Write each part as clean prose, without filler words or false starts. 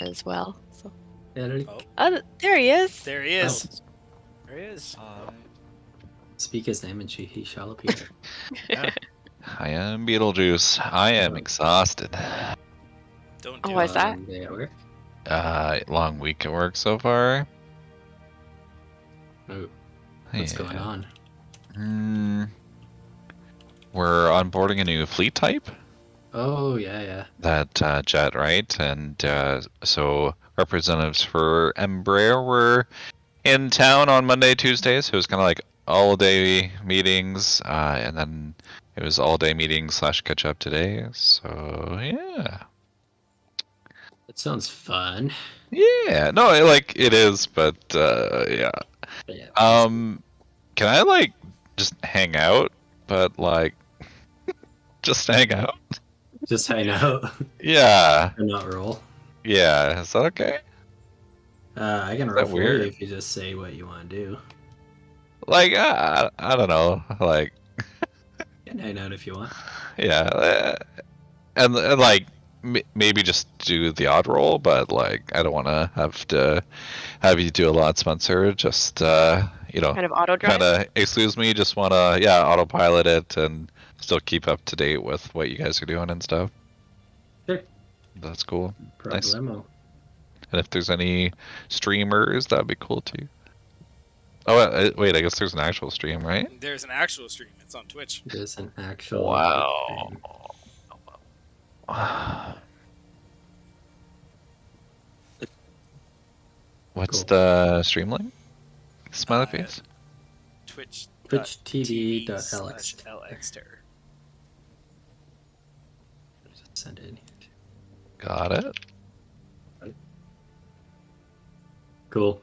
as well. So. Eric. Oh, there he is. There he is. Oh. There he is. Speak his name and he shall appear. Yeah. I am Beetlejuice. I am exhausted. Don't do why is it. that? Day at work. Long week at work so far. Oh, what's going on? We're onboarding a new fleet type. Oh, yeah. That jet, right? And so representatives for Embraer were in town on Monday, Tuesday. So it was kind of like all-day meetings, and then it was all-day meetings / catch up today. So yeah. That sounds fun. Yeah, no, it is, but yeah. But yeah, Can I just hang out? But just hang out. just hang out Yeah, and not roll. yeah. Is that okay? I can Is roll that for weird? you if you just say what you want to do. I don't know. You can hang out if you want. Yeah, and maybe just do the odd roll, but I don't want to have you do a lot, Spencer. Just Kind of auto drive. kind of excuse me. Just want to autopilot it and still keep up to date with what you guys are doing and stuff. Sure. That's cool. Nice. Problemo. And if there's any streamers, that'd be cool too. Oh wait, I guess there's an actual stream, right? There's an actual stream. It's on Twitch. There's an actual. Wow. What's the stream link? Smiley face. Twitch. TwitchTV.lx. LXTerror. Send it in here. Got it. Cool.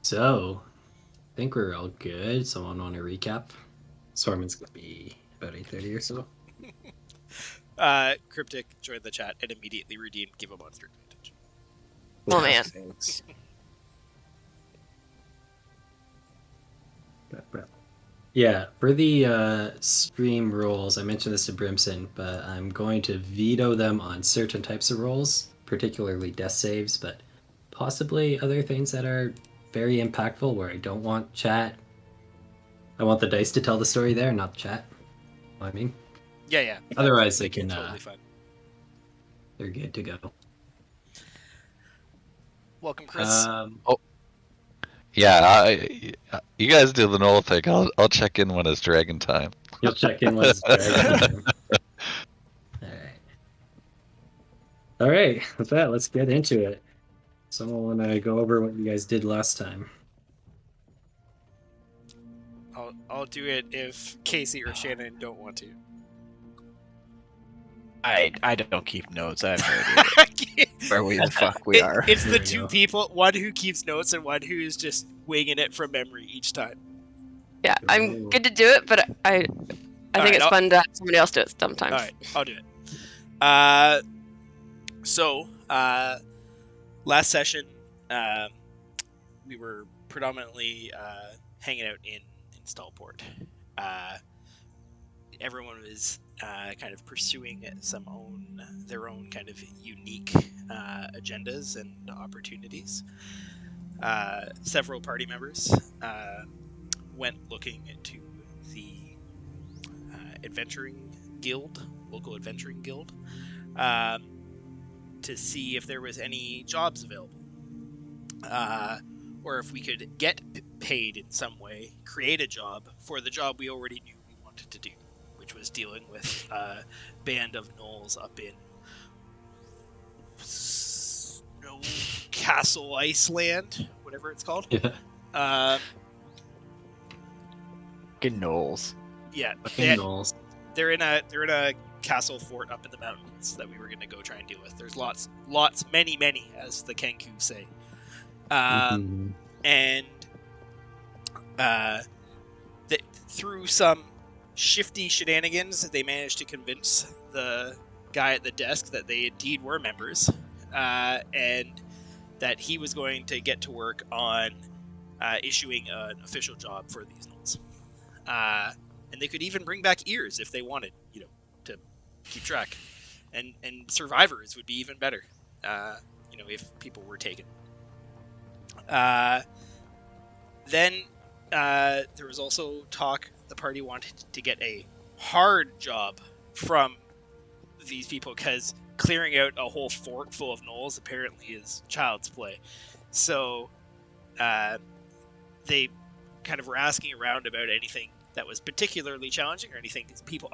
So, I think we're all good. Someone want to recap? Stormin's gonna be about 8:30 or so. Cryptic joined the chat and immediately redeemed Give a Monster Advantage. Oh man. Yeah, for the stream rules, I mentioned this to Brimson, but I'm going to veto them on certain types of roles, particularly death saves, but possibly other things that are very impactful where I don't want chat. I want the dice to tell the story there, not the chat. You know what I mean? Yeah. Otherwise, they can. Totally fine. They're good to go. Welcome, Chris. Yeah, you guys do the Noel thing. I'll check in when it's dragon time. You'll check in when it's dragon time. All right. With that, let's get into it. Someone want to go over what you guys did last time? I'll do it if Casey or Shannon don't want to. I don't keep notes. I have no idea where the fuck we are. It's the There we two go. people, one who keeps notes and one who's just winging it from memory each time. Yeah, I'm good to do it, but I think Alright, it's fun to have somebody else do it sometimes. All right, I'll do it. So last session, we were predominantly hanging out in Stallport. Everyone was kind of pursuing their own kind of unique agendas and opportunities. Several party members went looking into the local adventuring guild, to see if there was any jobs available, or if we could get paid in some way, create a job for the job we already knew we wanted to do, which was dealing with a band of gnolls up in Snow Castle, Iceland, whatever it's called. Yeah. Fucking Knowles. Yeah, Gnolls. they're in a castle fort up in the mountains that we were going to go try and deal with. There's lots, many, as the Kenku say. And through some shifty shenanigans, they managed to convince the guy at the desk that they indeed were members, and that he was going to get to work on issuing an official job for these gnolls. And they could even bring back ears if they wanted, to keep track. And survivors would be even better. if people were taken. Then there was also talk the party wanted to get a hard job from these people because clearing out a whole fort full of gnolls apparently is child's play. So they kind of were asking around about anything that was particularly challenging or anything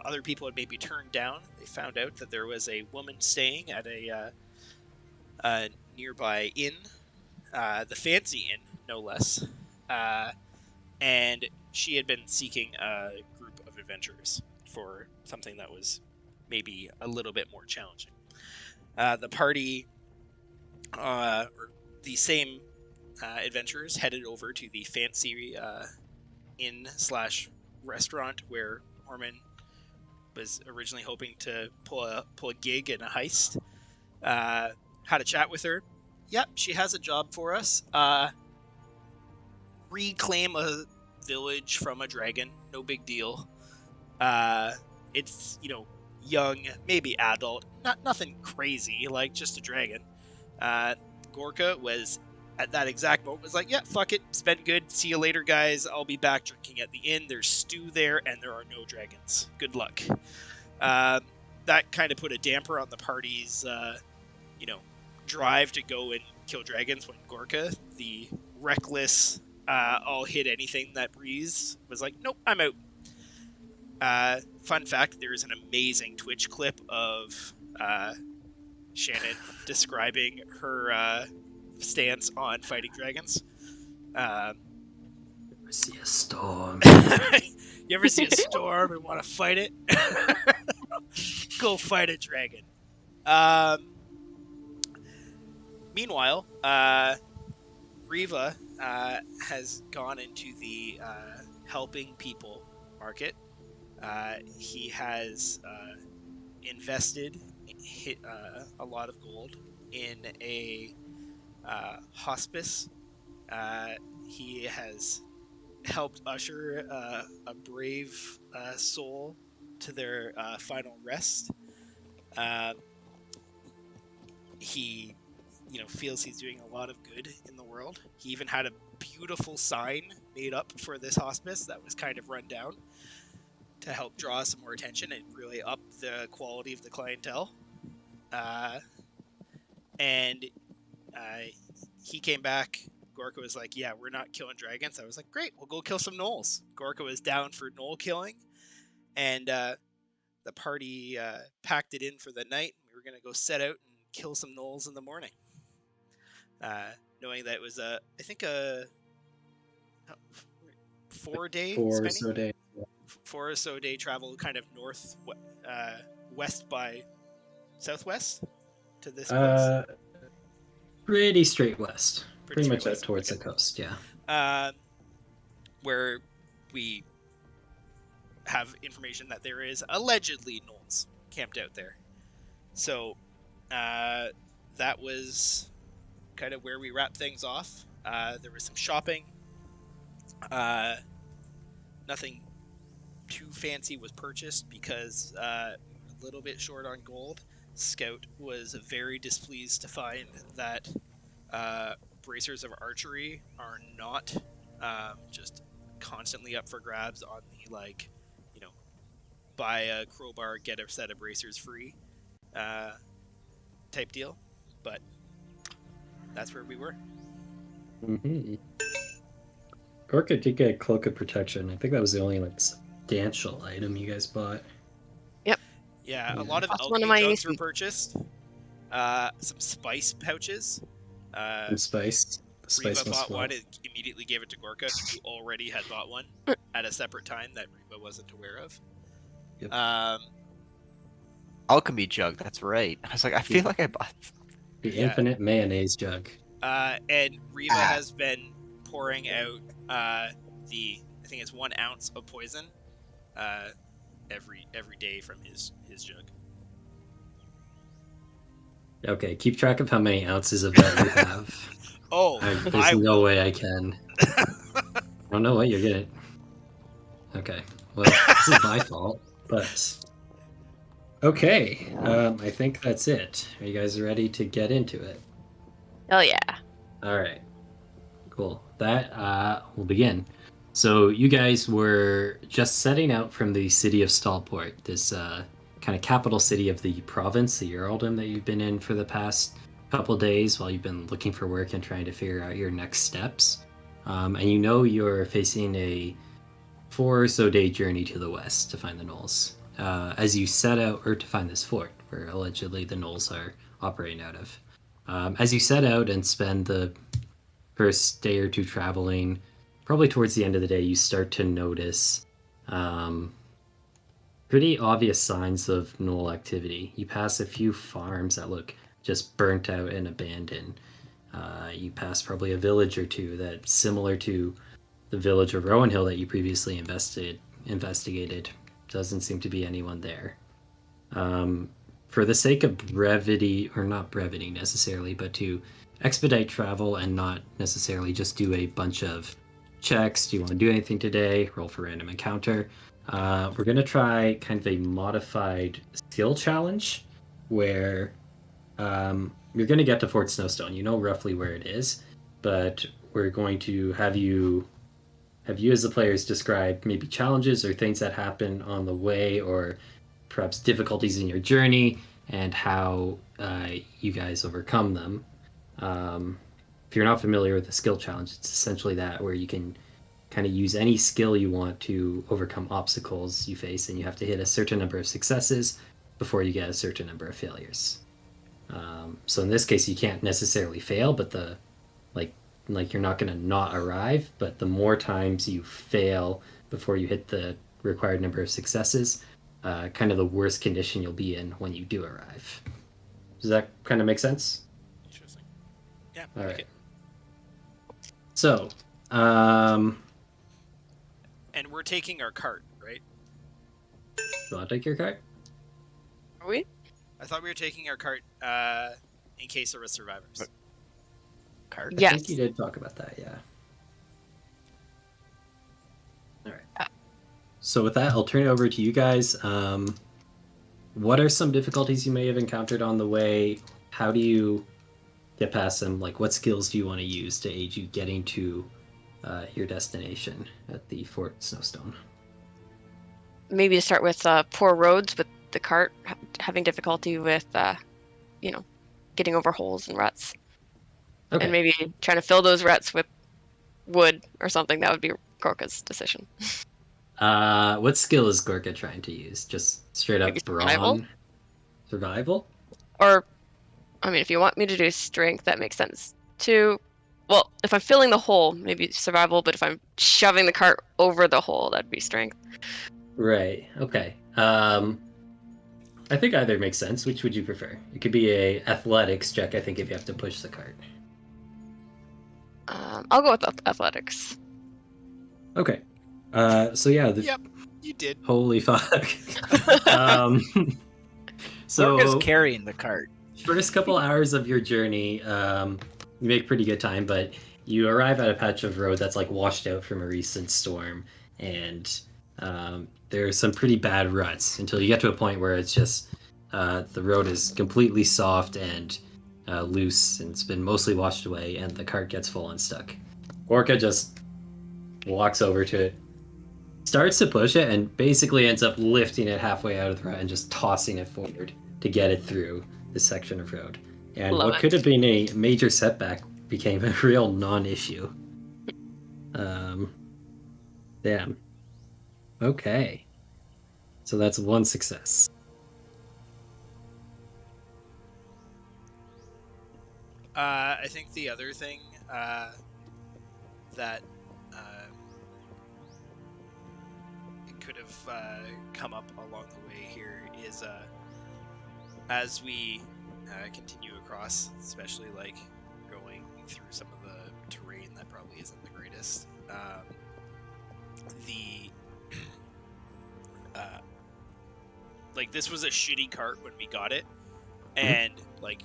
other people had maybe turned down. They found out that there was a woman staying at a nearby inn, the Fancy Inn, no less, and she had been seeking a group of adventurers for something that was maybe a little bit more challenging. The party, or the same adventurers, headed over to the Fancy Inn/restaurant where Orman was originally hoping to pull a gig and a heist. Had a chat with her. Yep, she has a job for us. Reclaim a village from a dragon. No big deal. It's, young, maybe adult. Nothing crazy, like just a dragon. Gorka was, at that exact moment, was like, yeah, fuck it. It's been good. See you later, guys. I'll be back drinking at the inn. There's stew there, and there are no dragons. Good luck. That kind of put a damper on the party's, drive to go and kill dragons when Gorka, the reckless, I'll hit anything that breathes, was like, nope, I'm out. Fun fact, there is an amazing Twitch clip of Shannon describing her stance on fighting dragons. See a storm. You ever see a storm and want to fight it? Go fight a dragon. Meanwhile, Riva has gone into the helping people market. He has invested a lot of gold in a hospice. He has helped usher a brave soul to their final rest. He feels he's doing a lot of good in the world. He even had a beautiful sign made up for this hospice that was kind of run down to help draw some more attention and really up the quality of the clientele. And he came back. Gorka was like, yeah, we're not killing dragons. I was like, great, we'll go kill some gnolls. Gorka was down for gnoll killing. And the party packed it in for the night. We were going to go set out and kill some gnolls in the morning. Knowing that it was I think a 4-day Four or so day travel, kind of west by southwest to this place. Pretty straight west. Pretty much west. out towards the coast, yeah. Where we have information that there is allegedly gnolls camped out there. So that was kind of where we wrapped things off. There was some shopping. Nothing too fancy was purchased because a little bit short on gold. Scout was very displeased to find that bracers of archery are not just constantly up for grabs on the buy a crowbar, get a set of bracers free type deal. But that's where we were. Mm-hmm. Gorka did get a cloak of protection. I think that was the only substantial item you guys bought. Yeah, a lot of That's alchemy one of my jugs were purchased. Some spice pouches. Some spice. The spice Riva must bought flow. one and immediately gave it to Gorka, who already had bought one at a separate time that Riva wasn't aware of. Yep. Alchemy jug, that's right. I was like, I feel like I bought. The infinite mayonnaise jug. And Riva has been pouring out I think it's 1 ounce of poison every day from his jug. Okay, keep track of how many ounces of that you have. Oh, There's no way I can. I don't know what you're getting. Okay, well, this is my fault, but Okay, I think that's it. Are you guys ready to get into it? Hell yeah. All right, cool. That will begin. So you guys were just setting out from the city of Stalport, this kind of capital city of the province, the Earldom that you've been in for the past couple days while you've been looking for work and trying to figure out your next steps. And you know you're facing a 4 or so day journey to the west to find the gnolls. As you set out, or to find this fort, where allegedly the gnolls are operating out of. As you set out and spend the first day or two traveling, probably towards the end of the day, you start to notice pretty obvious signs of gnoll activity. You pass a few farms that look just burnt out and abandoned. You pass probably a village or two that's similar to the village of Rowan Hill that you previously investigated. Doesn't seem to be anyone there. For the sake of brevity, or not brevity necessarily, but to expedite travel and not necessarily just do a bunch of checks. Do you want to do anything today? Roll for random encounter. We're going to try kind of a modified skill challenge where you're going to get to Fort Snowstone. You know roughly where it is, but we're going to have you as the players describe maybe challenges or things that happen on the way, or perhaps difficulties in your journey, and how you guys overcome them. If you're not familiar with the skill challenge, it's essentially that, where you can kind of use any skill you want to overcome obstacles you face, and you have to hit a certain number of successes before you get a certain number of failures. So in this case, you can't necessarily fail, but like you're not going to not arrive, but the more times you fail before you hit the required number of successes, kind of the worse condition you'll be in when you do arrive. Does that kind of make sense? Interesting. Yeah. All right. Okay. So, And we're taking our cart, right? you want to take your card? Are we? I thought we were taking our cart in case there were survivors. Cart. I Yes. think you did talk about that, yeah. All right. So with that, I'll turn it over to you guys. What are some difficulties you may have encountered on the way? How do you get past them? Like, what skills do you want to use to aid you getting to your destination at the Fort Snowstone? Maybe to start with poor roads, with the cart having difficulty with, getting over holes and ruts. Okay. And maybe trying to fill those ruts with wood or something. That would be Gorka's decision. What skill is Gorka trying to use? Just straight up Maybe survival? brawn? Survival? Or, I mean, if you want me to do strength, that makes sense too. Well, if I'm filling the hole, maybe survival, but if I'm shoving the cart over the hole, that'd be strength. Right. Okay. I think either makes sense. Which would you prefer? It could be a athletics check, I think, if you have to push the cart. I'll go with athletics. Okay. So yeah. Yep, you did. Holy fuck. So Gorka's carrying the cart. first couple hours of your journey, you make pretty good time, but you arrive at a patch of road that's like washed out from a recent storm, and there's some pretty bad ruts until you get to a point where it's just the road is completely soft and loose, and it's been mostly washed away, and the cart gets full and stuck. Orca just walks over to it, starts to push it, and basically ends up lifting it halfway out of the rut and just tossing it forward to get it through this section of road. And Love what it. could have been a major setback became a real non-issue. Damn. Okay. So that's one success. I think the other thing that it could have come up along the way here is as we continue across, especially like going through some of the terrain that probably isn't the greatest. Like this was a shitty cart when we got it, and like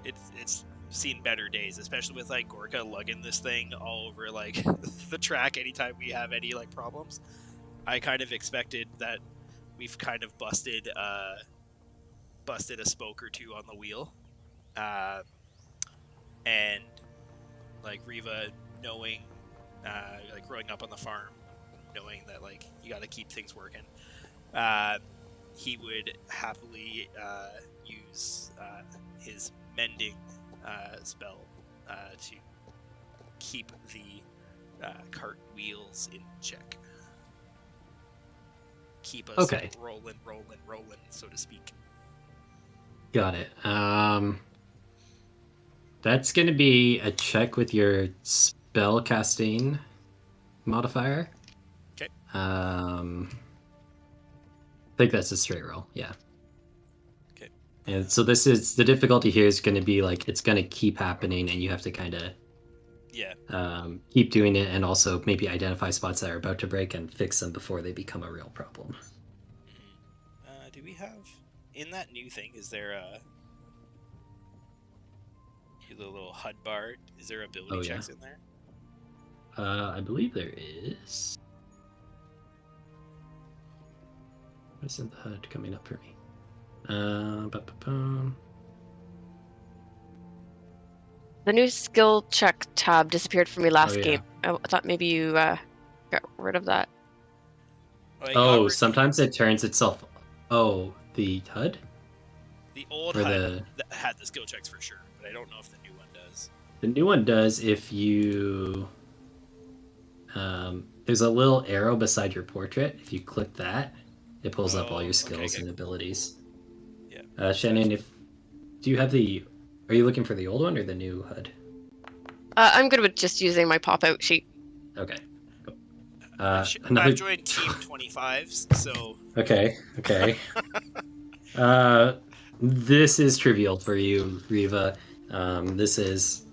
it's seen better days, especially with like Gorka lugging this thing all over like the track anytime we have any like problems. I kind of expected that we've kind of busted busted a spoke or two on the wheel. And like Riva knowing, like growing up on the farm, knowing that like you got to keep things working, he would happily use his mending spell to keep the cart wheels in check. Keep us Okay. rolling, so to speak. Got it. That's going to be a check with your spell casting modifier. Okay. I think that's a straight roll. Yeah. Okay. And so this is the difficulty here is going to be like it's going to keep happening, and you have to kind of keep doing it, and also maybe identify spots that are about to break and fix them before they become a real problem. Do we have in that new thing? Is there the little HUD bar? Is there ability checks in there? I believe there is. Why isn't the HUD coming up for me? The new skill check tab disappeared from me last game. I thought maybe you got rid of that. Oh, sometimes it turns itself. Oh, the HUD? The old or HUD that had the skill checks for sure, but I don't know if the new one does. The new one does if you. There's a little arrow beside your portrait. If you click that, it pulls up all your skills and abilities. Yeah. Shannon, do you have the? Are you looking for the old one or the new HUD? I'm good with just using my pop-out sheet. Okay. Cool. I've joined Team 25s, so. Okay. This is trivial for you, Riva. This is.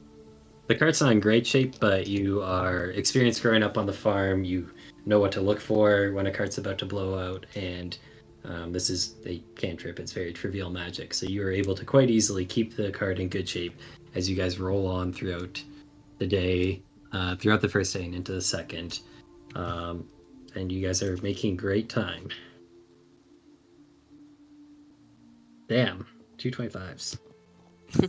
The cart's not in great shape, but you are experienced growing up on the farm. You know what to look for when a cart's about to blow out, and this is a cantrip. It's very trivial magic, so you are able to quite easily keep the cart in good shape as you guys roll on throughout the day, throughout the first day and into the second, and you guys are making great time. Damn, 225s. All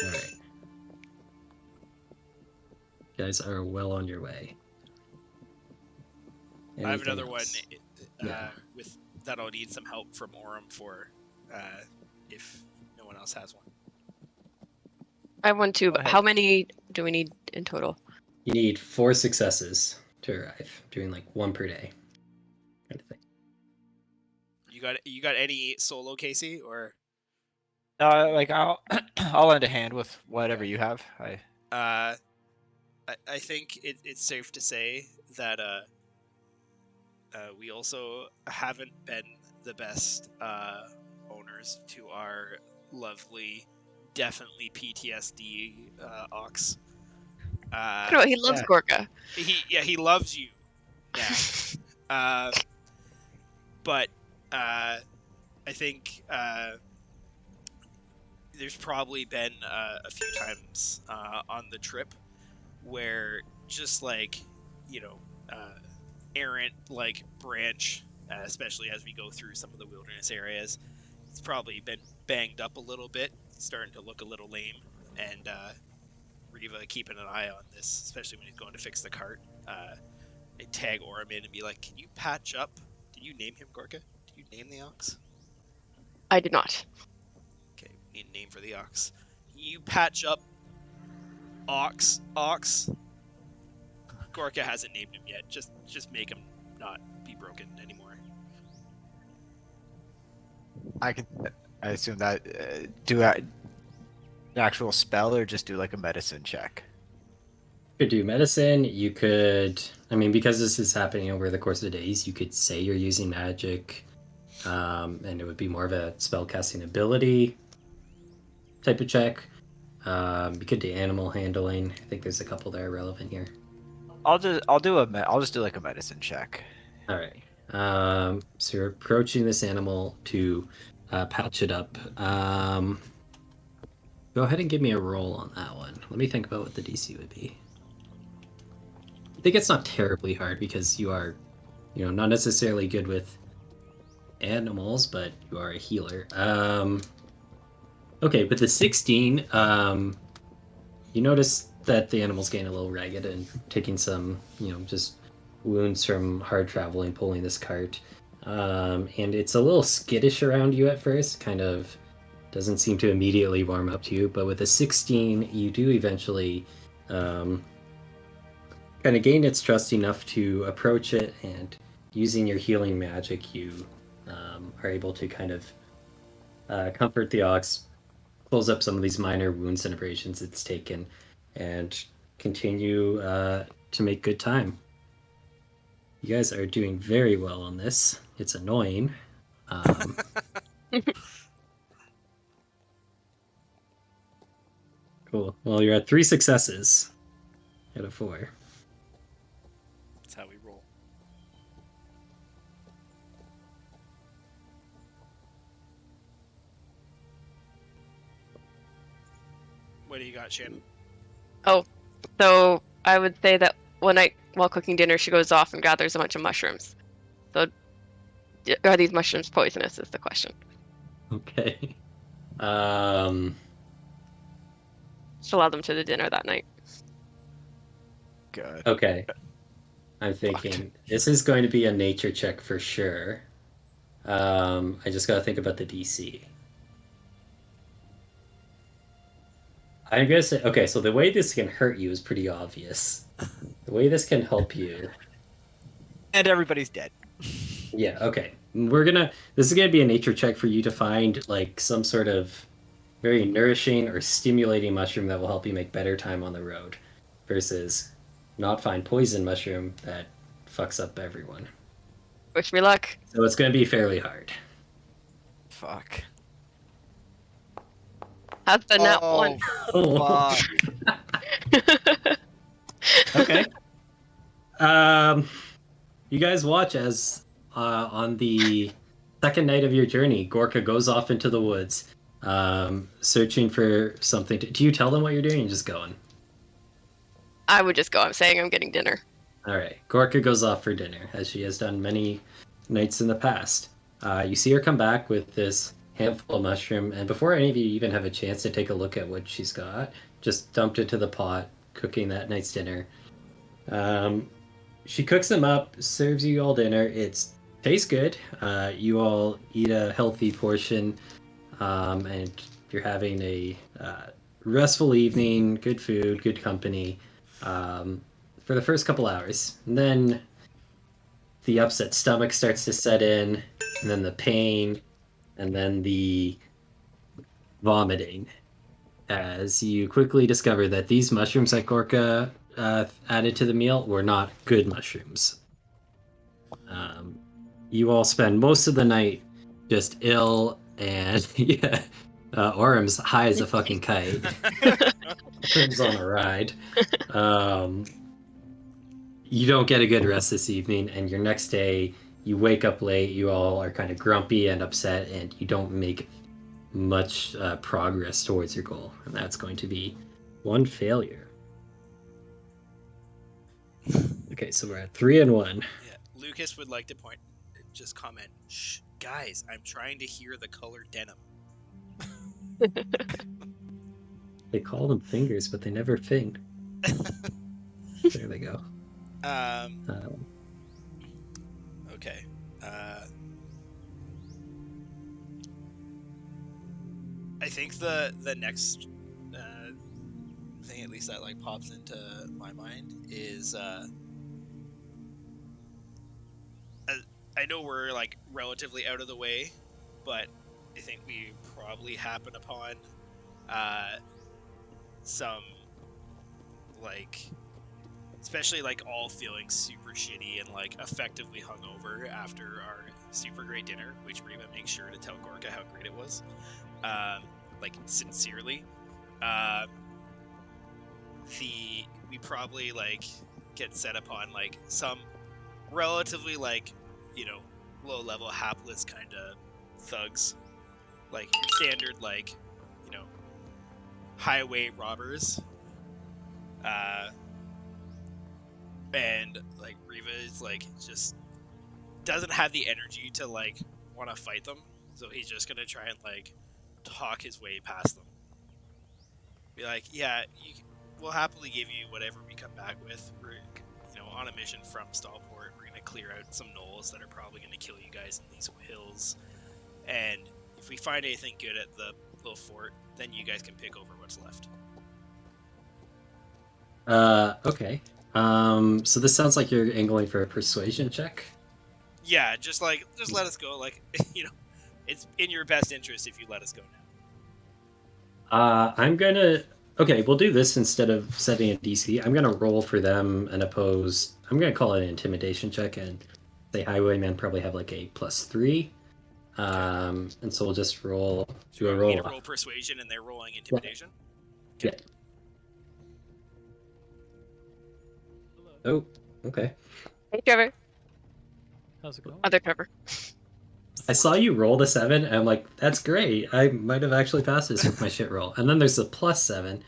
right. You guys are well on your way. Anything I have another else? one with that I'll need some help from Orem for if no one else has one. I have one too, but how many do we need in total? You need 4 successes to arrive, doing like 1 per day. Kind of thing. You got any solo, Casey, or? Like I'll I'll lend a hand with whatever you have. I think it's safe to say that we also haven't been the best owners to our lovely, definitely PTSD ox. No, he loves Gorka. He loves you now. But I think there's probably been a few times on the trip where just like, errant like branch, especially as we go through some of the wilderness areas, it's probably been banged up a little bit, starting to look a little lame, and Riva keeping an eye on this, especially when he's going to fix the cart. They tag Orem in and be like, "Can you patch up? Did you name him Gorka? Did you name the ox?" I did not. Okay, we need a name for the ox. You patch up ox. Gorka hasn't named him yet. Just make him not be broken anymore. I assume that do an actual spell or just do like a medicine check. You could do medicine. You could, because this is happening over the course of the days, you could say you're using magic, and it would be more of a spell casting ability type of check. You could do animal handling. I think there's a couple that are relevant here. I'll just do like a medicine check. All right. So you're approaching this animal to patch it up. Go ahead and give me a roll on that one. Let me think about what the DC would be. I think it's not terribly hard because you are, not necessarily good with animals, but you are a healer. Okay, with the 16, you notice that the animal's getting a little ragged and taking some, just wounds from hard traveling, pulling this cart. And it's a little skittish around you at first, kind of doesn't seem to immediately warm up to you. But with a 16, you do eventually kind of gain its trust enough to approach it, and using your healing magic, you are able to kind of comfort the ox, close up some of these minor wounds and abrasions it's taken, and continue to make good time. You guys are doing very well on this. It's annoying. Cool. Well, you're at 3 successes out of 4. That's how we roll. What do you got, Shannon? So I would say that one night while cooking dinner, she goes off and gathers a bunch of mushrooms. So are these mushrooms poisonous is the question. Okay. She'll add them to the dinner that night. Good. Okay. I'm thinking this is going to be a nature check for sure. I just got to think about the DC. I'm going to say, okay, so the way this can hurt you is pretty obvious. The way this can help you. And everybody's dead. Yeah, okay. This is going to be a nature check for you to find like some sort of very nourishing or stimulating mushroom that will help you make better time on the road versus not find poison mushroom that fucks up everyone. Wish me luck. So it's going to be fairly hard. Fuck. How's the nat one? Fuck. Okay. You guys watch as on the second night of your journey, Gorka goes off into the woods, searching for something. Do you tell them what you're doing? You're just going. I would just go. I'm saying I'm getting dinner. All right. Gorka goes off for dinner, as she has done many nights in the past. You see her come back with this handful of mushroom, and before any of you even have a chance to take a look at what she's got, just dumped into the pot, cooking that night's dinner. She cooks them up, serves you all dinner. It tastes good. You all eat a healthy portion, and you're having a restful evening, good food, good company for the first couple hours. And then the upset stomach starts to set in, and then the pain, and then the vomiting, as you quickly discover that these mushrooms that Gorka added to the meal were not good mushrooms. You all spend most of the night just ill, and yeah, Orem's high as a fucking kite. Orem's on a ride. You don't get a good rest this evening, and your next day, you wake up late, you all are kind of grumpy and upset, and you don't make much progress towards your goal. And that's going to be 1 failure. Okay, so we're at 3 and 1. Yeah, Lucas would like to just comment, shh, guys, I'm trying to hear the color denim. They call them fingers, but they never fing. There they go. Okay. I think the next thing, at least that like pops into my mind, is I know we're like relatively out of the way, but I think we probably happen upon some like, especially like all feeling super shitty and like effectively hungover after our super great dinner, which Reba makes sure to tell Gorka how great it was, like sincerely. We probably like get set upon like some relatively like, you know, low level hapless kind of thugs, like your standard like, you know, highway robbers. And like Riva is like just doesn't have the energy to like want to fight them, so he's just gonna try and like talk his way past them. Be like, yeah, we'll happily give you whatever we come back with. We're, on a mission from Stallport. We're gonna clear out some gnolls that are probably gonna kill you guys in these hills, and if we find anything good at the little fort, then you guys can pick over what's left. Okay. So this sounds like you're angling for a persuasion check. Yeah, just let us go. Like, it's in your best interest if you let us go now. I'm gonna. Okay, we'll do this instead of setting a DC. I'm gonna roll for them an opposed. I'm gonna call it an intimidation check, and the highwaymen probably have like a +3. And so we'll just roll. So you want me to roll persuasion, and they're rolling intimidation. Yeah. Oh, okay. Hey, Trevor. How's it going? Other Trevor. I saw you roll the 7, and I'm like, that's great. I might have actually passed this with my shit roll. And then there's a +7.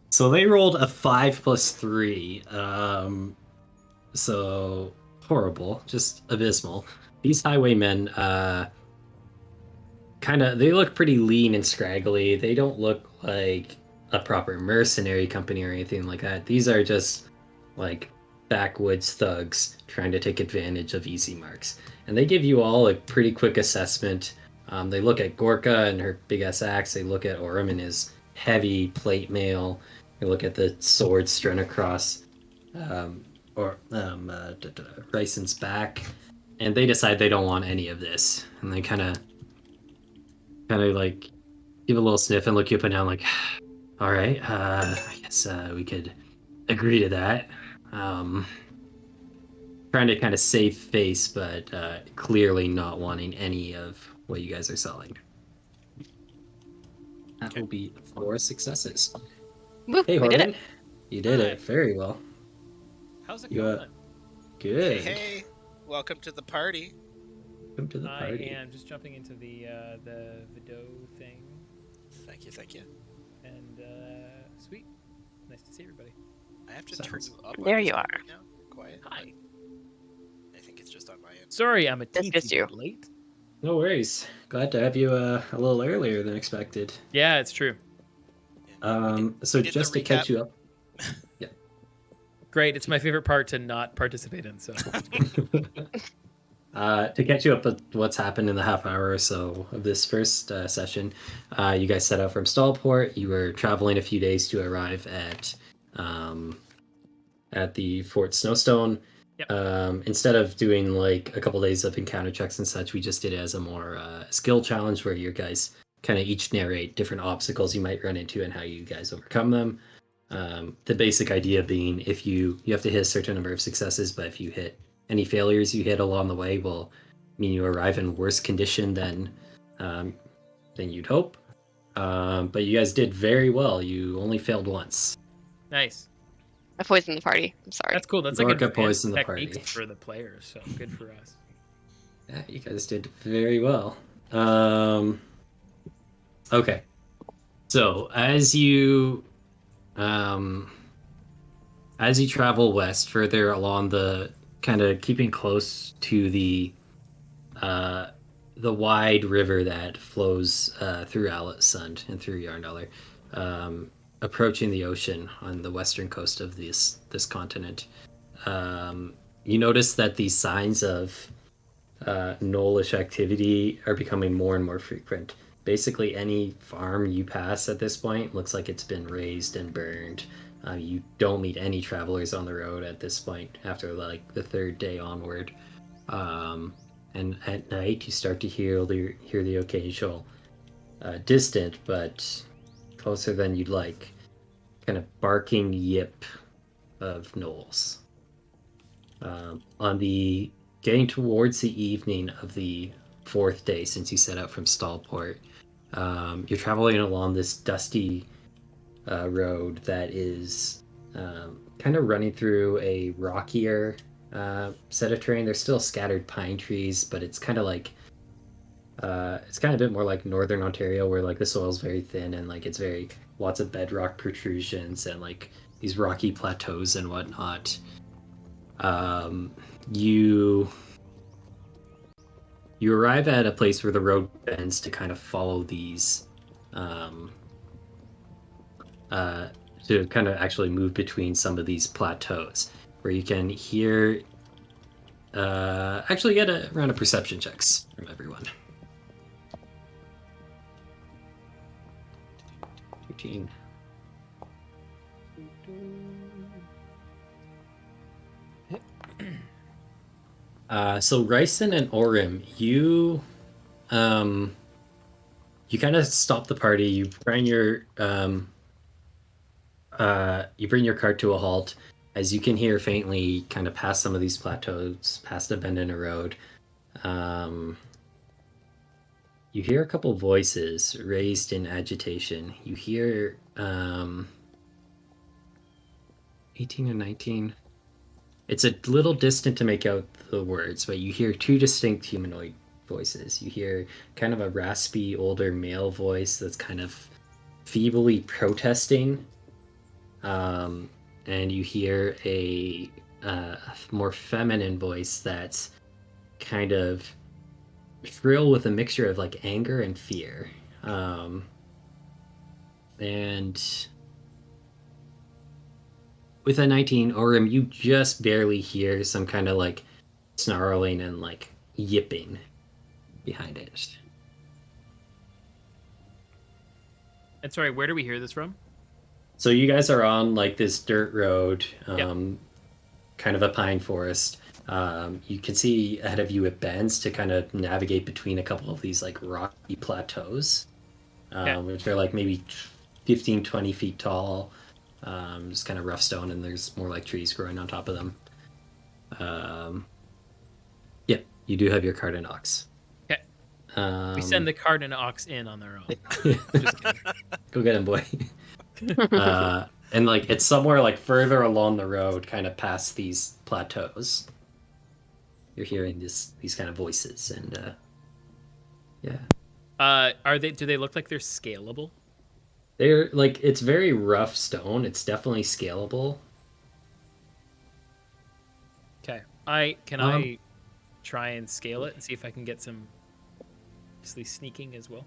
So they rolled a 5 + 3. So horrible, just abysmal. These highwaymen, they look pretty lean and scraggly. They don't look like a proper mercenary company or anything like that. These are just like backwoods thugs trying to take advantage of easy marks. And they give you all a pretty quick assessment. They look at Gorka and her big ass axe. They look at Orem and his heavy plate mail. They look at the sword strung across Ryson's back. And they decide they don't want any of this. And they kind of like give a little sniff and look you up and down like, all right, I guess we could agree to that. Trying to kind of save face, but clearly not wanting any of what you guys are selling. That will be 4 successes. Woo, Hey, we did Horton. it. You did Hi. it very well. How's it You, going? Good. Hey, welcome to the party. Come to the I party. am just jumping into the video thing, Thank you. and sweet, nice to see everybody. I have to Sounds- turn you up. There on you this are. right now. Quiet. Hi. I think it's just on my end. Sorry, I'm a That's teensy just you. bit late. No worries. Glad to have you a little earlier than expected. Yeah, it's true. So we did the just to catch recap. you up. Great, it's my favorite part to not participate in. So To catch you up with what's happened in the half hour or so of this first session, you guys set out from Stallport. You were traveling a few days to arrive at the Fort Snowstone. Yep. Instead of doing like a couple days of encounter checks and such, we just did it as a more skill challenge where you guys kind of each narrate different obstacles you might run into and how you guys overcome them. The basic idea being if you have to hit a certain number of successes, but if you hit any failures you hit along the way will mean you arrive in worse condition than you'd hope. But you guys did very well. You only failed once. nice. I poisoned the party. I'm sorry. That's cool. That's Gorka like advanced poisoned the techniques party. for the players. So good for us. Yeah, you guys did very well. Okay. So as you travel west further along the kind of keeping close to the wide river that flows through Alisund and through Yarndalar, approaching the ocean on the western coast of this continent, you notice that these signs of gnollish activity are becoming more and more frequent. Basically, any farm you pass at this point looks like it's been razed and burned. You don't meet any travelers on the road at this point after like the 3rd day onward. And at night, you start to hear the occasional distant but closer than you'd like kind of barking yip of gnolls. On the getting towards the evening of the 4th day since you set out from Stallport, you're traveling along this dusty road that is kind of running through a rockier set of terrain. There's still scattered pine trees, but it's kind of like it's kind of a bit more like northern Ontario, where like the soil's very thin and like it's very lots of bedrock protrusions and like these rocky plateaus and whatnot. You You arrive at a place where the road bends to kind of follow these, to kind of actually move between some of these plateaus, where you can hear. Actually, get a round of perception checks from everyone. 18. So Ryson and Orim, you kind of stop the party. You bring your cart to a halt, as you can hear faintly, kind of past some of these plateaus, past a bend in a road. You hear a couple voices raised in agitation. You hear 18 and 19. It's a little distant to make out the words, but you hear two distinct humanoid voices. You hear kind of a raspy, older male voice that's kind of feebly protesting. And you hear a more feminine voice that's kind of shrill with a mixture of like anger and fear. And with a 19, Orim, you just barely hear some kind of like snarling and like yipping behind it. And sorry, where do we hear this from? So you guys are on like this dirt road, Yep. kind of a pine forest. You can see ahead of you it bends to kind of navigate between a couple of these like rocky plateaus, which are like maybe 15, 20 feet tall. Just kind of rough stone, and there's more like trees growing on top of them. Yeah, you do have your cart and ox. Okay. We send the cart and ox in on their own. Just kidding. Go get him, boy. And like it's somewhere like further along the road, kind of past these plateaus. You're hearing these kind of voices, and yeah. Do they look like they're scalable? They're like it's very rough stone. It's definitely scalable. Okay. I try and scale it and see if I can get some obviously sneaking as well.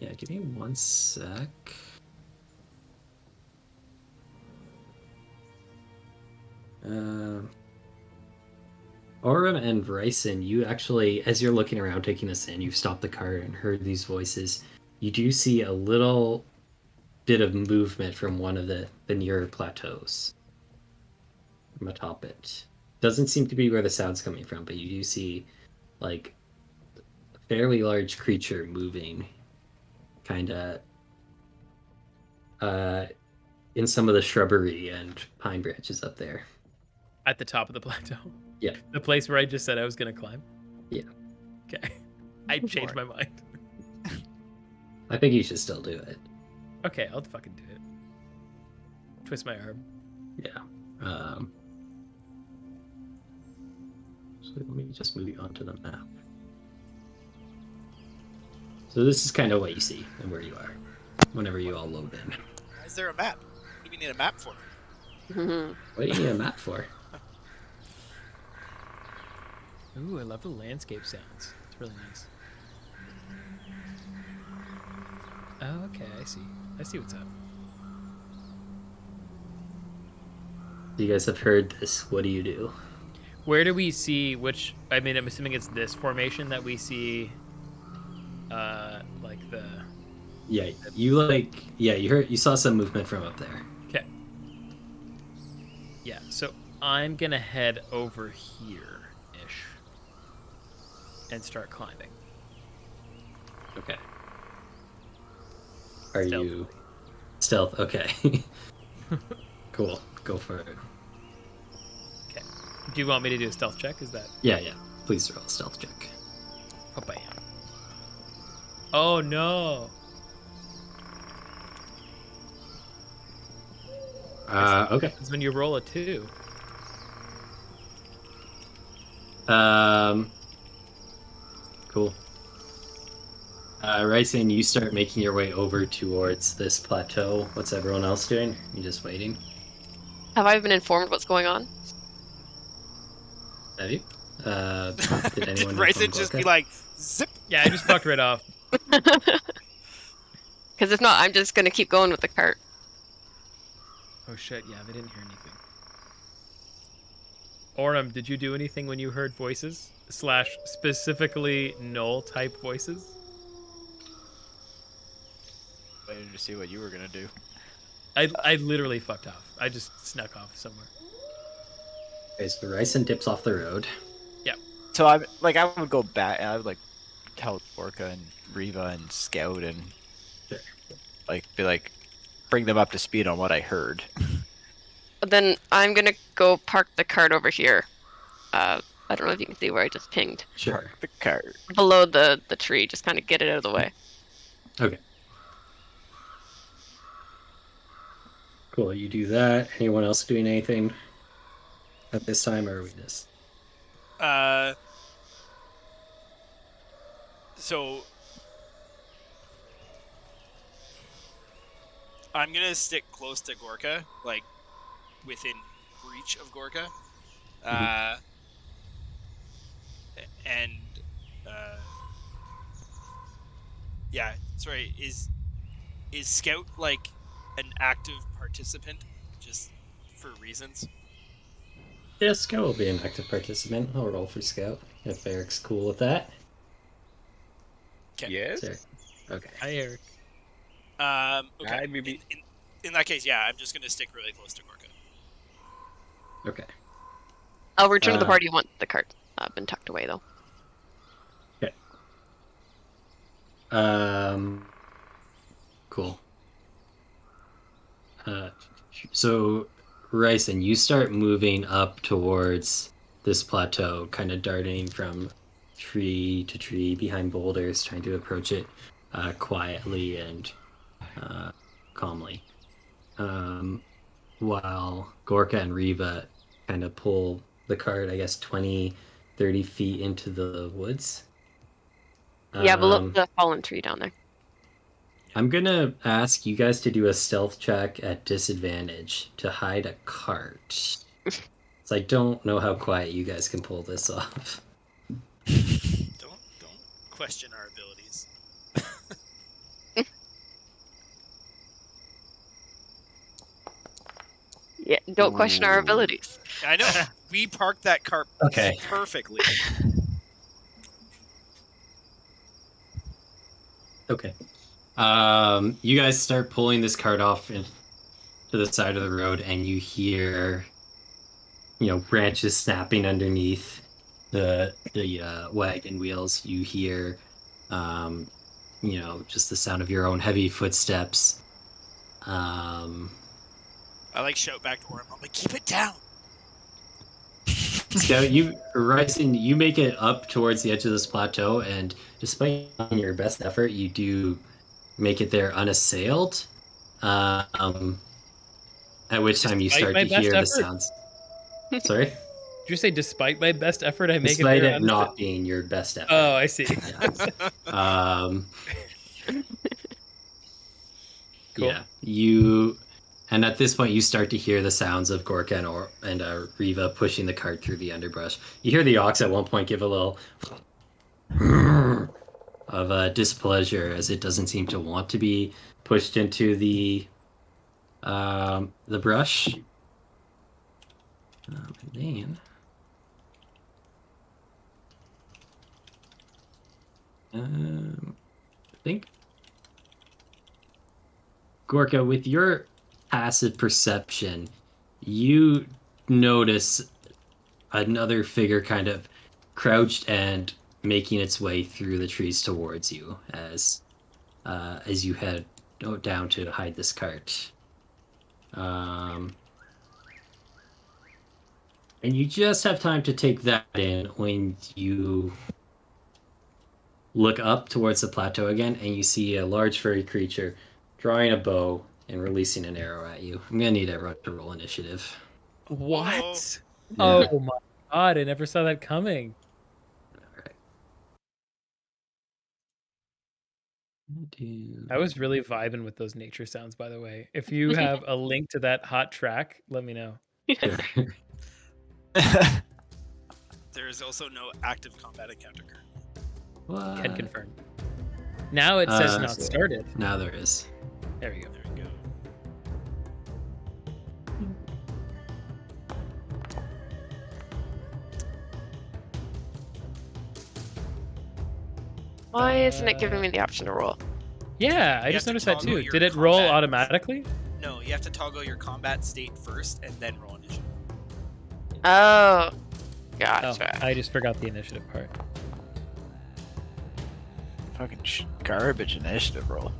Yeah, give me 1 sec. Orim and Bryson, you actually, as you're looking around taking this in, you've stopped the car and heard these voices. You do see a little bit of movement from one of the nearer plateaus from atop it. Doesn't seem to be where the sound's coming from, but you do see like a fairly large creature moving kind of in some of the shrubbery and pine branches up there. At the top of the plateau. Yeah. The place where I just said I was gonna climb. Yeah. Okay. I changed my mind. I think you should still do it. Okay, I'll fucking do it. Twist my arm. Yeah. So let me just move you onto the map. So this is kind of what you see and where you are whenever you all load in. Why is there a map? What do you need a map for? What do you need a map for? Ooh, I love the landscape sounds. It's really nice. Oh, okay, I see. I see what's up. You guys have heard this. What do you do? Where do we see which? I mean, I'm assuming it's this formation that we see. Like the. Yeah, you saw some movement from up there. Okay. Yeah, so I'm gonna head over here-ish and start climbing. Okay. Are Stealthily. you stealth? Okay. Cool. Go for it. Okay. Do you want me to do a stealth check? Is that? Yeah. Please roll a stealth check. Hope I am. Oh no! Okay. It's when you roll a 2. Cool. Ryson, you start making your way over towards this plateau. What's everyone else doing? You just waiting? Have I been informed what's going on? Have you? Did anyone Bryson inform just Gorka? be like, zip? Yeah, I just fucked right off. Because if not, I'm just gonna keep going with the cart. Oh shit, yeah, they didn't hear anything. Orem, did you do anything when you heard voices? / specifically null type voices? Waited to see what you were gonna do. I literally fucked off. I just snuck off somewhere. Okay, so Ryson dips off the road. So I would go back and I would like tell Orca and Riva and Scout and Sure. be like bring them up to speed on what I heard. Then I'm gonna go park the cart over here. I don't know if you can see where I just pinged. Sure. Park the cart. Below the tree, just kind of get it out of the way. Okay. Cool, you do that. Anyone else doing anything at this time, or are we just... So I'm gonna stick close to Gorka, like within reach of Gorka, and yeah. Sorry, is Scout like an active participant, just for reasons? Yeah, Scout will be an active participant. I'll roll for Scout, if Eric's cool with that. Okay. Yes. Sure. Okay. Hi, Eric. Okay. I'd maybe- In that case, yeah, I'm just gonna stick really close to Gorka. Okay. I'll return to the party once the cart's been tucked away, though. Okay. Cool. So, Ryson, you start moving up towards this plateau, kind of darting from tree to tree behind boulders, trying to approach it quietly and calmly. While Gorka and Riva kind of pull the cart, I guess, 20, 30 feet into the woods. Yeah, below the fallen tree down there. I'm gonna ask you guys to do a stealth check at disadvantage to hide a cart. So I don't know how quiet you guys can pull this off. Don't question our abilities. Yeah, don't question our abilities. I know we parked that cart Okay. perfectly. Okay. You guys start pulling this cart off to the side of the road, and you hear, branches snapping underneath the wagon wheels. You hear, just the sound of your own heavy footsteps. I like shout back to Orm. I'm like, keep it down. Scout, Ryson, you make it up towards the edge of this plateau, and despite your best effort, you do make it there unassailed. At which time you Despite start my to best hear the effort? sounds. Sorry? Did you say despite my best effort, I make Despite it there? it not being your best effort. Oh, I see. Cool. Yeah, and at this point you start to hear the sounds of Gorka and Riva pushing the cart through the underbrush. You hear the ox at one point give a little of displeasure as it doesn't seem to want to be pushed into the brush. And then I think Gorka, with your passive perception, you notice another figure kind of crouched and making its way through the trees towards you as you head down to hide this cart. And you just have time to take that in when you look up towards the plateau again, and you see a large furry creature drawing a bow and releasing an arrow at you. I'm gonna need everyone to roll initiative. What? Yeah. Oh my god, I never saw that coming. I was really vibing with those nature sounds, by the way. If you have a link to that hot track, let me know. Sure. There's is also no active combat encounter currently. What? Can confirm. Now it says not so- started. Now there is. There we go. There we go. Why isn't it giving me the option to roll? Yeah, I You just have noticed to that toggle too. your Did it roll combat. automatically? No, you have to toggle your combat state first and then roll initiative. Oh, Oh, gotcha. I just forgot the initiative part. Fucking garbage initiative roll.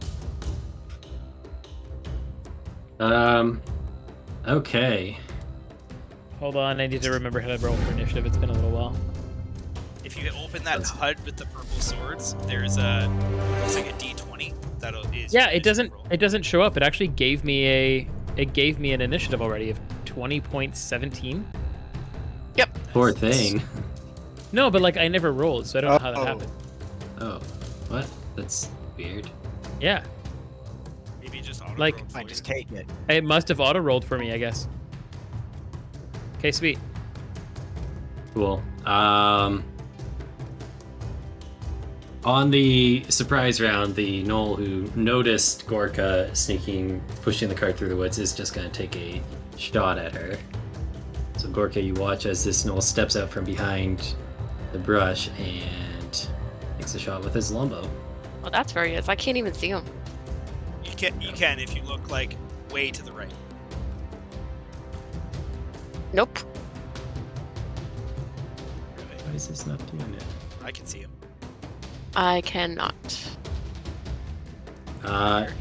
Okay. Hold on, I need to remember how to roll for initiative. It's been a little while. If you open that HUD with the purple swords, there's a looks like a D20 that is. Yeah, your it doesn't. initiative roll. It doesn't show up. It actually gave me a. It gave me an initiative already of 20.17. Poor thing. No, but like I never rolled, so I don't know how that Oh. happened. Oh, what? That's weird. Yeah, Maybe just auto like- rolled for I you. just take it. it must have auto rolled for me, I guess. Okay, sweet. Cool. On the surprise round, the Knoll who noticed Gorka pushing the cart through the woods, is just going to take a shot at her. So Gorka, you watch as this Knoll steps out from behind the brush and takes a shot with his longbow. Well, that's where he is. I can't even see him. You can if you look like way to the right. Nope. Really. Why is this not doing it? I can see him. I cannot.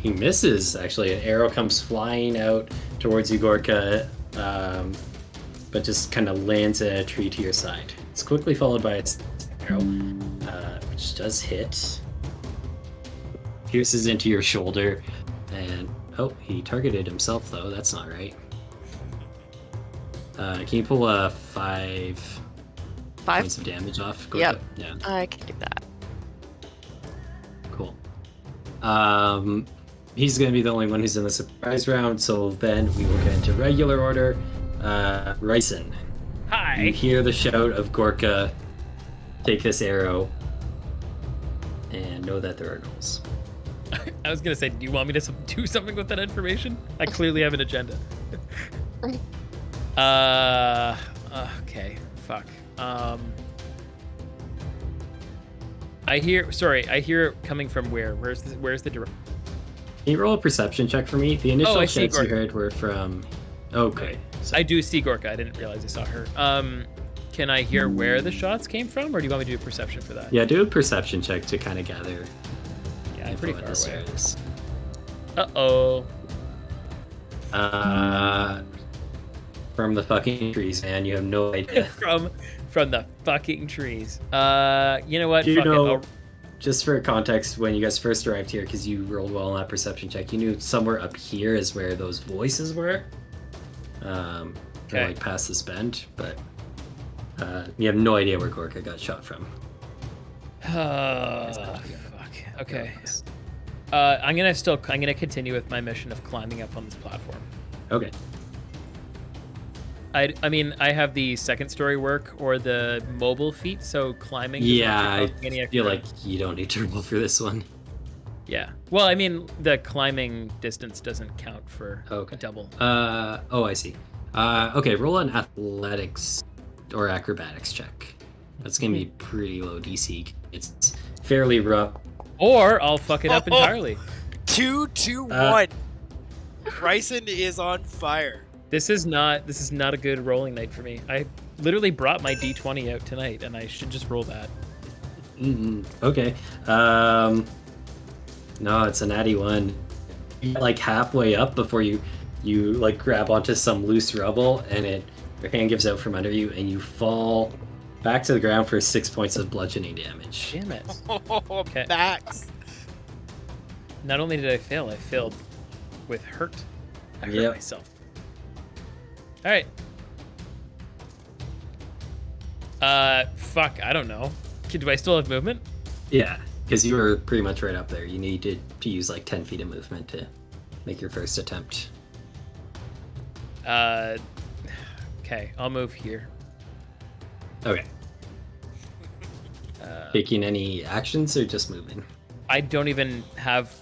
He misses, actually. An arrow comes flying out towards you, Gorka, but just kind of lands in a tree to your side. It's quickly followed by its arrow, which does hit. Pierces into your shoulder, and oh, he targeted himself, though. That's not right. Can you pull a 5 5? points of damage off, Gorka? Yep. Yeah. I can do that. Cool. He's going to be the only one who's in the surprise round, so then we will get into regular order. Ryson, you Hi. hear the shout of Gorka, take this arrow, and know that there are gnolls. I was gonna say, do you want me to do something with that information? I clearly have an agenda. Okay. Fuck. I hear it coming from where? Where's the direct? Can you roll a perception check for me? The initial I see shouts you Gorka. heard were from... Okay. So, I do see Gorka. I didn't realize I saw her. Can I hear where the shots came from, or do you want me to do a perception for that? yeah, do a perception check to kind of gather Yeah, I'm info pretty on far this away. areas. Uh-oh. From the fucking trees, man. You have no idea. from the fucking trees. You know what? Do you Fuck know, it. just for context, when you guys first arrived here, because you rolled well on that perception check, you knew somewhere up here is where those voices were. Okay. Like past this bend, but you have no idea where Gorka got shot from. Fuck. Okay. I'm gonna continue with my mission of climbing up on this platform. Okay. I mean, I have the second story work or the mobile feat, so climbing. does not Yeah, take off I any feel extra- like you don't need to roll for this one. Yeah. Well, I mean, the climbing distance doesn't count for Okay. double. Oh, I see. Okay, roll an athletics or acrobatics check. That's gonna be pretty low DC. It's fairly rough. Or I'll fuck it up entirely. 2-2-1. Bryson is on fire. This is not a good rolling night for me. I literally brought my D20 out tonight, and I should just roll that. Okay. No, it's a natty one. You get, like halfway up before you like grab onto some loose rubble, and your hand gives out from under you, and you fall back to the ground for 6 points of bludgeoning damage. Damn it. Oh, Okay. Max. Not only did I fail, I failed with hurt. I hurt Yep. myself. All right. Fuck, I don't know. Do I still have movement? Yeah, because you were pretty much right up there. You needed to use like 10 feet of movement to make your first attempt. Okay, I'll move here. Okay. Taking any actions or just moving? I don't even have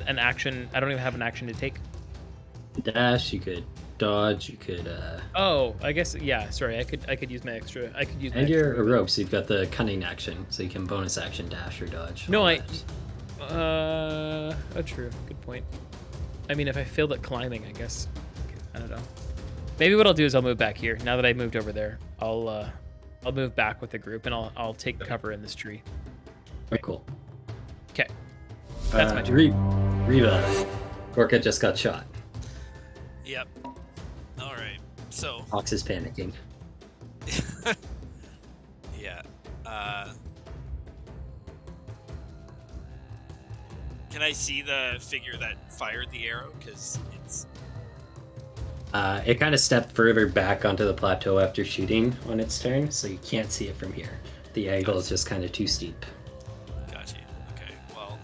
an action. I don't even have an action to take. Dash, you could dodge, you could Oh, I guess yeah. Sorry, I could use my extra. I could use my and extra you're a movement. rogue, so you've got the cunning action, so you can bonus action dash or dodge. No, all I. that. Oh, true. Good point. I mean, if I failed at climbing, I guess. I don't know. Maybe what I'll do is I'll move back here. Now that I moved over there, I'll move back with the group and I'll take cover in this tree. Very cool. Okay. That's my turn. Riva, Gorka just got shot. Yep. All right. So Ox is panicking. yeah. Can I see the figure that fired the arrow? Because it's It kind of stepped further back onto the plateau after shooting on its turn, so you can't see it from here. The angle is just kind of too steep. got you. Okay. Well,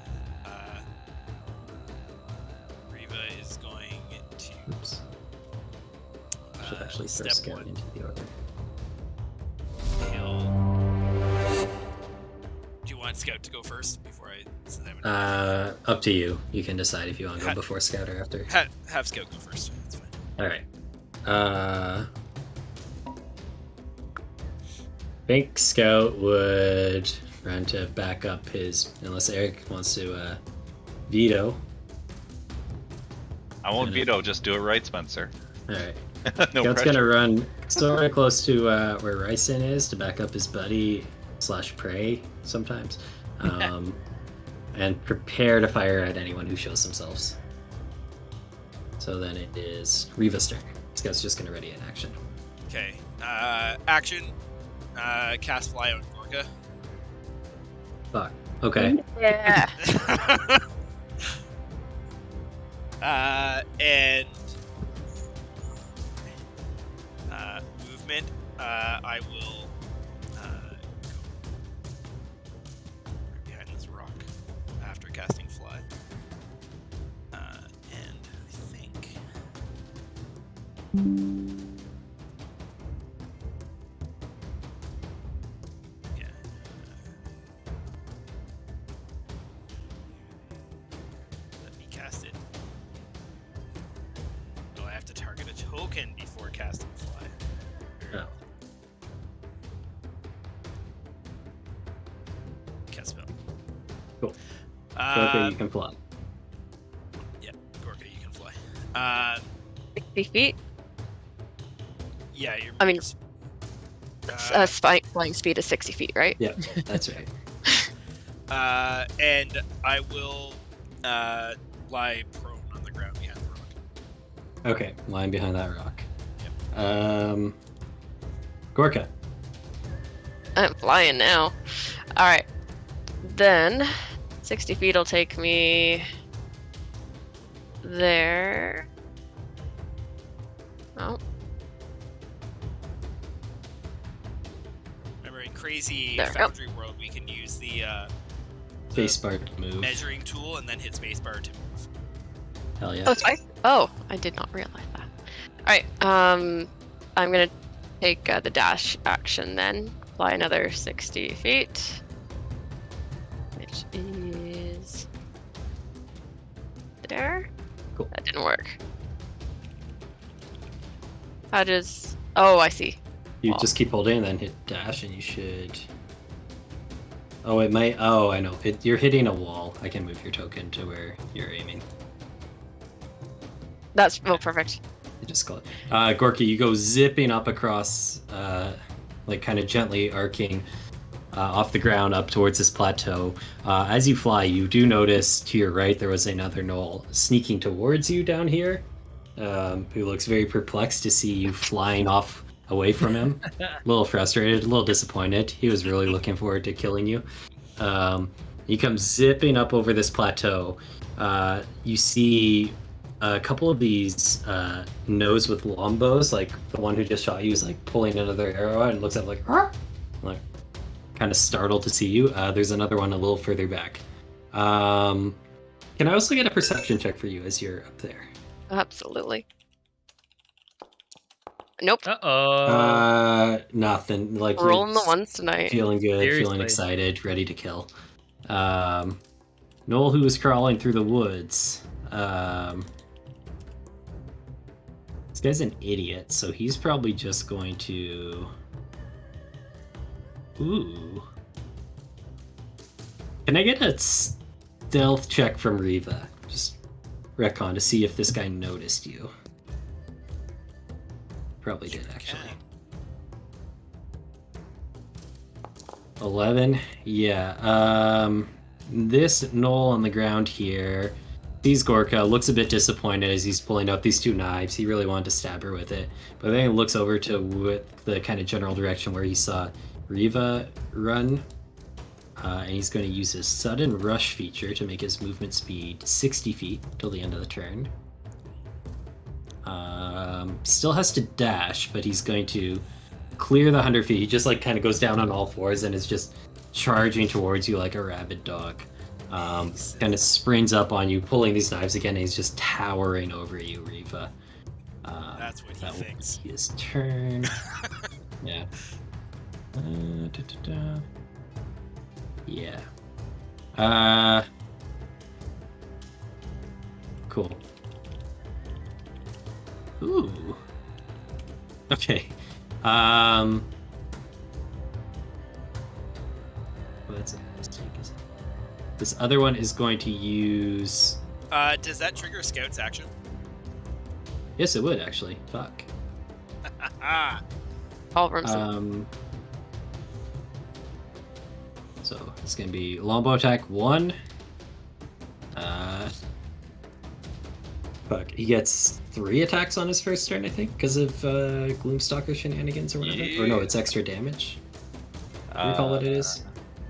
Riva is going to Oops. Should actually throw step Scout one. into the order. He'll... Do you want Scout to go first before I? Up to you. You can decide if you want to go before Scout or after. Have Scout go first. That's fine. Alright. Think Scout would run to back up his, unless Eric wants to veto. I won't veto. Just do it right, Spencer. Alright. No Scout's pressure. gonna run sort of close to where Ryson is to back up his buddy / prey sometimes. And prepare to fire at anyone who shows themselves. So then it is Riva's turn. Scout's just gonna ready an action. Okay. Action. Cast fly on Gorka. Fuck. Okay. Yeah. And movement. I will go right behind this rock after casting fly. And I think. Yeah. Let me cast it. Oh, I have to target a token before casting fly. Oh. Cast spell. Cool. Okay, you can fly. Yeah, Gorka, you can fly. 60 feet. Yeah, you're. I mean, flying speed is 60 feet, right? Yeah, that's right. And I will lie prone on the ground behind the rock. Okay, lying behind that rock. Gorka. I'm flying now. All right. Then 60 feet will take me there. Oh, Remember, in crazy There we go. Foundry World, we can use the Spacebar to move. measuring tool and then hit spacebar to move. Hell yeah. oh, twice. Oh, I did not realize that. All right. I'm gonna take the dash action then. Fly another 60 feet, which is there. Cool. That didn't work. How does? Oh, I see. You Wall. just keep holding and then hit dash and you should... Oh, it might... Oh, I know. You're hitting a wall. I can move your token to where you're aiming. That's perfect. I just call it. Gorky, you go zipping up across, like kind of gently arcing off the ground up towards this plateau. As you fly, you do notice to your right there was another knoll sneaking towards you down here, who looks very perplexed to see you flying off away from him. A little frustrated, a little disappointed. He was really looking forward to killing you. You come zipping up over this plateau. You see a couple of these nose with longbows, like the one who just shot you is like pulling another arrow out and looks up like, "Arr!" Like kind of startled to see you. There's another one a little further back. Can I also get a perception check for you as you're up there? Absolutely. Nope. Nothing. Like Rolling the you're ones tonight. feeling good, feeling Seriously. excited, ready to kill. Noel, who was crawling through the woods. This guy's an idiot, so he's probably just going to. Ooh. Can I get a stealth check from Riva? Just recon to see if this guy noticed you. Probably did, actually. 11. Yeah. This Knoll on the ground here sees Gorka, looks a bit disappointed as he's pulling out these two knives. He really wanted to stab her with it. But then he looks over to the kind of general direction where he saw Riva run. And he's going to use his sudden rush feature to make his movement speed 60 feet till the end of the turn. Still has to dash, but he's going to clear the 100 feet. He just like kind of goes down on all fours and is just charging towards you like a rabid dog. Kind of springs up on you, pulling these knives again, and he's just towering over you, Riva. That's what he thinks. His turn. Yeah. Yeah. Cool. Ooh. Okay. Well, that's a mistake, isn't it? This other one is going to use. Does that trigger Scout's action? Yes, it would actually. Fuck. All Brimson. So it's gonna be longbow attack 1. Fuck. He gets 3 attacks on his first turn, I think, because of Gloomstalker shenanigans or whatever. Or no, it's extra damage. What do you call it is?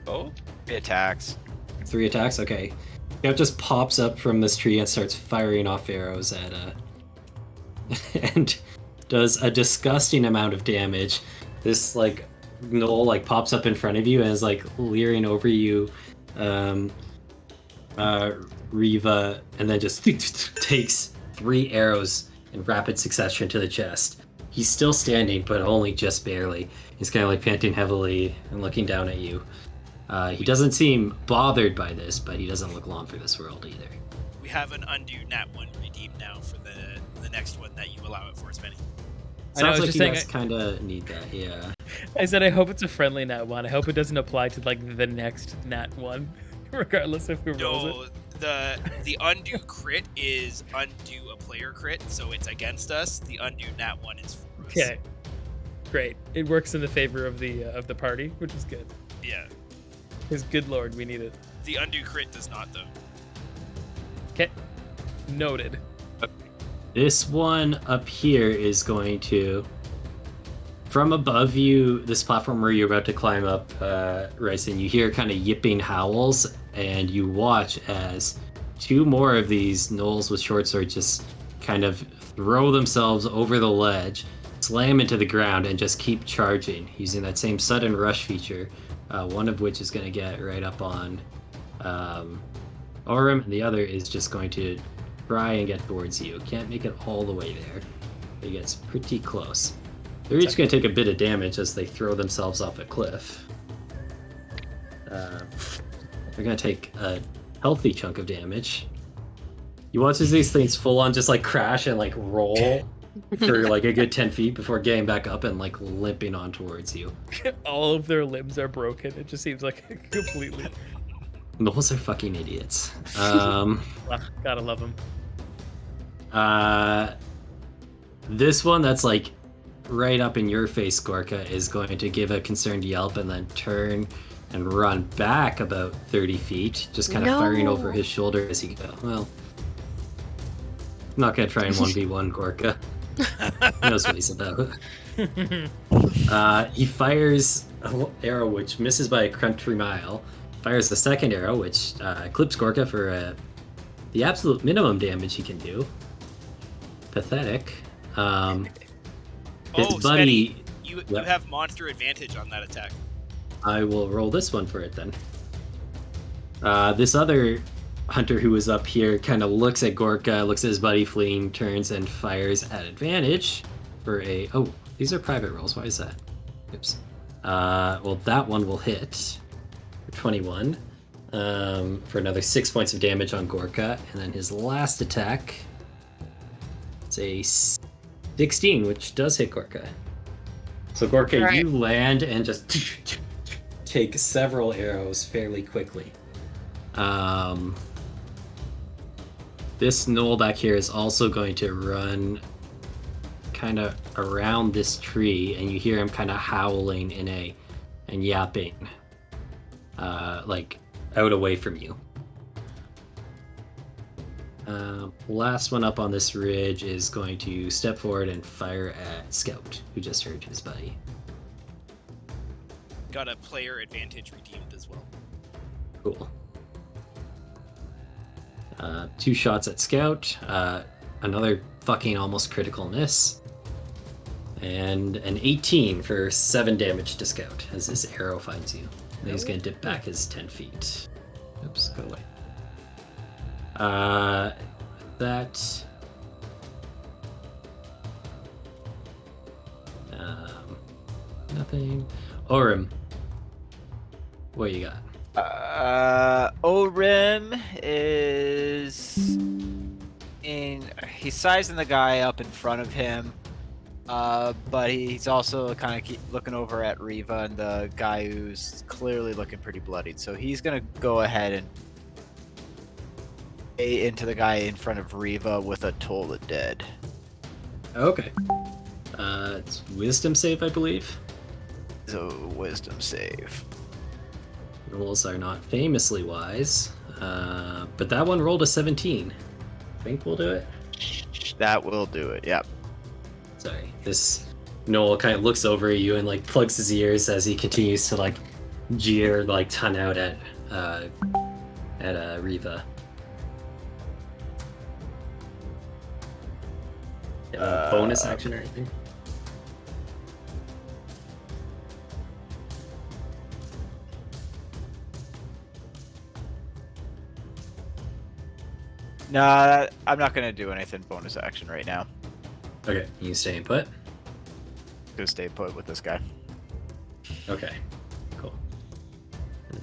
Oh, 3 attacks. 3 attacks. Okay. Scout just pops up from this tree and starts firing off arrows at and does a disgusting amount of damage. This like Knoll like pops up in front of you and is like leering over you, Riva, and then just takes 3 arrows in rapid succession to the chest. He's still standing, but only just barely. He's kind of like panting heavily and looking down at you. He doesn't seem bothered by this, but he doesn't look long for this world either. We have an undo nat 1 redeemed now for the next one that you allow it for, Spenny. I know, I was Sounds like just you saying guys kind of need that, yeah. I said I hope it's a friendly nat 1. I hope it doesn't apply to like the next nat 1, regardless of who rolls it. No, the undo crit is undo a player crit, so it's against us. The undo nat 1 is for us. Okay, great. It works in the favor of the party, which is good. Yeah. Because good lord, we need it. The undo crit does not, though. Okay, noted. This one up here is going to, from above you, this platform where you're about to climb up, Ryson, you hear kind of yipping howls, and you watch as 2 more of these gnolls with short swords just kind of throw themselves over the ledge, slam into the ground, and just keep charging using that same sudden rush feature. One of which is going to get right up on Orem, and the other is just going to try and get towards you. Can't make it all the way there. It gets pretty close. They're each going to take a bit of damage as they throw themselves off a cliff. They're going to take a healthy chunk of damage. You watch as these things full on just like crash and like roll for like a good 10 feet before getting back up and like limping on towards you. All of their limbs are broken. It just seems like completely. Those are fucking idiots. Gotta love them. This one that's like right up in your face, Gorka, is going to give a concerned yelp and then turn and run back about 30 feet, just kind of firing over his shoulder as he goes. Well, I'm not gonna try and 1v1 Gorka. He knows what he's about. He fires an arrow which misses by a country mile. Fires the second arrow, which clips Gorka for the absolute minimum damage he can do. Pathetic. His buddy. Spenny, you have monster advantage on that attack. I will roll this one for it then. This other hunter who was up here kind of looks at Gorka, looks at his buddy fleeing, turns and fires at advantage. for a... Oh, these are private rolls. Why is that? Oops. Well, that one will hit for 21 for another 6 points of damage on Gorka. And then his last attack is a 16, which does hit Gorka. So Gorka, Right. you land and just take several arrows fairly quickly. This knoll back here is also going to run kind of around this tree, and you hear him kind of howling and yapping, like out away from you. Last one up on this ridge is going to step forward and fire at Scout, who just heard his buddy. Got a player advantage redeemed as well. Cool. 2 shots at Scout, another fucking almost critical miss, and an 18 for 7 damage to Scout as this arrow finds you. And he's going to dip back his 10 feet. Oops, go away. That... nothing. Orem, what you got? Orim is he's sizing the guy up in front of him, but he's also kind of looking over at Riva and the guy who's clearly looking pretty bloodied. So he's gonna go ahead and into the guy in front of Riva with a Toll the Dead. Okay. It's wisdom save, I believe. So wisdom save. Rolls are not famously wise, but that one rolled a 17. Think we'll do it? That will do it. Yep. Sorry. This Noel kind of looks over at you and like plugs his ears as he continues to like jeer, like ton out at Riva. Bonus action or anything? Nah, I'm not gonna do anything bonus action right now. Okay, you staying put? Gonna stay put with this guy. Okay, cool. Cool.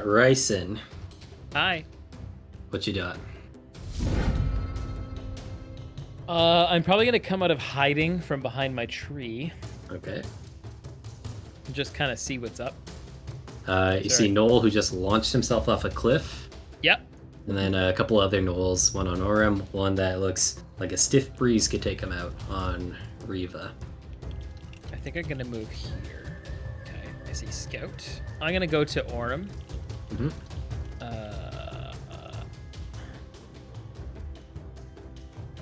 Ryson, Hi. what you got? I'm probably gonna come out of hiding from behind my tree Okay. and just kind of see what's up. You see Noel, who just launched himself off a cliff, Yep. and then a couple other Noels, one on Orem, one that looks like a stiff breeze could take him out on Riva. I think I'm gonna move here. Okay. I see Scout. I'm gonna go to Orem. Mm-hmm.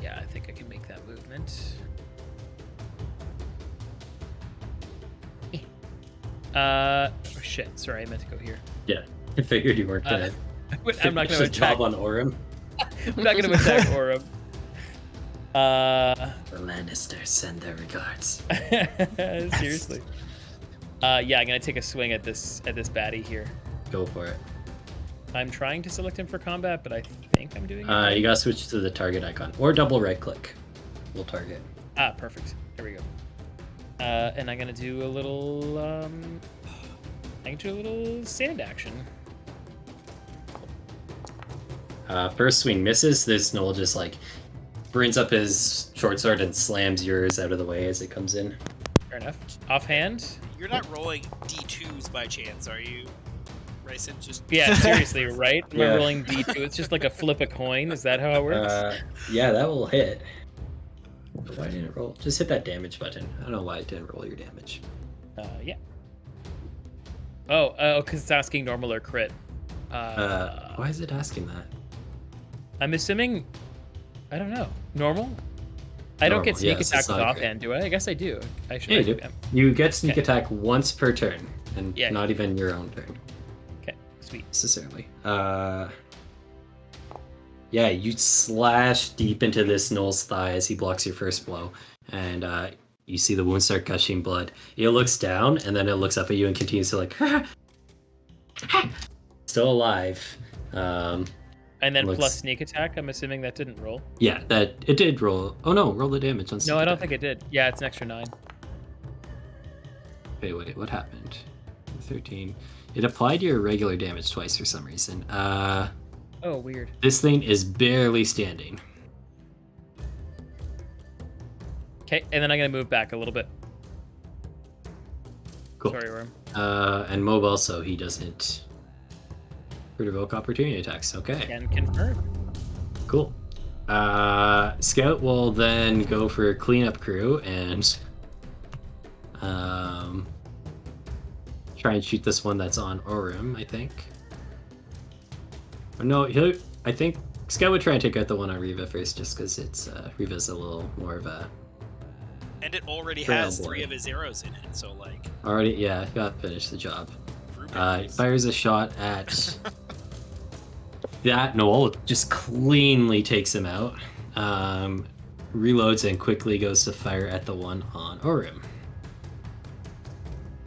Yeah, I think I can make that movement. Oh shit! Sorry, I meant to go here. Yeah, I figured you weren't gonna. I'm not finish gonna the job attack. on Orem. I'm not gonna attack Orem. The Lannisters send their regards. Seriously. Yeah, I'm gonna take a swing at this baddie here. Go for it. I'm trying to select him for combat, but I think I'm doing it. You gotta switch to the target icon or double right click. We'll target. Ah, perfect. There we go. And I'm gonna do a little sand action. First swing misses. This Noel just like brings up his short sword and slams yours out of the way as it comes in. Fair enough. Offhand. You're not rolling D2s by chance, are you, Ryson? Just Yeah, seriously, right? Yeah. We're rolling D2. It's just like a flip a coin. Is that how it works? Yeah, that will hit. But why didn't it roll? Just hit that damage button. I don't know why it didn't roll your damage. Yeah. Oh, because it's asking normal or crit. Why is it asking that? I'm assuming. I don't know. Normal? I don't get Normal, sneak yes, attack it's with not offhand, do I? I guess I do. I should. Yeah, you do. You get sneak Okay. attack once per turn, and Yeah. not even your own turn Okay, sweet. necessarily. Yeah, you slash deep into this Knoll's thigh as he blocks your first blow, and you see the wound start gushing blood. It looks down, and then it looks up at you and continues to like, still alive. And then looks- plus sneak attack. I'm assuming that didn't roll. Yeah, that it did roll. Oh no, roll the damage on. No, I don't think it did. Yeah, it's an extra 9. Wait, what happened? 13. It applied your regular damage twice for some reason. Oh, weird. This thing is barely standing. Okay, and then I'm gonna move back a little bit. Cool. Sorry, Worm. And Mob also, he doesn't provoke opportunity attacks. Okay, Can confirm. cool. Scout will then go for cleanup crew and try and shoot this one that's on Orim, I think. Or no, I think Scout would try and take out the one on Riva first, just because it's Riva's a little more of a And it already Trail has boy. 3 of his arrows in it, so like. already. Yeah, got to finish the job. prove He it. fires a shot at that Knoll, just cleanly takes him out. Reloads and quickly goes to fire at the one on Orim.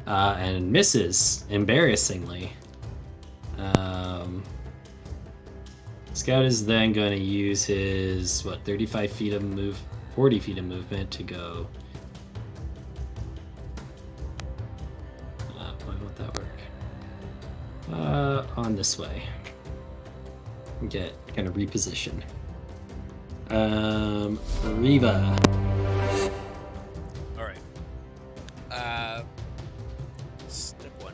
And misses, embarrassingly. Scout is then going to use his, 35 feet of 40 feet of movement to go. Why won't that work? On this way. Get kind of reposition. Riva. Alright. Step 1.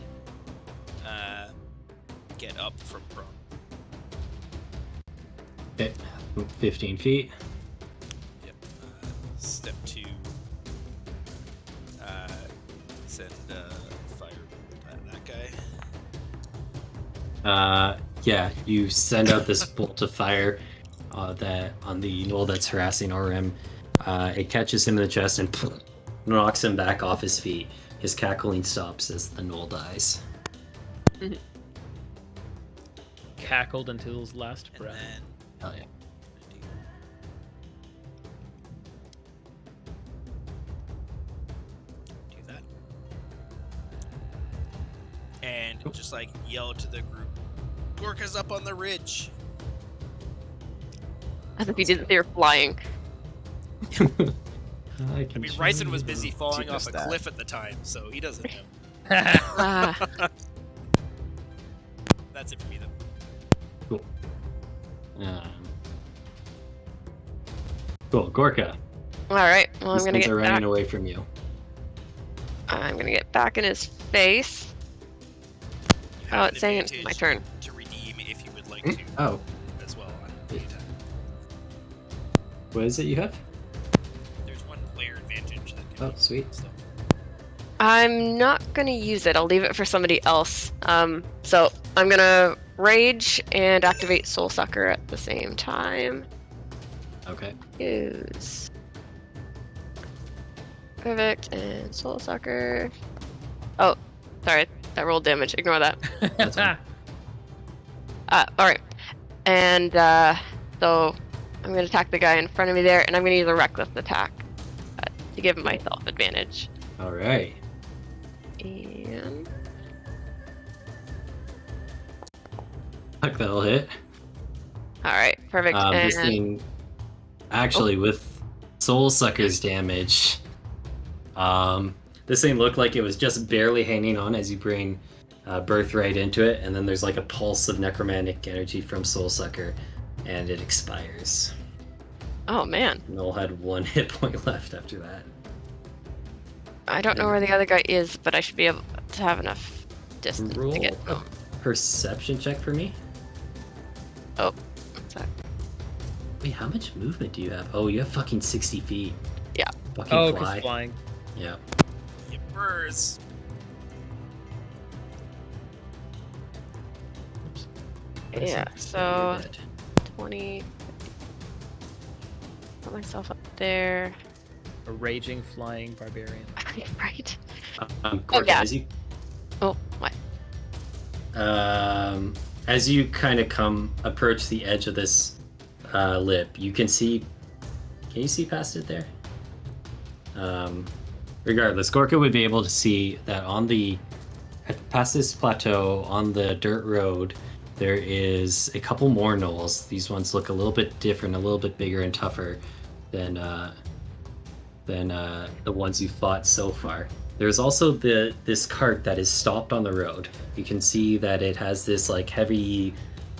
Get up from prone. Okay, 15 feet. Yep. Step 2. Send fire at that guy. Yeah, you send out this bolt of fire that on the knoll that's harassing Orim. It catches him in the chest and knocks him back off his feet. His cackling stops as the knoll dies. Cackled until his last And breath. then Hell yeah. do that. And just like yell to the group, Gorka's up on the ridge. As if you didn't see her flying. I mean, Ryzen was busy falling off missed a that. cliff at the time, so he doesn't know. Ah, That's it for me, though. Cool, Gorka. all right. Well, I'm These gonna things get are back. running away from you. I'm gonna get back in his face. You Oh, have it's an saying it's advantage my turn. to redeem if you would like to Oh, as well on the attack. what is it you have? There's one player advantage that can Oh, sweet. so. I'm not gonna use it. I'll leave it for somebody else. So I'm gonna rage and activate Soul Sucker at the same time. Okay. Use Perfect and Soul Sucker. Oh, sorry, that rolled damage. Ignore that. That's fine. All right, and so I'm gonna attack the guy in front of me there, and I'm gonna use a reckless attack to give myself advantage. All right. And Fuck, that'll hit. all right, perfect. This And thing, actually, with Soul Sucker's damage, this thing looked like it was just barely hanging on as you bring Birthright into it, and then there's like a pulse of necromantic energy from Soul Sucker, and it expires. oh man, Noel had 1 hit point left after that. I don't know where the other guy is, but I should be able to have enough distance Roll to get a him. perception check for me. Oh, what's that? Wait, how much movement do you have? Oh, you have fucking 60 feet. Yeah. Fucking Oh, fly. because flying. Yeah. It burrs. Oops. Yeah, You're so dead. 20. Put myself up there. A raging flying barbarian. Right. Gorka, yeah. Oh, what? As you kind of approach the edge of this lip, you can see. Can you see past it there? Regardless, Gorka would be able to see that past this plateau on the dirt road, there is a couple more gnolls. These ones look a little bit different, a little bit bigger and tougher than the ones you fought so far. There's also this cart that is stopped on the road. You can see that it has this like heavy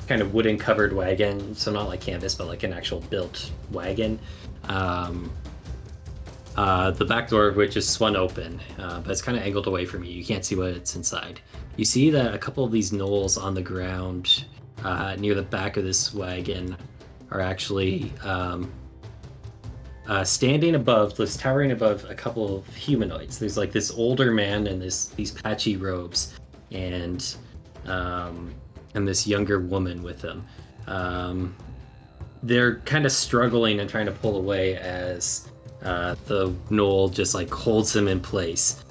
kind of wooden covered wagon, so not like canvas, but like an actual built wagon. The back door of which is swung open, but it's kind of angled away from you. You can't see what's inside. You see that a couple of these gnolls on the ground near the back of this wagon are actually standing above, towering above a couple of humanoids. There's like this older man in these patchy robes, and this younger woman with them. They're kind of struggling and trying to pull away as the gnoll just like holds him in place.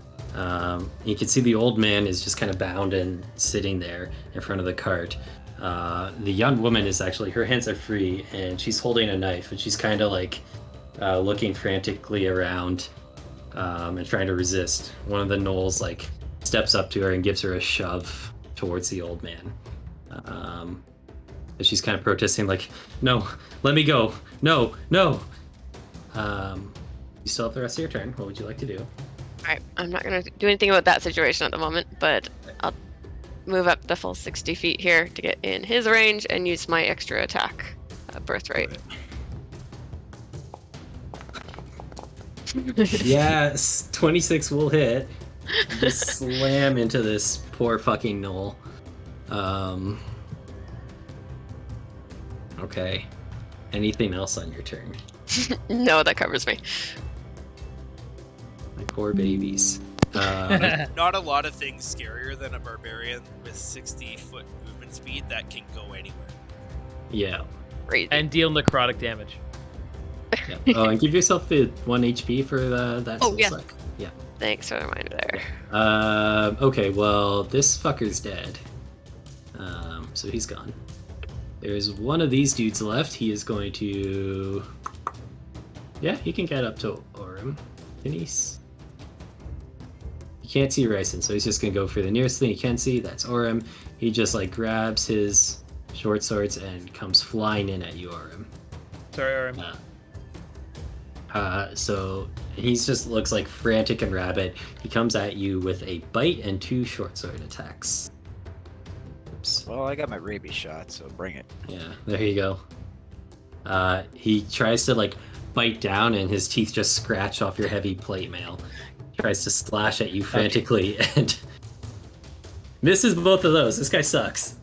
You can see the old man is just kind of bound and sitting there in front of the cart. The young woman is actually, her hands are free and she's holding a knife, and she's kind of like looking frantically around and trying to resist. One of the gnolls like steps up to her and gives her a shove towards the old man. But she's kind of protesting like, no, let me go, no. You still have the rest of your turn. What would you like to do? Alright, I'm not going to do anything about that situation at the moment, but I'll move up the full 60 feet here to get in his range and use my extra attack, birthright. Yes, 26 will hit. You just slam into this poor fucking gnoll. Okay. Anything else on your turn? No, that covers me. My poor babies. Not a lot of things scarier than a barbarian with 60-foot movement speed that can go anywhere. Yeah. Crazy. And deal necrotic damage. Yeah. Oh, and give yourself the 1 HP for that. Oh, yeah. Suck. Yeah. Thanks for the reminder there. Okay, well, this fucker's dead. So he's gone. There's one of these dudes left. He is going to... Yeah, he can get up to Orem. Can he... You can't see Ryson, so he's just going to go for the nearest thing he can see. That's Orem. He just, like, grabs his short swords and comes flying in at you, Orem. Sorry, Orem. So he's just looks like frantic and rabid. He comes at you with a bite and 2 short sword attacks. Oops. Well, I got my rabies shot, so bring it. Yeah, there you go. He tries to like bite down, and his teeth just scratch off your heavy plate mail. Tries to slash at you frantically and misses both of those. This guy sucks.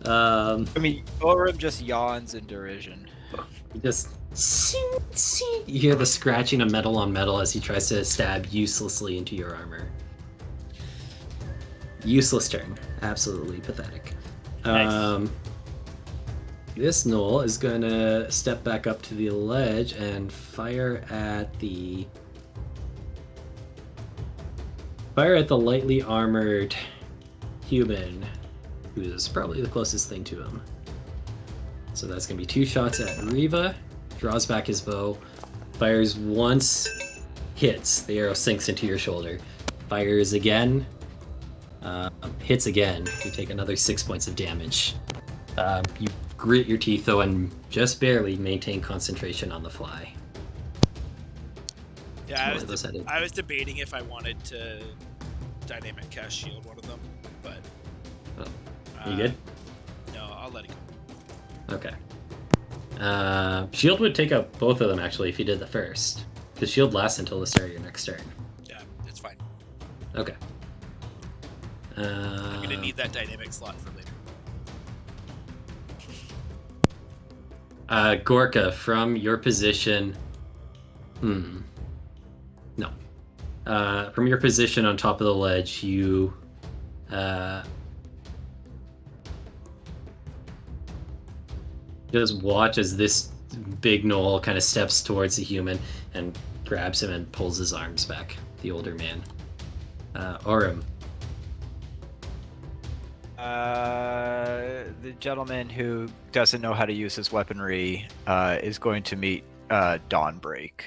I mean, Orem just yawns in derision. He just you hear the scratching of metal on metal as he tries to stab uselessly into your armor. Useless turn. Absolutely pathetic. Nice. This gnoll is gonna step back up to the ledge and fire at the lightly armored human, who is probably the closest thing to him. So that's gonna be 2 shots at Riva. Draws back his bow, fires once, hits. The arrow sinks into your shoulder. Fires again, hits again. You take another 6 points of damage. You grit your teeth though and just barely maintain concentration on the fly. Yeah, I was debating if I wanted to dynamic cast shield one of them, but You good? No, I'll let it go. Okay. Shield would take up both of them actually if you did the first, because shield lasts until the start of your next turn. Yeah, it's fine. Okay. I'm gonna need that dynamic slot for later. Gorka, from your position. No. From your position on top of the ledge, you just watch as this big gnoll kind of steps towards the human and grabs him and pulls his arms back. The older man. Orem. the gentleman who doesn't know how to use his weaponry is going to meet Dawnbreak.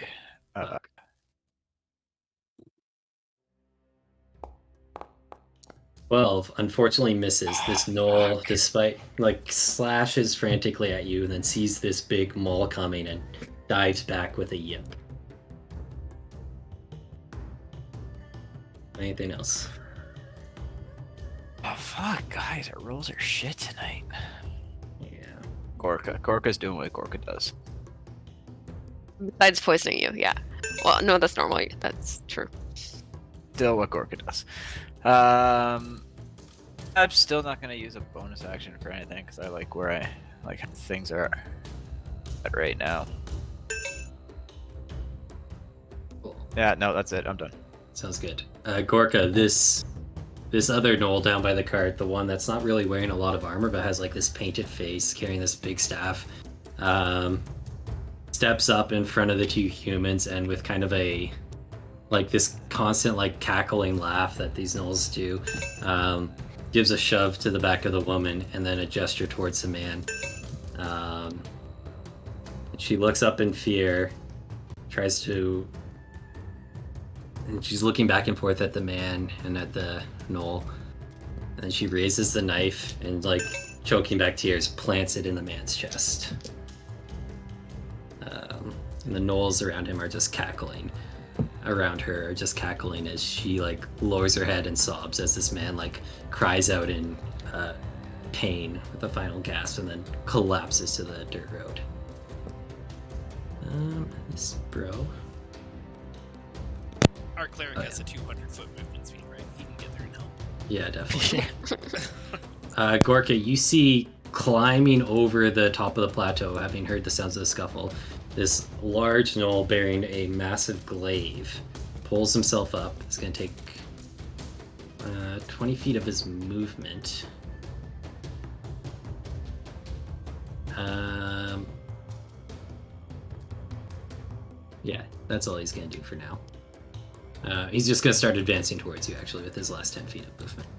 12 unfortunately misses. This gnoll, despite slashes frantically at you and then sees this big maul coming and dives back with a yip. Anything else? Oh fuck, guys, our rolls are shit tonight. Yeah. Gorka's doing what Gorka does. Besides poisoning you, yeah. Well, no, that's normal. That's true. Still what Gorka does. I'm still not gonna use a bonus action for anything because I like where I like how things are at right now. Cool. Yeah, no, that's it. I'm done. Sounds good. Gorka, this other gnoll down by the cart, the one that's not really wearing a lot of armor but has like this painted face, carrying this big staff, steps up in front of the two humans and with kind of a this constant cackling laugh that these gnolls do, gives a shove to the back of the woman and then a gesture towards the man. She looks up in fear, and she's looking back and forth at the man and at the gnoll. And then she raises the knife and, choking back tears, plants it in the man's chest. And the gnolls around him are just cackling. Around her are just cackling as she, lowers her head and sobs as this man, cries out in pain with a final gasp and then collapses to the dirt road. This bro. Our cleric has a 200-foot movement speed, right? He can get there and help. Yeah, definitely. Gorka, you see climbing over the top of the plateau, having heard the sounds of the scuffle, this large gnoll bearing a massive glaive pulls himself up. It's going to take 20 feet of his movement. Yeah, that's all he's going to do for now. He's just going to start advancing towards you, actually, with his last 10 feet of movement.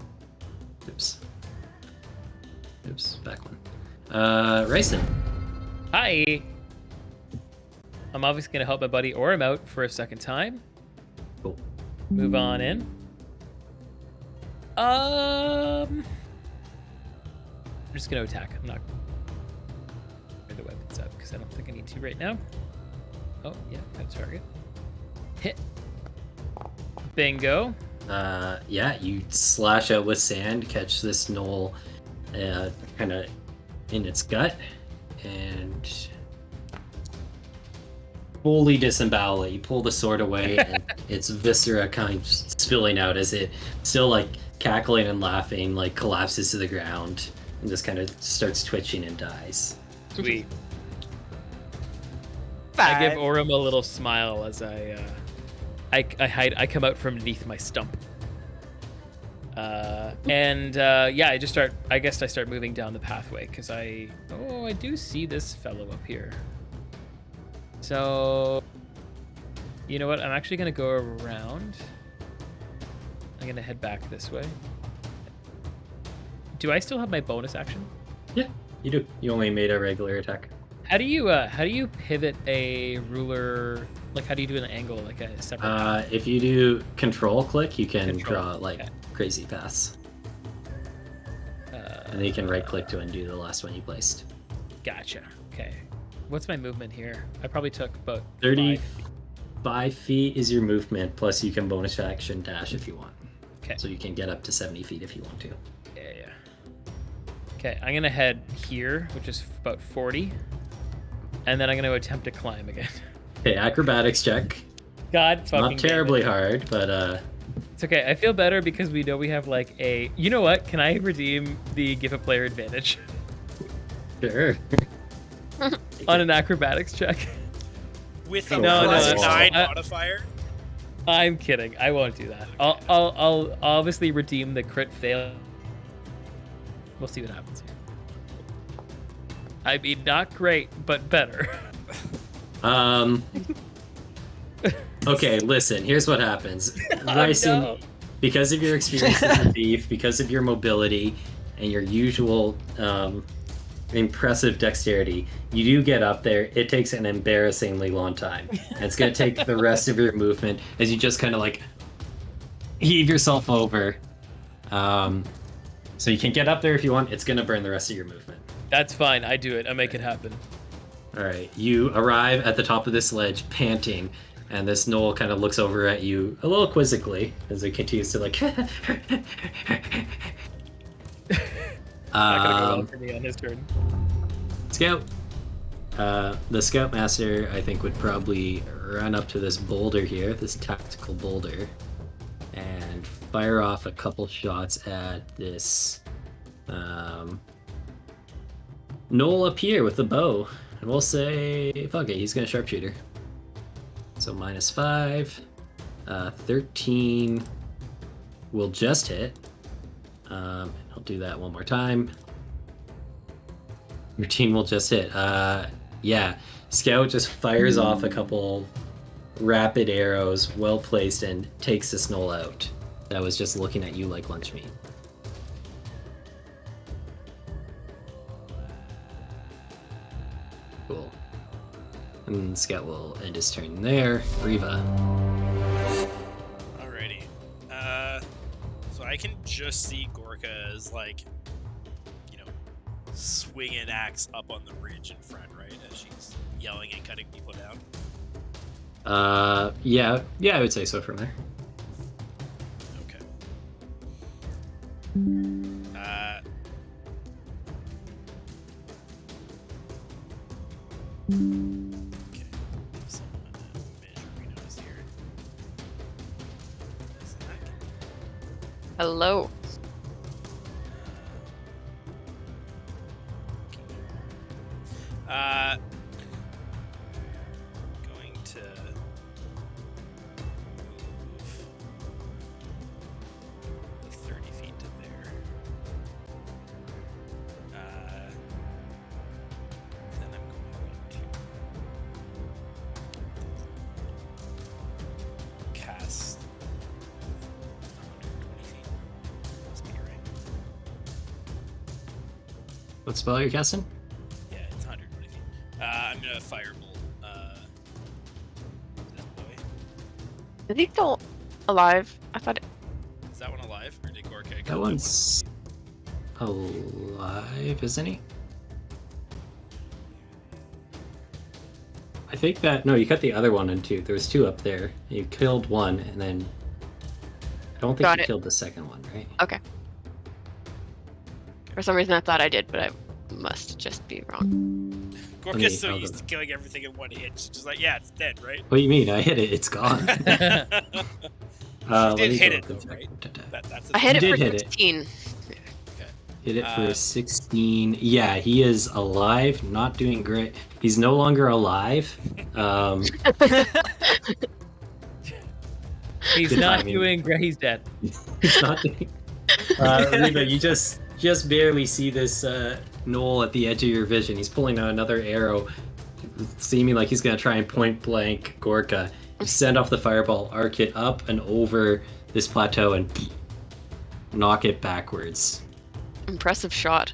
Oops, back one. Ryson. Hi. I'm obviously going to help my buddy Orem out for a second time. Cool. Move on in. I'm just going to attack. I'm not going to the weapons up because I don't think I need to right now. Oh, yeah, got a target. Hit. Bingo. Yeah, you slash out with sand, catch this gnoll kind of in its gut, and fully disembowel it. You pull the sword away, and its viscera kind of spilling out as it, still cackling and laughing, collapses to the ground and just kind of starts twitching and dies. Sweet. I give Orem a little smile as I hide. I come out from beneath my stump. Yeah, I just start. I guess I start moving down the pathway because I do see this fellow up here. So, you know what? I'm actually gonna go around. I'm gonna head back this way. Do I still have my bonus action? Yeah, you do. You only made a regular attack. How do you pivot a ruler? How do you do an angle, a separate path? If you do control click, you can Control, draw okay. crazy paths. And then you can right click to undo the last one you placed. Gotcha. Okay. What's my movement here? I probably took about 35 feet is your movement, plus you can bonus action dash if you want. Okay. So you can get up to 70 feet if you want to. Yeah. Okay, I'm gonna head here, which is about 40. And then I'm gonna attempt to climb again. Okay, acrobatics check. God fucking Not terribly hard, but it's okay. I feel better because we know we have a. You know what? Can I redeem the give a player advantage sure. on an acrobatics check? With a No, plus no, 9 I- modifier? I'm kidding. I won't do that. I'll obviously redeem the crit fail. We'll see what happens here. I mean, not great, but better. Okay, listen, here's what happens. Oh, Ryson, no. because of your experience as a thief, because of your mobility, and your usual impressive dexterity, you do get up there. It takes an embarrassingly long time. And it's going to take the rest of your movement as you just kind of like heave yourself over. So you can get up there if you want. It's going to burn the rest of your movement. That's fine. I do it. I make it happen. All right. You arrive at the top of this ledge, panting, and this gnoll kind of looks over at you a little quizzically as it continues to like. Not gonna go well for me on his turn. Scout. The Scoutmaster, I think, would probably run up to this boulder here, this tactical boulder, and fire off a couple shots at this gnoll up here with the bow. And we'll say, fuck it, he's gonna sharpshooter. So -5. 13 will just hit. I'll do that one more time. 13 will just hit. Yeah, Scout just fires off a couple rapid arrows, well placed, and takes this gnoll out. That was just looking at you like lunch meat. Cool. And Scout will end his turn there. Riva. Alrighty. So I can just see Gorka as like, swing an axe up on the ridge in front, right? As she's yelling and cutting people down. Yeah, I would say so from there. Okay. Okay. Some measuring notes here. Is that? Hello. Going to move the 30 feet to there. Then I'm going to cast 120 feet. Must be right. What spell are you casting? Yeah, it's 120 feet. I'm gonna firebolt this boy. Is he still alive? I thought it... Is that one alive, or did Gorka get That one's alive, isn't he? I think that... No, you cut the other one in two. There was two up there. You killed one, and then... I don't think Got you it. killed the second one, right? Okay. For some reason I thought I did, but I must just be wrong. Gorka's Okay, so I'll used go. to killing everything in one hit. She's just like, yeah, it's dead, right? What do you mean? I hit it. It's gone. She Let did me hit go it, up and though, check. right? That's I hit it You for did hit it. 16. Hit it for Uh, 16. Yeah, he is alive. Not doing great. He's no longer alive. He's Good not timing. doing great. He's dead. He's not doing. Reba, you just barely see this gnoll at the edge of your vision. He's pulling out another arrow, seeming like he's gonna try and point blank Gorka. You send off the fireball, arc it up and over this plateau, and knock it backwards. Impressive shot.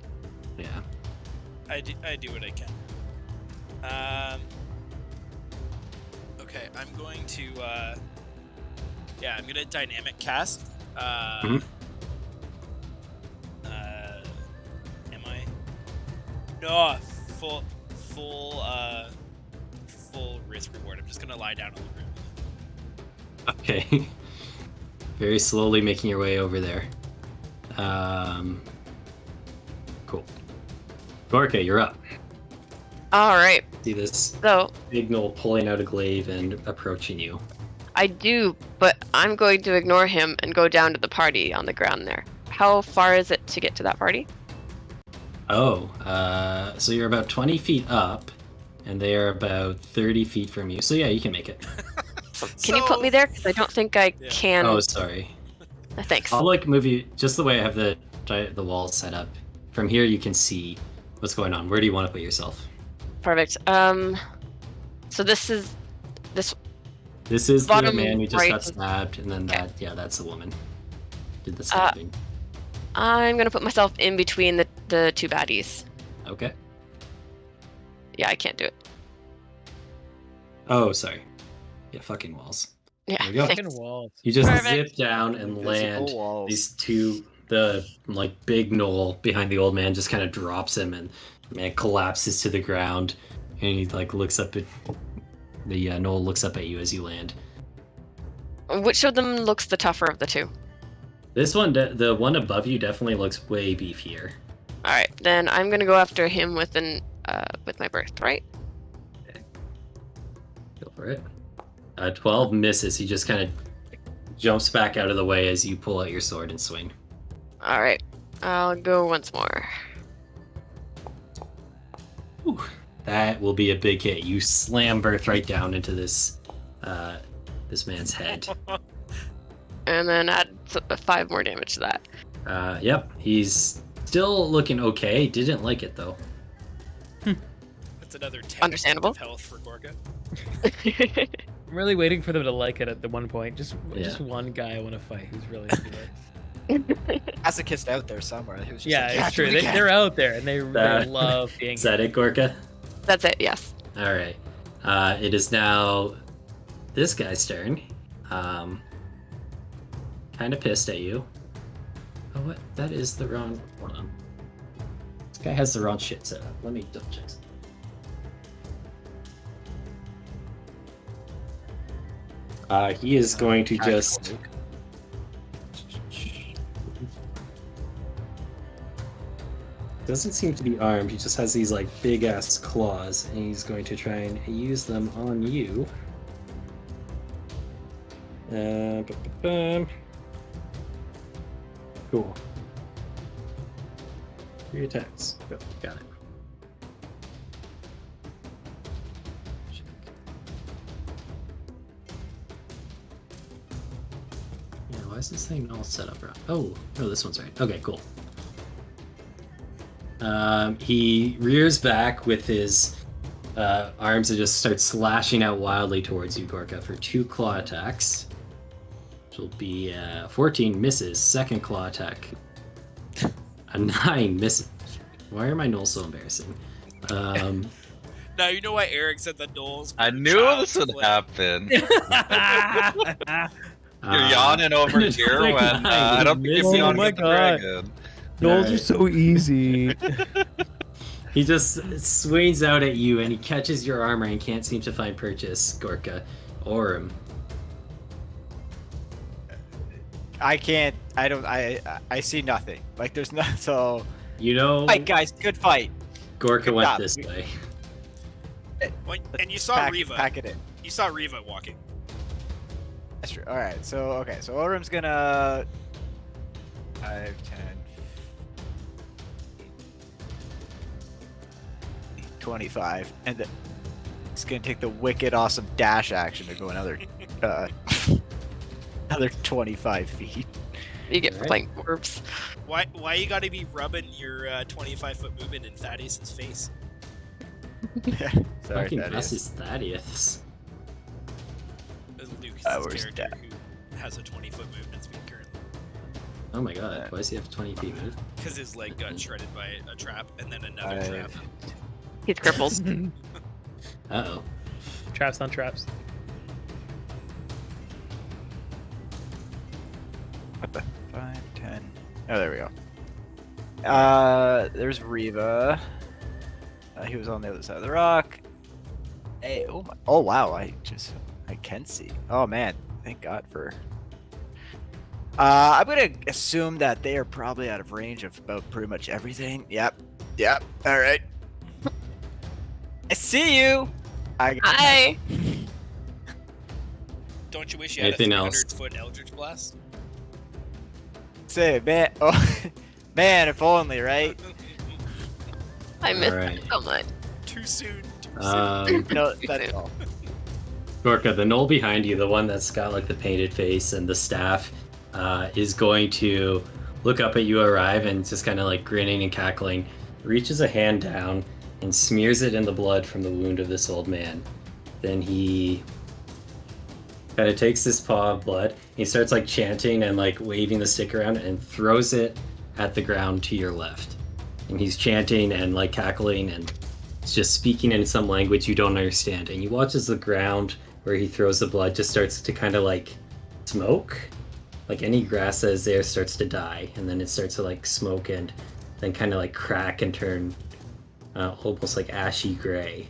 Yeah. I do what I can. Okay, I'm going to I'm gonna dynamic cast. Mhm. Am I? No, full risk reward. I'm just gonna lie down on the ground. Okay. Very slowly making your way over there. Cool. Gorka, you're up. All right. See this So big gnoll pulling out a glaive and approaching you. I do, but I'm going to ignore him and go down to the party on the ground there. How far is it to get to that party? Oh, so you're about 20 feet up, and they are about 30 feet from you. So yeah, you can make it. Can you put me there? Because I don't think I Yeah. can. Oh, sorry. Thanks. I'll like move you just the way I have the walls set up. From here, you can see what's going on. Where do you want to put yourself? Perfect. So this is This is the Bottom man who just right got is- stabbed, and then Okay. that's the woman. Did the stabbing. I'm gonna put myself in between the two baddies. Okay. Yeah, I can't do it. Oh, sorry. Yeah, fucking walls. Yeah. There we go. Fucking walls. You just Perfect. zip down and Invisible land. walls. These two, the like big knoll behind the old man just kind of drops him, and the man collapses to the ground. And he like looks up at the knoll looks up at you as you land. Which of them looks the tougher of the two? This one, the one above you, definitely looks way beefier. All right, then I'm gonna go after him with my birthright. Go for it. 12 misses. He just kind of jumps back out of the way as you pull out your sword and swing. All right, I'll go once more. Whew. That will be a big hit. You slam Birthright down into this man's head. And then add 5 more damage to that. Yep, he's still looking okay. Didn't like it though. That's another 10 Understandable. of health for Gorka. I'm really waiting for them to like it at the one point. Just Yeah. one guy I want to fight who's really into it. Masochist out there somewhere. Who's just Yeah, like, it's true. They're out there and they love being. Is that it, Gorka? That's it. Yes. All right. It is now this guy's turn. Kind of pissed at you. Oh, what? That is the wrong. Hold on. This guy has the wrong shit set up. Let me double check. He is going to just. Doesn't seem to be armed. He just has these like big ass claws, and he's going to try and use them on you. Cool. 3 attacks. Go. Got it. Yeah, why is this thing all set up wrong? Oh, no, this one's right. Okay, cool. He rears back with his arms and just starts slashing out wildly towards you, Gorka, for 2 claw attacks. Which will be 14 misses. Second claw attack. A 9 misses. Why are my knolls so embarrassing? Now you know why Eric said the Knolls. I knew this would happen. You're yawning over here like when 9 I don't think misses. you're yawning Oh my with the God. dragon. Goals Alright. are so easy. He just swings out at you and he catches your armor and can't seem to find purchase, Gorka. Or him. I can't. I don't. I see nothing. Like there's no. So. You know, Fight, guys. Good fight. Gorka Good went job. this way. And you saw Riva. Pack it in. You saw Riva walking. That's true. All right. So okay. So Orum's gonna 5, 10, 25, and then he's gonna take the wicked awesome dash action to go another another 25 feet. You get Alright. flank orbs. Why you gotta be rubbing your 25-foot movement in Thaddeus' face? Sorry, Fucking that bless is. his Thaddeus. Luke is I his was character who has a 20-foot movement speed currently. Oh my god, why does he have 20 feet move? Because his leg got shredded by a trap, and then another trap. He's crippled. Uh-oh. Traps on traps. What the? 5, 10. Oh, there we go. There's Riva. He was on the other side of the rock. Hey, oh my! Oh wow! I can see. Oh man! Thank God for. I'm gonna assume that they are probably out of range of about pretty much everything. Yep. Yep. All right. I see you. Hi. Don't you wish you had Anything a else? 300-foot Eldritch Blast? Say, man. Oh, man! If only, right? I missed Alright. it so much. Too soon. Too soon. No, that's all. Gorka, the knoll behind you, the one that's got like the painted face and the staff, is going to look up at you arrive and just kind of like grinning and cackling, reaches a hand down and smears it in the blood from the wound of this old man. Then he kind of takes this paw of blood, he starts like chanting and like waving the stick around and throws it at the ground to your left. And he's chanting and like cackling and just speaking in some language you don't understand. And you watch as the ground where he throws the blood just starts to kind of like smoke. Like any grass that is there starts to die, and then it starts to like smoke and then kind of like crack and turn almost like ashy gray.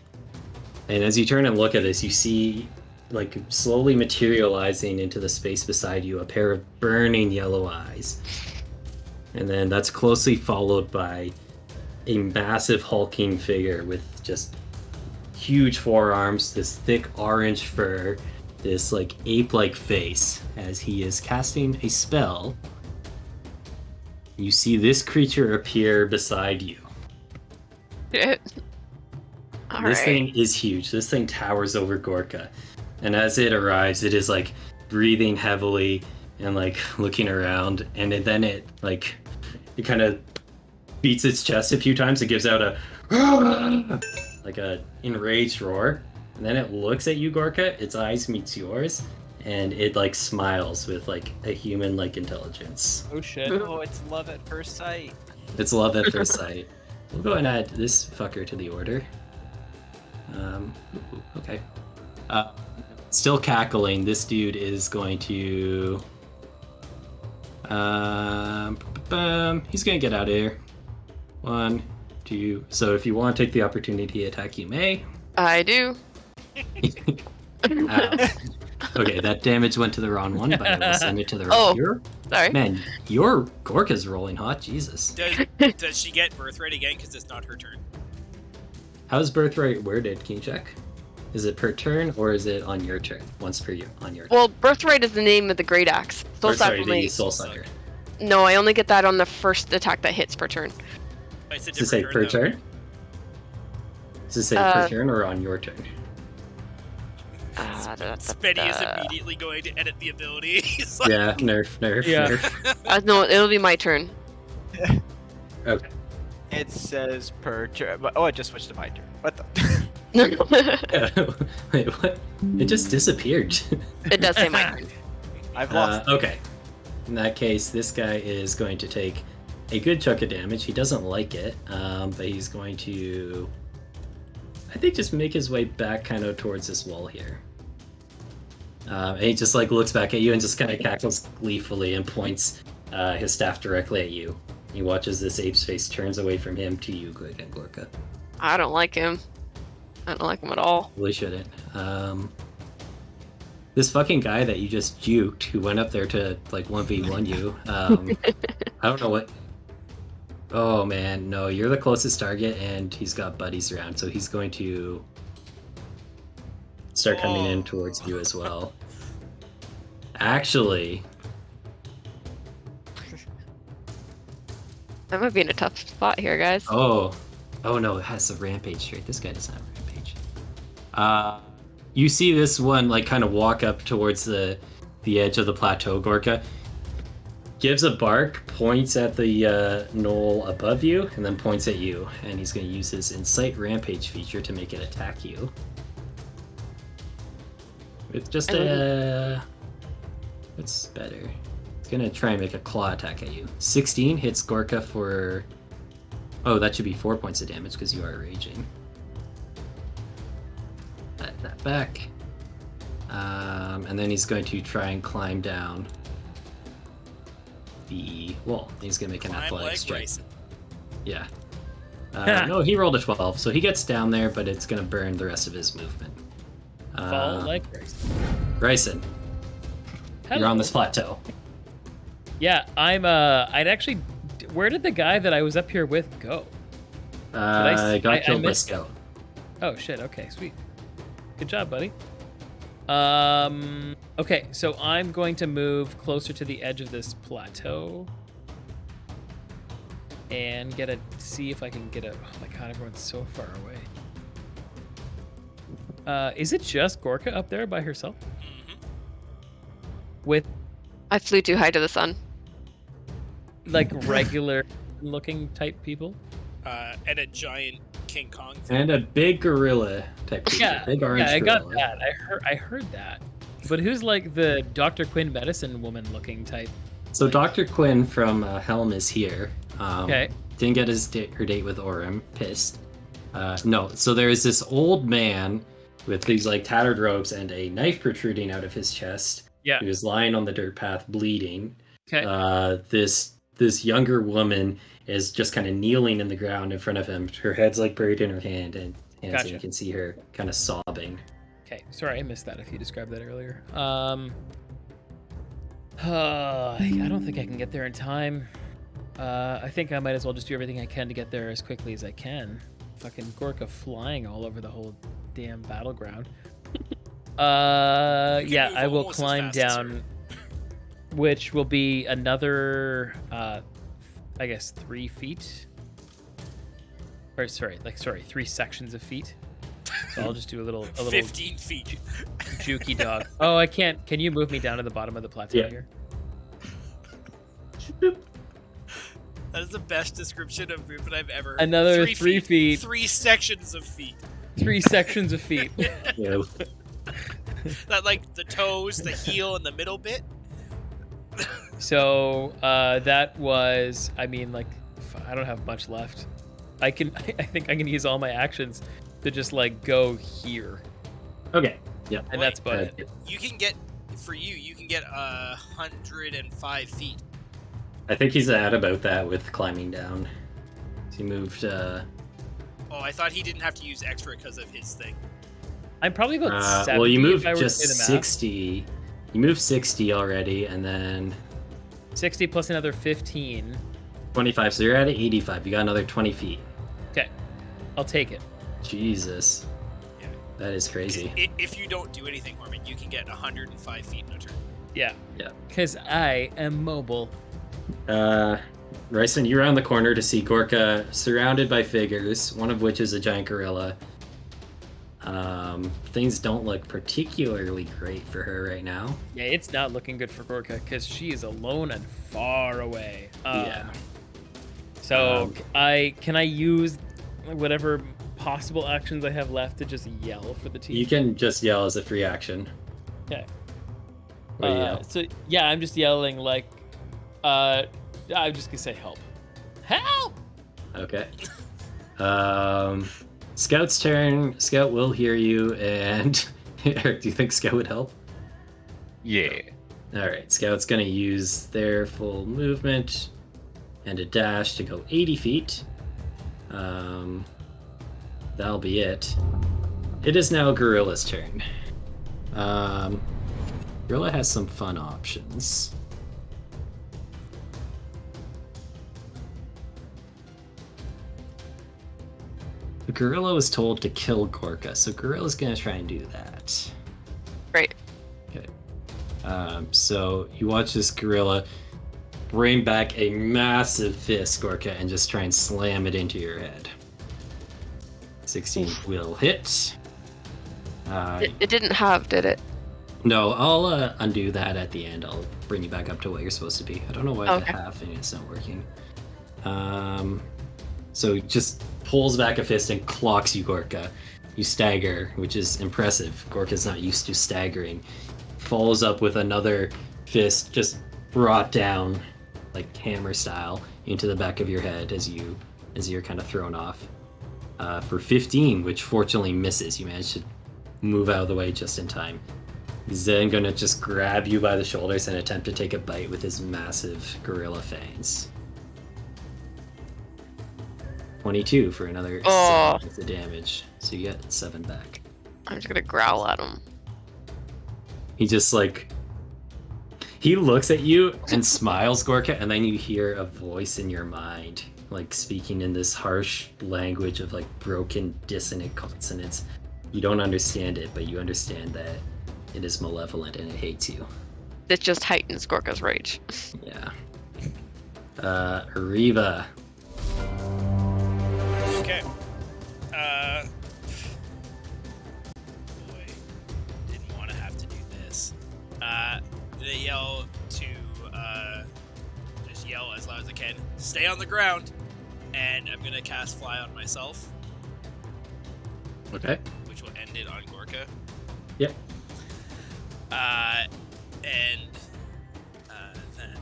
And as you turn and look at this, you see like slowly materializing into the space beside you a pair of burning yellow eyes. And then that's closely followed by a massive hulking figure with just huge forearms, this thick orange fur, this like ape-like face as he is casting a spell. You see this creature appear beside you. Shit. All This right. thing is huge. This thing towers over Gorka. And as it arrives, it is like breathing heavily and like looking around. And then it like, it kind of beats its chest a few times. It gives out a like a enraged roar. And then it looks at you, Gorka. Its eyes meets yours. And it like smiles with like a human-like intelligence. Oh shit. Oh, it's love at first sight. It's love at first sight. We'll go and add this fucker to the order. Okay. Still cackling. This dude is going to. He's gonna get out of here. 1, 2. So if you want to take the opportunity to attack, you may. I do. Ow. Okay, that damage went to the wrong one, but I will send it to the right. Oh. Sorry. Man, your Gorka's rolling hot. Jesus. Does she get birthright again? Because it's not her turn. How's birthright worded? Can you check? Is it per turn or is it on your turn? Once per year on your turn. Well, Birthright is the name of the Great Axe. Soul Or, sorry, Sacrament. the Soul Sucker. No, I only get that on the first attack that hits per turn. It's a Does it say different per though. turn? Does it say per turn or on your turn? Spenny is immediately going to edit the ability. He's like, Yeah, nerf. Yeah. No, it'll be my turn. Okay. It says per turn. Oh, it just switched to my turn. What the? Wait, what? It just disappeared. It does say my turn. I've lost. Okay. In that case, this guy is going to take a good chunk of damage. He doesn't like it, but he's going to, I think, just make his way back kind of towards this wall here. And he just like looks back at you and just kind of cackles gleefully and points his staff directly at you. He watches this ape's face turns away from him to you, again, Gorka. I don't like him. I don't like him at all. Really shouldn't. This fucking guy that you just juked, who went up there to like 1v1 you, I don't know what. Oh man, no, you're the closest target, and he's got buddies around, so he's going to start coming in towards you as well. Actually, I might be in a tough spot here, guys. oh no, it has a rampage trait. This guy doesn't have a rampage. You see this one like kind of walk up towards the edge of the plateau, Gorka. Gives a bark, points at the knoll above you, and then points at you. And he's going to use his Incite Rampage feature to make it attack you. With just a... What's better? It's going to try and make a claw attack at you. 16 hits Gorka for... Oh, that should be 4 points of damage because you are raging. Add that back. And then he's going to try and climb down the wall. He's going to make an athletics check. Yeah. No, he rolled a 12, so he gets down there, but it's going to burn the rest of his movement. Fall like Bryson. Bryson, you're on this plateau. Yeah, I'd actually. Where did the guy that I was up here with go? Got killed by missed- Scout. Oh shit. Okay, sweet. Good job, buddy. Okay, so I'm going to move closer to the edge of this plateau and see if I can get a. Oh my god, everyone's so far away. Is it just Gorka up there by herself? With I flew too high to the sun. like regular looking type people? And a giant King Kong. And a big gorilla type creature. Yeah, Big orange I got gorilla. that. I heard that. But who's like the Dr. Quinn medicine woman looking type? So Dr. Quinn from Helm is here. Okay. Didn't get her date with Orem. Pissed. No. So there is this old man with these like tattered robes and a knife protruding out of his chest. Yeah. He was lying on the dirt path, bleeding. Okay. This younger woman is just kind of kneeling in the ground in front of him. Her head's like buried in her hand, and Gotcha. you can see her kind of sobbing. Okay. Sorry, I missed that if you described that earlier. I don't think I can get there in time. I think I might as well just do everything I can to get there as quickly as I can. Fucking Gorka flying all over the whole damn battleground. Yeah, I will climb down, which will be another, I guess 3 feet. Or sorry, 3 sections of feet. So I'll just do a little 15 feet. Jukey dog. Oh, I can't. Can you move me down to the bottom of the plateau here? That is the best description of movement I've ever heard. Another 3 feet. 3 sections of feet. 3 sections of feet. Yeah. That like the toes, the heel, and the middle bit. So that was, I mean, like, I don't have much left. I think I can use all my actions to just like go here. Okay. Yeah. And that's about it. You can get 105 feet. I think he's at about that with climbing down. He moved. Oh, I thought he didn't have to use extra because of his thing. I'm probably about 70. Well, you moved if I were just to say the math. 60. You moved 60 already, and then 60 plus another 15. 25. So you're at 85. You got another 20 feet. Okay, I'll take it. Jesus. Yeah. That is crazy. If you don't do anything, Horman, you can get 105 feet in a turn. Yeah. Yeah. Because I am mobile. Ryson, you round the corner to see Gorka surrounded by figures, one of which is a giant gorilla. Things don't look particularly great for her right now. Yeah, it's not looking good for Gorka because she is alone and far away. Yeah. So can I use whatever possible actions I have left to just yell for the team? You can just yell as a free action. Okay. What do you yell? So yeah, I'm just yelling like, I'm just gonna say help. Help! Okay. Scout's turn. Scout will hear you, and Eric, do you think Scout would help? Yeah. Alright, Scout's gonna use their full movement and a dash to go 80 feet. That'll be it. It is now Gorilla's turn. Gorilla has some fun options. The gorilla was told to kill Gorka, so Gorilla's gonna try and do that. Great. Okay. So you watch this gorilla bring back a massive fist, Gorka, and just try and slam it into your head. 16 will hit. It didn't have, did it? No, I'll undo that at the end. I'll bring you back up to what you're supposed to be. I don't know why the half thing is not working. So he just pulls back a fist and clocks you, Gorka. You stagger, which is impressive. Gorka's not used to staggering. Follows up with another fist, just brought down, like hammer style, into the back of your head as you're kind of thrown off. For 15, which fortunately misses. You manage to move out of the way just in time. He's then gonna just grab you by the shoulders and attempt to take a bite with his massive gorilla fangs. 22 for another 7 of the damage. So you get 7 back. I'm just gonna growl at him. He just like... He looks at you and smiles, Gorka, and then you hear a voice in your mind, like speaking in this harsh language of like broken dissonant consonants. You don't understand it, but you understand that it is malevolent and it hates you. It just heightens Gorka's rage. Yeah. Riva. Okay. Boy, didn't want to have to do this. They yell to, just yell as loud as I can, stay on the ground, and I'm gonna cast Fly on myself, Okay. which will end it on Gorka. Yep. And then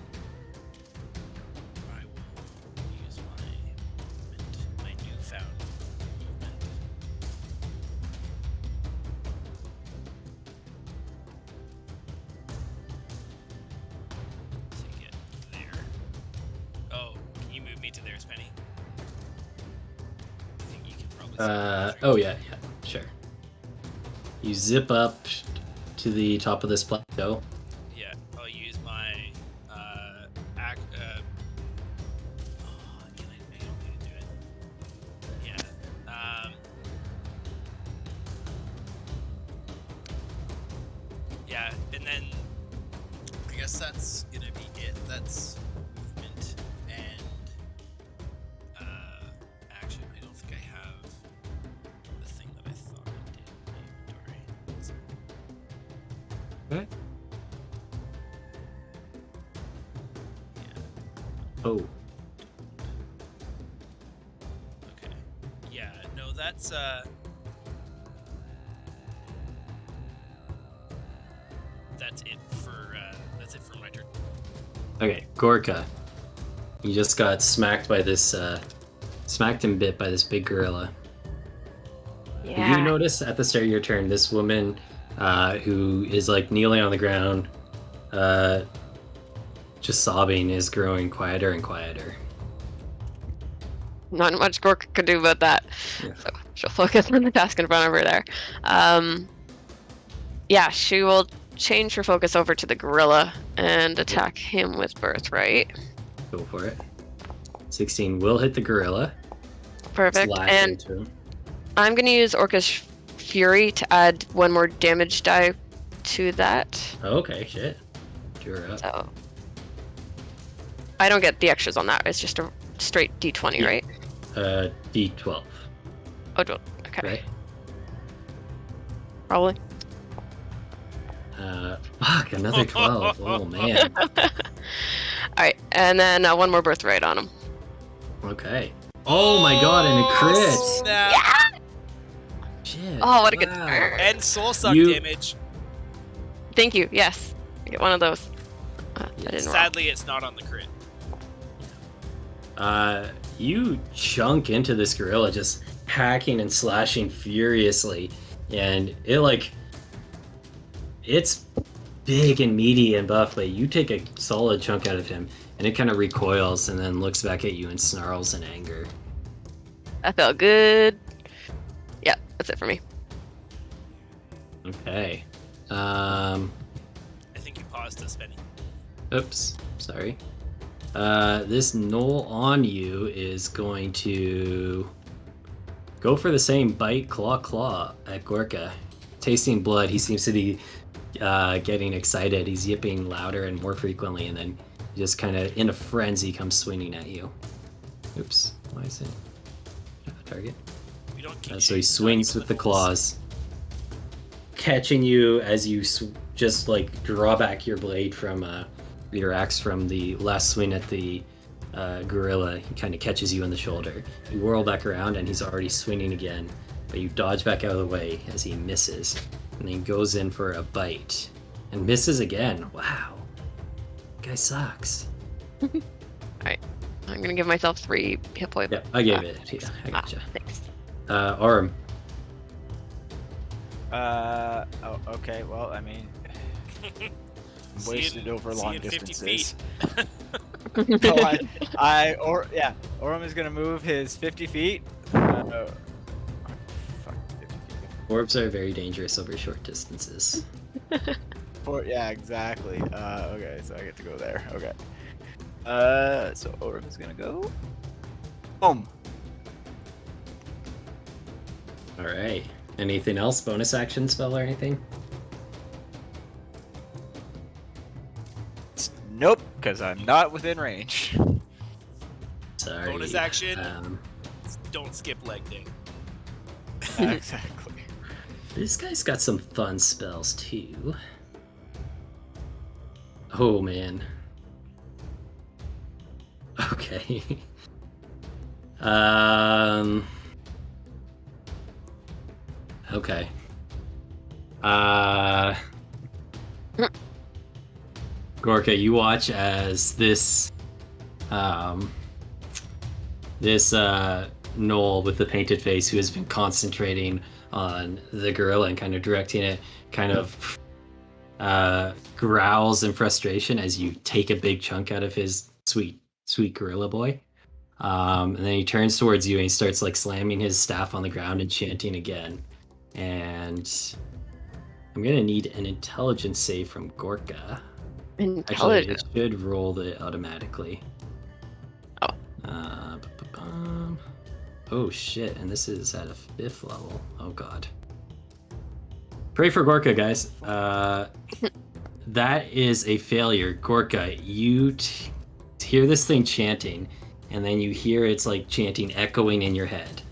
to theirs, Penny? I think you can probably. Oh yeah, sure. You zip up to the top of this plateau. Yeah, I'll use my can I don't need to do it. Yeah. Yeah, and then I guess that's gonna be it. That's movement and action. I don't think I have the thing that I thought I did in my inventory. Okay. Yeah. Oh. Okay. Yeah, no, that's that's it for my turn. Okay, Gorka. You just got smacked by this, smacked and bit by this big gorilla. Yeah. You notice at the start of your turn, this woman, who is like kneeling on the ground, just sobbing, is growing quieter and quieter. Not much Gork could do about that. Yeah. So she'll focus on the task in front of her there. Yeah, she will change her focus over to the gorilla and attack him with Birthright. Go for it. 16 will hit the gorilla. Perfect. Slash And into him. I'm going to use Orca's Fury to add one more damage die to that. Okay, shit. You're up. So I don't get the extras on that. It's just a straight D20, Yeah. right? D12. Oh, okay. Right? Probably. Fuck, another 12. Oh, man. Alright, and then one more Birthright on him. Okay. Oh my god, and a crit! Snap. Yeah! Shit. Oh, what a good wow. turn. And soul suck You- damage. Thank you. Yes. I get one of those. I didn't roll. Sadly, it's not on the crit. You chunk into this gorilla, just hacking and slashing furiously, and it's big and meaty and buff, but you take a solid chunk out of him, and it kind of recoils and then looks back at you and snarls in anger. That felt good. Yeah, that's it for me. Okay. I think you paused us, Benny. Oops, sorry. This knoll on you is going to go for the same bite, claw at Gorka. Tasting blood, he seems to be getting excited. He's yipping louder and more frequently, and then just kind of in a frenzy comes swinging at you. Oops, why is it not a target? We don't keep So he swings with the claws, catching you as you just like draw back your blade from your axe from the last swing at the gorilla. He kind of catches you in the shoulder. You whirl back around and he's already swinging again, but you dodge back out of the way as he misses, and then goes in for a bite and misses again. Wow, guy sucks. Alright. I'm gonna give myself 3 hit points. Yeah, I gave it to you. I gotcha. Thanks. Orm. Oh, okay. Well, I mean, wasted over long 50 distances. feet. So Orem is gonna move his 50 feet. Fuck, 50 feet. Orbs are very dangerous over short distances. Yeah, exactly. Okay, so I get to go there. Okay. So Orem is gonna go. Boom. All right. Anything else? Bonus action spell or anything? Nope, because I'm not within range. Sorry. Bonus action. Don't skip leg day. Exactly. This guy's got some fun spells too. Oh man. Okay. Okay. Gorka, you watch as this Knoll with the painted face, who has been concentrating on the gorilla and kind of directing it, kind of growls in frustration as you take a big chunk out of his sweet gorilla boy. And then he turns towards you and he starts like slamming his staff on the ground and chanting again. And I'm gonna need an intelligence save from Gorka. Actually, it Intelligent. should roll it automatically. Oh. Oh shit, and this is at a 5th level. Oh god. Pray for Gorka, guys. That is a failure. Gorka, you hear this thing chanting, and then you hear it's like chanting echoing in your head.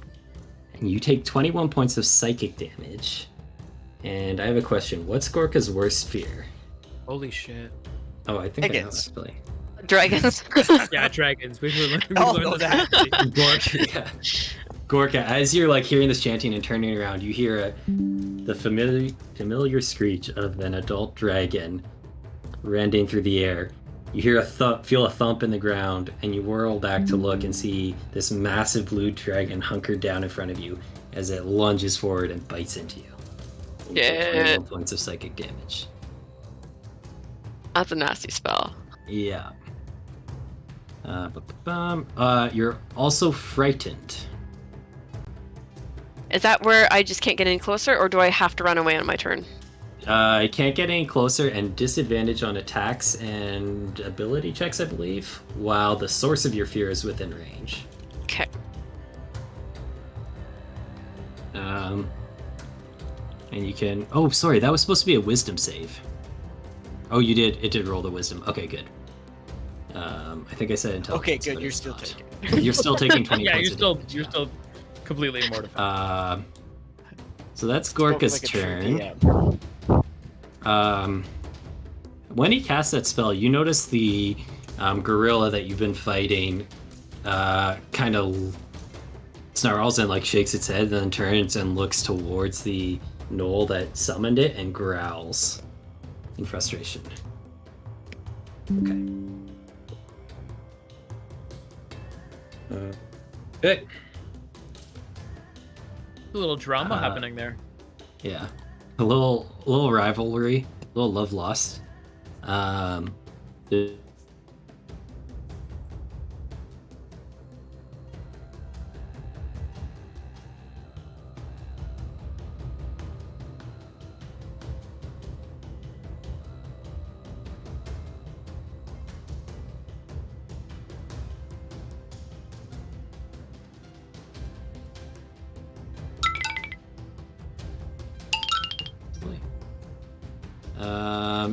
And you take 21 points of psychic damage. And I have a question. What's Gorka's worst fear? Holy shit. Oh, I think Dragons. I know, actually. Dragons. Yeah, dragons. We I'll learned know this. that. Gorka, yeah. Gorka, as you're like hearing this chanting and turning around, you hear the familiar screech of an adult dragon rending through the air. You hear feel a thump in the ground, and you whirl back to look and see this massive blue dragon hunkered down in front of you as it lunges forward and bites into you. And you take 21 points of psychic damage. That's a nasty spell. Yeah. You're also frightened. Is that where I just can't get any closer, or do I have to run away on my turn? I can't get any closer, and disadvantage on attacks and ability checks, I believe, while the source of your fear is within range. Okay. And you can... Oh, sorry, that was supposed to be a wisdom save. Oh, you did. It did roll the wisdom. Okay, good. I think I said intelligence. Okay, good. but You're it's still not. taking. You're still taking 20 Yeah, points. you're still completely mortified. So that's Gorka's Spoken like a turn. true When he casts that spell, you notice the gorilla that you've been fighting kind of snarls and like shakes its head, and then turns and looks towards the knoll that summoned it and growls in frustration. Okay. Good. A little drama happening there. Yeah, a little rivalry, a little love lost. The-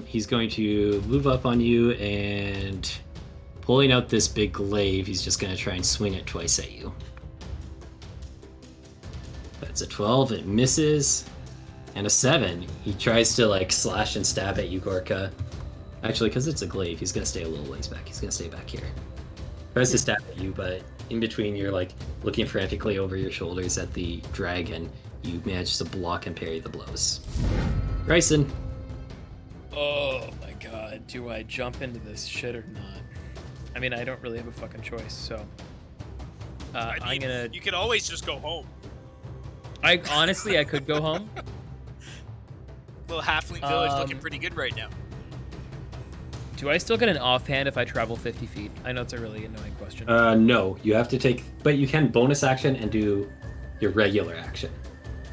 He's going to move up on you and pulling out this big glaive, he's just going to try and swing it twice at you. That's a 12, it misses. And a 7, he tries to like slash and stab at you, Gorka. Actually, because it's a glaive, he's going to stay a little ways back. He's going to stay back here. Tries to stab at you, but in between you're like looking frantically over your shoulders at the dragon. You manage to block and parry the blows. Bryson. Oh my god, do I jump into this shit or not? I mean, I don't really have a fucking choice, so... I'm gonna... You could always just go home. Honestly, I could go home. Little halfling village looking pretty good right now. Do I still get an offhand if I travel 50 feet? I know it's a really annoying question. No, you have to take... But you can bonus action and do your regular action.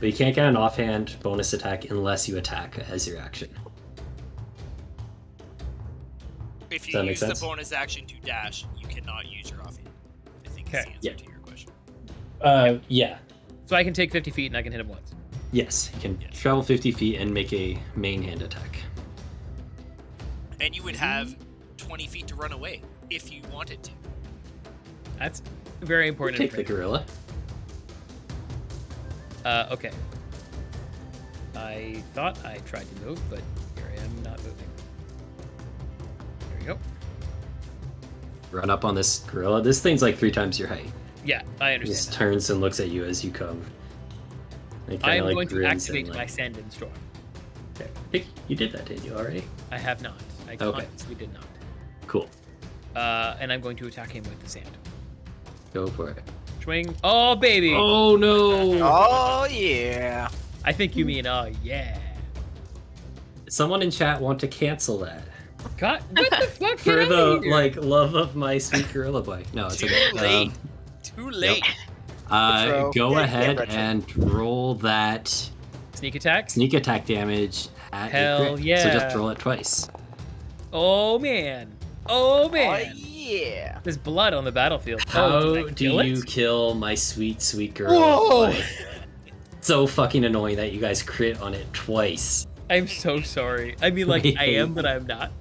But you can't get an offhand bonus attack unless you attack as your action. If Does you that make use sense? the bonus action to dash, you cannot use your offhand. I think that's the Okay. answer Yeah. to your question. Yeah. So I can take 50 feet and I can hit him once. Yes, you can Yeah. travel 50 feet and make a main hand attack. And you would have 20 feet to run away if you wanted to. That's very important. Take the gorilla. Okay. I thought I tried to move, but here I am not moving. There we go. Run up on this gorilla. This thing's like 3 times your height. Yeah, I He just understand. turns and looks at you as you come. It I kinda, am like, going to grins and, activate like- my Sand and Storm. Okay. I think you did that, didn't you, already? I have not. I Okay. consciously did not. Cool. And I'm going to attack him with the sand. Go for it. Swing. Oh, baby! Oh, no! Oh yeah. I think you mean, oh, yeah. Someone in chat want to cancel that. God, what the fuck? For Get the, outta here. like, love of my sweet gorilla boy. No, it's Too okay. late. Too late. Throw. Go Yeah, you ahead can't retro. and roll that Sneak attack. sneak attack damage at Hell a crit. So just yeah. roll it twice. Oh man. Oh Oh man. yeah. There's blood on the battlefield. How Can I do kill it? you kill my sweet, sweet girl? Whoa! Boy? So fucking annoying that you guys crit on it twice. I'm so sorry. I mean, like, I am, but I'm not.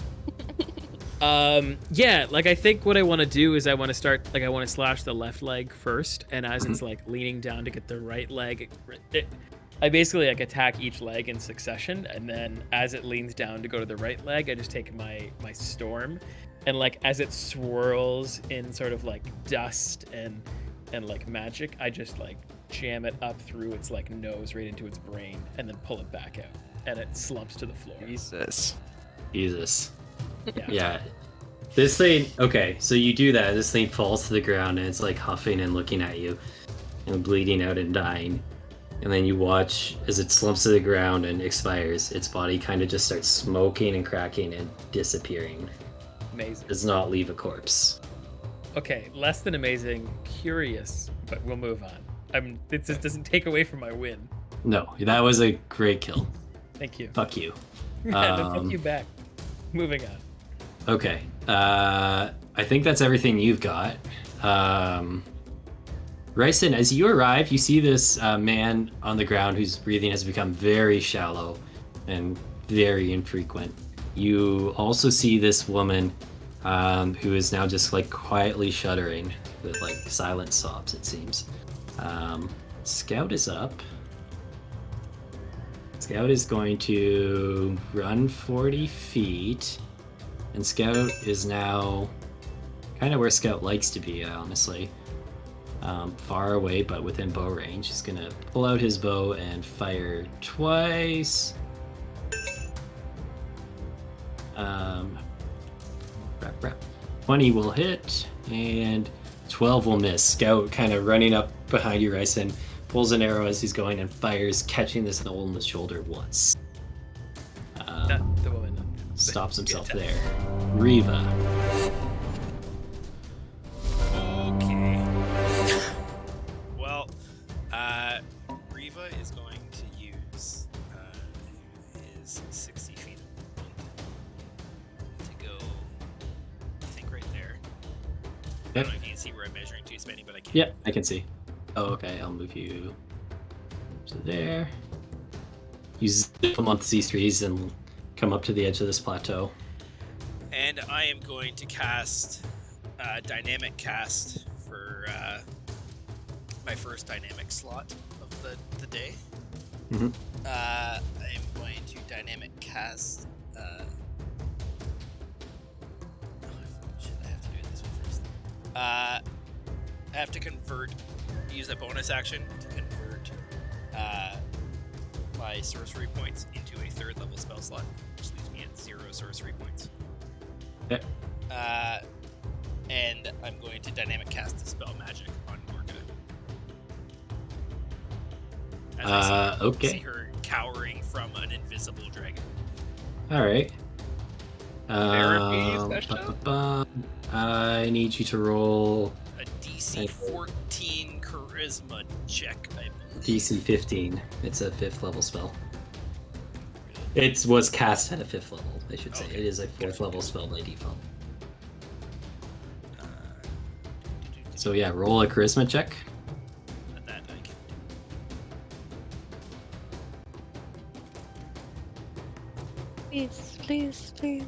Yeah, like, I think what I want to do is I want to start, like, I want to slash the left leg first, and as it's, like, leaning down to get the right leg, I basically, like, attack each leg in succession, and then as it leans down to go to the right leg, I just take my storm, and, like, as it swirls in sort of, like, dust and like, magic, I just, like, jam it up through its, like, nose right into its brain, and then pull it back out, and it slumps to the floor. Jesus. Yeah. This thing, okay, so you do that, this thing falls to the ground and it's like huffing and looking at you and bleeding out and dying. And then you watch as it slumps to the ground and expires, its body kind of just starts smoking and cracking and disappearing. Amazing. It does not leave a corpse. Okay, less than amazing, curious, but we'll move on. It just doesn't take away from my win. No, that was a great kill. Thank you. Fuck you. No, fuck you back. Moving on. Okay. I think that's everything you've got. Ryson, as you arrive, you see this man on the ground whose breathing has become very shallow and very infrequent. You also see this woman who is now just like quietly shuddering with like silent sobs, it seems. Scout is up. Scout is going to run 40 feet. And Scout is now kind of where Scout likes to be, honestly. Far away, but within bow range. He's going to pull out his bow and fire twice. 20 will hit, and 12 will miss. Scout kind of running up behind you, Ryson, pulls an arrow as he's going and fires, catching this knoll in the shoulder once. Not the woman. Stops himself there. Riva. Okay. Well, Riva is going to use his 60 feet of movement to go, I think, right there. I don't know if you can see where I'm measuring to, Spenny, but I can. Yep, I can see. Oh, okay, I'll move you to there. You zip amongst these trees and come up to the edge of this plateau. And I am going to cast Dynamic Cast for my first dynamic slot of the day. Mm-hmm. I am going to Dynamic Cast. Shit, I have to do this one first. I have to use a bonus action to convert my sorcery points into a 3rd level spell slot, which leaves me at 0 sorcery points. Okay. And I'm going to dynamic cast Dispel Magic on Gorka. As I Okay. see her cowering from an invisible dragon. Alright. Therapy session? I need you to roll A DC 14 Charisma check, I believe. DC 15. It's a 5th level spell. It was cast at a 5th level, I should say. Okay. It is a 4th level spell by default. So yeah, roll a charisma check. And that I can do. Please, please, please.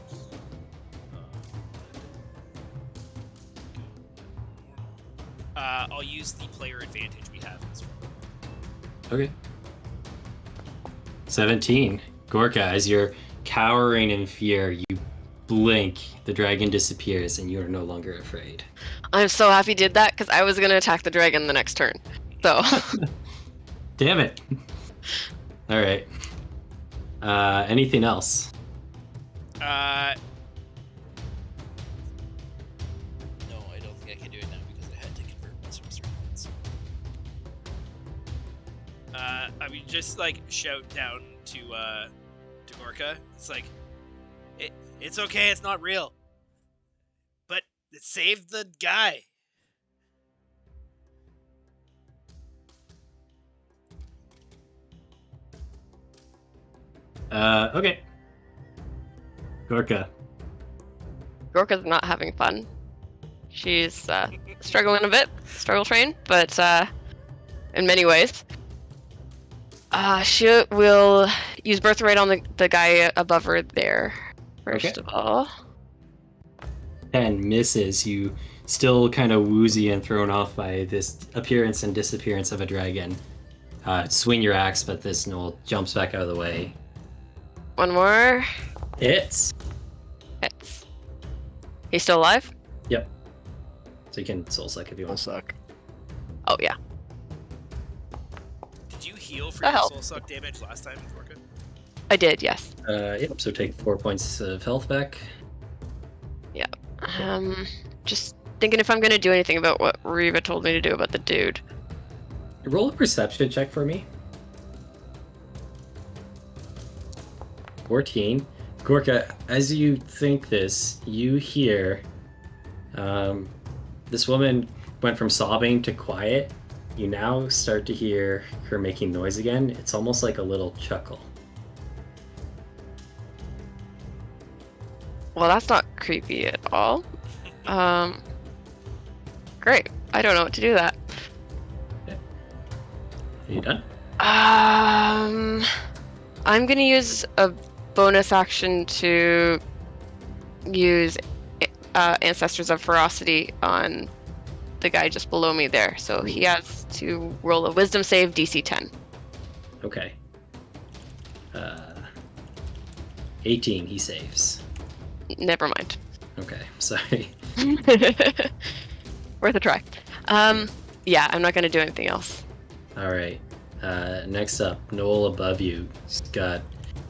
I'll use the player advantage we have in this room. Okay. 17. Gorka, as you're cowering in fear, you blink, the dragon disappears, and you are no longer afraid. I'm so happy you did that because I was gonna attack the dragon the next turn. So Damn it. Alright. Anything else? No, I don't think I can do it now because I had to convert my sorcery points. I mean, just like shout down to Gorka. It's like, it's okay, it's not real. But it saved the guy. Okay. Gorka. Gorka's not having fun. She's struggling a bit, struggle train, but in many ways. She will use Birthright on the guy above her there, first of all. 10 misses. You still kind of woozy and thrown off by this appearance and disappearance of a dragon. Swing your axe, but this gnoll jumps back out of the way. One more. Hits. Hits. He's still alive? Yep. So you can soul suck if you Will want. suck. Oh, yeah. Did you heal for That your helped. soul suck damage last time, Gorka? I did, yes. Yep, so take 4 points of health back. Just thinking if I'm gonna do anything about what Riva told me to do about the dude. Roll a perception check for me. 14. Gorka, as you think this, you hear this woman went from sobbing to quiet. You now start to hear her making noise again. It's almost like a little chuckle. Well, that's not creepy at all. Great. I don't know what to do that. Are you done? I'm gonna use a bonus action to use Ancestors of Ferocity on the guy just below me there. So he has to roll a Wisdom save DC 10. Okay. 18, he saves. Never mind. Okay, sorry. Worth a try. Yeah, I'm not gonna do anything else. All right. Next up, Noel above you.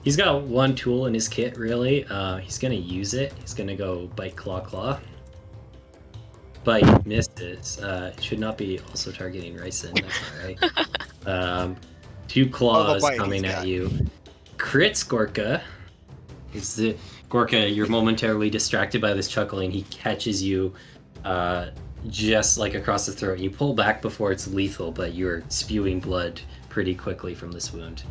He's got one tool in his kit, really. He's gonna use it. He's gonna go bite, claw. Bite misses. It should not be also targeting Ryson. That's all right. 2 claws bite coming he's at got. you. Crits Gorka. Gorka, you're momentarily distracted by this chuckling. He catches you just like across the throat. You pull back before it's lethal, but you're spewing blood pretty quickly from this wound.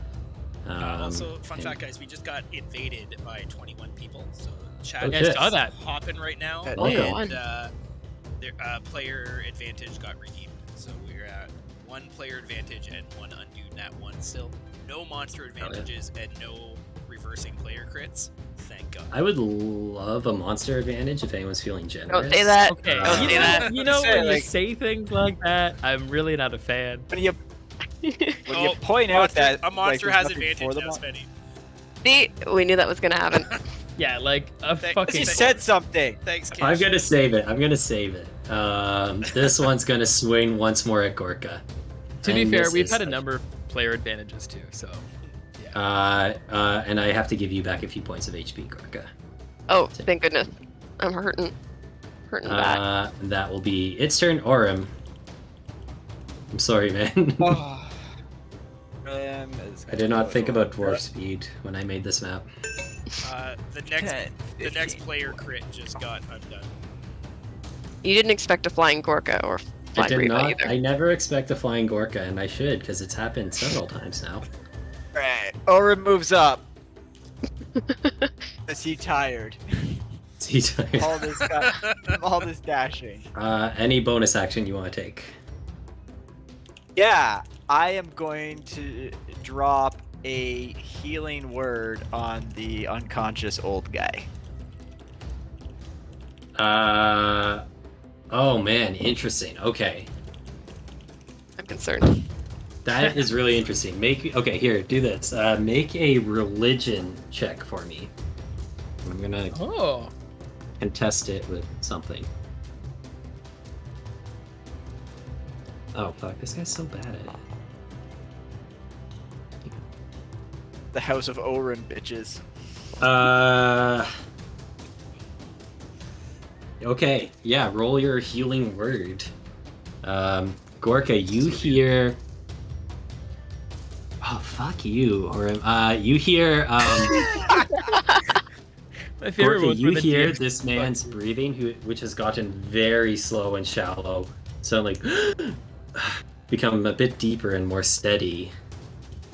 Also, fun fact, guys, we just got invaded by 21 people. So chat Okay. is I saw that. hopping right now, Oh, go and their player advantage got redeemed. So we're at 1 player advantage and 1 undo nat 1 still. No monster advantages and no reversing player crits. Thank God. I would love a monster advantage if anyone's feeling generous. Don't say that. Okay, Don't you say know, that. you know Say, when you like- say things like that, I'm really not a fan. When you Oh, point out monster, that a monster like, has there's nothing advantage for the now, mon- Spenny. See, we knew that was gonna happen. Yeah, like a Thank- fucking. He said something. Thanks, Kish. I'm gonna save it. This one's gonna swing once more at Gorka. To be And fair, this we've is had a like- number of player advantages too, so. And I have to give you back a few points of HP, Gorka. Oh, thank goodness. I'm hurting. Hurting bad. That will be its turn. Orem. I'm sorry, man. I did not think about dwarf speed when I made this map. The next player crit just got undone. You didn't expect a flying Gorka or I flying did Riva not. either. I never expect a flying Gorka, and I should, because it's happened several times now. Right. Orin moves up. Is he tired? all this all this dashing. Any bonus action you want to take? Yeah, I am going to drop a healing word on the unconscious old guy. Oh man, interesting. Okay, I'm concerned. that is really interesting. Okay, here, do this. Make a religion check for me. I'm gonna Oh. contest it with something. Oh fuck, this guy's so bad at it. The House of Orin, bitches. Okay, yeah, roll your healing word. Gorka, you hear. Oh fuck you, or you hear. My favorite Gorka, ones you were the hear DMs. this man's breathing, which has gotten very slow and shallow, so like become a bit deeper and more steady.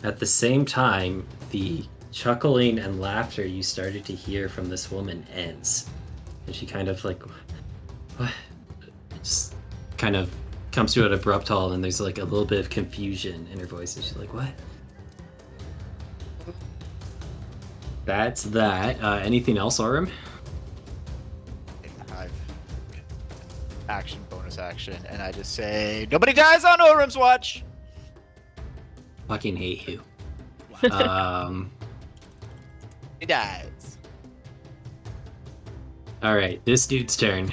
At the same time, the chuckling and laughter you started to hear from this woman ends. And she kind of like, what? Just kind of comes to an abrupt halt, and there's like a little bit of confusion in her voice, and she's like, what? That's that. Anything else, Aurum? I've action, bonus action, and I just say, nobody dies on Orum's watch! Fucking hate you. He dies. All right, this dude's turn.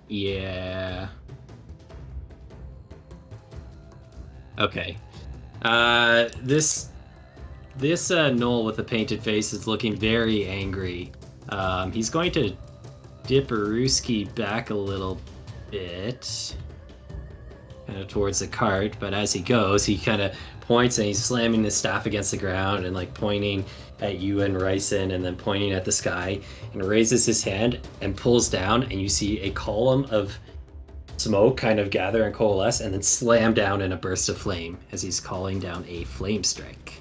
Yeah. Okay. This Knoll with the painted face is looking very angry. He's going to dip Aruski back a little bit, kind of towards the cart, but as he goes, he kind of points and he's slamming his staff against the ground and like pointing at you and Ryson and then pointing at the sky, and raises his hand and pulls down, and you see a column of smoke kind of gather and coalesce and then slam down in a burst of flame as he's calling down a flame strike.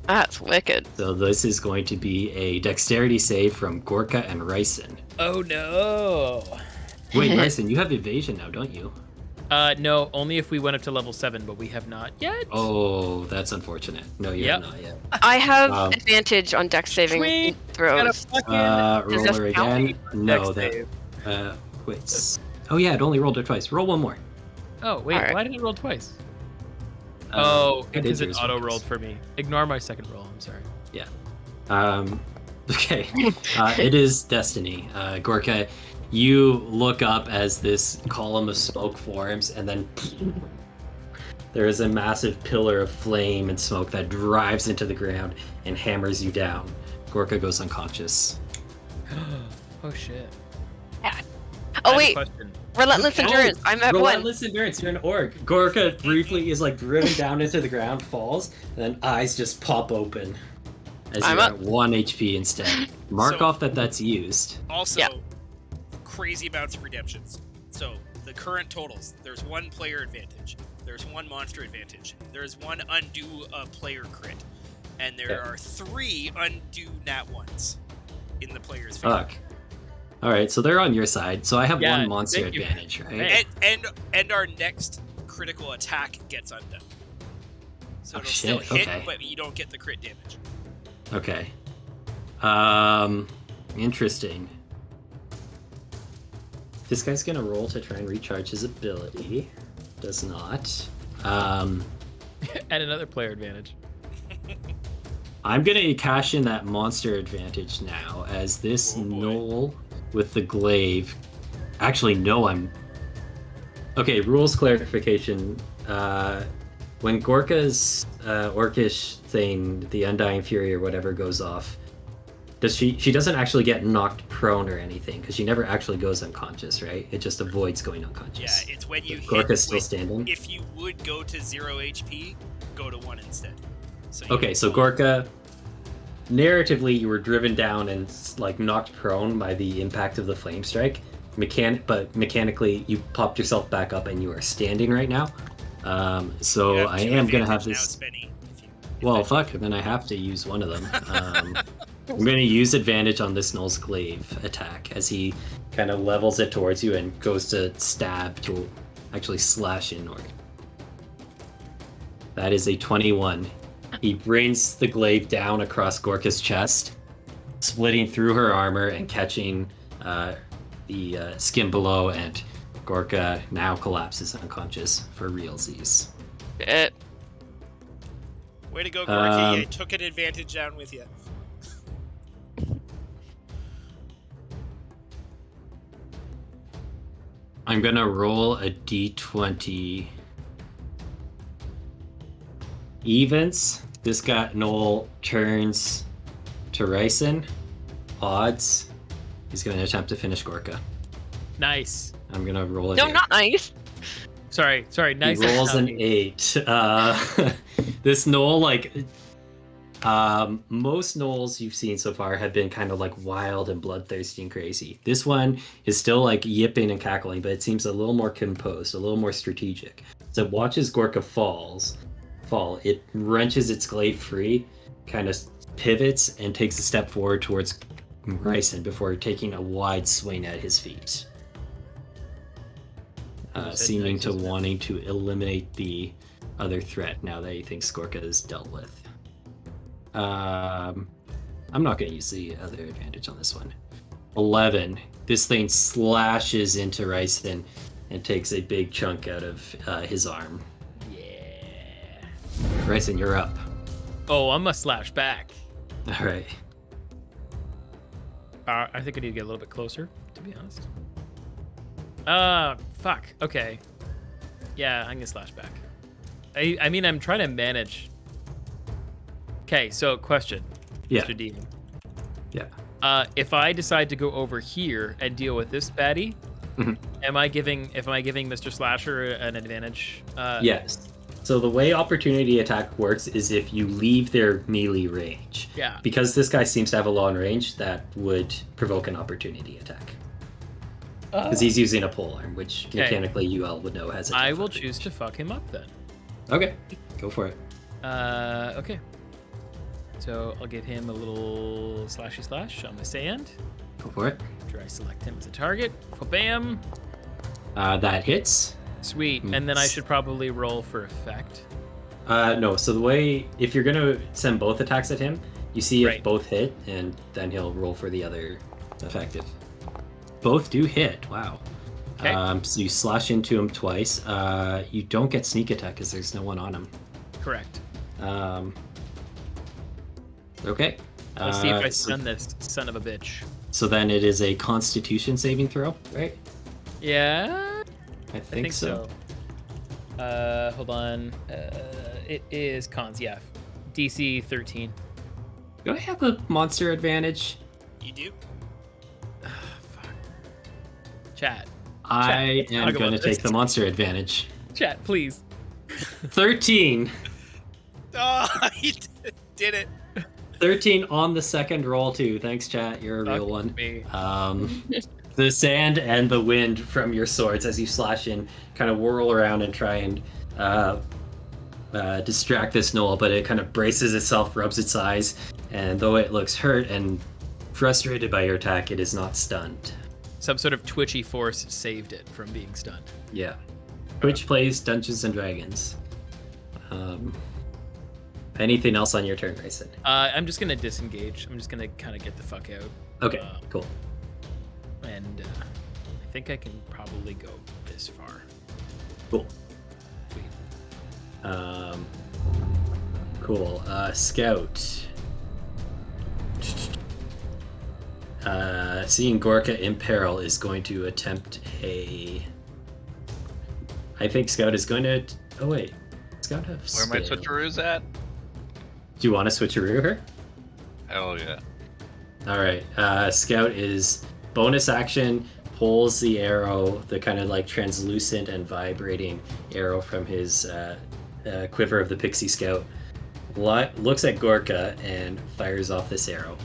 That's wicked. So this is going to be a dexterity save from Gorka and Ryson. Oh no. Wait, Ryson, you have evasion now, don't you? No, only if we went up to level 7, but we have not yet. Oh, that's unfortunate. No, you have not yet. I have advantage on dex saving Sweet. throws. Roller again. No, that. Wait. Oh yeah, it only rolled it twice. Roll one more. Oh wait, Alright. why did it roll twice? I did because it yours auto once. rolled for me. Ignore my second roll. I'm sorry. Okay. It is Destiny. Gorka, you look up as this column of smoke forms, and then there is a massive pillar of flame and smoke that drives into the ground and hammers you down. Gorka goes unconscious. Oh shit. Oh I have a wait, question. relentless endurance. I'm at 1. Relentless endurance. You're an orc. Gorka briefly is like driven down into the ground, falls, and then eyes just pop open as I'm you're up. at 1 HP instead. Mark So- off that that's used. Also, Yeah. crazy amounts of redemptions. So the current totals: there's 1 player advantage, there's 1 monster advantage, there's 1 undo a player crit, and there Okay. are 3 undo nat ones in the player's favor. Fuck. All right, so they're on your side. So I have Yeah, 1 monster thank you. advantage, right? Hey. And our next critical attack gets undone. So Oh, it'll still shit, hit, okay. but you don't get the crit damage. Okay. Interesting. This guy's gonna roll to try and recharge his ability. Does not. And another player advantage. I'm gonna cash in that monster advantage now, as this Oh, boy. knoll with the glaive. Actually, no, I'm. Okay, rules clarification. When Gorka's orcish thing, the Undying Fury or whatever, goes off, does she doesn't actually get knocked prone or anything, because she never actually goes unconscious, right? It just avoids going Yeah, unconscious. it's when you hit. Gorka's still when- standing. If you would go to 0 HP, go to 1 instead. So you Okay, so Gorka, narratively, you were driven down and like knocked prone by the impact of the flame strike. But mechanically, you popped yourself back up and you are standing right now. So you have I 2 am gonna have advantage this. now, Spenny, Well, fuck. Then I have to use one of them. I'm gonna use advantage on this Null's glaive attack as he kind of levels it towards you and goes to stab to actually slash inward. That is a 21. He brings the glaive down across Gorka's chest, splitting through her armor and catching the skin below, and Gorka now collapses unconscious for realsies. Shit. Way to go, Gorky. Um, You took an advantage down with you. I'm gonna roll a d20. Evens. This guy Noel turns to Ryson. Odds. He's gonna attempt to finish Gorka. Nice. I'm gonna roll it. No, here. not nice. Sorry. Nice. He rolls an 8. This Knoll, like, most Knolls you've seen so far have been kind of like wild and bloodthirsty and crazy. This one is still like yipping and cackling, but it seems a little more composed, a little more strategic. So it watches Gorka fall. It wrenches its glaive free, kind of pivots, and takes a step forward towards Ryson before taking a wide swing at his feet. Seeming to wanting to eliminate the other threat now that he thinks Gorka is dealt with. I'm not going to use the other advantage on this one. 11. This thing slashes into Ryson and takes a big chunk out of his arm. Yeah. Ryson, you're up. Oh, I'm gonna slash back. All right. I think I need to get a little bit closer, to be honest. Fuck. Okay. Yeah, I'm gonna slash back. I mean, I'm trying to manage. Okay, so question. Yeah. Mr. Demon. Yeah. If I decide to go over here and deal with this baddie, am I giving Mr. Slasher an advantage? Yes. So the way opportunity attack works is if you leave their melee range. Yeah. Because this guy seems to have a long range, that would provoke an opportunity attack. Because he's using a polearm, which mechanically UL would know has a I will choose to fuck him up then. Okay, go for it. Okay. So I'll give him a little slashy slash on the sand. Go for it. After I select him as a target. Bam. That hits. Sweet. And then I should probably roll for effect. No, so the way, if you're going to send both attacks at him, you see if Right. both hit, and then he'll roll for the other effective. Both do hit, wow. Okay. So you slash into him twice. You don't get sneak attack because there's no one on him. Correct. Okay. Let's see if I stun this son of a bitch. So then it is a Constitution saving throw, right? Yeah, I I think, think so. Hold on. It is cons, yeah. DC 13. Do I have a monster advantage? You do? Fuck. Chat. I am talk going to about this. take the monster advantage. Chat, please. 13. Oh, he did it. 13 on the second roll too. Thanks, chat. You're a real Fuck one. me. The sand and the wind from your swords as you slash in kind of whirl around and try and distract this gnoll, but it kind of braces itself, rubs its eyes, and though it looks hurt and frustrated by your attack, it is not stunned. Some sort of twitchy force saved it from being stunned. Yeah. Twitch plays Dungeons and Dragons. Anything else on your turn, Grayson? I'm just gonna disengage. I'm just gonna kind of get the fuck out. Okay, cool. And I think I can probably go this far. Cool. Sweet. Cool. Scout. Seeing Gorka in peril is going to attempt a... I think Scout is going to... Oh, wait. Scout have Where my spin. switcheroos at? Do you want to switcheroo her? Hell yeah. Alright. Scout is bonus action, pulls the arrow, the kind of like translucent and vibrating arrow from his quiver of the Pixie Scout, looks at Gorka and fires off this arrow.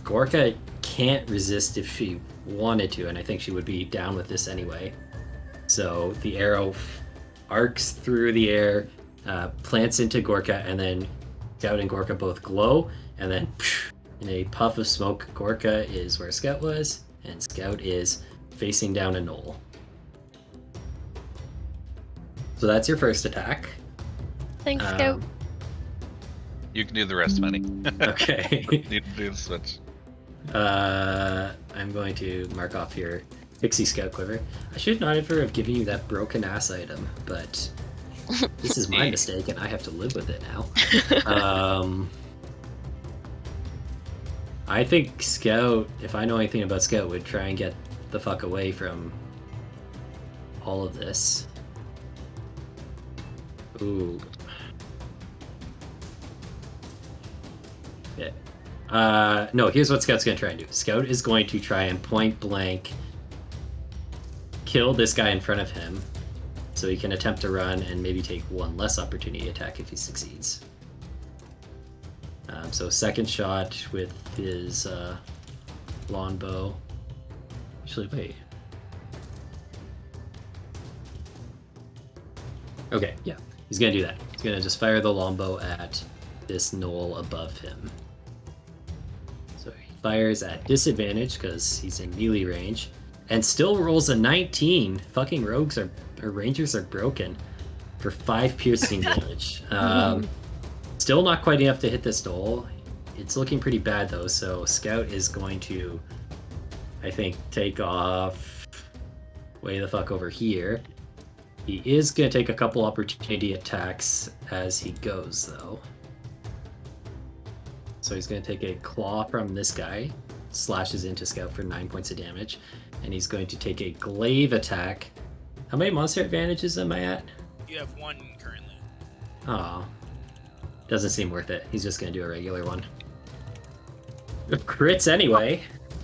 Gorka can't resist if she wanted to, and I think she would be down with this anyway. So the arrow arcs through the air, plants into Gorka, and then Scout and Gorka both glow, and then in a puff of smoke, Gorka is where Scout was, and Scout is facing down a knoll. So that's your first attack. Thanks, Scout. You can do the rest, Manny. Okay. Need to do the switch. I'm going to mark off your Pixie Scout quiver. I should not ever have given you that broken ass item, but this is my mistake and I have to live with it now. I think Scout, if I know anything about Scout, would try and get the fuck away from all of this. Ooh. Yeah. No, here's what Scout's gonna try and do. Scout is going to try and point blank kill this guy in front of him so he can attempt to run and maybe take one less opportunity attack if he succeeds. So second shot with his longbow. Actually, wait. Okay, yeah. He's gonna do that. He's gonna just fire the longbow at this knoll above him. So he fires at disadvantage because he's in melee range, and still rolls a 19. Fucking rogues or rangers are broken for 5 piercing damage. Still not quite enough to hit this knoll. It's looking pretty bad though, so Scout is going to, I think, take off way the fuck over here. He is going to take a couple opportunity attacks as he goes, though. So he's going to take a claw from this guy, slashes into Scout for 9 points of damage, and he's going to take a glaive attack. How many monster advantages am I at? You have 1 currently. Oh, doesn't seem worth it. He's just going to do a regular one. Crits anyway.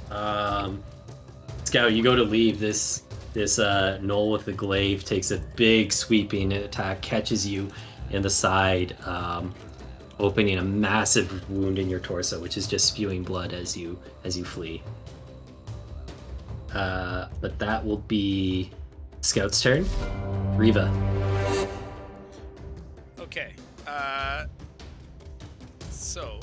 Scout, you go to leave. This knoll with the glaive takes a big sweeping attack, catches you in the side, opening a massive wound in your torso, which is just spewing blood as you flee. But that will be Scout's turn. Riva. Okay. So.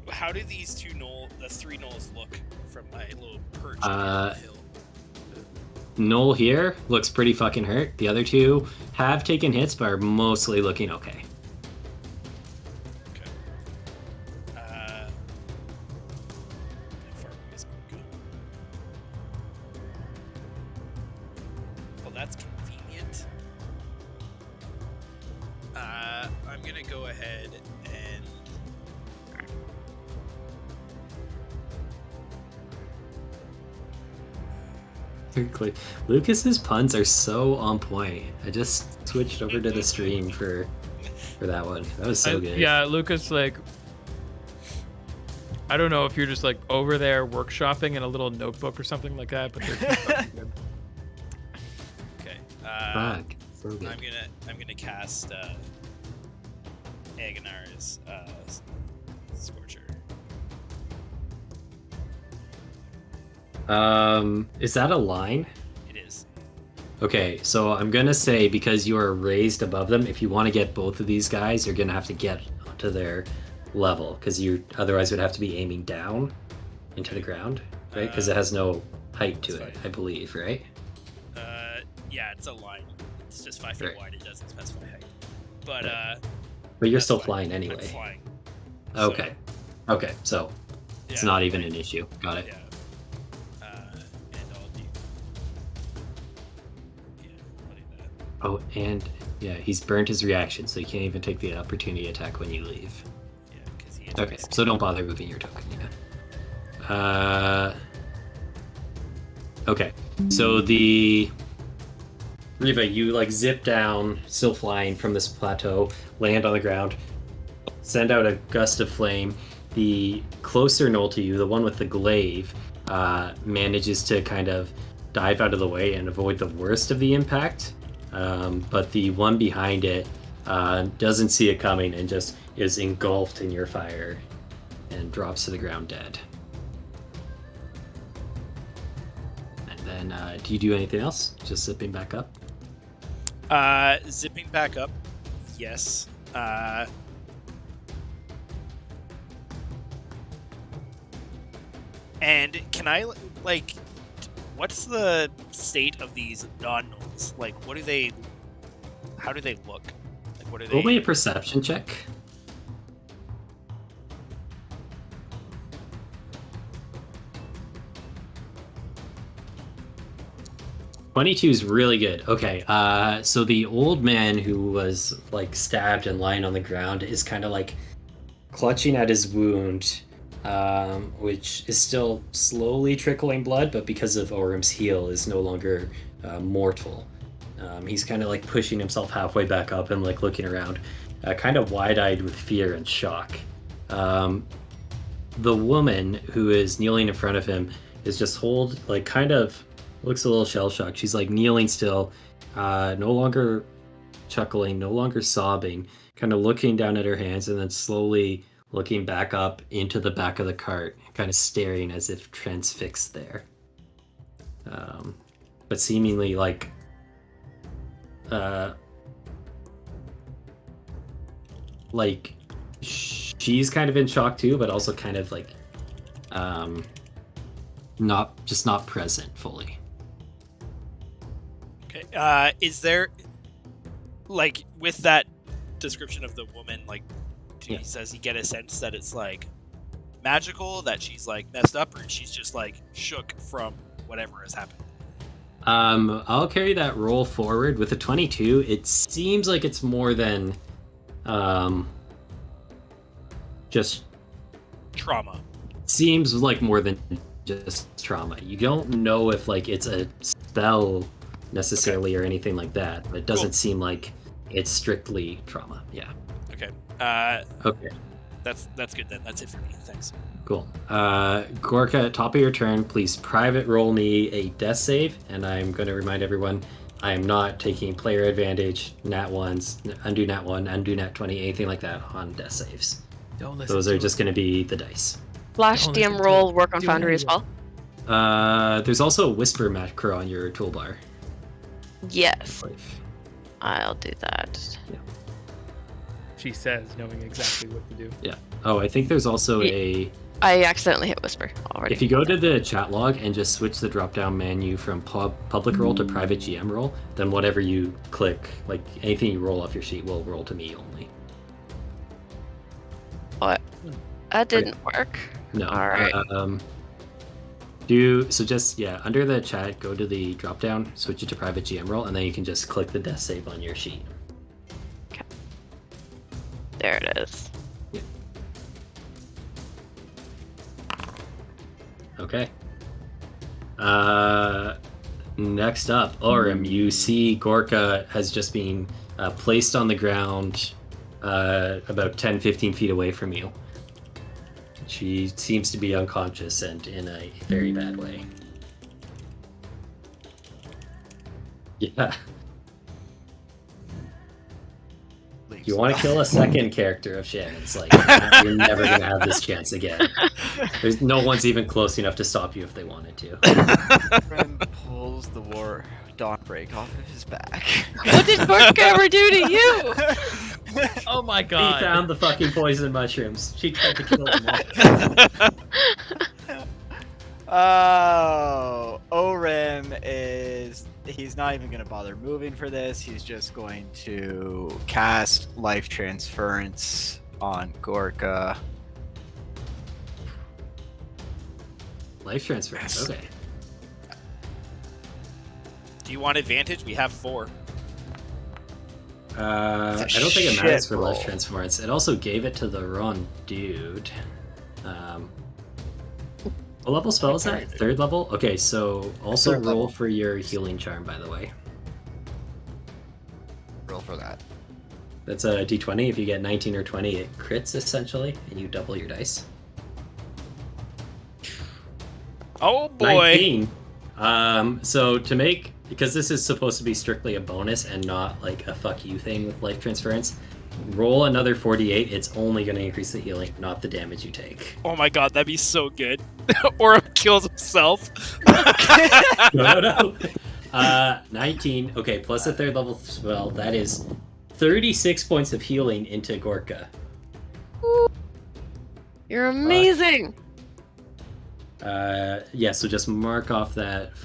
How do these the 3 knolls look from my little perch on the hill? Knoll here looks pretty fucking hurt. The other 2 have taken hits, but are mostly looking okay. Okay. How far away is my gun? Well, that's convenient. I'm gonna go ahead and Lucas's puns are so on point. I just switched over to the stream for that one. That was so good. Yeah, Lucas, like, I don't know if you're just like over there workshopping in a little notebook or something like that, but they're just fucking good. okay. Fuck, so good. I'm gonna cast Agonar's Scorcher. Is that a line? It is. Okay, so I'm gonna say because you are raised above them, if you want to get both of these guys, you're gonna have to get onto their level because you otherwise would have to be aiming down into the ground, right? Because it has no height to it, I believe, right? Yeah, it's a line. It's just 5 feet Right. wide. It doesn't specify height. But Right. But you're that's still fine. flying anyway. I'm flying. Okay. Okay, so it's Yeah, not even an issue. Got it. Yeah. And I'll do. Yeah, I'll do that. Oh, and yeah, he's burned his reaction, so you can't even take the opportunity attack when you leave. Yeah, because he. Okay, so don't bother moving your token. Yeah. Okay, so the Riva, you like zip down, still flying from this plateau, land on the ground, send out a gust of flame. The closer knoll to you, the one with the glaive, manages to kind of dive out of the way and avoid the worst of the impact. But the one behind it doesn't see it coming and just is engulfed in your fire and drops to the ground dead. And then, do you do anything else? Just zipping back up? Zipping back up. Yes. And can I like? What's the state of these non-nulls? Like, what do they? How do they look? Like, what are Roll me they? a perception check. '22 is really good. Okay, so the old man who was like stabbed and lying on the ground is kind of like clutching at his wound, which is still slowly trickling blood, but because of Orum's heal, is no longer mortal. He's kind of like pushing himself halfway back up and like looking around, kind of wide-eyed with fear and shock. The woman who is kneeling in front of him is just kind of looks a little shell-shocked. She's like kneeling still, no longer chuckling, no longer sobbing, kind of looking down at her hands and then slowly looking back up into the back of the cart, kind of staring as if transfixed there. but seemingly she's kind of in shock too, but also kind of not present fully. Okay. Is there, like, with that description of the woman, like, Yeah. does he get a sense that it's like magical, that she's like messed up, or she's just like shook from whatever has happened? I'll carry that roll forward with a 22. It seems like it's more than just Trauma. seems like more than just trauma. You don't know if like it's a spell necessarily or anything like that, but it doesn't Cool. seem like it's strictly trauma. Yeah. Okay. Okay. That's good then. That's it for me. Thanks. Cool. Gorka, at top of your turn, please private roll me a death save, and I'm going to remind everyone I am not taking player advantage, nat 1s, undo nat 1, undo nat 20, anything like that on death saves. Don't listen. Those are just going to be the dice. Flash Don't listen DM to roll it. work on Do it Foundry as anyway. well. There's also a whisper macro on your toolbar. Yes, I'll do that. She says, knowing exactly what to do. Yeah. Oh, I think there's also a... I accidentally hit whisper already. If you go to the chat log and just switch the drop-down menu from public roll to private GM roll, then whatever you click, like anything you roll off your sheet will roll to me only. What? That didn't work. No. All right. Under the chat, go to the drop-down, switch it to private GM roll, and then you can just click the death save on your sheet. There it is. Okay. Next up, Orem, you see Gorka has just been placed on the ground about 10-15 feet away from you. She seems to be unconscious and in a very bad way. Yeah. You want to kill a second character of Shannon's, like, you're never going to have this chance again. There's no one's even close enough to stop you if they wanted to. Rem pulls the war dawnbreak off of his back. What did Gorka ever do to you? Oh my He god. found the fucking poison mushrooms. She tried to kill them all. Oh, Orem he's not even going to bother moving for this. He's just going to cast Life Transference on Gorka. Life transfer. Yes. Okay. Do you want advantage? We have 4. I It's a don't think it matters shit for life roll. transference. It also gave it to the wrong dude. What level spell is that? 3rd level? Okay, so also Third roll level. for your healing charm, by the way. Roll for that. That's a d20. If you get 19 or 20, it crits essentially, and you double your dice. Oh boy. 19. So to make, because this is supposed to be strictly a bonus and not like a fuck you thing with life transference, roll another 48. It's only going to increase the healing, not the damage you take. Oh my god, that'd be so good. Orem kills himself. No. 19. Okay, plus a 3rd level spell. That is 36 points of healing into Gorka. You're amazing. Yeah, so just mark off that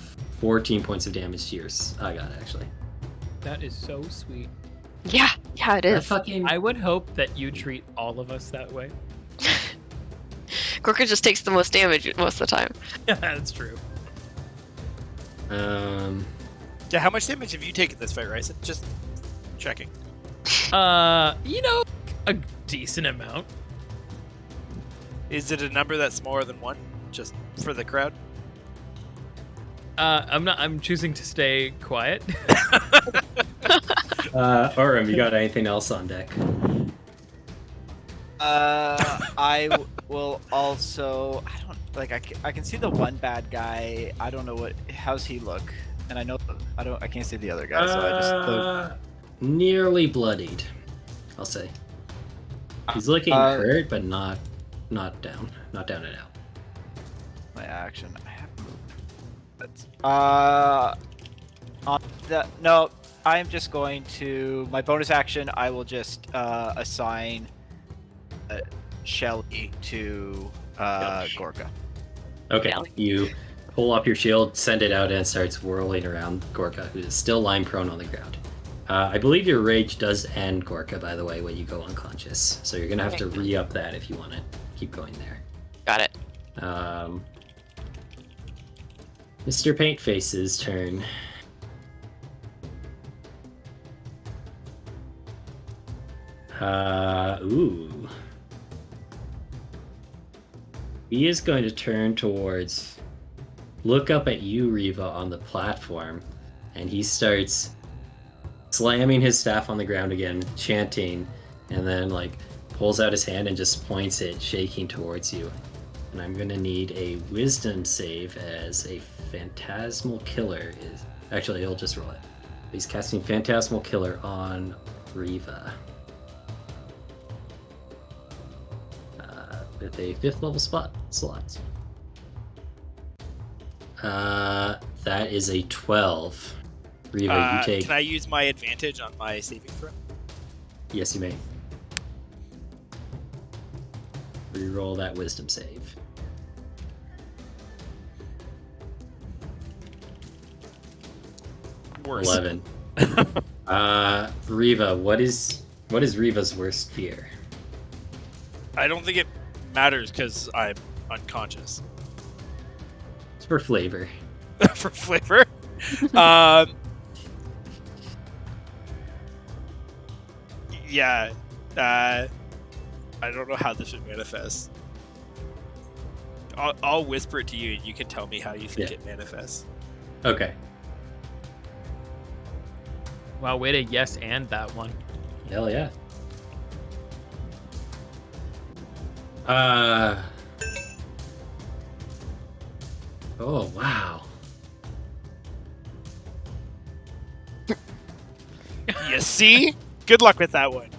14 points of damage to yours. I got it, actually. That is so sweet. Yeah, it That is. fucking... I would hope that you treat all of us that way. Gorka just takes the most damage most of the time. Yeah, that's true. Yeah, how much damage have you taken this fight, Ryson? Just checking. A decent amount. Is it a number that's smaller than 1? Just for the crowd? I'm choosing to stay quiet. Orem, you got anything else on deck? Will also. I can see the one bad guy. I don't know how's he look, and I can't see the other guy. So I just Nearly bloodied, I'll say. He's looking hurt, but not down and out. my action. I have moved. On the no, I am just going to my bonus action. I will just assign Shelly to Gorka. Okay, Yeah. you pull up your shield, send it out, and it starts whirling around Gorka, who is still lying prone on the ground. I believe your rage does end, Gorka, by the way, when you go unconscious. So you're going to have to re-up that if you want to keep going there. Got it. Mr. Paintface's turn. Ooh. He is going to turn towards... Look up at you, Riva, on the platform, and he starts slamming his staff on the ground again, chanting, and then, like, pulls out his hand and just points it, shaking towards you. And I'm gonna need a wisdom save as a phantasmal killer is... Actually, he'll just roll it. He's casting Phantasmal Killer on Riva. With a 5th level slot. That is a 12. Riva, you take... Can I use my advantage on my saving throw? Yes, you may. Reroll that wisdom save. Worse. 11. Riva, what is Riva's worst fear? I don't think it matters because I'm unconscious. It's for flavor. For flavor. Yeah. I don't know how this would manifest. I'll whisper it to you, and you can tell me how you think it manifests. Okay. Wow, way to yes and that one. Hell yeah. Oh, wow. You see? Good luck with that one.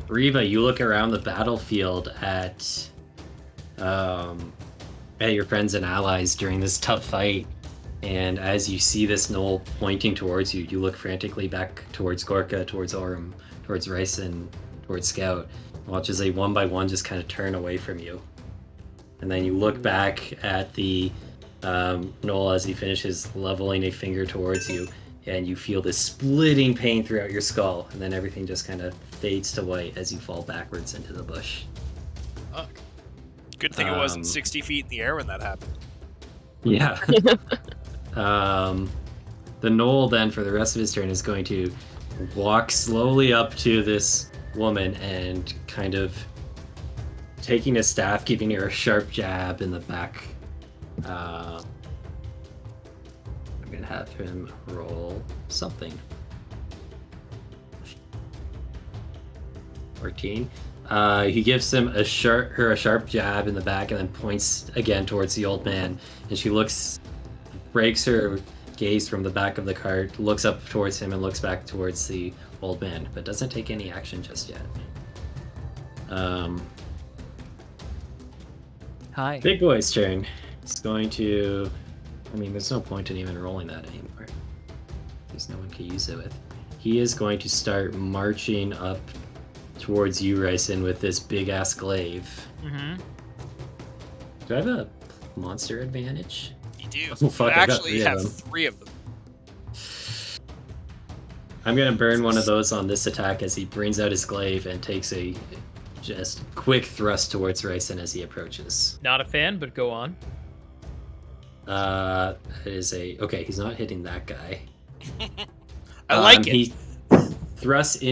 Riva, you look around the battlefield at your friends and allies during this tough fight, and as you see this knoll pointing towards you, you look frantically back towards Gorka, towards Orem, towards Ryson, towards Scout, and watch as they one by one just kind of turn away from you. And then you look back at the knoll as he finishes leveling a finger towards you, and you feel this splitting pain throughout your skull, and then everything just kind of fades to white as you fall backwards into the bush. Fuck. Good thing it wasn't 60 feet in the air when that happened. Yeah. The knoll then, for the rest of his turn, is going to walk slowly up to this woman and kind of taking a staff, giving her a sharp jab in the back. I'm going to have him roll something. 14. He gives her a sharp jab in the back and then points again towards the old man. And she breaks her gaze from the back of the cart, looks up towards him and looks back towards the old man, but doesn't take any action just yet. Hi. Big boy's turn. It's going to... I mean, there's no point in even rolling that anymore. There's no one to use it with. He is going to start marching up towards you, Ryson, with this big-ass glaive. Mm-hmm. Do I have a monster advantage? You do. Oh, fuck, You I've got actually 3 of have them. 3 of them. I'm going to burn one of those on this attack as he brings out his glaive and takes a just quick thrust towards Ryson as he approaches. Not a fan, but go on. It is a... Okay, he's not hitting that guy. I like it. He thrusts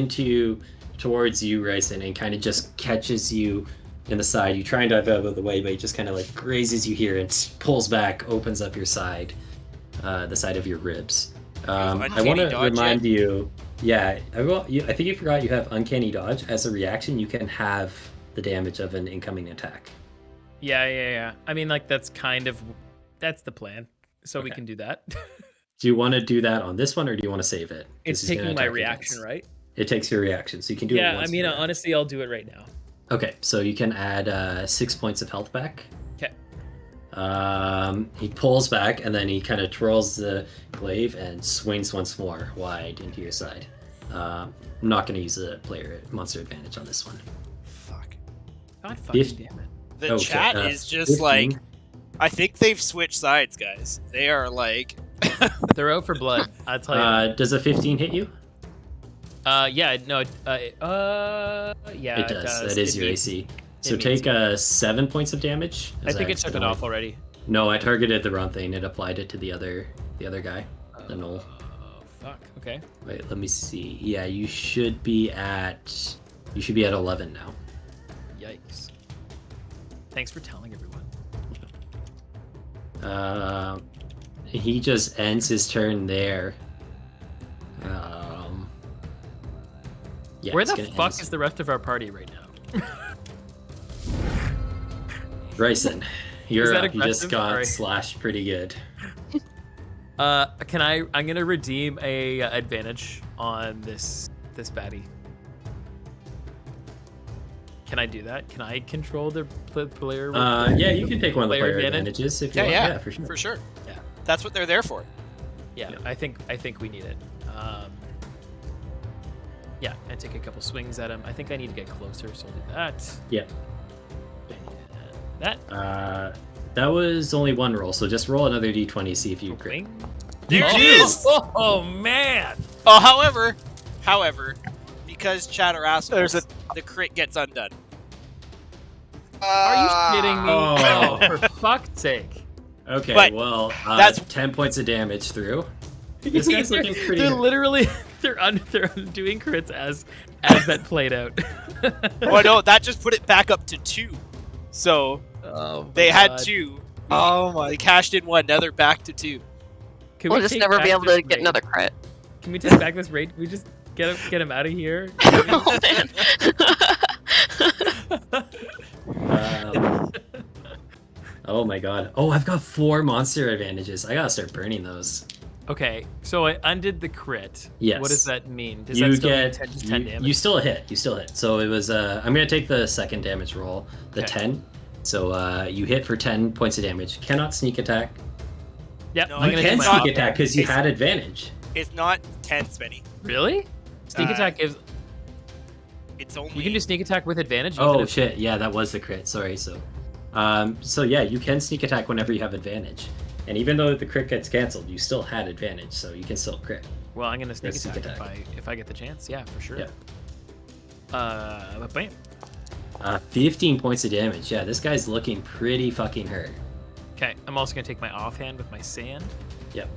towards you, Ryson, and kind of just catches you in the side. You try and dive out of the way, but he just kind of like grazes you here and pulls back, opens up your side, the side of your ribs. I want to remind you, I think you forgot you have Uncanny Dodge. As a reaction, you can have the damage of an incoming attack. Yeah. I mean, like, that's the plan. So we Okay. can do that. Do you want to do that on this one, or do you want to save it? 'Cause It's he's gonna taking my attack you reaction, twice. right? It takes your reaction, so you can do it Yeah, once. I mean, per round. honestly, I'll do it right now. Okay, so you can add 6 points of health back. Okay. He pulls back, and then he kind of twirls the glaive and swings once more wide into your side. I'm not going to use a player monster advantage on this one. Fuck. God fucking If- damn it. The Oh, chat shit, is just 15. like, I think they've switched sides, guys. They are like, They're out for blood. I'll tell you. Does a 15 hit you? Yeah, no, yeah, It does. That is It your meets- AC. So meets take you. 7 points of damage. I as think it took it accidentally- off already. No, I targeted the wrong thing. It applied it to the other guy, the knoll. Oh, fuck. Okay. Wait, let me see. Yeah, you should be at 11 now. Yikes. Thanks for telling everyone. He just ends his turn there. Yeah, Where it's the gonna fuck end. is the rest of our party right now? Bryson, you're that up. You just aggressive? got Sorry. slashed pretty good. I'm gonna redeem a advantage on this baddie. Can I do that? Can I control the player? Yeah, you can take one of the player player advantage? advantages if you yeah, want. yeah, For sure. for sure. Yeah. That's what they're there for. Yeah, I think we need it. Yeah, and take a couple swings at him. I think I need to get closer, so I'll do that. Yeah. That. That was only one roll, so just roll another d20, see if you crit. Wing. There oh, it is! Oh man! Oh, however, because chatter assholes, the crit gets undone. Are you kidding me? Oh. Oh, for fuck's sake! Okay, But well, that's- 10 points of damage through. This guy's looking pretty They're hurt. literally they're doing crits as that played out. Well, no, that just put it back up to 2. So Oh, my they had God. 2. Oh my They cashed in 1. Now they're back to 2. Can We'll we just take never be back able this to get raid? another crit. Can we take back this raid? Can we just get him out of here? Oh, man. Oh my god. Oh, I've got 4 monster advantages. I gotta start burning those. Okay, so I undid the crit. Yes. What does that mean? Does You that still mean get 10, just 10 damage? you still hit. You still hit. So it was I'm gonna take the second damage roll, the Okay. 10. So you hit for 10 points of damage. Cannot sneak attack. Yep, No, I'm You gonna can take my sneak off- attack because you It's- had advantage. It's not 10, Spenny. Really? Sneak Uh, attack gives. It's only. You can do sneak attack with advantage. even Oh if- shit, yeah, that was the crit. Sorry, so yeah, you can sneak attack whenever you have advantage. And even though the crit gets cancelled, you still had advantage, so you can still crit. Well, I'm gonna sneak Yeah, sneak attack, attack. if I get the chance. Yeah, for sure. Yeah. But bam. 15 points of damage. Yeah, this guy's looking pretty fucking hurt. Okay, I'm also gonna take my offhand with my sand. Yep.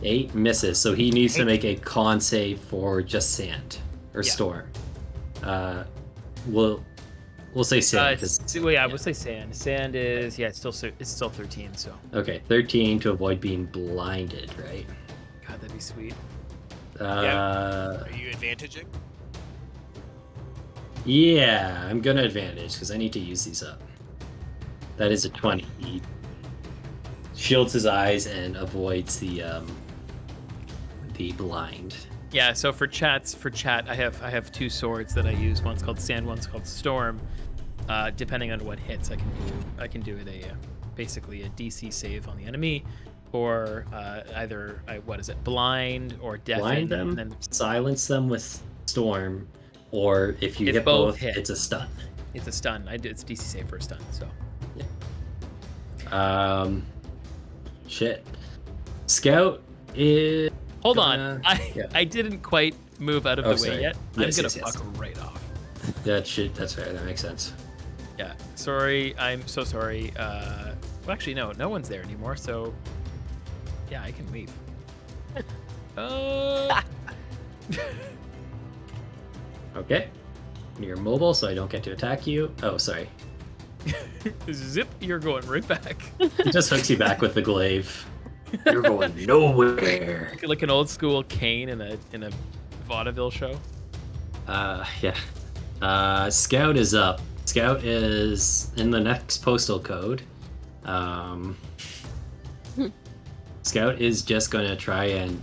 8 misses, so he needs to 8. make a con save for just sand or Yeah. storm. We'll say sand. 'cause- Well, yeah, we'll say sand. Sand is it's still 13. So okay, 13 to avoid being blinded, right? God, that'd be sweet. Are you advantaging? Yeah, I'm gonna advantage because I need to use these up. That is a 20. He shields his eyes and avoids the blind. Yeah. So for chat, I have 2 swords that I use. One's called sand. One's called storm. Depending on what hits, I can do it basically a DC save on the enemy, or either blind or deafen. Blind them, and then silence them with storm, or if you If hit both both, hit. it's a stun. it's a stun. It's DC save for a stun. So Shit. Scout is. hold Gonna- on. yeah. I didn't quite move out of Oh, the way sorry. yet. Yes, I'm gonna yes, yes. fuck right off. That's fair. That makes sense. Yeah. Sorry. I'm so sorry. Well, actually, no one's there anymore. So yeah, I can leave. Okay. You're mobile, so I don't get to attack you. Oh, sorry. Zip, you're going right back. It just hooks you back with the glaive. You're going nowhere. Like an old school cane in a vaudeville show. Yeah. Scout is up. Scout is in the next postal code. Scout is just gonna try and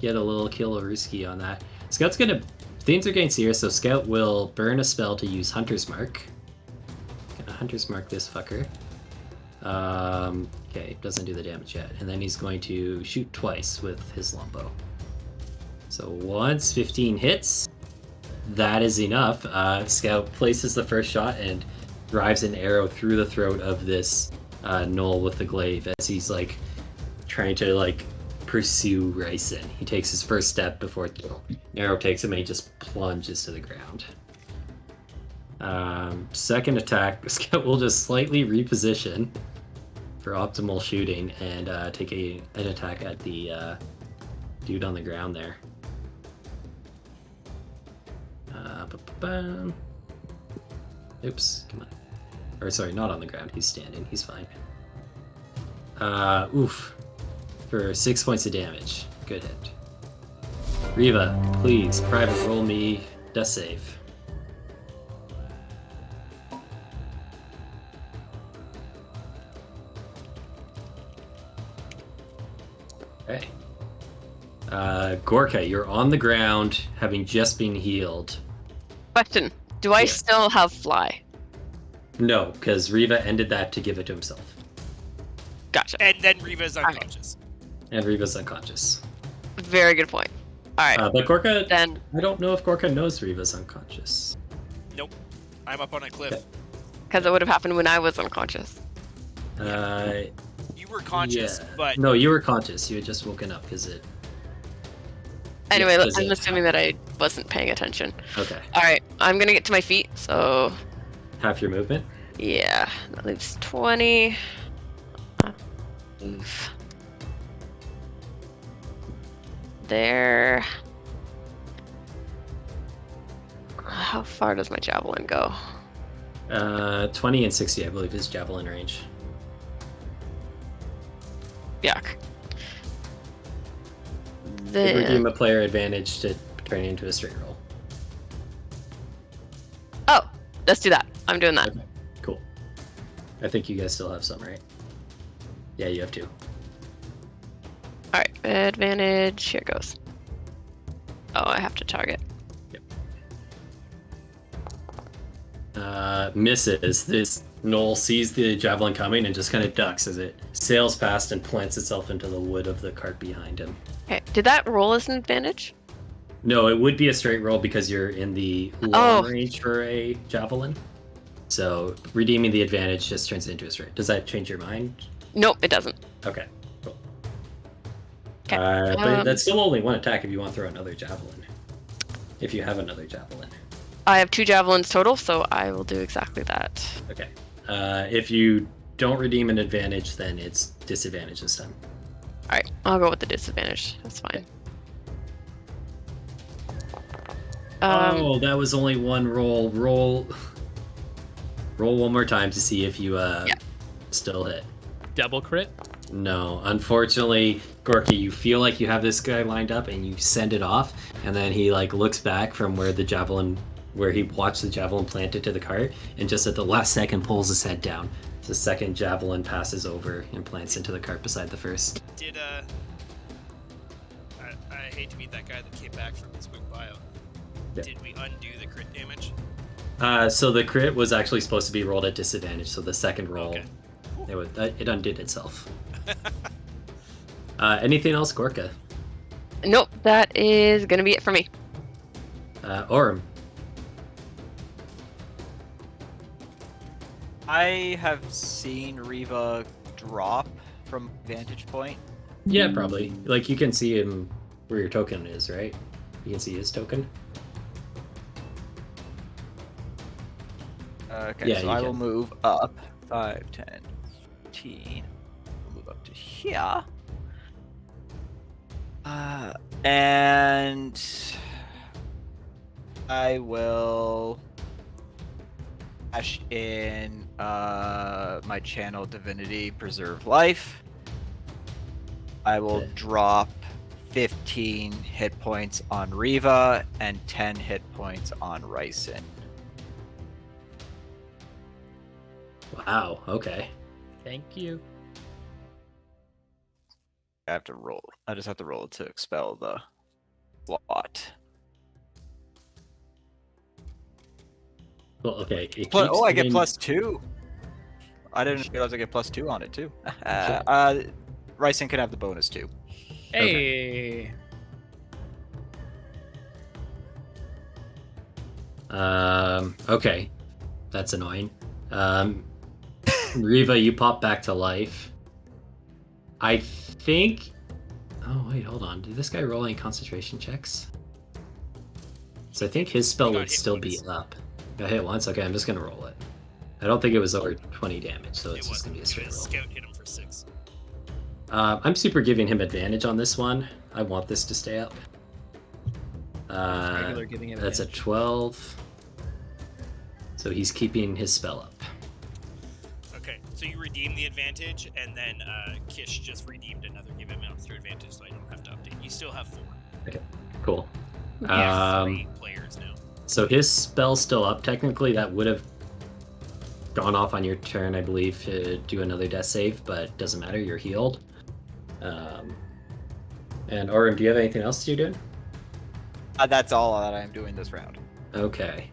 get a little kill risky on that. Scout's gonna. Things are getting serious, so Scout will burn a spell to use Hunter's Mark. Gonna Hunter's Mark this fucker. Okay, doesn't do the damage yet. And then he's going to shoot twice with his longbow. So once 15 hits, that is enough. Scout places the first shot and drives an arrow through the throat of this gnoll with the glaive as he's like trying to like pursue Ryson. He takes his first step before the arrow takes him and he just plunges to the ground. Second attack, Scout will just slightly reposition for optimal shooting and take an attack at the dude on the ground there. Oops, come on. Or sorry, not on the ground. He's standing. He's fine. Oof. For 6 points of damage. Good hit. Riva, please, private roll me death save. Okay. Gorka, you're on the ground, having just been healed. Question: do I Yes. still have fly? No, because Riva ended that to give it to himself. Gotcha. And then Riva's unconscious. And Riva's unconscious. Very good point. All right. But Gorka, Then I don't know if Gorka knows Riva's unconscious. Nope. I'm up on a cliff. Okay. because it would have happened when I was unconscious. You were conscious, Yeah. but No, you were conscious. You had just woken up because it... Anyway, Yeah, does I'm it assuming that I wasn't paying attention. Okay. All right, I'm gonna get to my feet. So Half your movement? yeah, that leaves 20. Oof. There. How far does my javelin go? 20 and 60, I believe, is javelin range. Yuck. It redeem Then, a player advantage to turn it into a straight roll. oh, let's do that. I'm doing that. Okay, cool. I think you guys still have some, right? Yeah, you have two. All right, advantage. Here goes. Oh, I have to target. Misses. This Knoll sees the javelin coming and just kind of ducks as it sails past and plants itself into the wood of the cart behind him. Okay, did that roll as an advantage? No, it would be a straight roll because you're in the long Oh. range for a javelin. So redeeming the advantage just turns it into a straight. Does that change your mind? Nope, it doesn't. Okay, cool. Okay. But that's still only one attack if you want to throw another javelin. If you have another javelin. I have 2 javelins total, so I will do exactly that. Okay. If you don't redeem an advantage, then it's disadvantage this time. All right, I'll go with the disadvantage. That's fine. Oh, that was only one roll. Roll one more time to see if you still hit. Double crit. No, unfortunately, Gorky, you feel like you have this guy lined up and you send it off, and then he like looks back from where he watched the javelin planted to the cart, and just at the last second pulls his head down. The second javelin passes over and plants into the cart beside the first. did I hate to be that guy that came back from his quick buyout. Yeah. Did we undo the crit damage? So the crit was actually supposed to be rolled at disadvantage, so the second roll, Okay. it undid itself. Anything else, Gorka? Nope, that is gonna be it for me. Orm. I have seen Riva drop from vantage point. Yeah, probably. Like, you can see him where your token is, right? You can see his token. Okay, Yeah, so you I can. will move up 5, 10, 15. We'll move up to here. And I will dash in my channel divinity preserve life. I will Okay. drop 15 hit points on Riva and 10 hit points on Ryson. Wow, okay. Thank you. I just have to roll to expel the lot. Well, okay. It But, keeps I get giving- +2. I didn't realize I get +2 on it too. Okay. Ryson can have the bonus too. Hey. Okay. That's annoying. Riva, you pop back to life. I think. Oh wait, hold on. Did this guy roll any concentration checks? So I think his spell He got would hit still once. be up. Got hit once. Okay, I'm just gonna roll it. I don't think it was over 20 damage, so it's It just wasn't. gonna be a It straight was roll. Scout hit him for 6. I'm super giving him advantage on this one. I want this to stay up. Just regular giving him That's a advantage. 12. So he's keeping his spell up. Okay, so you redeem the advantage, and then Kish just redeemed another give him extra advantage, so I don't have to update. You still have 4. Cool. You have Um, 3 players now. So his spell's still up. Technically, that would have gone off on your turn, I believe, to do another death save, but doesn't matter. You're healed. And Aurum, do you have anything else you're doing? That's all that I'm doing this round. Okay.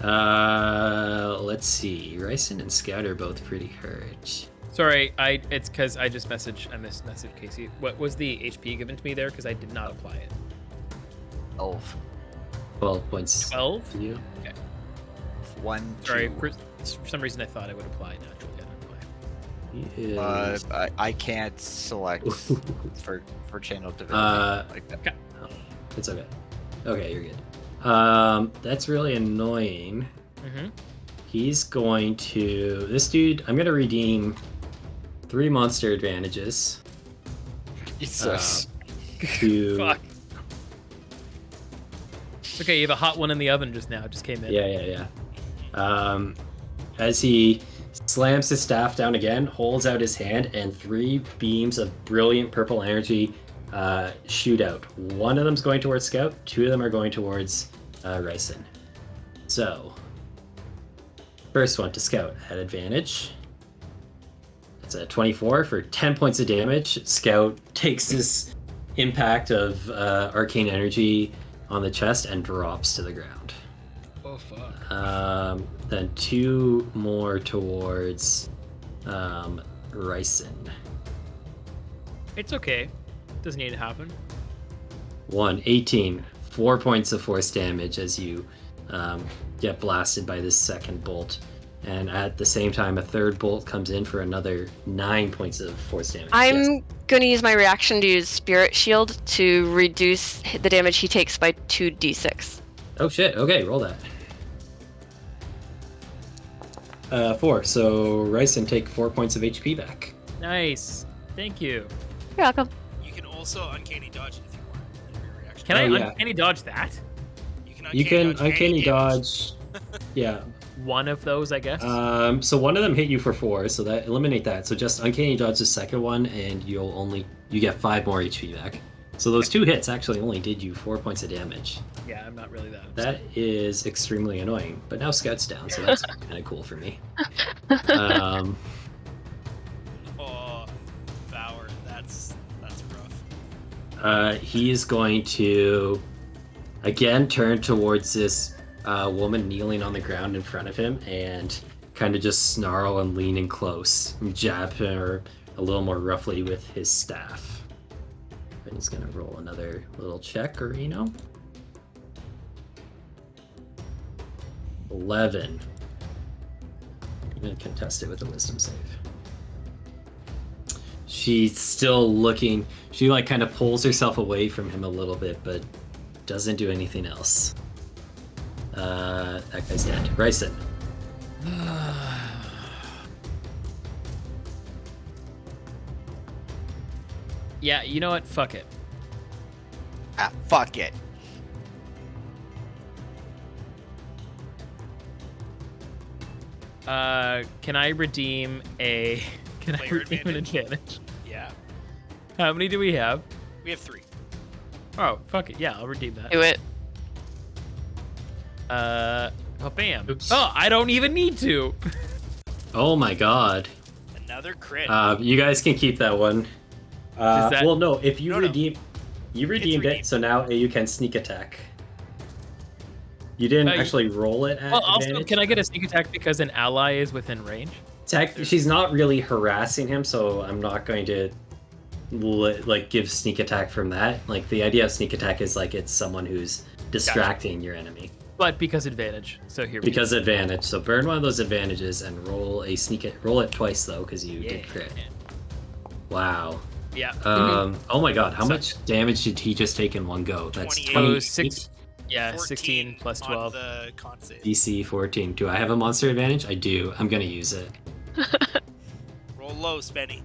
Let's see. Ryson and Scout are both pretty hurt. Sorry, it's because I just messaged Casey. What was the HP given to me there? Because I did not apply it. 12. 12 points 12? to you. 1, 2. Sorry, for some reason I thought I would apply. Naturally, I don't apply. He is... I can't select for channel divinity like that. It's okay. Okay, you're good. That's really annoying. Mm-hmm. He's going to... This dude, I'm going to redeem 3 monster advantages. Jesus. To... Fuck. It's okay, you have a hot one in the oven just now. It just came in. Yeah. As he slams his staff down again, holds out his hand, and 3 beams of brilliant purple energy shoot out. One of them's going towards Scout, 2 of them are going towards Ryson. So, first one to Scout at advantage. It's a 24 for 10 points of damage. Scout takes this impact of arcane energy on the chest and drops to the ground. Oh, fuck. Then 2 more towards Ryson. It's okay. Doesn't need to happen. 18. 4 points of force damage as you get blasted by this second bolt. And at the same time, a third bolt comes in for another 9 points of force damage. I'm Yes. going to use my reaction to use Spirit Shield to reduce the damage he takes by 2d6. Oh shit, okay, roll that. 4, so Ryson take 4 points of HP back. Nice. Thank you. You're welcome. You can also uncanny dodge it if you want. In your reaction. Can Oh, I yeah. uncanny dodge that? You can any uncanny damage. dodge. Yeah. One of those, I guess. So one of them hit you for 4, so that eliminate that. So just uncanny dodge the second one, and you get 5 more HP back. So those 2 hits actually only did you 4 points of damage. Yeah, I'm not really that. That is extremely annoying. But now Scout's down, so that's kind of cool for me. Um, Oh, Vower, that's rough. he is going to again turn towards this woman kneeling on the ground in front of him and kind of just snarl and lean in close and jab her a little more roughly with his staff. And he's going to roll another little check, Reno. 11. I'm going to contest it with a wisdom save. She's still looking. She like kind of pulls herself away from him a little bit, but doesn't do anything else. That guy's dead. Ryson. Yeah, you know what? Fuck it. Fuck it. Can I redeem a? Can I Player redeem an advantage. advantage? Yeah, How many do we have? we have 3. Oh, fuck it. Yeah, I'll redeem that. Do it. Oh, bam. Oops. Oh, I don't even need to. Oh my god. Another crit. You guys can keep that one. Does that- Well, no, if you No. redeem... You redeemed it, redeemed. so now you can sneak attack. You didn't Oh, actually roll it at Well, also, advantage. can I get a sneak attack because an ally is within range? She's not really harassing him, so I'm not going to like give sneak attack from that. Like the idea of sneak attack is like it's someone who's distracting your enemy. But because advantage. So here we go. Because advantage. So burn one of those advantages and roll a roll it twice though, because you did crit. Wow. Yeah. Oh my god, how much damage did he just take in one go? That's 28. 20. Oh, 6. Yeah, 16 plus 12. On the con save. DC 14. Do I have a monster advantage? I do. I'm gonna use it. Roll low, Spenny.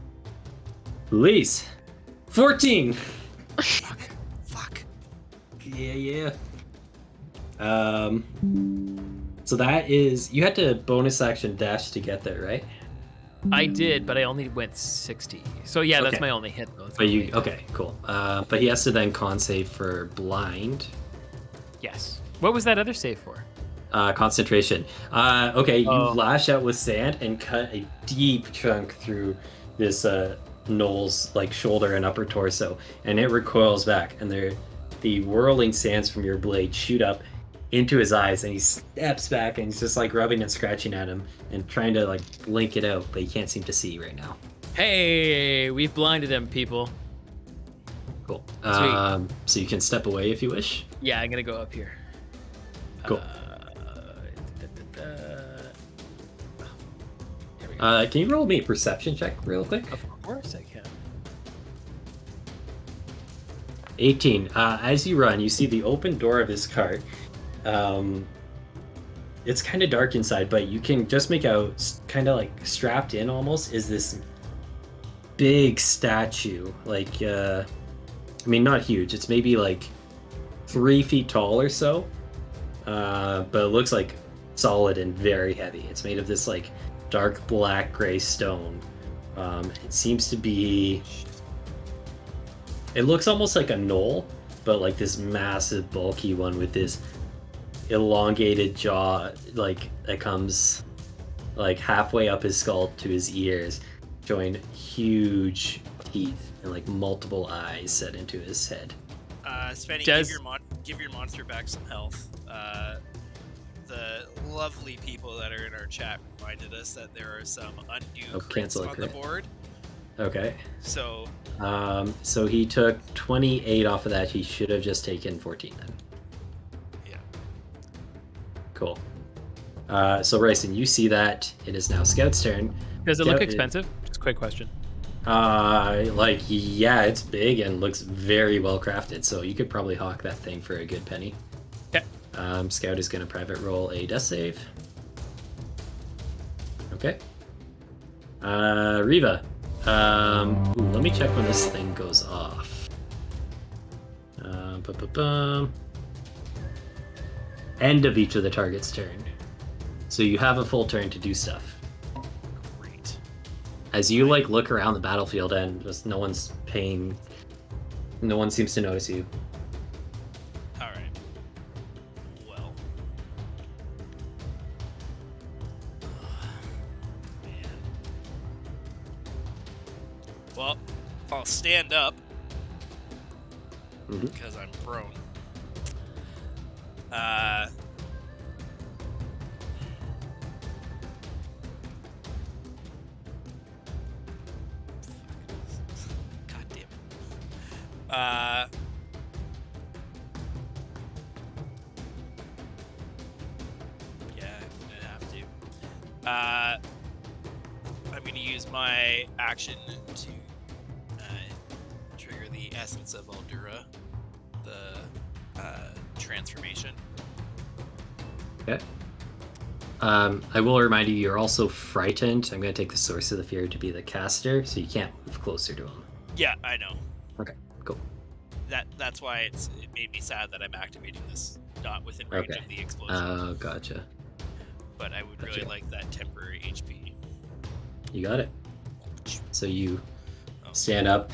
Please. 14. Fuck. Yeah. So that is, you had to bonus action dash to get there, right? I did, but I only went 60. So yeah, that's Okay. my only hit though. But you okay, cool. But he has to then con save for blind. Yes. What was that other save for? Concentration. Okay, you Oh. lash out with sand and cut a deep chunk through this Knoll's like shoulder and upper torso, and it recoils back, and the whirling sands from your blade shoot up into his eyes, and he steps back, and he's just like rubbing and scratching at him and trying to like blink it out, but he can't seem to see right now. Hey, we've blinded him, people. Cool. Sweet. So you can step away if you wish. Yeah, I'm gonna go up here. Cool. Here we go. Can you roll me a perception check real quick? Of course I can. 18. As you run, you see the open door of his cart. It's kind of dark inside, but you can just make out, kind of like strapped in almost, is this big statue. Like, I mean, not huge. It's maybe like 3 feet tall or so. But it looks like solid and very heavy. It's made of this like dark black gray stone. It seems to be... It looks almost like a knoll, but like this massive, bulky one with this elongated jaw, like that comes like halfway up his skull to his ears, showing huge teeth and like multiple eyes set into his head. Svenny, Does- give your monster back some health. The lovely people that are in our chat reminded us that there are some undue Oh, crits cancel a on the crit. board. Okay. So So he took 28 off of that. He should have just taken 14 then. yeah. Cool. So Ryson, you see that it is now Scout's turn. Does it look Scout- expensive? Just a quick question. Like, yeah, it's big and looks very well crafted, so you could probably hawk that thing for a good penny. Okay. Scout is going to private roll a death save. Okay. Riva. Let me check when this thing goes off. End of each of the target's turn. So you have a full turn to do stuff. Great. As you like look around the battlefield and just no one seems to notice you. All right. Well. Man. Well, I'll stand up Mhm. because I'm prone. God damn it. Yeah, I'm gonna have to. I'm gonna use my action to trigger the essence of Aldura, the transformation. Okay. I will remind you, you're also frightened. I'm going to take the source of the fear to be the caster, so you can't move closer to him. Yeah, I know. Okay, cool. That's why it made me sad that I'm activating this not within range Okay. of the explosion. Oh, gotcha. But I would really Gotcha. like that temporary HP. You got it. So you Oh. stand up.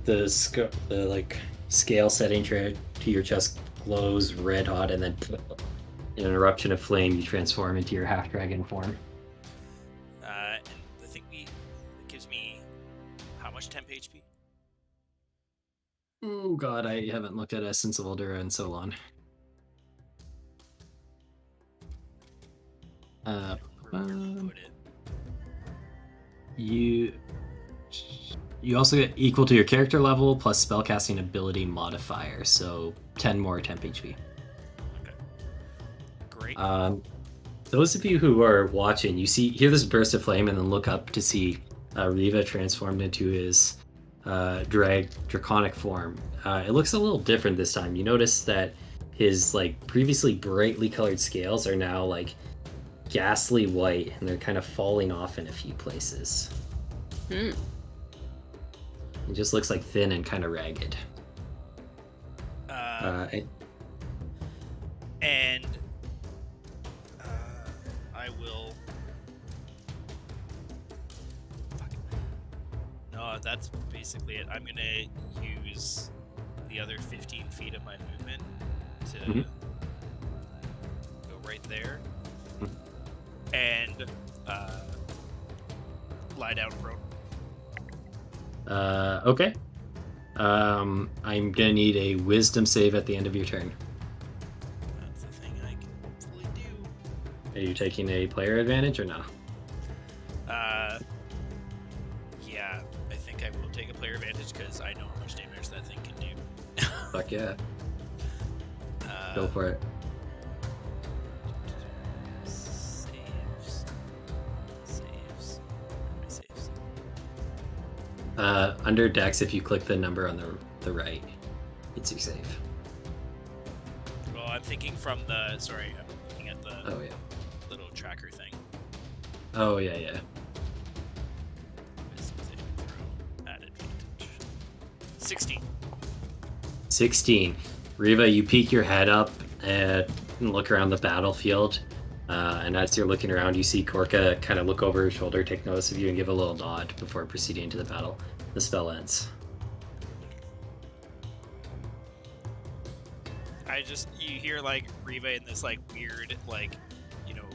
The like scale setting to your chest glows red hot, and then in an eruption of flame, you transform into your half dragon form. And I think it gives me how much temp HP? Oh god, I haven't looked at Essence of Aldura in so long. Put it. You also get equal to your character level plus spellcasting ability modifier, so 10 more temp HP. Great. Those of you who are watching, hear this burst of flame and then look up to see Riva transformed into his draconic form. It looks a little different this time. You notice that his like previously brightly colored scales are now like ghastly white, and they're kind of falling off in a few places. Hmm. It just looks like thin and kind of ragged. And I will. Fuck. No, that's basically it. I'm gonna use the other 15 feet of my movement to go right there and lie down prone. Okay. I'm gonna need a wisdom save at the end of your turn. That's the thing I can hopefully do. Are you taking a player advantage or no? Yeah, I think I will take a player advantage because I know how much damage that thing can do. Fuck yeah. Go for it. Saves. My saves. Under Dex, if you click the number on the right, it's your save. Well, I'm thinking from the. Sorry, I'm looking at the Oh yeah. little tracker thing. Oh yeah. Wisdom saving throw at advantage. 16. 16. Riva, you peek your head up and look around the battlefield. And as you're looking around, you see Korka kind of look over her shoulder, take notice of you, and give a little nod before proceeding into the battle. The spell ends. You hear like Riva in this like weird, like,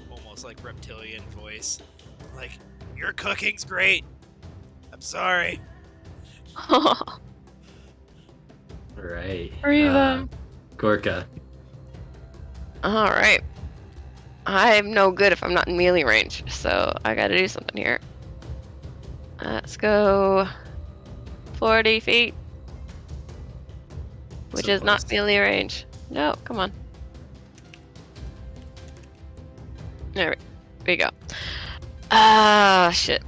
almost like reptilian voice. Like, your cooking's great. I'm sorry. All right. Riva. Gorka. All right. I'm no good if I'm not in melee range, so I gotta do something here. Let's go 40 feet, which So is not close. melee range. No, come on. There we go. Ah, shit.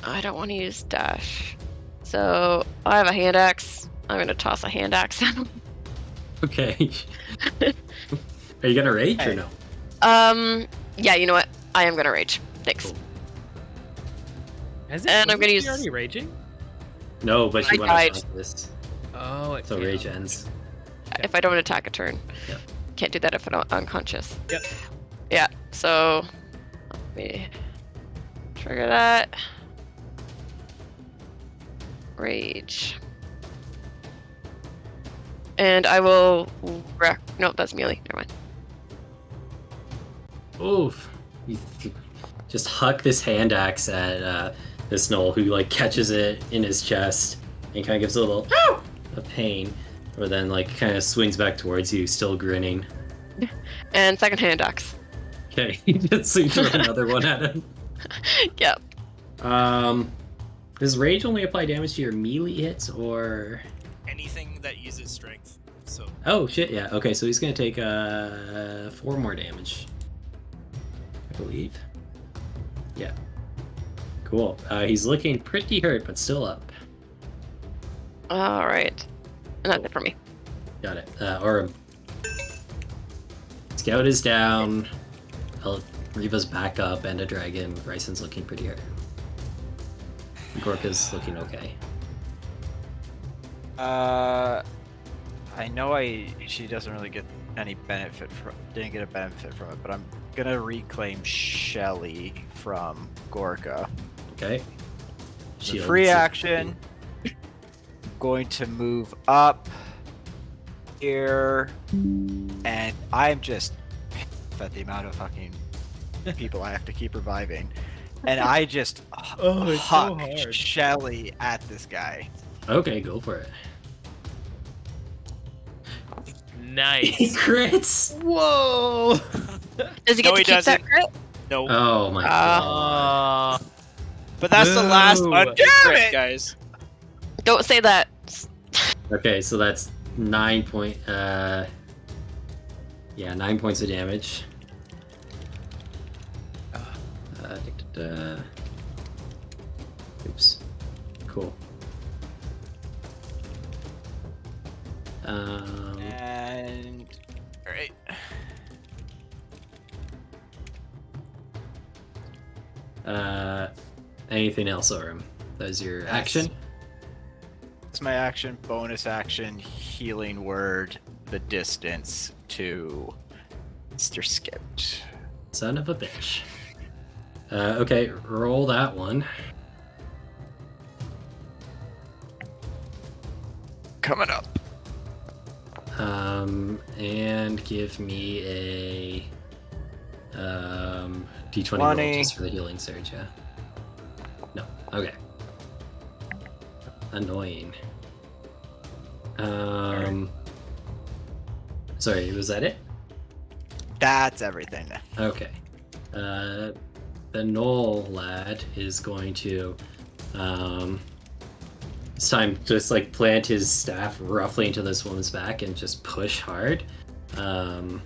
I don't want to use dash. So I have a hand axe. I'm gonna toss a hand axe at him. Okay. Are you gonna rage or no? Yeah, you know what? I am gonna rage. Thanks. Cool. Has it, And I'm wasn't gonna she use- already raging? No, but she I went died. on this, Oh, so yeah. rage ends. If I don't attack a turn. Yep. Can't do that if I'm unconscious. Yep. Yeah, so let me trigger that. Rage. And I will no, that's melee. Never mind. Oof. You just huck this hand axe at this Knoll, who like catches it in his chest and kind of gives a little ow of pain, or then like kind of swings back towards you, still grinning. And second hand axe. Okay, so you throw another one at him. Yep. Does rage only apply damage to your melee hits, or? Anything that uses strength. So Oh shit! Yeah. Okay, so he's gonna take 4 more damage, I believe. Yeah. Cool. He's looking pretty hurt, but still up. All right. And that's it for me. Got it. Or Scout is down. Riva's back up, and a dragon. Bryson's looking pretty hurt. Gorka's looking okay. I know she doesn't really get any benefit didn't get a benefit from it, but I'm gonna reclaim Shelly from Gorka. Okay. The Shield free is- action. Going to move up here, and I'm just pissed at the amount of fucking people I have to keep reviving, and I just Oh, it's so huck hard. Shelly at this guy. Okay, go for it. Nice. He crits. Whoa! Does he get No, to he keep that doesn't. crit? No. Oh my god. But that's the last Boo. undead Damn crit, it! guys. Don't say that. Okay, so that's 9 point. Yeah, 9 points of damage. Oops. Cool. And all right. Anything else, Orim? That was your action? That's my action. Bonus action. Healing word. The distance to Mr. Scout. Son of a bitch. Okay, roll that one. Coming up. And give me a D20 roll 20. just for the healing surge, yeah. No, okay. Annoying. Sorry, was that it? That's everything. Okay. The Knoll lad is going to this time just like plant his staff roughly into this woman's back and just push hard. And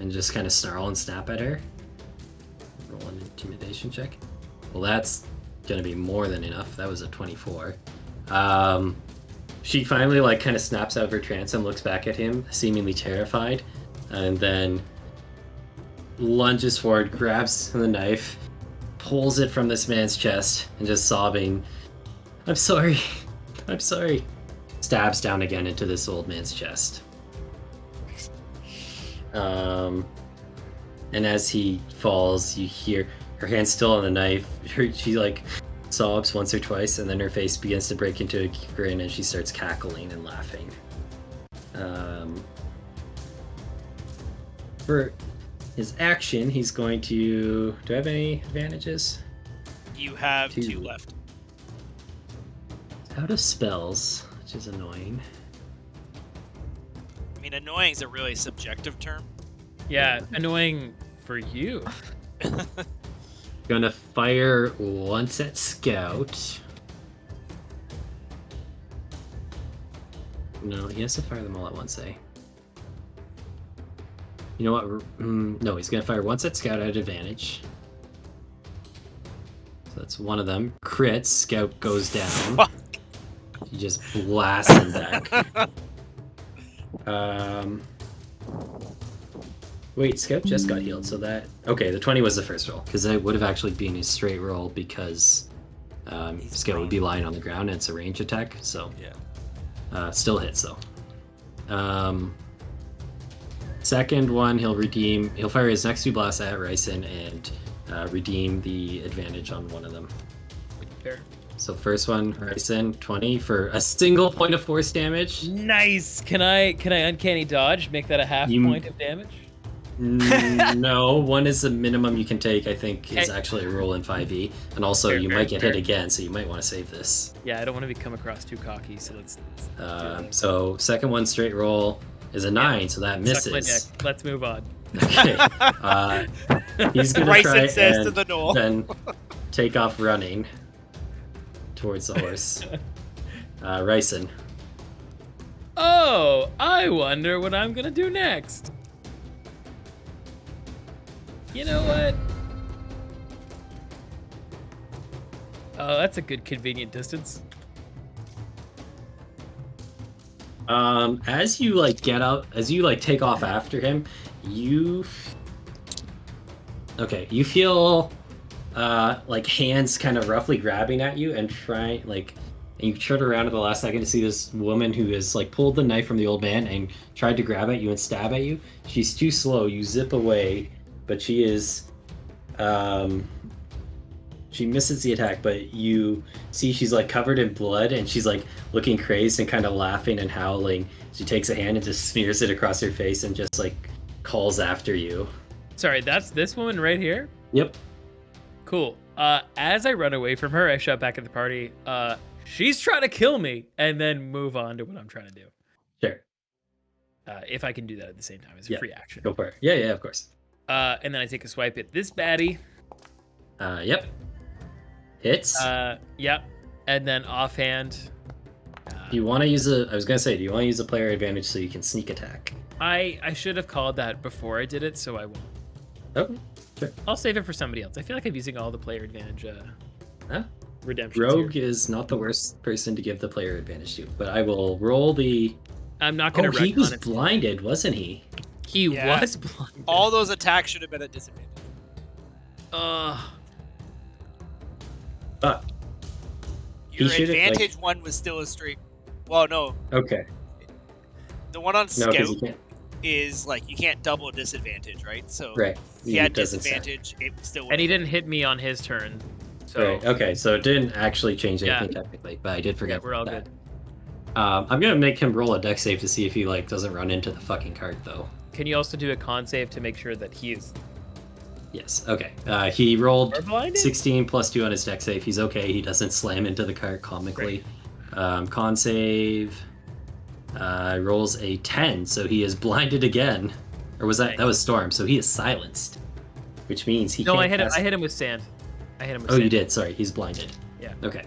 just kind of snarl and snap at her. Roll an intimidation check. Well, that's gonna be more than enough. That was a 24. She finally like kind of snaps out of her trance and looks back at him, seemingly terrified, and then lunges forward, grabs the knife, pulls it from this man's chest, and just sobbing, "I'm sorry, I'm sorry," stabs down again into this old man's chest. And as he falls, you hear her hand still on the knife. She like sobs once or twice, and then her face begins to break into a grin, and she starts cackling and laughing. For his action, he's going to. Do I have any advantages? You have 2 2 left. Out of spells, which is annoying. I mean, annoying is a really subjective term. Yeah, annoying for you. Gonna fire once at Scout. No, he has to fire them all at once, eh? You know what? No, he's gonna fire once at Scout at advantage. So that's one of them. Crits, Scout goes down. Fuck. He just blasts him back. Wait, Scout just got healed, so that... Okay, the 20 was the first roll, because it would have actually been a straight roll because Scout would be lying on the ground and it's a range attack, so... Yeah. Still hits, though. Second one, he'll fire his next 2 blasts at Ryson and redeem the advantage on one of them. Fair. So first one, Ryson, 20 for a single point of force damage. Nice. Can I uncanny dodge? Make that a half point of damage? No, 1 is the minimum you can take, I think, is actually a roll in 5e. And also, you might get hit again, so you might want to save this. Yeah, I don't want to come across too cocky, so let's So second one, straight roll, is a 9, so that suck my misses. dick. Let's move on. Okay. He's going to Bryson try says and to the knoll. then take off running towards the horse. Ryson. Oh, I wonder what I'm gonna do next. You know what? Oh, that's a good convenient distance. As you like get up, as you like take off after him, you feel like hands kind of roughly grabbing at you and trying like, and you turn around at the last second to see this woman who has like pulled the knife from the old man and tried to grab at you and stab at you. She's too slow. You zip away, but she is she misses the attack, but you see she's like covered in blood and she's like looking crazed and kind of laughing and howling. She takes a hand and just smears it across her face and just like calls after you. Sorry, that's this woman right here? Yep. Cool. As I run away from her, I shout back at the party, she's trying to kill me, and then move on to what I'm trying to do. Sure. If I can do that at the same time as a free action. Go for it. Yeah, of course. And then I take a swipe at this baddie. Yep. Hits. Yep. And then offhand. Do you want to use a? I was gonna say, do you want to use a player advantage so you can sneak attack? I should have called that before I did it, so I won't. Oh, sure. I'll save it for somebody else. I feel like I'm using all the player advantage redemptions Rogue here. is not the worst person to give the player advantage to, but I will roll the. I'm not gonna. Oh, he was retcon it. blinded, wasn't he? He Yeah. was blinded. All those attacks should have been at disadvantage. Fuck. Your He should've, like- advantage one was still a straight. Well, no, Okay. the one on No, scout because you can't. is like you can't double disadvantage, right? So Right. he had doesn't say. disadvantage. It still. And he would've- didn't hit me on his turn. So Right. Okay. So it didn't actually change Yeah. anything technically, but I did yeah, forget. we're all that. good. I'm gonna make him roll a dex save to see if he like doesn't run into the fucking cart though. Can you also do a con save to make sure that he is Yes. Okay. He rolled more blinded? 16 plus 2 on his dex save. He's okay. He doesn't slam into the cart comically. Con save rolls a 10, so he is blinded again. Or was that Nice. that was Storm? So he is silenced, which means he No, can't. I hit him. cast- I hit him with sand. I hit him with Oh, sand. you did. Sorry, he's blinded. Yeah. Okay.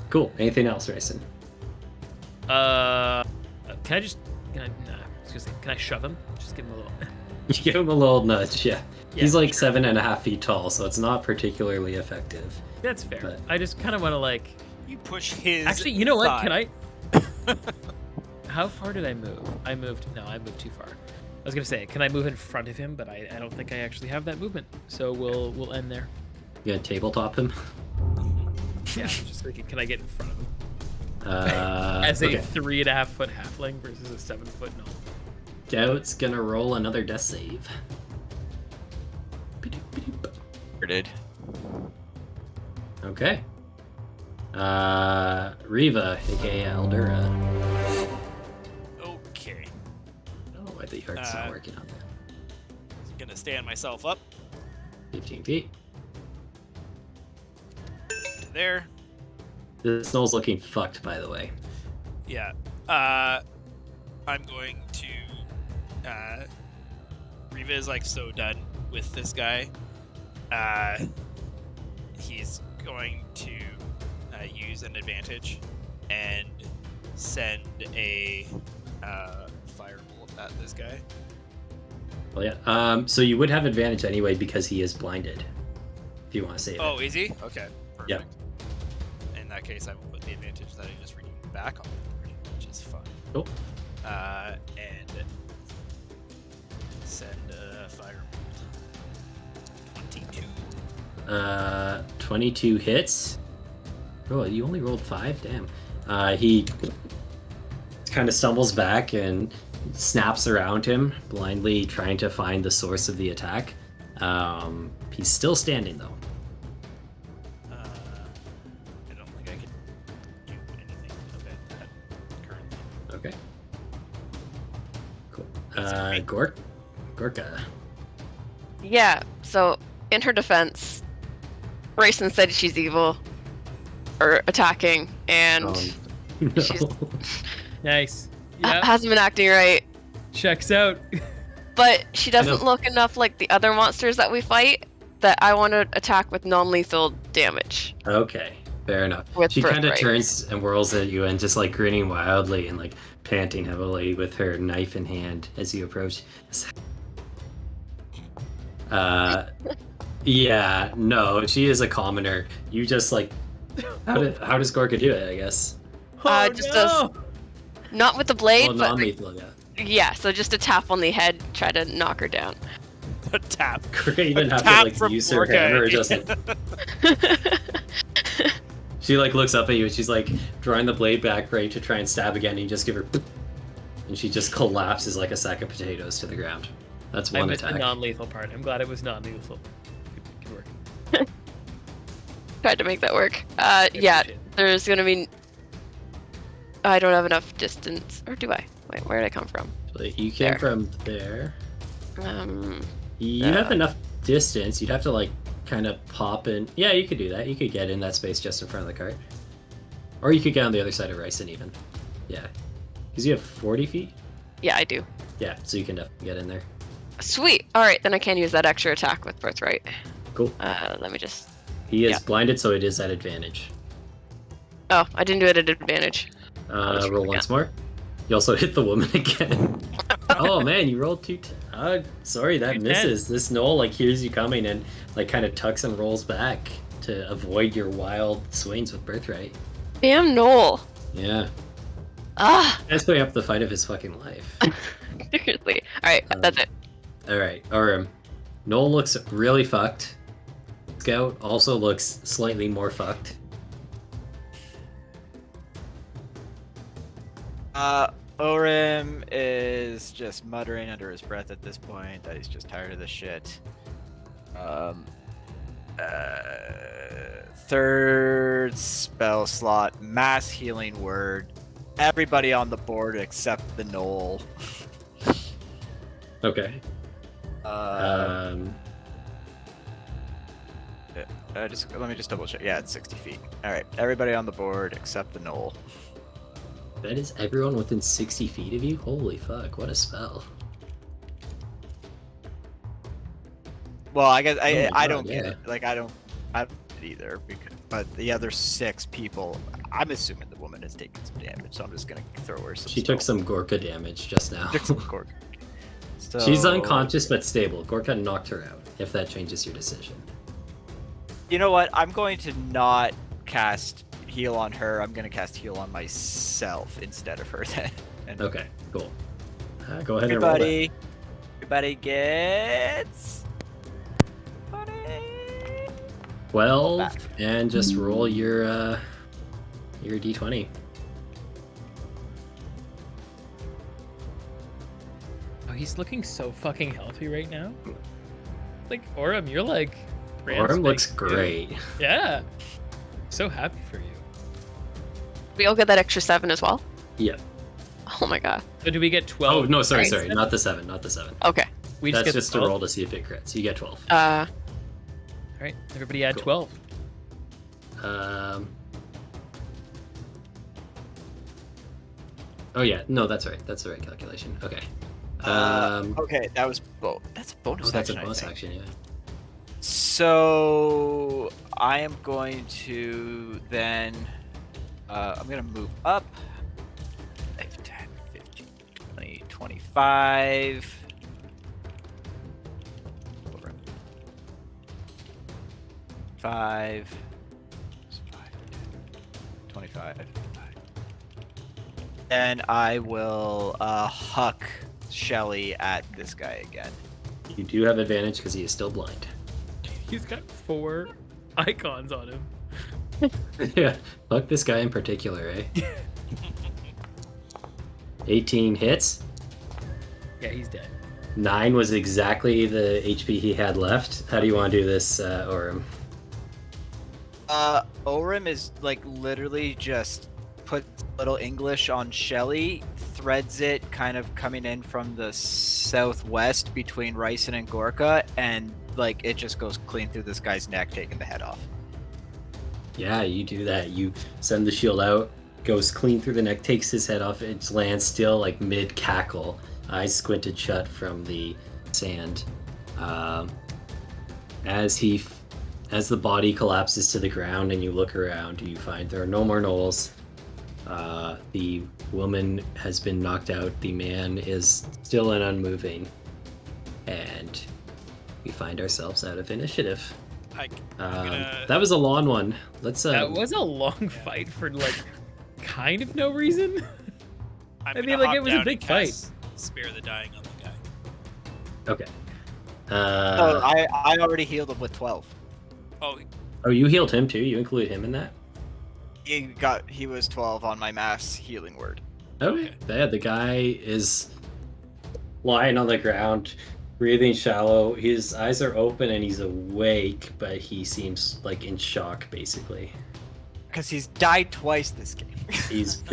Cool. Anything else, Rayson? Can I just? Can I? Nah, I was gonna say, can I shove him? Just give him a little. You give him a little nudge. Yeah. He's Yeah, like 7.5 feet tall, so it's not particularly effective. That's fair. But- I just kind of want to like. You push his. Actually, you know what? thigh. Can I? How far did I move? I moved. No, I moved too far. I was gonna say, can I move in front of him? But I don't think I actually have that movement. So we'll end there. You gonna tabletop him? Yeah. Just thinking, can I get in front of him? As As a 3.5 foot halfling versus a 7 foot gnome. Gout's gonna roll another death save. Did. Okay. Riva, aka Aldura. Okay. Oh, why the heart's not working on that. I'm gonna stand myself up 15 feet. to there. The snow's looking fucked, by the way. Yeah. I'm going to. Riva is like so done with this guy. He's going to use an advantage and send a firebolt at this guy. Well, yeah. So you would have advantage anyway because he is blinded. If you want to save Oh, it. is he? Okay. Perfect. Yep. In that case, I will put the advantage that I just redeemed back on him, which is fun. Cool. And send a firebolt. 22. 22 hits. Oh, you only rolled 5? Damn. He kind of stumbles back and snaps around him, blindly trying to find the source of the attack. He's still standing, though. I don't think I can do anything about that currently. Okay. Cool. That's it. Gorka. Yeah, so in her defense, Rayson said she's evil or attacking, and No. she's- Nice. Yeah. hasn't been acting right. Checks out. But she doesn't know. look enough like the other monsters that we fight that I want to attack with non-lethal damage. Okay, fair enough. With She kind of birthright. turns and whirls at you and just like grinning wildly and like panting heavily with her knife in hand as you approach. Yeah, no, she is a commoner. You just like, how does Gorka do it? I guess. Just Not with the blade, Well, but non-lethal, yeah. yeah, so just a tap on the head, try to knock her down. A tap. Gorka even have to Tap like from use her Gorka. hammer or just like. She like looks up at you and she's like drawing the blade back ready to try and stab again and you just give her and she just collapses like a sack of potatoes to the ground. That's I one missed the attack. non-lethal part. I'm glad it was non-lethal. Good work. Tried to make that work. I Yeah, appreciate it. there's gonna be. I don't have enough distance, or do I? Wait, where did I come from? Like, you came There. from there. Um, You have enough distance. You'd have to like kind of pop in. Yeah, you could do that. You could get in that space just in front of the cart, or you could get on the other side of Ryson even. Yeah, because you have 40 feet. yeah, I do. Yeah, so you can definitely get in there. Sweet. All right, then I can use that extra attack with Birthright. Cool. Let me just. He is Yeah. blinded, so it is at advantage. Oh, I didn't do it at advantage. Just Roll once more. You also hit the woman again. Oh man, you rolled two. Sorry, that 2 misses. This Knoll like hears you coming and like kind of tucks and rolls back to avoid your wild swings with Birthright. Damn Noel. Yeah, Ah, that's putting up the fight of his fucking life. seriously. All right, that's it. All right, Knoll looks really fucked. Scout also looks slightly more fucked. Orim is just muttering under his breath at this point that he's just tired of this shit. Third spell slot, mass healing word. Everybody on the board except the Knoll. Okay. Let me just double check. Yeah, it's 60 feet. All right, everybody on the board except the Knoll. That is everyone within 60 feet of you? Holy fuck, what a spell. Well, I guess Oh my I God, don't get yeah. it. Like I don't either. But the other 6 people, I'm assuming the woman has taken some damage, so I'm just gonna throw her some. She took some Gorka damage just now. Took some cork. So, She's unconscious but stable. Gorka knocked her out, if that changes your decision. You know what? I'm going to not cast heal on her. I'm going to cast heal on myself instead of her then. And Okay, cool. Go ahead and roll that. everybody gets 12, and just roll your d20. Oh, he's looking so fucking healthy right now. Like Orem, you're like. brand Orm looks spanking new. great. Yeah. So happy for you. We all get that extra 7 as well. Yep. Oh my god. So do we get 12? Oh, no, sorry, Right. not the 7, not the 7. Okay. We That's get just to 12? roll to see if it crits. You get 12. All right, everybody add Cool. 12. Oh yeah, no, that's right. That's the right calculation. Okay. okay, that's a bonus Oh, that's a action. bonus I think. action, yeah. So I am going to then I'm going to move up 5, 10, 15, 20, 25. 5, 25. And I will huck Shelly at this guy again. You do have advantage because he is still blind. He's got 4 icons on him. Yeah, fuck this guy in particular, eh? 18 hits. Yeah, he's dead. 9 was exactly the HP he had left. How do you want to do this, Orem? Orim is like literally just put little English on Shelly, threads it kind of coming in from the southwest between Ryson and Gorka, and like it just goes clean through this guy's neck, taking the head off. Yeah, you do that. You send the shield out, goes clean through the neck, takes his head off, it lands still like mid cackle, eyes squinted shut from the sand. As the body collapses to the ground and you look around, you find there are no more gnolls. The woman has been knocked out. The man is still and unmoving, and we find ourselves out of initiative. That was a long one. Let's. That was a long fight for like kind of no reason. I'm I mean, gonna like, hop it was a down big and cast fight. Spare the dying on the guy. Okay. Oh, I already healed him with 12. Oh, you healed him too. You include him in that. He was 12 on my mass healing word. Okay. Yeah, the guy is lying on the ground, breathing shallow. His eyes are open and he's awake, but he seems like in shock, basically. Because he's died twice this game. He's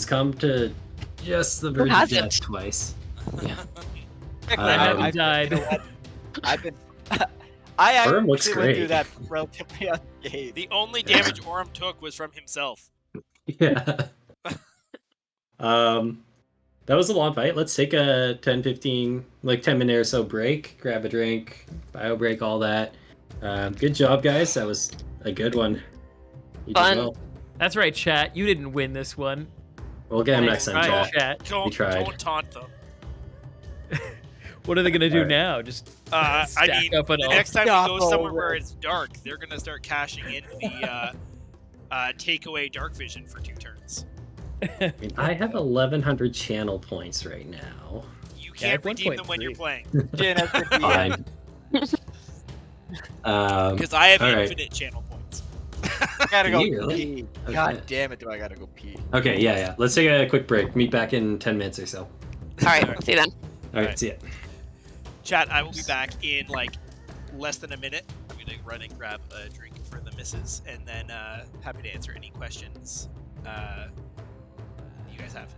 come to just the verge of death twice. Yeah. I haven't died. You know what? I've been. I Orm looks actually went through great. that relatively unscathed. The only damage Orem took was from himself. Yeah. That that was a long fight. Let's take a 10, 15, like 10 minute or so break. Grab a drink, bio break, all that. Good job, guys. That was a good one. You did Fun. well. That's right, chat. You didn't win this one. We'll get him Nice next time, try, chat. chat. We tried. Don't taunt them. What are they gonna do Alright. now? Just I stack mean, up an the all. next time we Yeah, go bro. somewhere where it's dark, they're gonna start cashing in the takeaway dark vision for 2 turns. I mean, I have 1,100 channel points right now. You Yeah, I can't have redeem them when you're 1.3. playing. Jin has the DM. Fine. Because I have all right. infinite channel points. I gotta Do go you really? pee. Okay. God damn it, do I gotta go pee. Okay, yeah. Let's take a quick break. Meet back in 10 minutes or so. All right, see you then. All right, Alright. see ya. Chat, I will be back in like less than a minute. I'm gonna run and grab a drink for the missus, and then happy to answer any questions you guys have.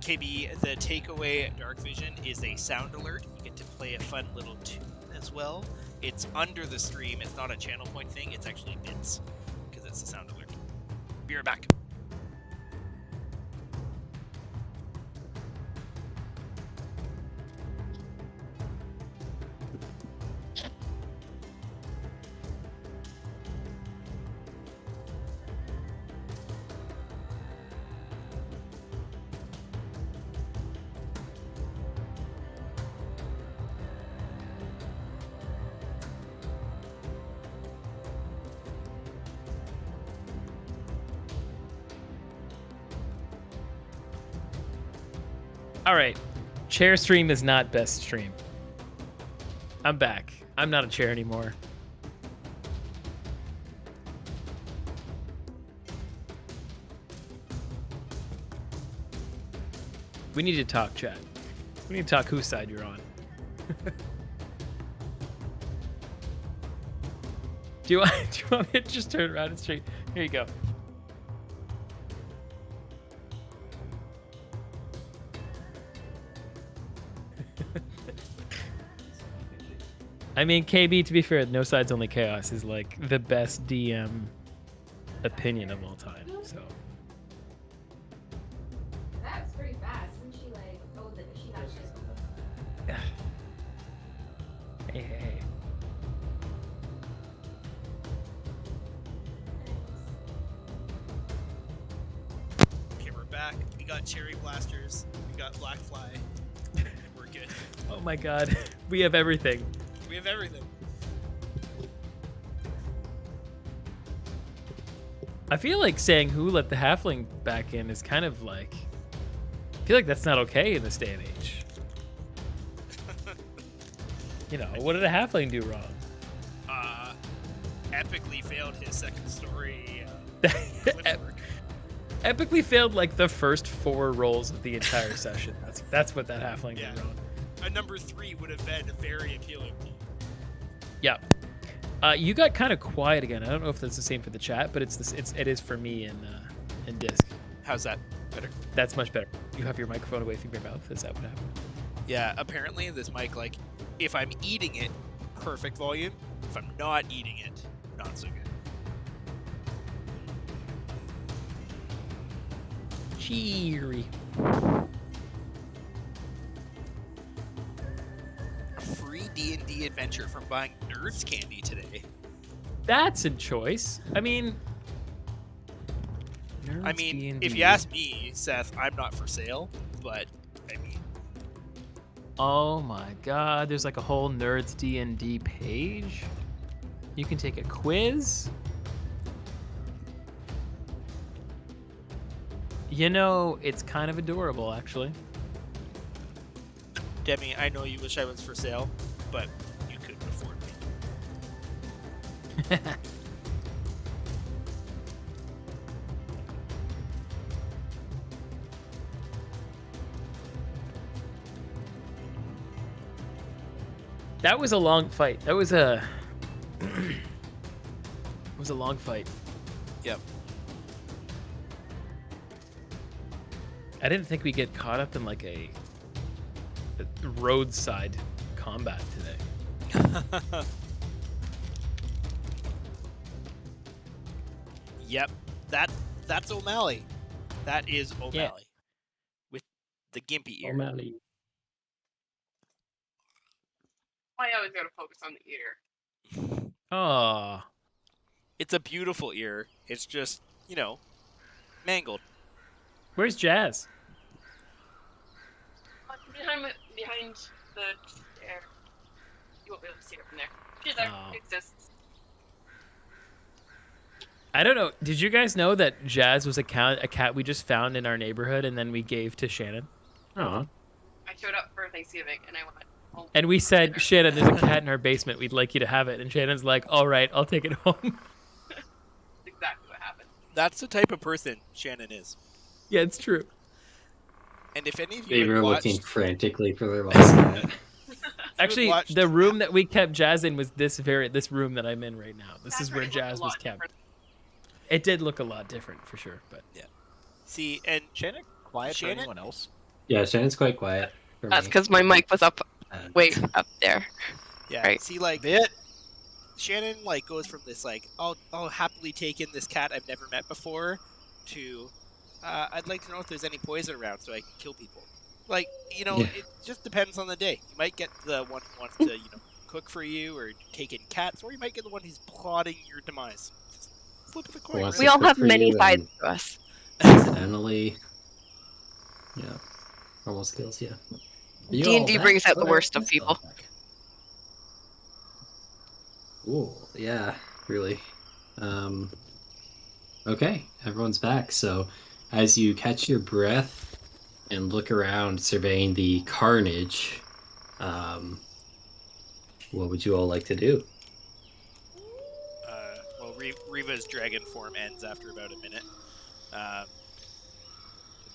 KB, the takeaway dark vision is a sound alert. You get to play a fun little tune as well. It's under the stream. It's not a channel point thing. It's actually bits because it's a sound alert. Be right back. All right, chair stream is not best stream. I'm back. I'm not a chair anymore. We need to talk, chat. We need to talk whose side you're on. do you want me to just turn around and straight? Here you go. I mean, KB, to be fair, No Sides Only Chaos is like the best DM opinion of all time. So That was pretty fast. Isn't she like, oh, she got shit. hey. Okay, we're back. We got cherry blasters. We got black fly. We're good. Oh my god. We have everything. We have everything. I feel like saying who let the halfling back in is kind of like, I feel like that's not okay in this day and age. You know, what did a halfling do wrong? Epically failed his second story. Cliff work. Epically failed like the first 4 rolls of the entire session. That's what that halfling Yeah. did wrong. A number 3 would have been very appealing. Yeah. You got kind of quiet again. I don't know if that's the same for the chat, but it is for me in disc. How's that? Better? That's much better. You have your microphone away from your mouth. Is that what happened? Yeah, apparently this mic, like, if I'm eating it, perfect volume. If I'm not eating it, not so good. Cheery. A free D&D adventure from buying Nerds candy today. That's a choice. I mean, I mean, D&D. if you ask me, Seth, I'm not for sale, but, I mean, Oh my god, there's like a whole Nerds D&D page. You can take a quiz. You know, it's kind of adorable, actually. Demi, I know you wish I was for sale, but you couldn't afford me. That was a long fight. That was a it was a long fight. Yep. I didn't think we'd get caught up in like a roadside combat today. Yep, that's O'Malley. That is O'Malley. Yeah. With the gimpy ear. O'Malley. I always gotta focus on the ear. Oh, It's a beautiful ear. It's just, mangled. where's Jazz? Behind the chair. You won't be able to see her from there. She's there. Oh. She exists. I don't know. Did you guys know that Jazz was a cat we just found in our neighborhood and then we gave to Shannon? Oh, I showed up for Thanksgiving and I went home. And we said, Shannon, there's a cat in our basement. We'd like you to have it. And Shannon's like, all right, I'll take it home. That's exactly what happened. That's the type of person Shannon is. Yeah, it's true. And if any of they you were had looking watched, frantically for their lost cat. Actually, watched- the room that we kept Jazz in was this room that I'm in right now. This is That's where right, it looked a Jazz lot was kept. different. It did look a lot different for sure, but see, and Shannon, quiet for Shannon? anyone else? Yeah, Shannon's quite quiet for That's me. because my mic was up way Uh, up there. yeah, Right. see, like Bit. Shannon goes from this I'll happily take in this cat I've never met before to I'd like to know if there's any poison around so I can kill people. Yeah. It just depends on the day. You might get the one who wants to cook for you or take in cats, or you might get the one who's plotting your demise. Just flip the coin. Wants We to all cook have for many you sides and to us. accidentally. Yeah. Normal skills, yeah. You D&D all back? brings out the Okay, worst of let's people. go back. Ooh, yeah, really. Okay, everyone's back. So, as you catch your breath and look around, surveying the carnage, what would you all like to do? Riva's dragon form ends after about a minute. Did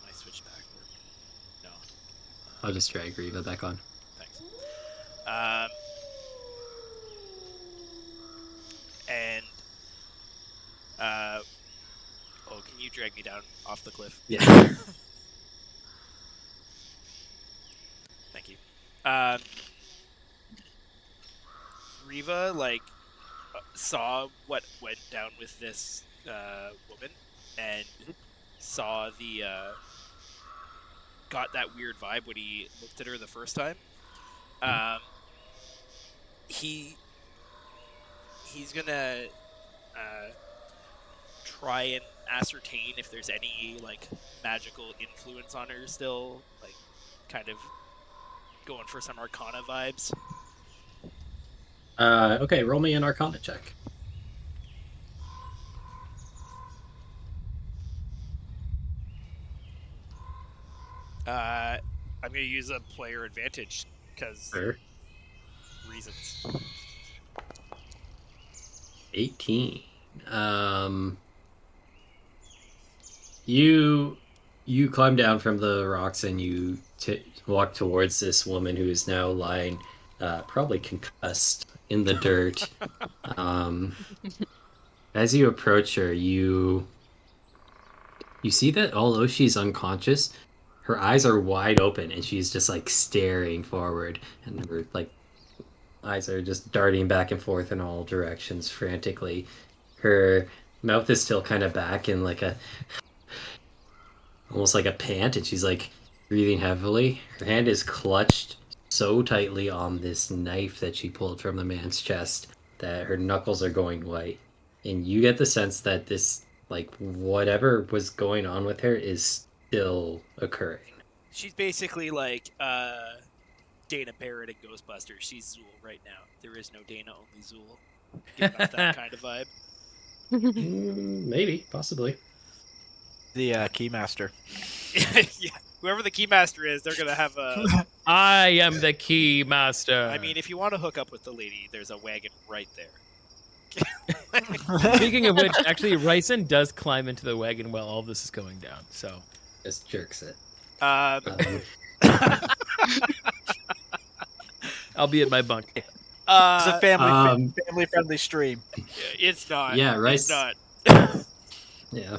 my switch back work? No. I'll just drag Riva back on. Thanks. And can you drag me down off the cliff? Yeah. Thank you. Riva saw what went down with this woman and saw the got that weird vibe when he looked at her the first time. He's gonna try and ascertain if there's any magical influence on her still, kind of going for some Arcana vibes. Okay, roll me an Arcana check. I'm gonna use a player advantage because Sure. reasons. 18. You climb down from the rocks and you walk towards this woman who is now lying, probably concussed in the dirt. As you approach her, you see that although she's unconscious, her eyes are wide open and she's just staring forward, and her eyes are just darting back and forth in all directions frantically. Her mouth is still kind of back in almost like a pant, and she's breathing heavily. Her hand is clutched so tightly on this knife that she pulled from the man's chest that her knuckles are going white. And you get the sense that this, whatever was going on with her is still occurring. She's basically Dana Barrett in Ghostbusters. She's Zool right now. There is no Dana, only Zool. Giving off that kind of vibe. Maybe, possibly. The Keymaster. Yeah, whoever the Keymaster is, they're gonna have a. I am the key master. I mean, if you want to hook up with the lady, there's a wagon right there. Speaking of which, actually, Ryson does climb into the wagon while all this is going down. So, Just jerks it. Um, I'll be at my bunk. It's a Um, family-friendly stream. it's not. Yeah, right. It's not. Yeah.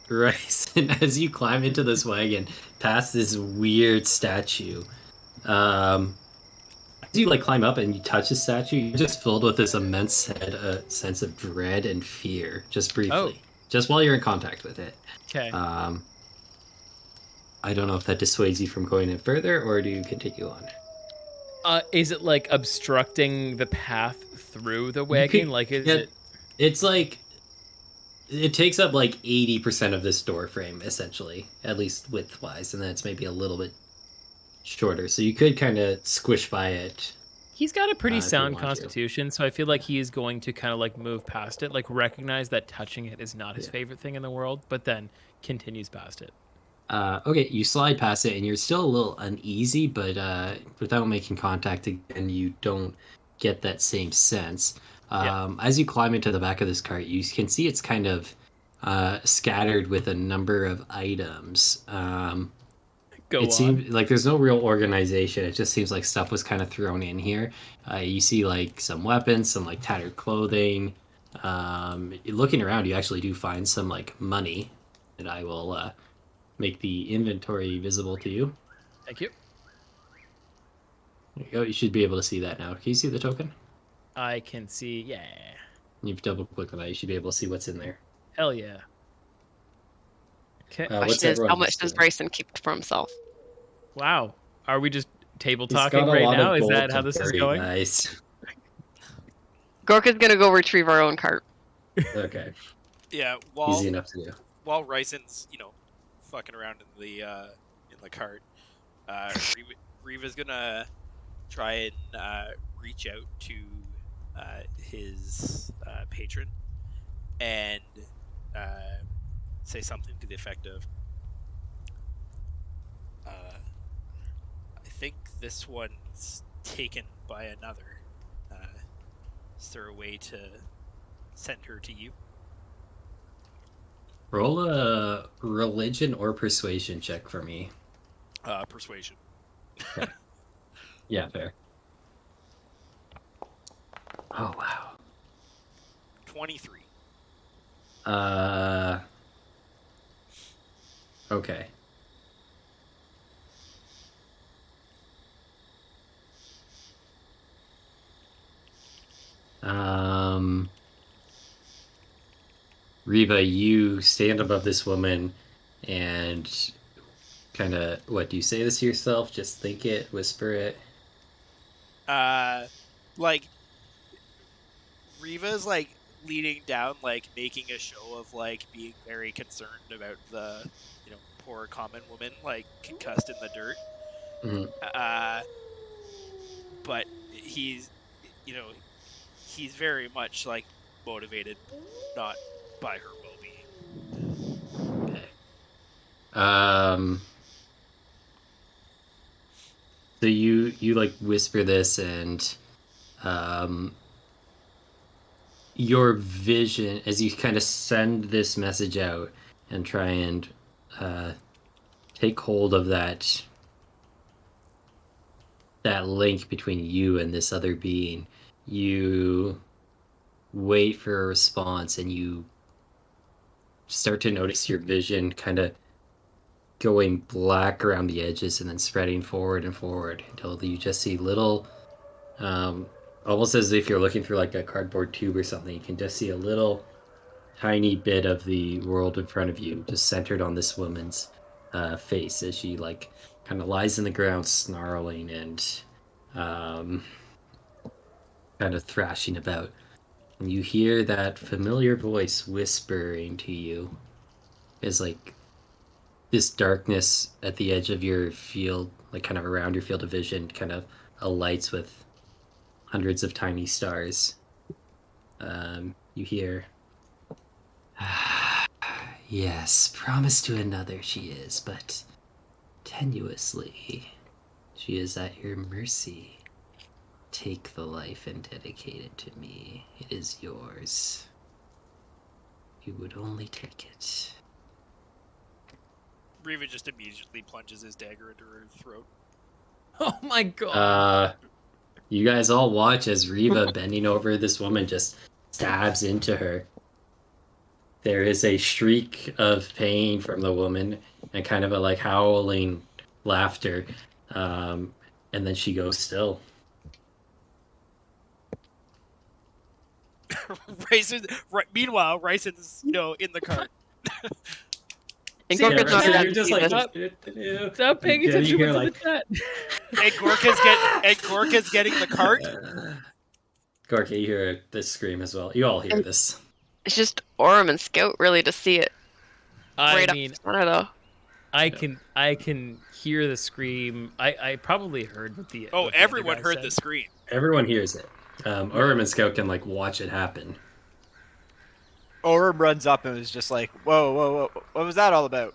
Right. And as you climb into this wagon, past this weird statue, as you climb up and you touch the statue, you're just filled with this immense sense of dread and fear, just briefly, Oh. just while you're in contact with it. Okay. I don't know if that dissuades you from going in further, or do you continue on? Is it like obstructing the path through the You wagon? could Like, is get. it? It's like it takes up like 80% of this door frame, essentially, at least width-wise, and then it's maybe a little bit shorter. So you could kind of squish by it He's got a pretty if you sound want to. constitution, so I feel like he is going to kind of like move past it, like recognize that touching it is not his Yeah. favorite thing in the world, but then continues past it. Okay, you slide past it, and you're still a little uneasy, but without making contact again, you don't get that same sense. Yeah. As you climb into the back of this cart, you can see it's kind of scattered with a number of items. Go It on. seems like there's no real organization. It just seems like stuff was kind of thrown in here. You see like some weapons, some like tattered clothing. Looking around, you actually do find some like money that I will make the inventory visible to you. Thank you. There you go. You should be able to see that now. Can you see the token? I can see. Yeah. You've double clicked on that. You should be able to see what's in there. Hell yeah. Okay. What's Question is, how everyone much else does doing? Bryson keep for himself? Wow. Are we just table He's got talking a right lot now? of Is gold that how to this is bury, going? guys. Gorka's gonna go retrieve our own cart. Okay, Yeah, easy enough to do. while Ryson's, fucking around in the cart, Riva's gonna try and reach out to his patron and say something to the effect of, I think this one's taken by another. Is there a way to send her to you? Roll a religion or persuasion check for me. Persuasion. Yeah, fair. Oh wow. 23. Okay. Riva, you stand above this woman and kind of, what, do you say this to yourself? Just think it, whisper it? Like, Riva's, like, leaning down, like, making a show of, like, being very concerned about the, poor common woman, like, concussed in the dirt. Mhm. But you know, he's very much, like, motivated not by her well-being. Okay. So you like whisper this, and your vision as you kind of send this message out and try and take hold of that link between you and this other being. You wait for a response, and you start to notice your vision kind of going black around the edges and then spreading forward and forward until you just see little, almost as if you're looking through like a cardboard tube or something. You can just see a little tiny bit of the world in front of you, just centered on this woman's face as she like kind of lies in the ground, snarling and kind of thrashing about. And you hear that familiar voice whispering to you, is like this darkness at the edge of your field, like kind of around your field of vision, kind of alights with hundreds of tiny stars. You hear, yes, promise to another she is, but tenuously. She is at your mercy. Take the life and dedicate it to me. It is yours. You would only take it. Riva just immediately plunges his dagger into her throat. Oh my god. You guys all watch as Riva, bending over this woman, just stabs into her. There is a shriek of pain from the woman and kind of a like howling laughter. And then she goes still. Meanwhile, Ryson's, in the cart. And See, Gorka's not you're allowed you're to just see like this. Stop paying Yeah, attention you to hear, what's in the chat. And Gorka's getting the cart. Gorka, you hear this scream as well. You all hear And- this. It's just Orem and Scout really to see it I right mean, up front of I can hear the scream. I probably heard what the Oh, what the everyone other guy heard said. the scream. Everyone hears it. Orem and Scout can like watch it happen. Orem runs up and is just like, whoa, whoa, whoa, what was that all about?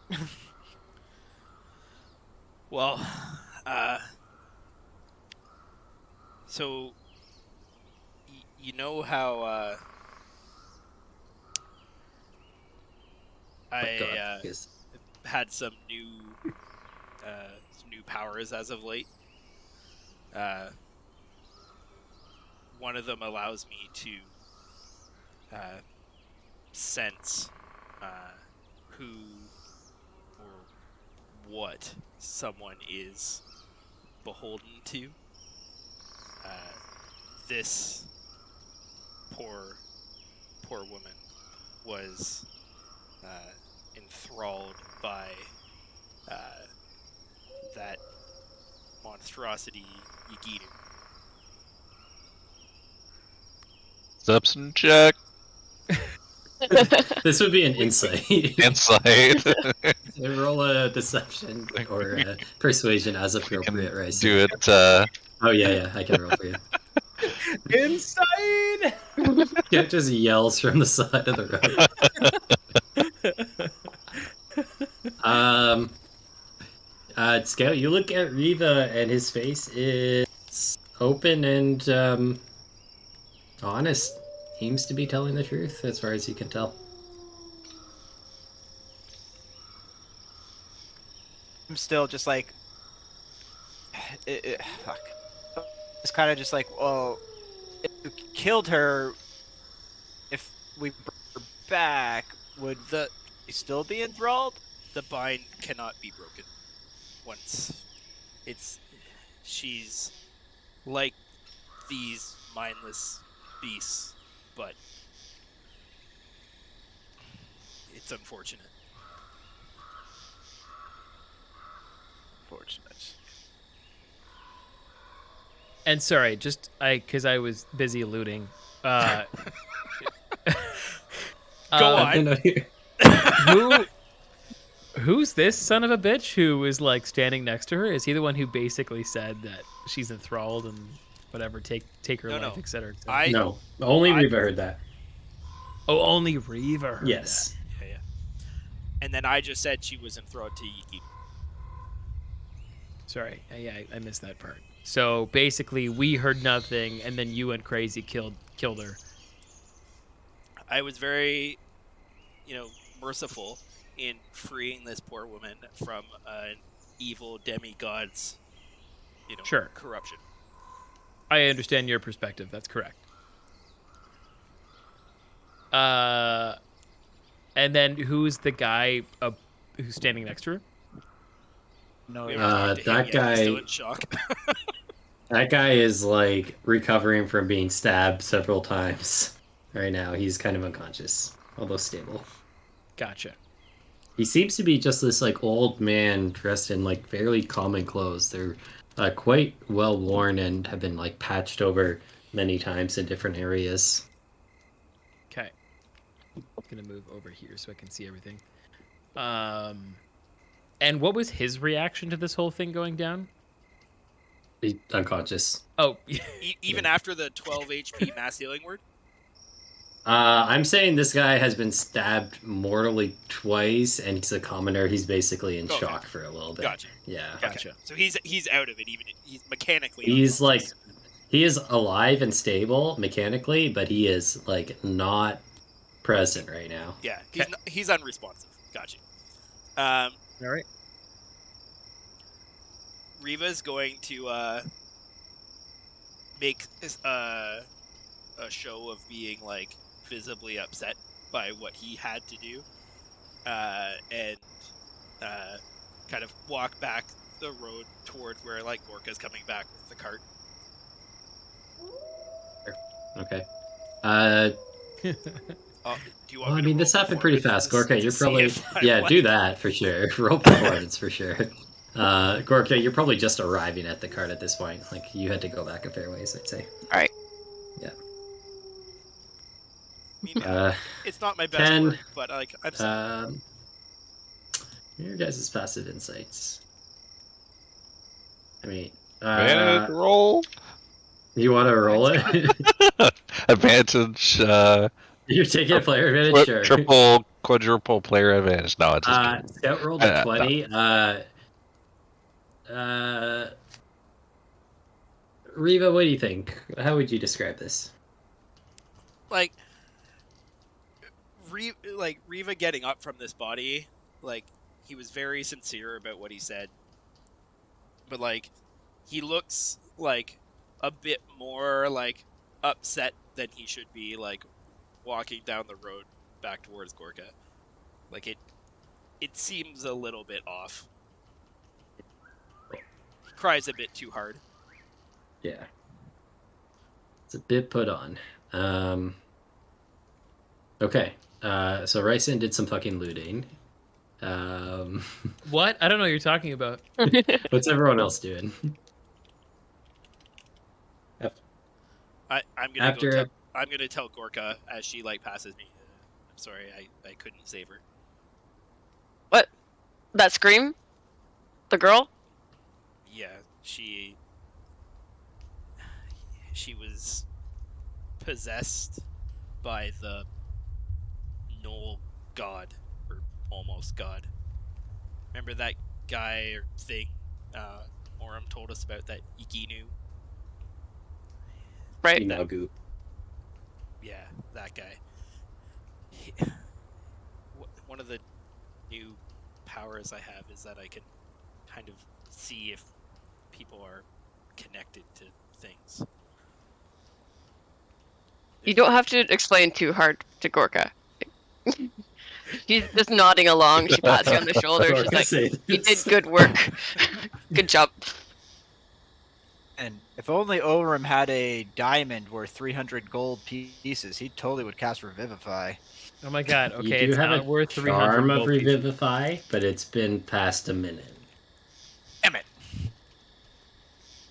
Well, so you know how I God, yes. had some new powers as of late. One of them allows me to sense who or what someone is beholden to. This poor woman was enthralled by that monstrosity Yagitu. Substance check. This would be an insight. Insight. Roll a deception or a persuasion as You can appropriate, right? do it. Oh yeah, I can roll for you. Inside. It just yells from the side of the road. Scout, you look at Riva and his face is open and honest. Seems to be telling the truth as far as you can tell. I'm still just like, fuck. It's kind of just like, well, if you killed her, if we brought her back, would she still be enthralled? The bind cannot be broken once she's like these mindless beasts, but it's unfortunate. Fortunate. And sorry, just because I was busy looting. Go Go on. Who's this son of a bitch who is like standing next to her? Is he the one who basically said that she's enthralled and whatever, take her No, life, no. etc. Et cetera? No, only Riva heard that. Oh, only Riva heard Yes. Yeah. And then I just said she was enthralled to Yagitu. that. Sorry, yeah, I missed that part. So basically, we heard nothing, and then you went crazy, killed her. I was very, merciful in freeing this poor woman from an evil demigod's, Sure. corruption. I understand your perspective. That's correct. And then who's the guy who's standing next to her? No, We haven't talked to him that yet. guy. He's still in shock. That guy is like recovering from being stabbed several times right now. He's kind of unconscious, although stable. Gotcha. He seems to be just this like old man dressed in like fairly common clothes. They're quite well worn and have been like patched over many times in different areas. Okay. I'm gonna move over here so I can see everything. And what was his reaction to this whole thing going down? He's unconscious. Oh, Even after the 12 HP mass healing word? I'm saying this guy has been stabbed mortally twice, and he's a commoner. He's basically in Okay. shock for a little bit. Gotcha. Yeah. Gotcha. Okay. So he's out of it. Even he's mechanically. He's like, unconscious. he is alive and stable mechanically, but he is like not present right now. Yeah, Okay. he's unresponsive. Gotcha. all right. Riva's going to make a show of being like visibly upset by what he had to do, and kind of walk back the road toward where like Gorka's coming back with the cart. Okay. Do you Well, want I me to mean, roll this happened pretty fast. performance Gorka, to you're see probably if I, yeah, like- do that for sure. Roll performance for sure. Gorka, you're probably just arriving at the card at this point. Like you had to go back a fair ways, I'd say. All right. Yeah. I mean, Uh, it's not my best 10. work, but like I'm sorry. Your guys' passive insights. I mean, Advantage roll. you want to roll it? Advantage. You're taking a player advantage, sure. Triple, quadruple player advantage. No, it's just kidding. Scout rolled a No. 20. Riva, what do you think? How would you describe this? Like Riva getting up from this body, like he was very sincere about what he said, but like he looks like a bit more like upset than he should be, like walking down the road back towards Gorka. Like it seems a little bit off. He cries a bit too hard. Yeah. It's a bit put on. Okay. So Ryson did some fucking looting. What? I don't know what you're talking about. What's everyone else doing? I'm gonna After I'm gonna tell Gorka as she like passes me. I'm sorry, I couldn't save her. What? That scream? The girl? Yeah, she was possessed by the Knoll god, or almost god. Remember that guy or thing Oram told us about, that Ikinu? Right. Inagu. Yeah, that guy. One of the new powers I have is that I can kind of see if people are connected to things. You don't have to explain too hard to Gorka. She's just nodding along. She pats you on the shoulder. She's Gorka like, said "You did this. good work. Good job." And if only Orim had a diamond worth 300 gold pieces, he totally would cast Revivify. Oh my god. You Okay, do it's have not a worth 300 charm of gold pieces. Revivify, but it's been past a minute. Damn it.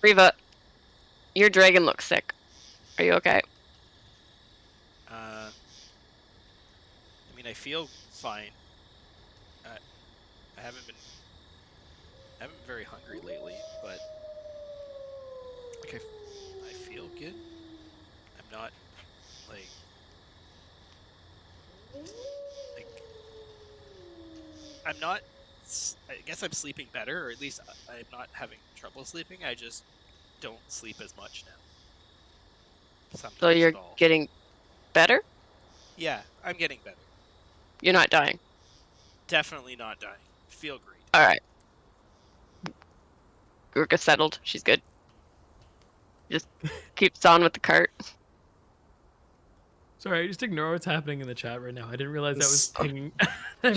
Riva, your dragon looks sick. Are you okay? I mean, I feel fine. I haven't been very hungry lately, but like I feel good. I'm not like I'm not. I guess I'm sleeping better, or at least I'm not having trouble sleeping. I just don't sleep as much now. Sometimes So you're at all. getting better? Yeah, I'm getting better. You're not dying. Definitely not dying. Feel great. All right. Gorka settled. She's good. Just keeps on with the cart. Sorry, just ignore what's happening in the chat right now. I didn't realize that was Stop. pinging. I'm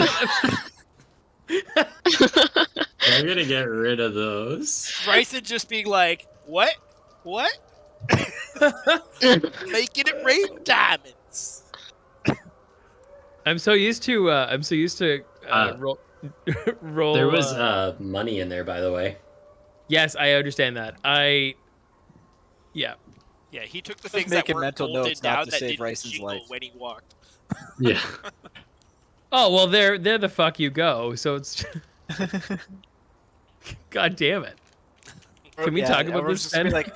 gonna get rid of those. Bryson just being like, what? What? Making it rain diamonds. I'm so used to roll. Roll. There was money in there, by the way. Yes, I understand that. Yeah. Yeah, he took the Just things that making weren't mental bolted notes not down to that save didn't Ryson's jingle life. when he walked. Yeah. Oh well, there the fuck you go. So it's. God damn it. Can we talk about Orim's this just gonna then? be like,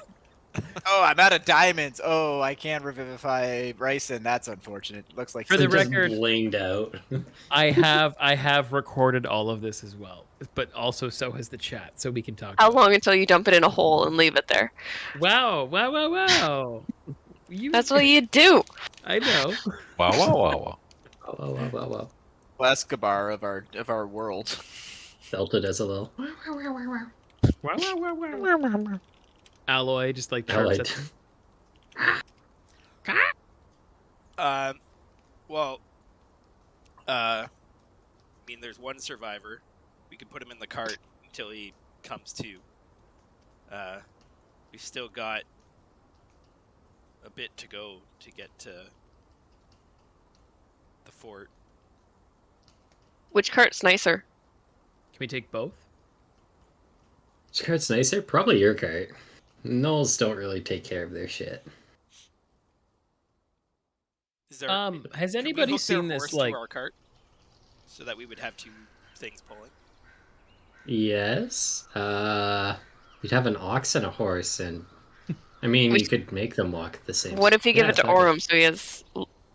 oh, I'm out of diamonds. Oh, I can't revivify Ryson. That's unfortunate. Looks like For the Just record- blinged out. I have recorded all of this as well, but also so has the chat, so we can talk. How about long until you dump it in a hole and leave it there? it. Wow! That's what you do. I know. Wow, wow, wow, wow. Wow. Escobar of our world. Felt it as a little. Wow. Alloy just like chirps at them. Well, I mean, there's one survivor. We can put him in the cart until he comes to. We've still got a bit to go to get to the fort. Which cart's nicer? Can we take both? Which cart's nicer? Probably your cart. Gnolls don't really take care of their shit. Is there? Has could we anybody hook their seen horse this like to our cart, so that we would have two things pulling? Yes. You'd have an ox and a horse, and I mean, We- you could make them walk at the same. What if we give Yeah, it to fuck Orum so he has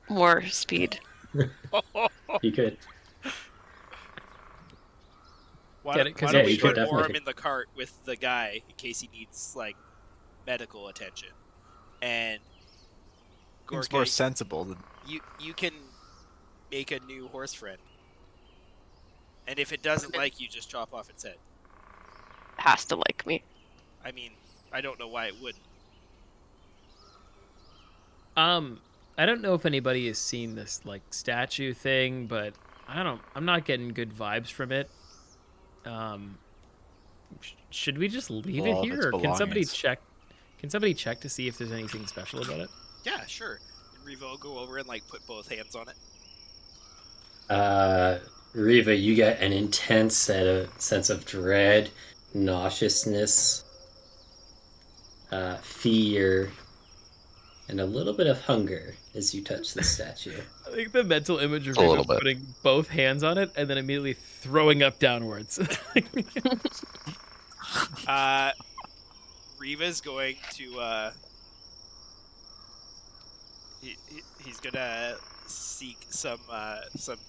more speed? You could. Why Get don't, it? 'Cause why yeah, don't we you could put definitely Orem take- in the cart with the guy in case he needs like medical attention, and Seems Gorka, more sensible than you can make a new horse friend, and if it doesn't like you, just chop off its head. Has to like me. I mean, I don't know why it wouldn't. I don't know if anybody has seen this like statue thing, but I'm not getting good vibes from it. Should we just leave it all of its here, or can somebody belongings. check? Can somebody check to see if there's anything special about it? Yeah, sure. And Revo will go over and like put both hands on it. Riva, you get an intense sense of dread, nauseousness, fear, and a little bit of hunger as you touch the statue. I think the mental image of A little Riva bit. putting both hands on it and then immediately throwing up downwards. Reva's going to he's gonna seek some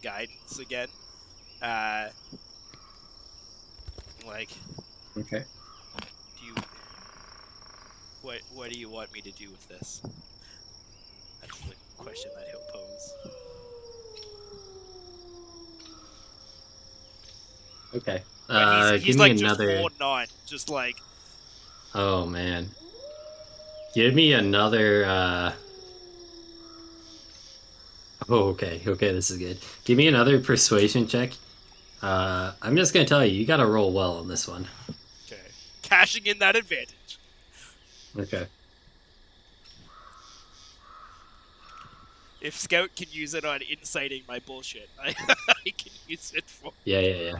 guidance again. Like, Okay. do you what do you want me to do with this? That's the question that he'll pose. Okay. But he's Give me like another. just holding on, just like Oh man. Give me another. Oh, okay. Okay, this is good. Give me another persuasion check. I'm just gonna tell you, you gotta roll well on this one. okay, cashing in that advantage. Okay. If Scout can use it on inciting my bullshit, I can use it for Yeah.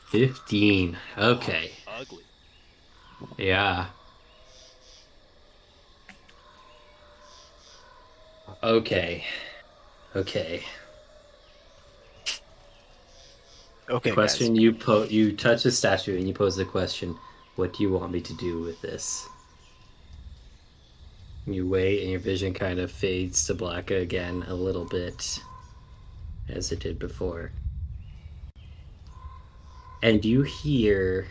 15. Okay. ugly. Yeah. Okay. Okay, Question guys. you touch the statue and you pose the question, what do you want me to do with this? You wait and your vision kind of fades to black again a little bit as it did before. And you hear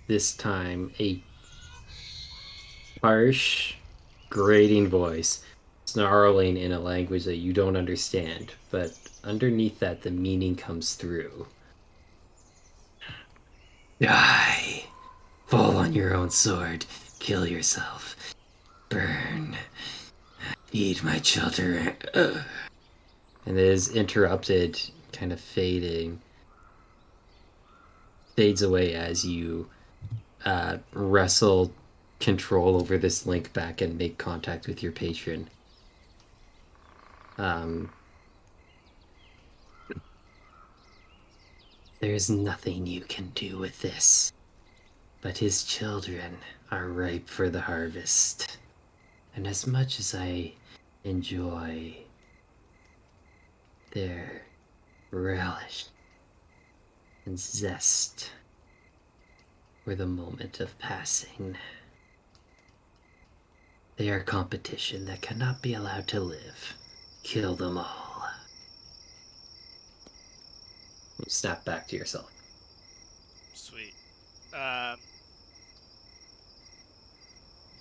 this time a harsh, grating voice snarling in a language that you don't understand, but underneath that the meaning comes through. Die! Fall on your own sword. Kill yourself. Burn. Feed my children. And it is interrupted, kind of fades away as you wrestle control over this link back and make contact with your patron. There's nothing you can do with this, but his children are ripe for the harvest. And as much as I enjoy their relish and zest for the moment of passing, they are competition that cannot be allowed to live. Kill them all. You snap back to yourself. Sweet.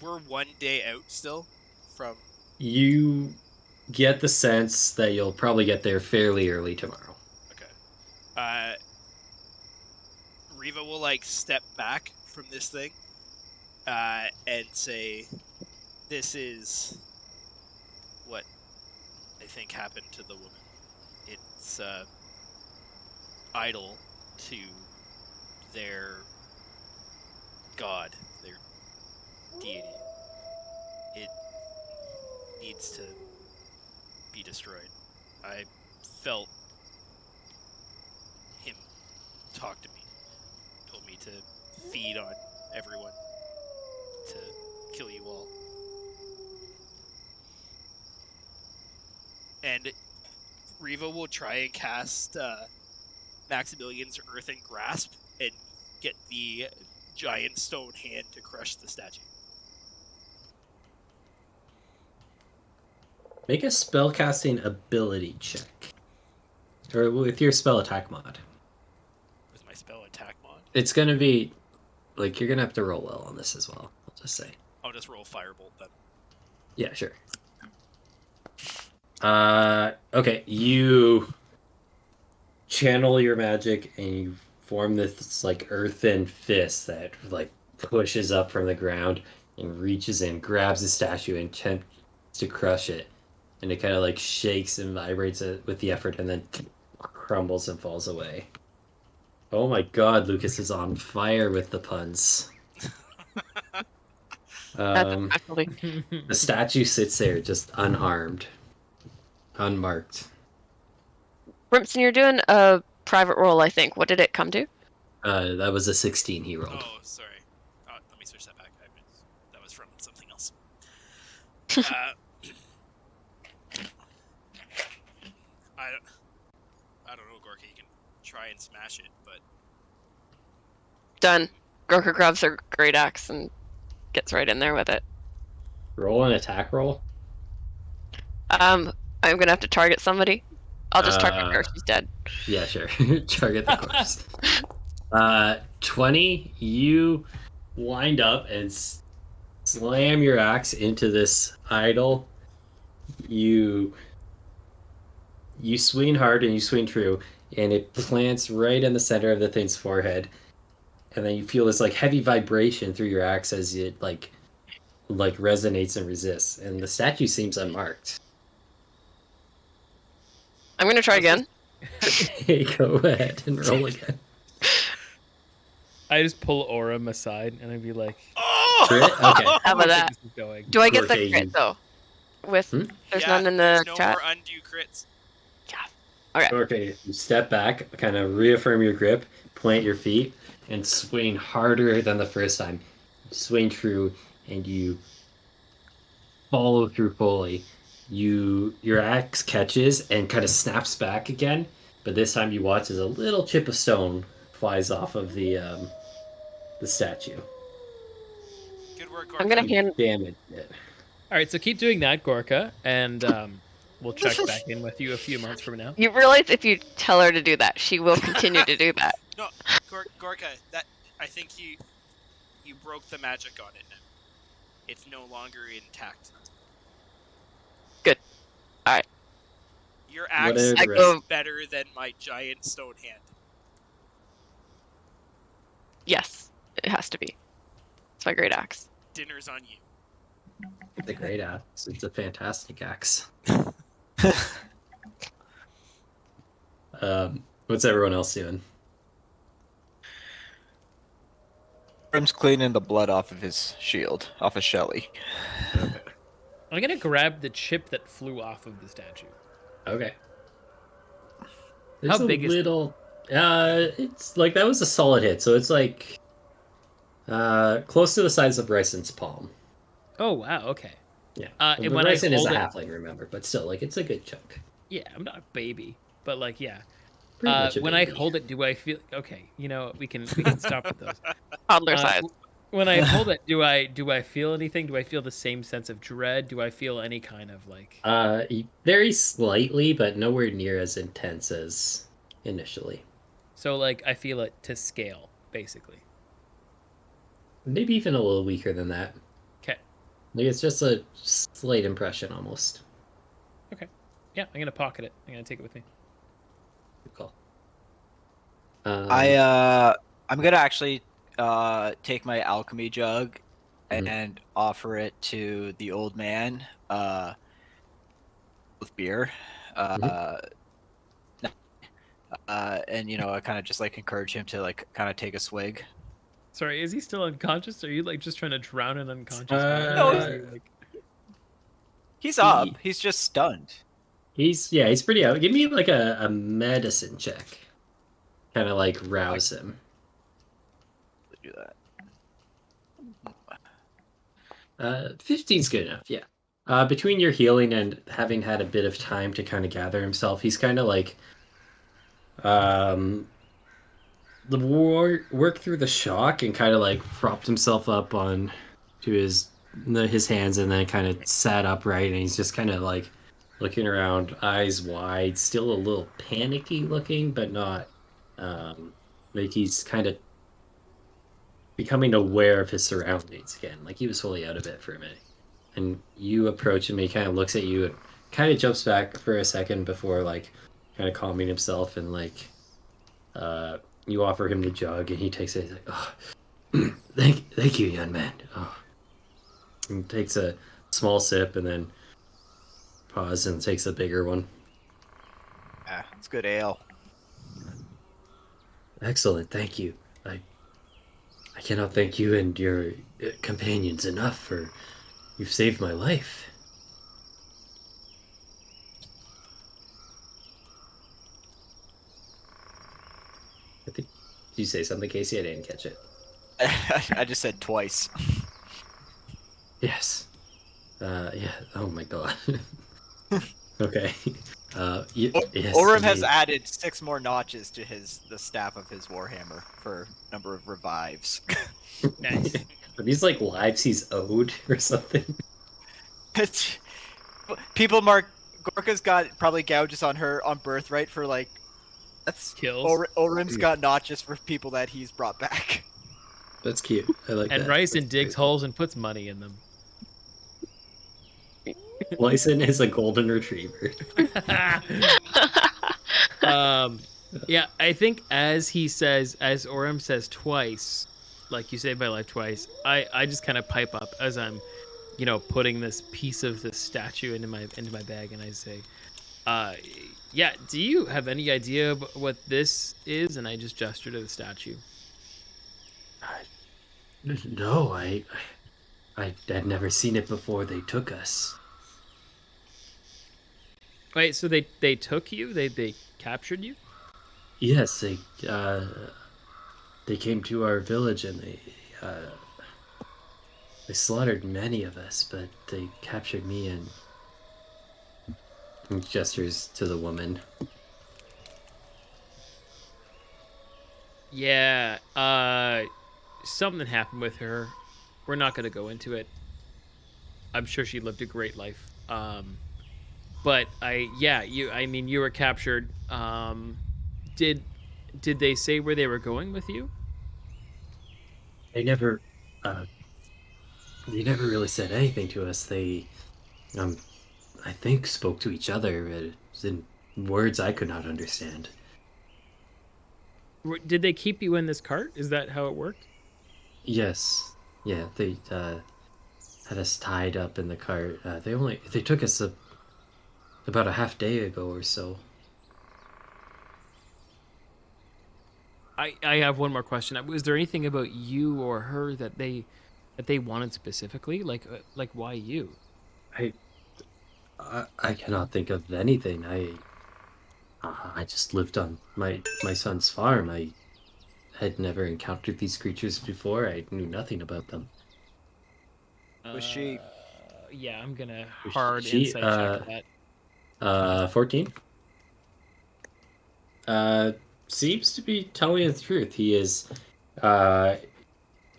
We're 1 day out still from. You get the sense that you'll probably get there fairly early tomorrow. Okay. Riva will like step back from this thing, and say, "This is what I think happened to the woman. It's idol to their god, their deity. It needs to be destroyed. I felt him talk to me, told me to feed on everyone, to kill you all. And Riva will try and cast Maximilian's Earthen Grasp and get the giant stone hand to crush the statue. Make a spellcasting ability check. Or with your spell attack mod. With my spell attack mod, It's gonna be like you're gonna have to roll well on this as well. I'll just say. I'll just roll Firebolt then. Yeah, sure. Okay, you channel your magic and you form this like earthen fist that like pushes up from the ground and reaches in, grabs the statue and attempts to crush it. And it kind of like shakes and vibrates with the effort and then crumbles and falls away. Oh my god, Lucas is on fire with the puns. Actually, The statue sits there just unharmed, unmarked. Brimson, you're doing a private roll, I think. What did it come to? That was a 16 he rolled. Oh, sorry. Let me switch that back. That was from something else. I don't know, Gorka. You can try and smash it, but Done. Gorka grabs her great axe and gets right in there with it. Roll an attack roll. I'm gonna have to target somebody. I'll just target her. She's dead. Yeah, sure. Target the corpse. 20. You wind up and slam your axe into this idol. You swing hard and you swing true, and it plants right in the center of the thing's forehead. And then you feel this like heavy vibration through your axe as it like resonates and resists, and the statue seems unmarked. I'm gonna try again. Hey, go ahead and roll again. I just pull Orem aside and I'd be like, oh, Crit? Okay. How about "Where that? this is going?" Do I get the Okay, crit you- though? With there's yeah, none in the there's no chat. more undue crits. Okay, you step back, kind of reaffirm your grip, plant your feet, and swing harder than the first time. Swing true, and you follow through fully. Your axe catches and kind of snaps back again, but this time you watch as a little chip of stone flies off of the statue. Good work, Gorka. I'm gonna hand. Damage it. All right, so keep doing that, Gorka, and we'll check back in with you a few months from now. You realize if you tell her to do that, she will continue to do that. No, Gorka. I think you broke the magic on it now. It's no longer intact. Good. All right. Your axe Whatever. I is go. better than my giant stone hand. Yes, it has to be. It's my great axe. Dinner's on you. It's a great axe. It's a fantastic axe. What's everyone else doing? Brim's cleaning the blood off of his shield, off of Shelly. I'm gonna grab the chip that flew off of the statue. Okay. How There's a big is it? little? It's like that was a solid hit, so it's like close to the size of Bryson's palm. Oh wow, okay. Yeah. And But when I Bryson is hold a it, halfling, remember, but still, like it's a good chunk. yeah, I'm not a baby, but like, yeah. Pretty much a When I baby. hold it, do I feel okay? You know, we can stop with those. Toddler size. When I hold it, do I feel anything? Do I feel the same sense of dread? Do I feel any kind of like? Very slightly, but nowhere near as intense as initially. So like I feel it to scale, basically. Maybe even a little weaker than that. Okay. Like it's just a slight impression almost. Yeah, I'm gonna pocket it. I'm gonna take it with me. Good call. I'm gonna actually take my alchemy jug Mhm. and offer it to the old man with beer. And I kind of just like encourage him to like kind of take a swig. Sorry, is he still unconscious? Or are you like just trying to drown an unconscious Uh, man? No, Or is he, like... He's up. He's just stunned. He's pretty out. Give me like a medicine check. Kind of like rouse him. Do that. 15's good enough, yeah. Between your healing and having had a bit of time to kind of gather himself, he's kind of like um work through the shock and kind of like propped himself up on to his hands and then kind of sat upright and he's just kind of like looking around, eyes wide, still a little panicky looking, but not like he's kind of becoming aware of his surroundings again. Like he was fully out of it for a minute. And you approach him, he kind of looks at you and kind of jumps back for a second before like kind of calming himself and like you offer him the jug and he takes it. He's like, oh, thank you, young man. Oh. And takes a small sip and then pauses and takes a bigger one. Ah, it's good ale. Excellent, thank you. I cannot thank you and your companions enough for you've saved my life. I think did you say something, Casey? I didn't catch it. I just said twice. Yes. Yeah. Oh my god. Okay. Yes. Orem has added 6 more notches to the staff of his warhammer for number of revives. Nice. Are these like lives he's owed or something? It's, people mark Gorka's got probably gouges on her on birthright for like that's Kills. Orem's got notches for people that he's brought back. That's cute. I like And that. Ryson That's digs very holes and puts money in them. cool. Lyson is a golden retriever. Yeah, I think as Orem says twice, like you saved my life twice, I just kind of pipe up as I'm, putting this piece of this statue into my bag, and I say, yeah, do you have any idea what this is? And I just gesture to the statue. No, I had never seen it before they took us. Wait, so they took you? They captured you? Yes, they came to our village and they slaughtered many of us, but they captured me and gestures to the woman. Yeah, something happened with her. We're not going to go into it. I'm sure she lived a great life. But you were captured. Did they say where they were going with you? They never really said anything to us. They I think spoke to each other in words I could not understand. Did they keep you in this cart? Is that how it worked? Yes. Yeah, they had us tied up in the cart. They took us about a half day ago or so. I have one more question. Was there anything about you or her that they wanted specifically? Like why you? I cannot think of anything. I just lived on my son's farm. I had never encountered these creatures before. I knew nothing about them. Was she? Yeah, I'm gonna hard She, insight check that. 14. Seems to be telling the truth. He is.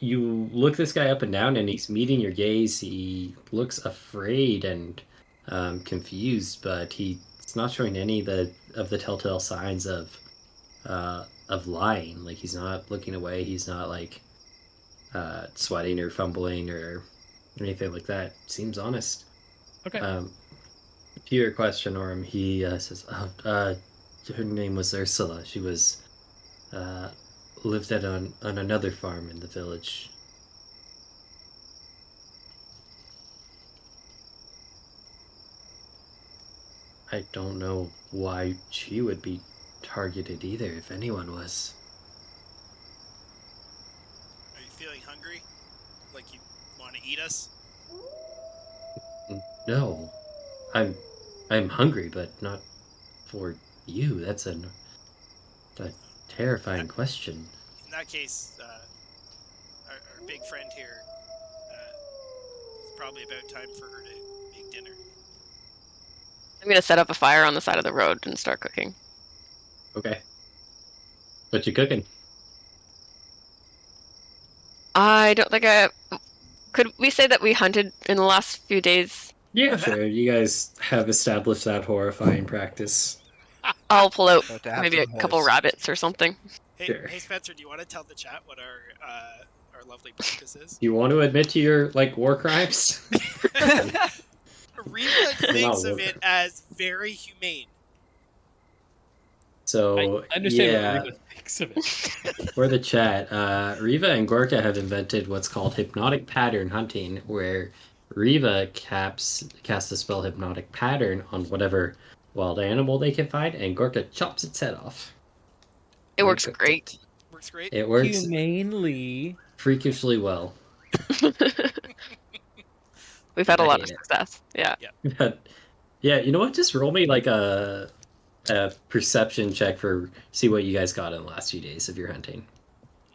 You look this guy up and down, and he's meeting your gaze. He looks afraid and confused, but he's not showing any of the telltale signs of lying. Like he's not looking away. He's not like sweating or fumbling or anything like that. Seems honest. Okay. To your question, Orm, he says, her name was Ursula. She was lived on another farm in the village. I don't know why she would be targeted either, if anyone was. Are you feeling hungry? Like you want to eat us? No, I'm I'm hungry, but not for you. That's a terrifying question. In that case, our big friend here, it's probably about time for her to make dinner. I'm gonna set up a fire on the side of the road and start cooking. Okay. What you cooking? I don't think I could. We say that we hunted in the last few days. Yeah, sure. You guys have established that horrifying practice. I'll pull out About to have maybe a some couple hiss. rabbits or something. Hey, Sure. hey, Spencer, do you want to tell the chat what our lovely practice is? You want to admit to your war crimes? Reva Well, thinks not of war it as very humane. So I understand yeah, what Reba thinks of it. for the chat, Riva and Gorka have invented what's called hypnotic pattern hunting, where Riva casts the spell hypnotic pattern on whatever wild animal they can find, and Gorka chops its head off. It We works cooked great. it. Works great. It works Humanely. freakishly well. We've had a I lot of hate it. success. Yeah. But yeah, you know what? Just roll me like a perception check for see what you guys got in the last few days of your hunting.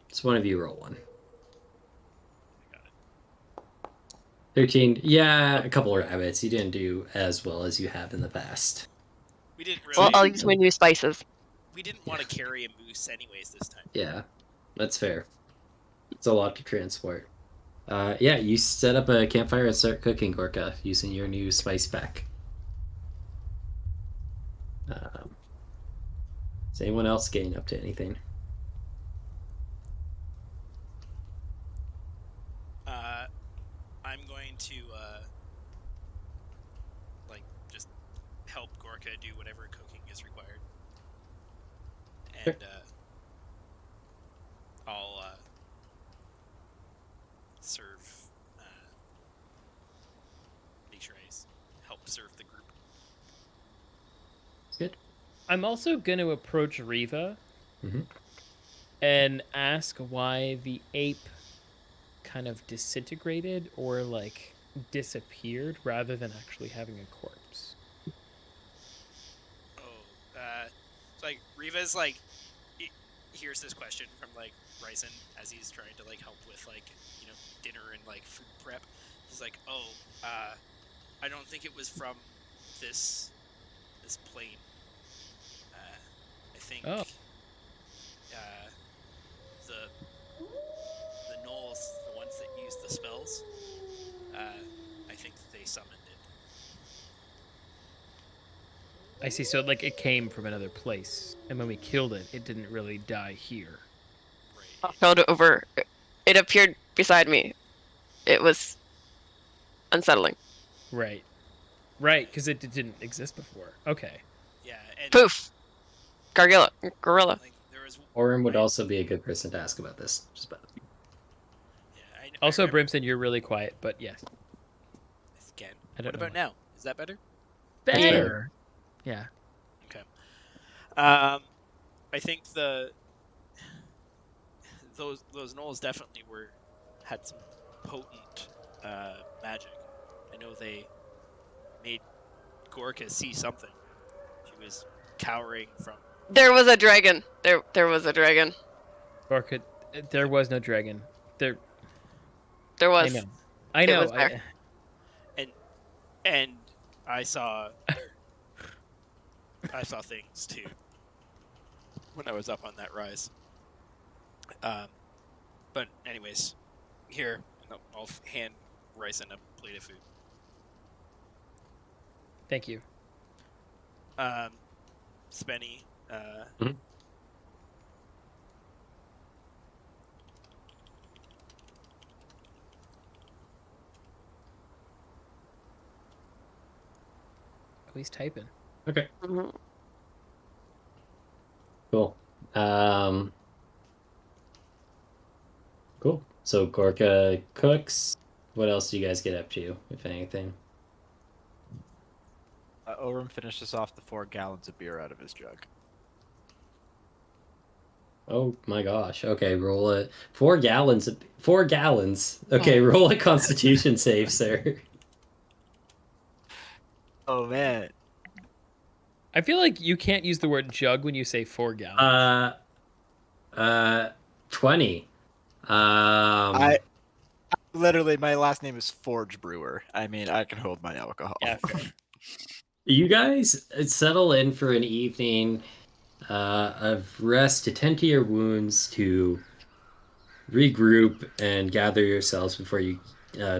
Just one of you roll one. 13. Yeah, a couple of rabbits. You didn't do as well as you have in the past. We didn't Well, really. I'll use my new spices. We didn't want to carry a moose anyways this time. Yeah, that's fair. It's a lot to transport. Yeah, you set up a campfire and start cooking, Gorka, using your new spice pack. Is anyone else getting up to anything? I'm going to just help Gorka do whatever cooking is required, and I'll serve. Make sure I help serve the group. Good. I'm also going to approach Riva Mhm. and ask why the ape kind of disintegrated or like disappeared rather than actually having a corpse. So like Riva's like hears this question from like Ryzen as he's trying to like help with like dinner and like food prep. He's like, I don't think it was from this plane. I think Oh. The gnolls, the ones that use the spells, I think they summoned it. I see. So like it came from another place, and when we killed it, it didn't really die here. Right. Held over. It appeared beside me. It was unsettling. Right. Right, because it didn't exist before. Okay. Yeah. And Poof. Gorilla. like there was. Orin would I- also be a good person to ask about this. Just about. Yeah. Also, I remember, Brimson, you're really quiet, but yes. again. I don't What know about now? Is that better? That's better. Yeah. Okay. I think those gnolls definitely had some potent magic. I know they made Gorka see something. She was cowering from. There was a dragon. There was a dragon. Or could there was no dragon. There There I was. know. I know. was there. And I saw things too when I was up on that rise. But anyways, here I'll hand Ryzen a plate of food. Thank you. Spenny. Mhm. Oh, he's typing. Okay. Mhm. Cool. Cool. So Gorka cooks. What else do you guys get up to, if anything? Orim finishes off the 4 gallons of beer out of his jug. Oh my gosh. Okay, roll it. 4 gallons. 4 gallons. Okay, roll a Constitution save, sir. Oh man. I feel like you can't use the word jug when you say 4 gallons. 20. I literally, my last name is Forge Brewer. I mean, I can hold my alcohol. Yeah, fair. You guys settle in for an evening of rest to tend to your wounds, to regroup and gather yourselves before you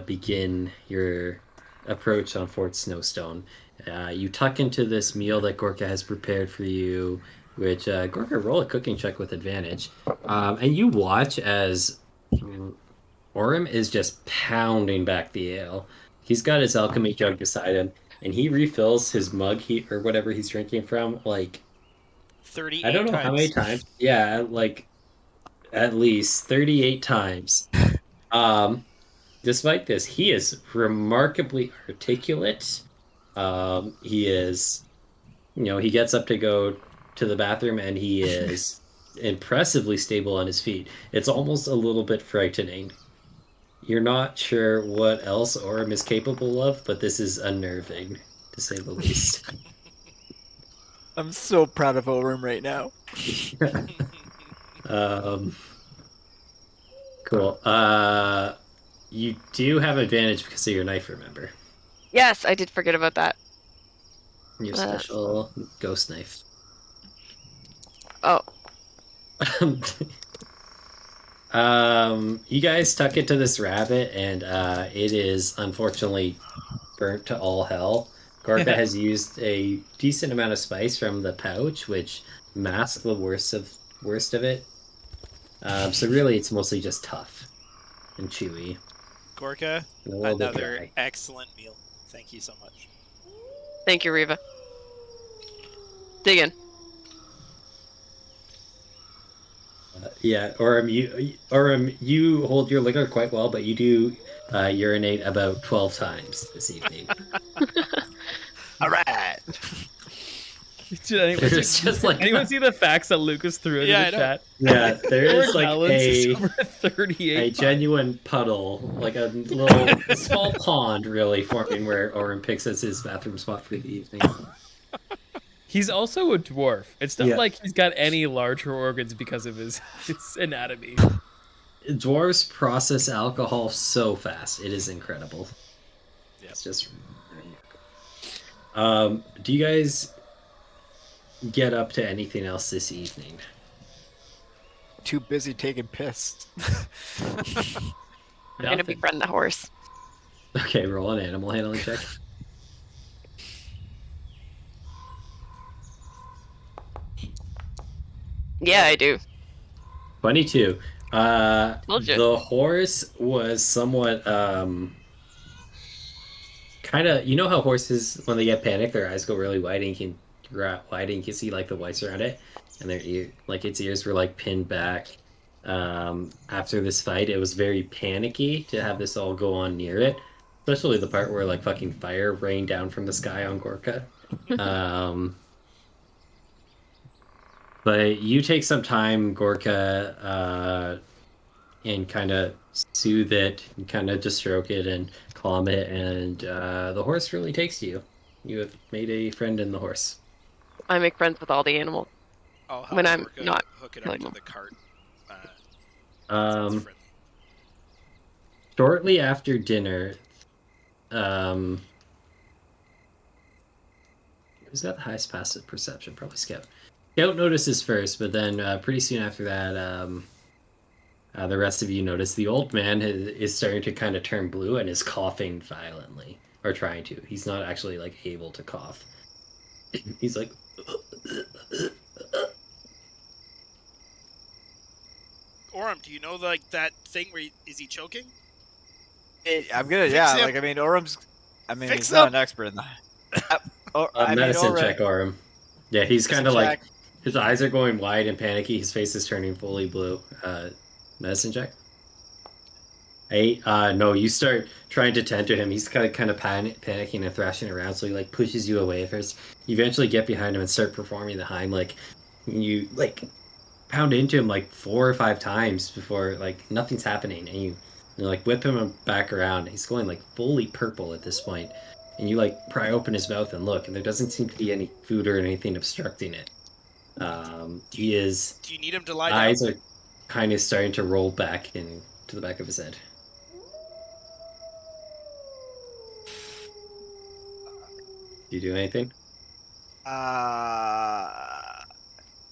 begin your approach on Fort Snowstone. You tuck into this meal that Gorka has prepared for you, which Gorka, roll a cooking check with advantage. And you watch as Orem is just pounding back the ale. He's got his alchemy jug beside him, and he refills his mug or whatever he's drinking from, like, 38 I don't know how many times. Yeah, like at least 38 times. Um, Despite this, he is remarkably articulate. He is, he gets up to go to the bathroom and he is impressively stable on his feet. It's almost a little bit frightening. You're not sure what else Orem is capable of, but this is unnerving, to say the least. I'm so proud of Orem right now. Um, cool. You do have advantage because of your knife, remember? Yes, I did forget about that. Your special ghost knife. Oh, You guys tuck into this rabbit, and it is unfortunately burnt to all hell. Gorka has used a decent amount of spice from the pouch, which masks the worst of it. So really, it's mostly just tough and chewy. Gorka, And a little bit another dry. excellent meal. Thank you so much. thank you, Riva. Dig in. Yeah, Orem, you hold your liquor quite well, but you do urinate about 12 times this evening. All right. Did anyone, There's just like anyone see the facts that Lucas threw into Yeah, the I know. chat? Yeah, there is Lord like Helens is a over 38 genuine puddle, like a small pond, really forming where Orem picks as his bathroom spot for the evening. He's also a dwarf. It's not Yeah. like he's got any larger organs because of his anatomy. Dwarves process alcohol so fast; it is incredible. Yep. It's just. Do you guys get up to anything else this evening? Too busy taking piss. I'm gonna Nothing. befriend the horse. Okay, roll an animal handling check. Yeah, I do. 22. Told you. The horse was somewhat kind of, you know how horses when they get panicked their eyes go really wide and you can see like the whites around it, and its ears were like pinned back. After this fight, it was very panicky to have this all go on near it, especially the part where like fucking fire rained down from the sky on Gorka. But you take some time, Gorka, and kind of soothe it, and kind of just stroke it and calm it, and the horse really takes to you. You have made a friend in the horse. I make friends with all the animals. I'll help When I'm Gorka not hook it up killing to them. the cart. Um, Friendly. Shortly after dinner, who's got the highest passive perception? Probably Scout. Scout notices first, but then pretty soon after that, the rest of you notice the old man is starting to kind of turn blue and is coughing violently, or trying to. He's not actually like able to cough. He's like, Orem, do you know like that thing where is he choking? I'm gonna, Fix yeah. him. Like, I mean, Orem's. I mean, Fix he's not him. an expert in that. I mean, medicine Orem. check, Orem. Yeah, he's Medicine kind of like check. his eyes are going wide and panicky. His face is turning fully blue. Medicine check. 8. No, you start trying to tend to him. He's kind of panicking and thrashing around, so he like pushes you away first. You eventually get behind him and start performing the Heimlich. You like pound into him like 4 or 5 times before like nothing's happening, and you like whip him back around. He's going like fully purple at this point. and you like pry open his mouth and look, and there doesn't seem to be any food or anything obstructing it. He is Do you need him to lie down? eyes are kind of starting to roll back into the back of his head. Do you do anything?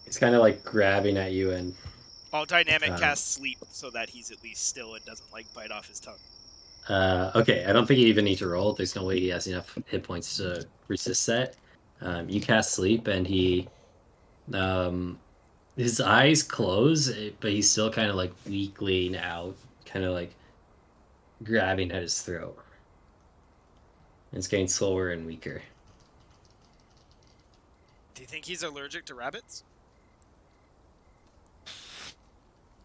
It's kind of like grabbing at you, and I'll dynamic cast sleep so that he's at least still and doesn't like bite off his tongue. okay, I don't think you even need to roll. There's no way he has enough hit points to resist that. You cast sleep, and he, his eyes close, but he's still kind of like weakling out, kind of like grabbing at his throat. It's getting slower and weaker. Do you think he's allergic to rabbits?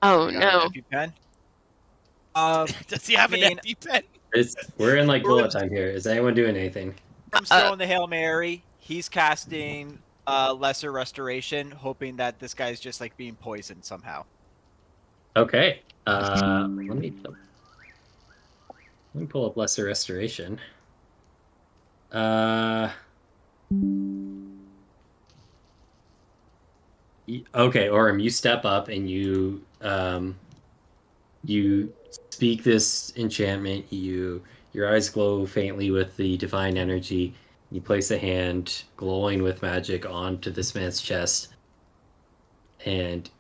Oh You got no. an EpiPen? Does he have an EpiPen? We're in like bullet time here. Is anyone doing anything? I'm throwing the Hail Mary. He's casting Lesser Restoration, hoping that this guy's just like being poisoned somehow. Okay. Let me pull up Lesser Restoration. Okay, Orem, you step up and you speak this enchantment. Your eyes glow faintly with the divine energy. You place a hand glowing with magic onto this man's chest, and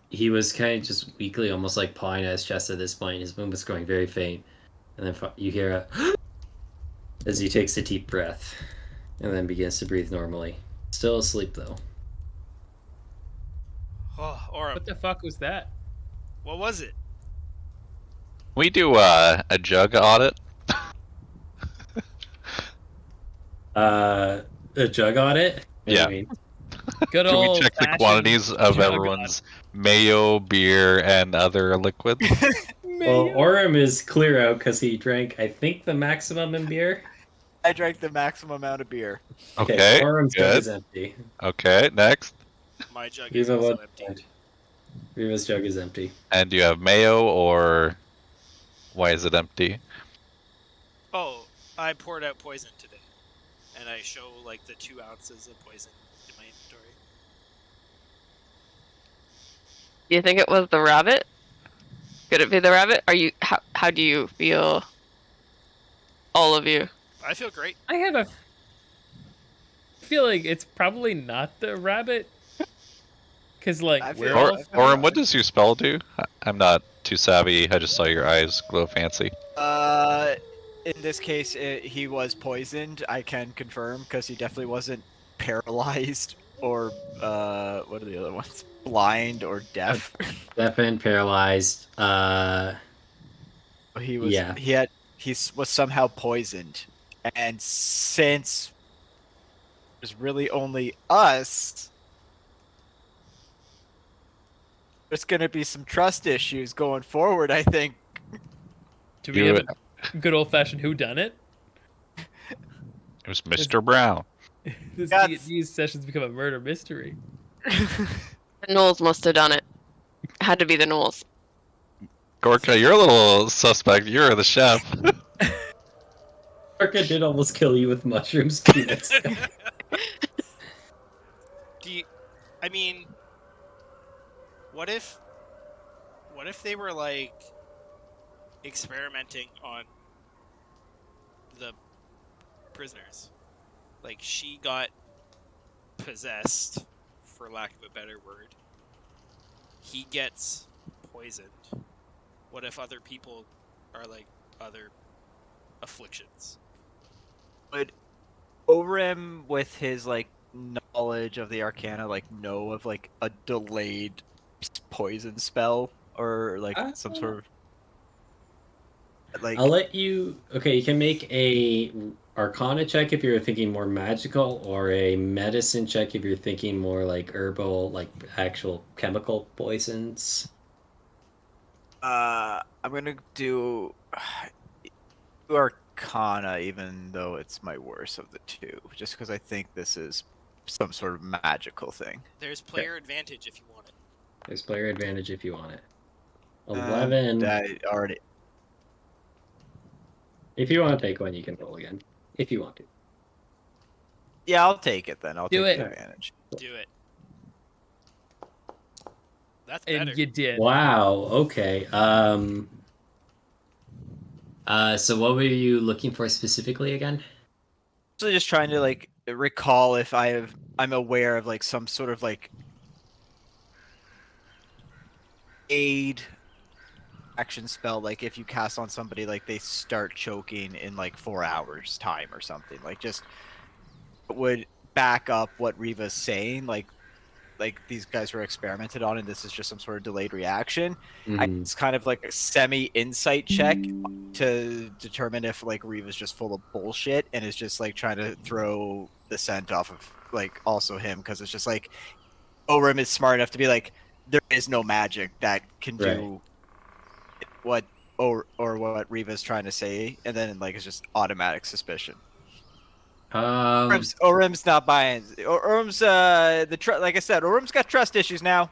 he was kind of just weakly, almost like pawing at his chest at this point. His movement was going very faint, and then you hear a as he takes a deep breath, and then begins to breathe normally. Still asleep though. Oh, Orem, What the fuck was that? what was it? We do a jug audit. A jug audit? What do you Yeah. mean? Good Can we old check the fashioned quantities of jug everyone's mayo, beer, and other liquids? Well, Orem is clear out because he drank, I think, the maximum in beer. I drank the maximum amount of beer. Okay, Orem's jug good. is empty. Okay, next. My jug is Riva, also what? empty. Riva's jug is empty. And do you have mayo, or why is it empty? Oh, I poured out poison today, and I show like the 2 ounces of poison in my inventory. Do you think it was the rabbit? Could it be the rabbit? How do you feel? All of you. I feel great. I feel like it's probably not the rabbit. Cause like I we're feel- all Orem, what does your spell do? I'm not too savvy. I just saw your eyes glow fancy. In this case, he was poisoned. I can confirm because he definitely wasn't paralyzed or what are the other ones? Blind or deaf. Deaf and paralyzed. He was. Yeah. He was somehow poisoned, and since there's really only us, there's gonna be some trust issues going forward. I think. do we have a good old fashioned whodunit? It was Mr. Brown. These sessions become a murder mystery. The Knowles must have done it. Had to be the Knowles. Gorka, you're a little suspect. You're the chef. Orca did almost kill you with mushrooms. Peanuts. I mean, what if they were like experimenting on the prisoners? Like she got possessed, for lack of a better word. He gets poisoned. What if other people are like other afflictions? Would Orem, with his like knowledge of the Arcana, like know of like a delayed poison spell or like some sort of like? I'll let you. Okay, you can make a Arcana check if you're thinking more magical, or a medicine check if you're thinking more like herbal, like actual chemical poisons. I'm gonna do Arcana, even though it's my worst of the two, just because I think this is some sort of magical thing. There's player advantage if you want it. There's player advantage if you want it. 11. I already. If you want to take one, you can roll again. If you want to. Yeah, I'll take it then. I'll Do take it. the advantage. Do it. That's And better. you did. Wow. Okay. So what were you looking for specifically again? So just trying to like recall if I'm aware of like some sort of like aid action spell, like if you cast on somebody, like they start choking in like 4 hours time or something. Like just would back up what Riva's saying, like these guys were experimented on and this is just some sort of delayed reaction. Mhm. It's kind of like a semi insight check to determine if like Riva's just full of bullshit and is just like trying to throw the scent off of like also him, because it's just like Orim is smart enough to be like, there is no magic that can Right. do what or what Riva's trying to say, and then like it's just automatic suspicion. Orim's not buying. Orim's like I said, Orim's got trust issues now.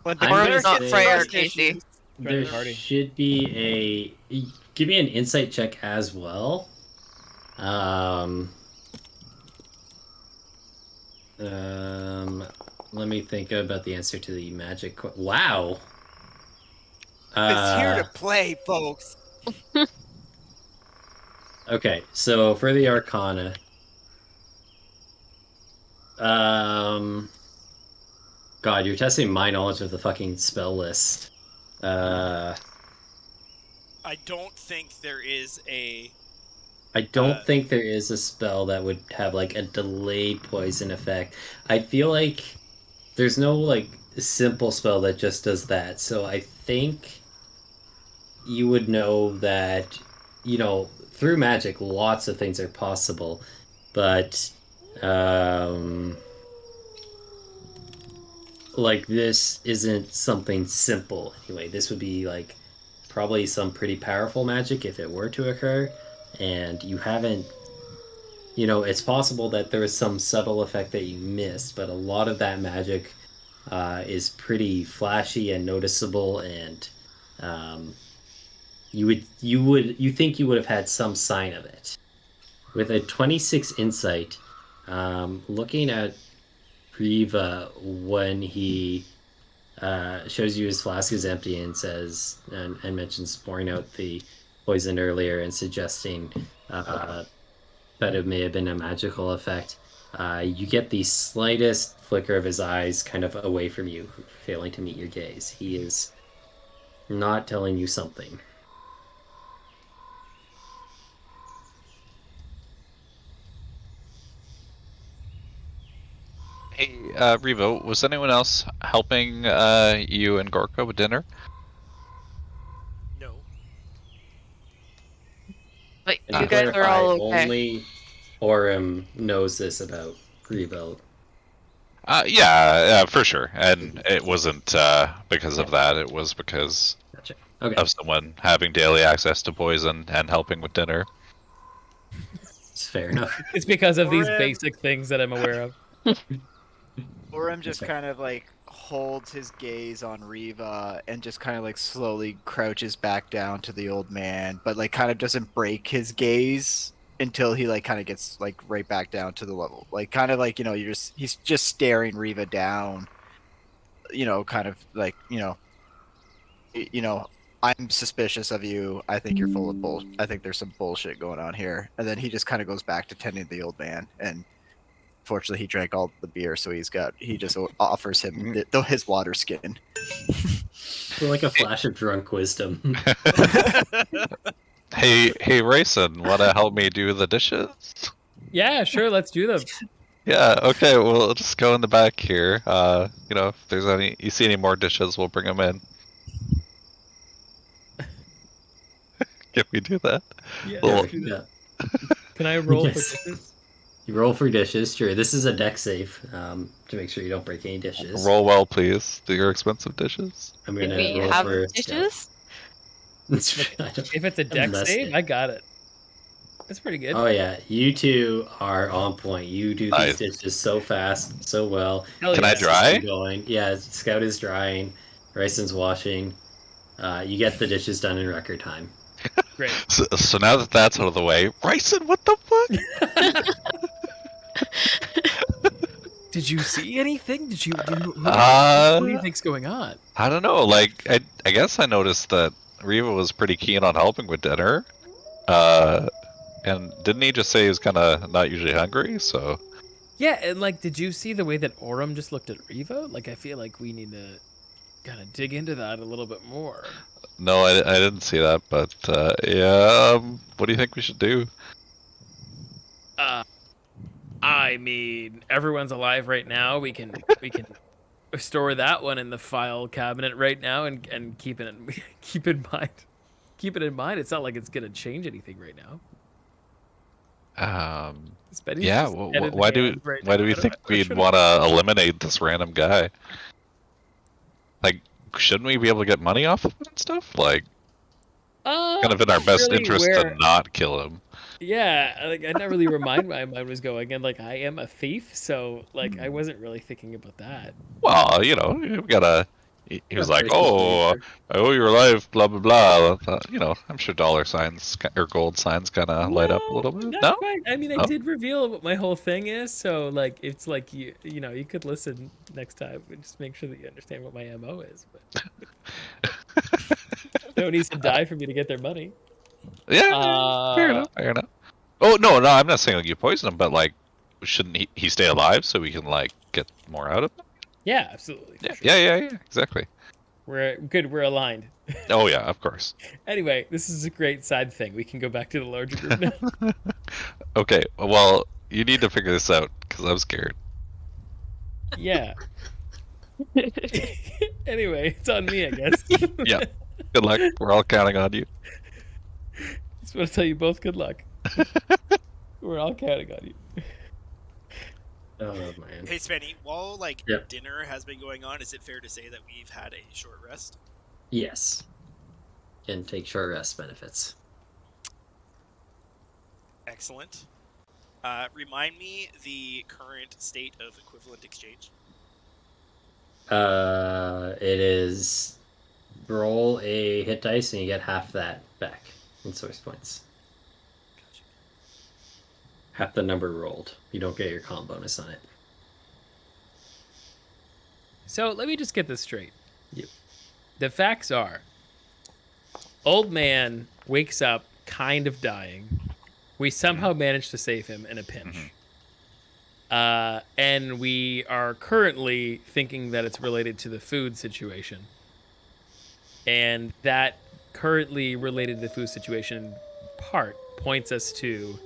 When the I'm gonna Orim's not clerk gets say- Freyr, trust Casey. issues, there Party. should be a. Give me an insight check as well. Let me think about the answer to the magic. Wow. it's here to play, folks. Okay, so for the Arcana, God, you're testing my knowledge of the fucking spell list. I don't think there is a. I don't think there is a spell that would have like a delayed poison effect. I feel like there's no like simple spell that just does that. So I think you would know that, through magic, lots of things are possible, but like this isn't something simple anyway. This would be like probably some pretty powerful magic if it were to occur, and you haven't. It's possible that there is some subtle effect that you missed, but a lot of that magic is pretty flashy and noticeable, and you think you would have had some sign of it. With a 26 insight, looking at Riva when he shows you his flask is empty and says and mentions pouring out the poison earlier and suggesting that it may have been a magical effect. You get the slightest flicker of his eyes kind of away from you, failing to meet your gaze. He is not telling you something. Hey, Revo, was anyone else helping you and Gorka with dinner? No. But And you to guys are clarify, all okay. only Orem knows this about Revo. Yeah, for sure. And it wasn't because of that. It was because Gotcha. Okay. of someone having daily access to poison and helping with dinner. It's fair enough. It's because of these Orim. basic things that I'm aware of. Orim just Okay. kind of like holds his gaze on Riva and just kind of like slowly crouches back down to the old man, but like kind of doesn't break his gaze until he like kind of gets like right back down to the level. Like kind of like, he's just staring Riva down, kind of like, I'm suspicious of you. I think you're full of bull. I think there's some bullshit going on here. And then he just kind of goes back to tending the old man. And fortunately, he drank all the beer, so he just offers him his water skin. Like a flash of drunk wisdom. Hey, Rayson, wanna help me do the dishes? Yeah, sure, let's do them. Yeah, okay, we'll just go in the back here. If there's you see any more dishes, we'll bring them in. Can we do that? Yeah, Well, let's do that. Can I roll Yes. for dishes? You roll for dishes, sure. This is a deck save to make sure you don't break any dishes. roll well, please. Do your expensive dishes. I'm Do gonna we roll have for dishes? If it's a deck Unless save, it- I got it. That's pretty good. Oh yeah, you two are on point. You do Nice. these dishes so fast, so well. Hell Can I yeah. dry? Going. Yeah, Scout is drying. Ryson's washing. You get the dishes done in record time. Great. So now that that's out of the way, Rayson, what the fuck? Did you see anything? What do you think's going on? I don't know. Like, I guess I noticed that Riva was pretty keen on helping with dinner. And didn't he just say he's kind of not usually hungry? So Yeah, and like, did you see the way that Oram just looked at Riva? Like, I feel like we need to kind of dig into that a little bit more. no, I didn't see that. But yeah, what do you think we should do? I mean, everyone's alive right now. We can store that one in the file cabinet right now and keep it in, keep in mind. Keep it in mind. It's not like it's gonna change anything right now. Betty's Yeah. just head in Why do hand right why do now. we I don't. think I we'd should've- want to eliminate this random guy? Like, shouldn't we be able to get money off of him and stuff? Like, kind of in our Not best really interest to not kill him. Yeah, like I never really remind my mind was going, and like I am a thief, so like I wasn't really thinking about that. Well, we gotta. He was like, Personal "Oh, favor. I owe you your life," blah blah blah. I'm sure dollar signs or gold signs kind of light up a No, little bit. not No, quite. I mean, I oh. did reveal what my whole thing is, so like it's like you could listen next time and just make sure that you understand what my MO is. But no one needs to die for me to get their money. Yeah, fair enough. Fair enough. Oh no, I'm not saying like you poison him, but like, shouldn't he stay alive so we can like get more out of him? Yeah, absolutely. For Yeah, sure. yeah, exactly. We're good. We're aligned. Oh yeah, of course. Anyway, this is a great side thing. We can go back to the larger group now. Okay, well, you need to figure this out because I'm scared. Yeah. Anyway, it's on me, I guess. Yeah. Good luck. We're all counting on you. Just want to tell you both good luck. We're all counting on you. Oh man. Hey, Svenny, while Yep. dinner has been going on, is it fair to say that we've had a short rest? Yes. And take short rest benefits. Excellent. Remind me the current state of equivalent exchange. It is roll a hit dice and you get half that back in source points. Gotcha. Half the number rolled. You don't get your comp bonus on it. So let me just get this straight. Yep. The facts are, old man wakes up kind of dying. We somehow manage to save him in a pinch. And we are currently thinking that it's related to the food situation. And that currently related to the food situation part points us to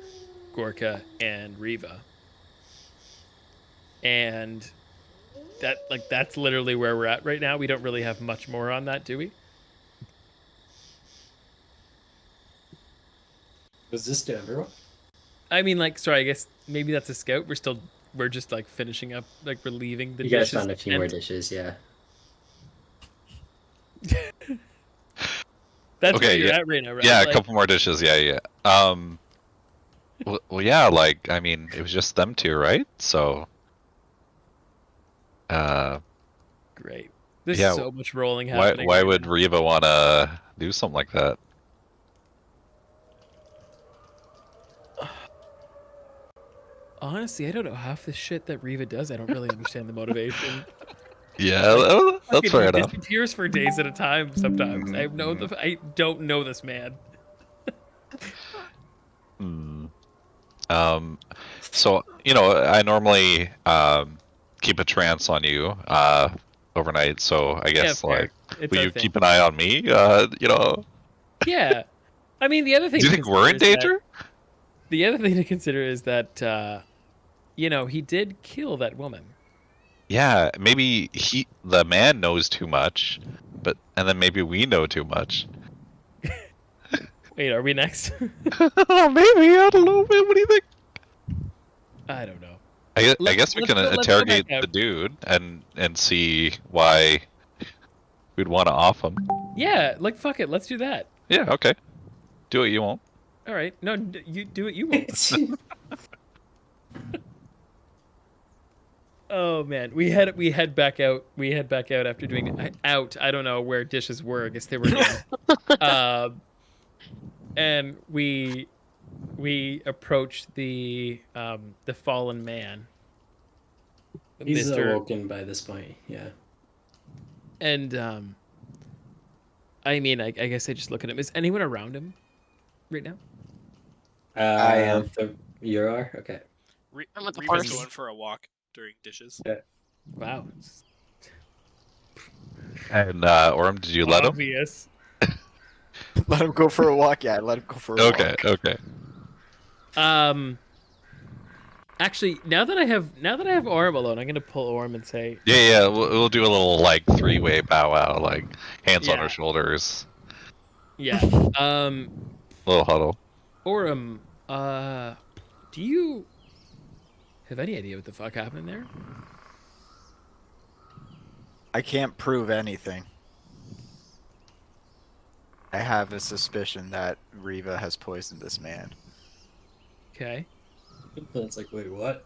Gorka and Riva. And that's literally where we're at right now. We don't really have much more on that, do we? Was this to everyone? I mean, sorry, I guess maybe that's a scout. We're just finishing up, relieving the You guys dishes. found a few more dishes, yeah. That's Okay, where you're yeah. at right now, right? Yeah, a couple more dishes. Yeah. Well, yeah. Like, I mean, it was just them two, right? So. Great. There's Yeah, so much rolling Why happening. why right would now. Riva want to do something like that? Honestly, I don't know half the shit that Riva does. I don't really understand the motivation. Yeah, that's Fucking, fair he enough. disappears for days at a time. Sometimes I don't know this man. So I normally keep a trance on you overnight. So I guess fair. It's will our you thing. keep an eye on me? Yeah. I mean, the other thing. Do you to think we're in consider is that- danger? The other thing to consider is that he did kill that woman. Yeah, maybe the man knows too much, and then maybe we know too much. Wait, are we next? Maybe, I don't know. Man, what do you think? I don't know. I guess we let's can go back interrogate out. the dude and see why we'd want to off him. Yeah, fuck it. Let's do that. Yeah, okay. Do what you want. All right. No, you do it. You won't. Oh man, we head back out. We head back out after doing out. I don't know where dishes were. I guess they were in. And we approach the fallen man. He's Mr. awoken by this point. Yeah. And I mean, I guess I just look at him. Is anyone around him right now? I am. You are okay. I'm with the Reva's horse. going for a walk during dishes. Wow. And Orm, did you let him? Obvious. Let him go for a walk. Yeah, let him go for a Okay, walk. okay. Actually, now that I have Orm alone, I'm gonna pull Orm and say, Yeah, we'll do a little like three-way powwow, like hands on Yeah. our shoulders, yeah, little huddle. Orm, do you have any idea what the fuck happened there? I can't prove anything. I have a suspicion that Riva has poisoned this man. Okay. It's like, wait, what?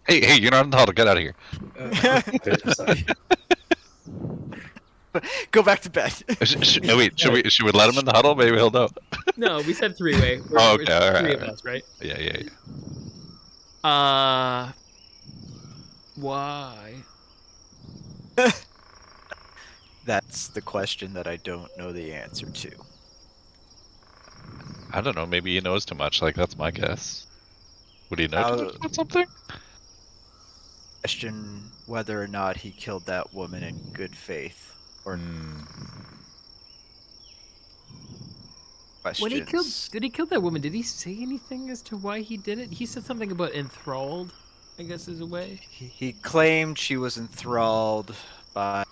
Hey, you're not in the huddle. Get out of here. I'm sorry. Go back to bed. No, wait, should we let him in the huddle? Maybe he'll know. No, we said three-way. Oh, okay, all right, Three all of right. us, right? Yeah. Why? That's the question that I don't know the answer to. I don't know. Maybe he knows too much. Like that's my guess. Would he know too I'll much about something? question whether or not he killed that woman in good faith. Or questions. When he did he kill that woman? Did he say anything as to why he did it? He said something about enthralled, I guess is a way. He claimed she was enthralled by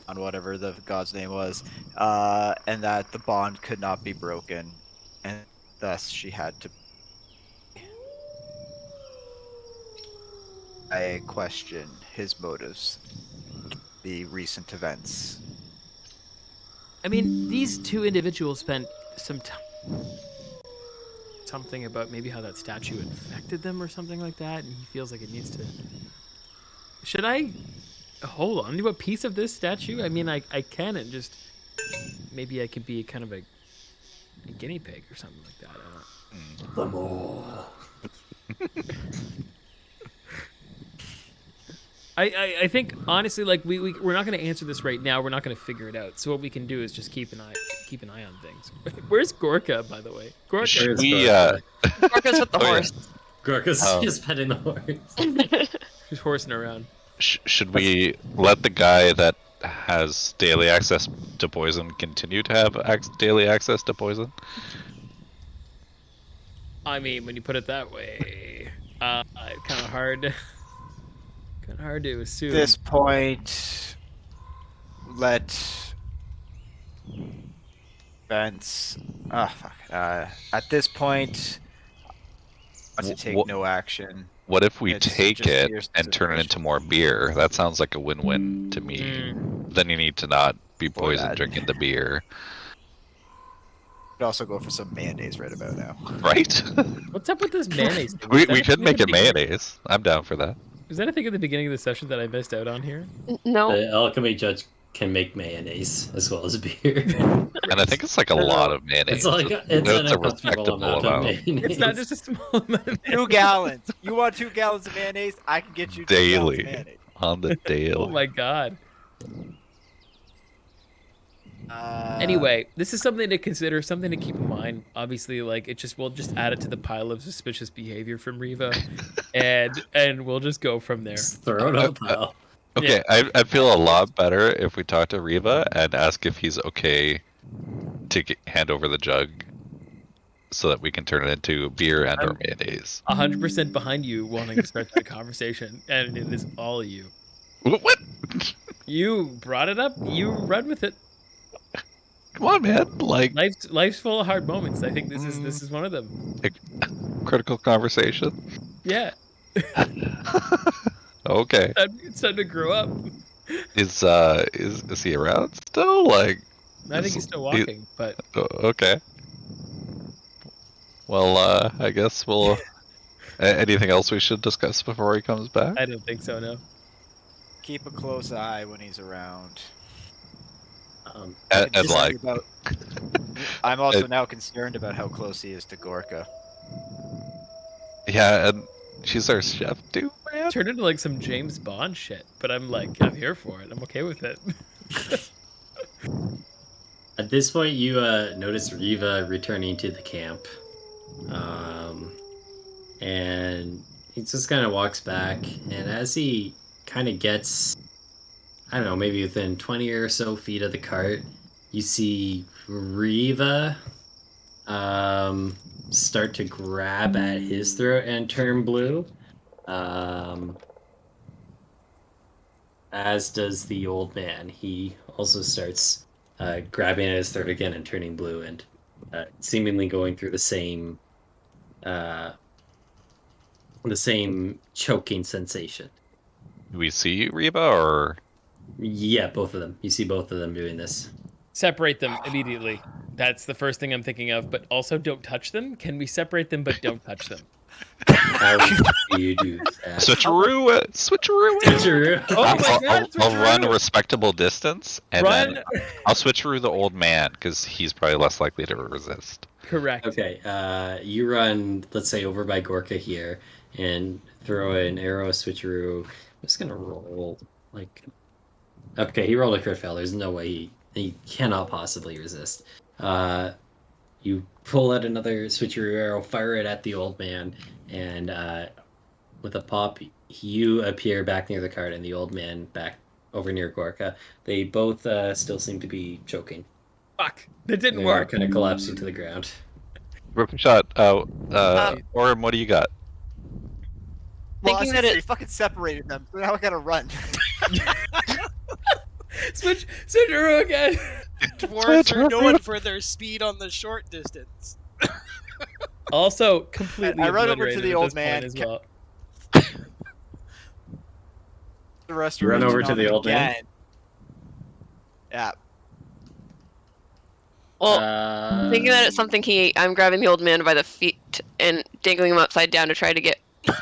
on whatever the god's name was, and that the bond could not be broken, and thus she had to. I question his motives, the recent events. I mean, these two individuals spent some time. Something about maybe how that statue infected them or something like that, and he feels like it needs to. Should I hold on to a piece of this statue? I mean, I can and just maybe I could be kind of a guinea pig or something like that. I don't. The more. I think honestly, like we're not going to answer this right now. We're not going to figure it out. So what we can do is just keep an eye on things. Where's Gorka, by the way? Gorka. Should Where's we? Gorka? Gorka's with the Oh, yeah. horse. Gorka's Oh. just petting the horse. She's horsing around. Should we let the guy that has daily access to poison continue to have daily access to poison? I mean, when you put it that way, kind of hard. Kind of hard to assume. At this point, let events. At this point, I want to take no action. What if we It's take just it your and turn it into situation. more beer? That sounds like a win-win to me. Then you need to not be For poisoned that. drinking the beer, Could also go for some mayonnaise right about now. right? What's up with this mayonnaise thing? we Was that a could thing at make the it beginning- mayonnaise. I'm down for that. Was that a thing at the beginning of the session that I missed out on here? No. The alchemy judge can make mayonnaise as well as beer. And I think it's like a lot of mayonnaise. It's like it's It's an a uncomfortable respectable amount of amount. mayonnaise. It's not just a small amount of 2 gallons. You want 2 gallons of mayonnaise? I can get you 2 gallons of Daily. mayonnaise. On the daily. Oh my god. Anyway, this is something to consider, something to keep in mind. Obviously, like we'll just add it to the pile of suspicious behavior from Riva, and we'll just go from there. Just throw it on the pile. Okay, I'd feel a lot better if we talk to Riva and ask if he's okay to hand over the jug so that we can turn it into beer and or mayonnaise. 100% behind you wanting to start that conversation, and it is all you. What? You brought it up. You run with it. Come on, man. Like, Life's full of hard moments. I think this is one of them. critical conversation. Yeah. Okay. It's time to grow up. Is he around still? Like, I think he's still walking, but okay. Well, I guess we'll. Anything else we should discuss before he comes back? I don't think so. No. Keep a close eye when he's around. And Concerned like, about- I'm also now concerned about how close he is to Gorka. Yeah, and she's our chef too, man. Turned into like some James Bond shit, but I'm here for it. I'm okay with it. At this point, you notice Riva returning to the camp. And he just kind of walks back, and as he kind of gets, I don't know, maybe within 20 or so feet of the cart, you see Riva start to grab at his throat and turn blue. As does the old man. He also starts grabbing at his throat again and turning blue, and seemingly going through uh, the same choking sensation. Do we see Reba or? Yeah, both of them. You see both of them doing this. Separate them immediately. That's the first thing I'm thinking of, but also don't touch them. Can we separate them but don't touch them? How do you do that? Switcheroo it! Switcheroo it! Switcheroo. Oh my God, I'll run a switcheroo! respectable distance, and Run! then I'll switcheroo the old man because he's probably less likely to resist. Correct. Okay, you run, let's say, over by Gorka here, and throw an arrow switcheroo. I'm just gonna roll, like... Okay, he rolled a crit fail. There's no way he cannot possibly resist. You pull out another switcheroo arrow, fire it at the old man, and with a pop, you appear back near the cart, and the old man back over near Gorka. They both still seem to be choking. Fuck. That didn't They're work. kind of collapsing to the ground. Rip shot. Orem, what do you got? Well, I Thinking was that gonna say, you fucking separated them, so now I gotta run. Switcheroo again. Dwarves are known for their speed on the short distance. Also, completely I run over to obliterated the at old this point man, as well. The restoration over to on the him old man? again. Yeah. Well, thinking that it's something I'm grabbing the old man by the feet and dangling him upside down to try to get,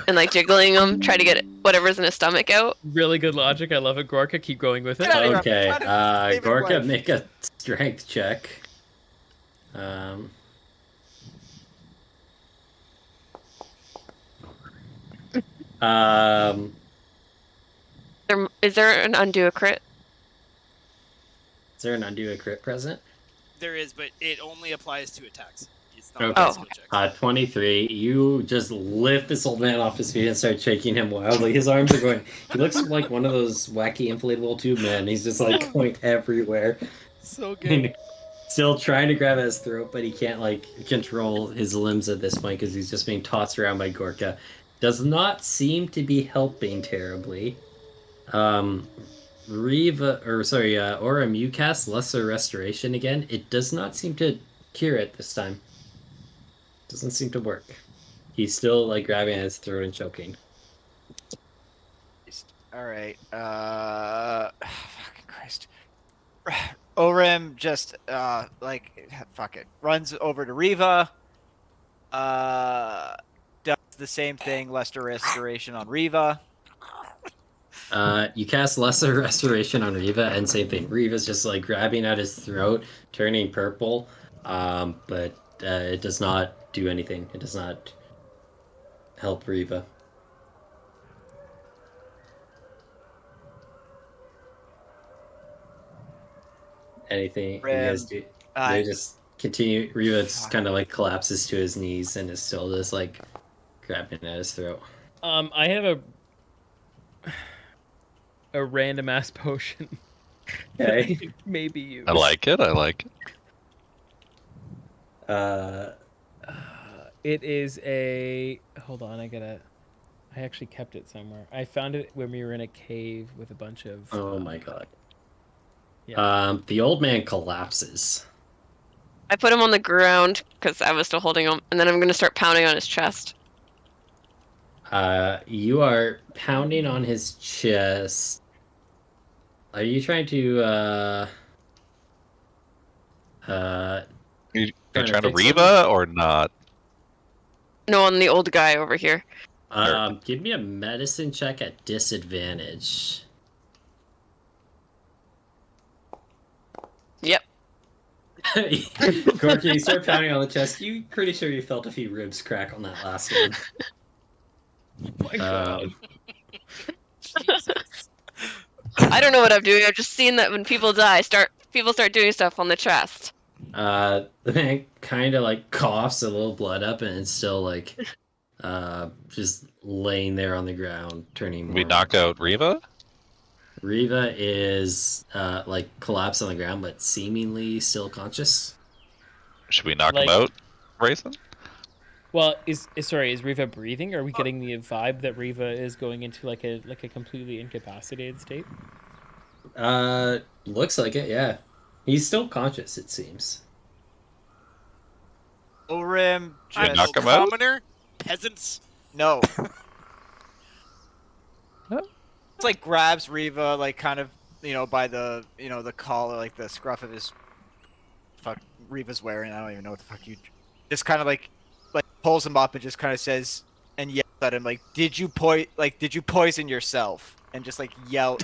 and like jiggling him, try to get whatever's in his stomach out. Really good logic. I love it, Gorka. Keep going with it. Get out of here. Okay, I'm trying to save his Gorka, life. make a strength check. Is there an undo a crit? Is there an undo a crit present? There is, but it only applies to attacks. It's not Okay. a skill check. 23. You just lift this old man off his feet and start shaking him wildly. His arms are going. He looks like one of those wacky inflatable tube men. He's just like going everywhere. So good. Still trying to grab at his throat, but he can't like control his limbs at this point because he's just being tossed around by Gorka. Does not seem to be helping terribly. Orem, you cast Lesser Restoration again. It does not seem to cure it this time. Doesn't seem to work. He's still like grabbing at his throat and choking. Alright, fucking Christ. Orem just, fuck it. Runs over to Riva. Does the same thing, Lesser Restoration on Riva. You cast Lesser Restoration on Riva, and same thing. Riva's just like grabbing at his throat, turning purple, but it does not do anything. It does not help Riva. Anything you guys do? They just continue. Riva just kind of like collapses to his knees and is still just like grabbing at his throat. I have a random ass potion. Okay. Maybe you. I like it. I like it. It is a. Hold on, I actually kept it somewhere. I found it when we were in a cave with a bunch of. Oh my god. Yeah. The old man collapses. I put him on the ground because I was still holding him, and then I'm going to start pounding on his chest. You are pounding on his chest. Are you trying to You trying to trying to fix Reba or not? No, on the old guy over here. give me a medicine check at disadvantage. Yep. Gorky, you start pounding on the chest. You pretty sure you felt a few ribs crack on that last one. My God. Jesus. I don't know what I'm doing. I've just seen that when people die, people start doing stuff on the chest. The man kind of like coughs a little blood up, and it's still like, just laying there on the ground, turning We more. knock out Riva? Riva is like collapsed on the ground, but seemingly still conscious. Should we knock him Like- out, Rayson? Well, is Riva breathing? Are we getting the vibe that Riva is going into like a completely incapacitated state? Looks like it. Yeah, he's still conscious. It seems. Ulrim I'm knock no him out? commoner. Peasants. no. Huh? It's like grabs Riva, like kind of, by the, the collar, like the scruff of his. Fuck, Riva's wearing. I don't even know what the fuck you. Just kind of like pulls him up and just kind of says and yells at him like, did you poison yourself? And just like yell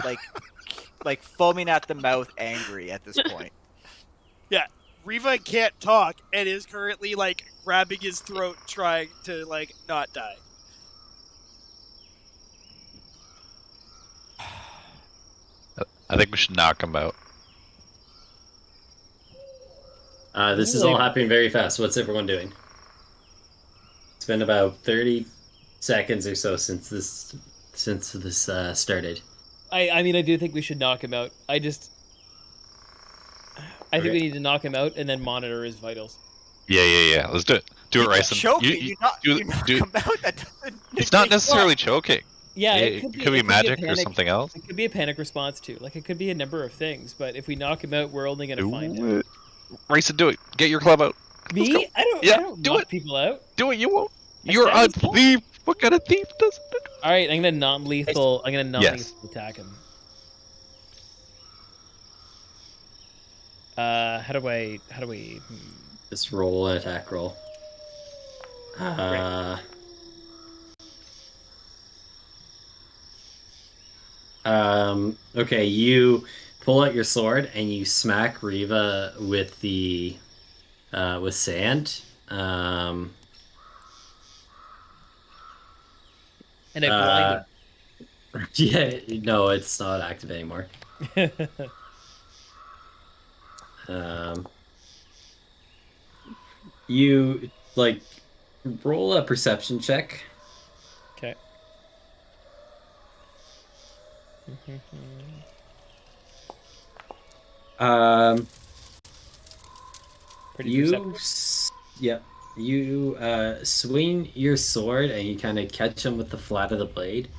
like foaming at the mouth, angry at this point. Riva can't talk and is currently like grabbing his throat, trying to like not die. I think we should knock him out. This is all happening very fast. What's everyone doing? It's been about 30 seconds or so since this started. I mean, I do think we should knock him out. I think we need to knock him out and then monitor his vitals. Yeah. Let's do it. Do it, Rayson. Choking, you knock him out. That doesn't It's not make necessarily sense. choking. Yeah, It could be magic or something else. It could be a panic response too. Like it could be a number of things. But if we knock him out, we're only gonna find out. Do it. Rayson, do it. Get your club out. Let's Me? go. I don't. Yeah, I don't do knock it. people out. Do it. You won't. I You're a stabbed his wall. thief. What kind of thief does it? All right, I'm gonna non-lethal. I'm gonna non-lethal attack him. How do we? Just roll an attack roll. Okay, you pull out your sword and you smack Riva with the with sand. And I blind Yeah, no, it's not active anymore. him. You like roll a perception check. Okay. Pretty perceptive. Yep. You swing your sword and you kind of catch him with the flat of the blade.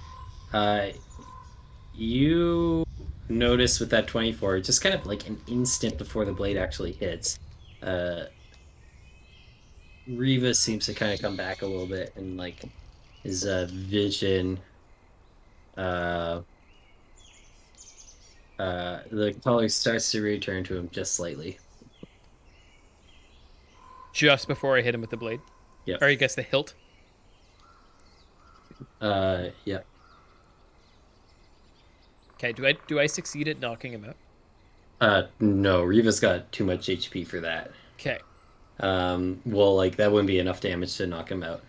You notice with that 24, just kind of like an instant before the blade actually hits, Riva seems to kind of come back a little bit, and like his vision, the color starts to return to him just slightly. Just before I hit him with the blade. Yep. Or I guess the hilt. Yeah. Okay. Do I succeed at knocking him out? No, Riva's got too much HP for that. Okay. Well, like that wouldn't be enough damage to knock him out.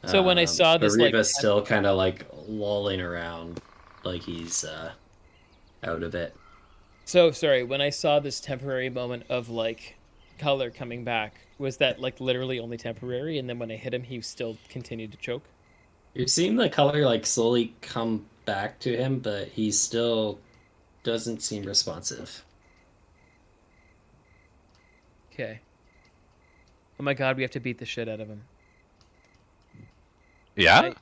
So when I saw this, but like, Riva's still kind of like lolling around, like he's out of it. So sorry, when I saw this temporary moment of like color coming back, was that like literally only temporary? And then when I hit him, he still continued to choke? You're seeing the color like slowly come back to him, but he still doesn't seem responsive. Okay. Oh my god, we have to beat the shit out of him. Yeah.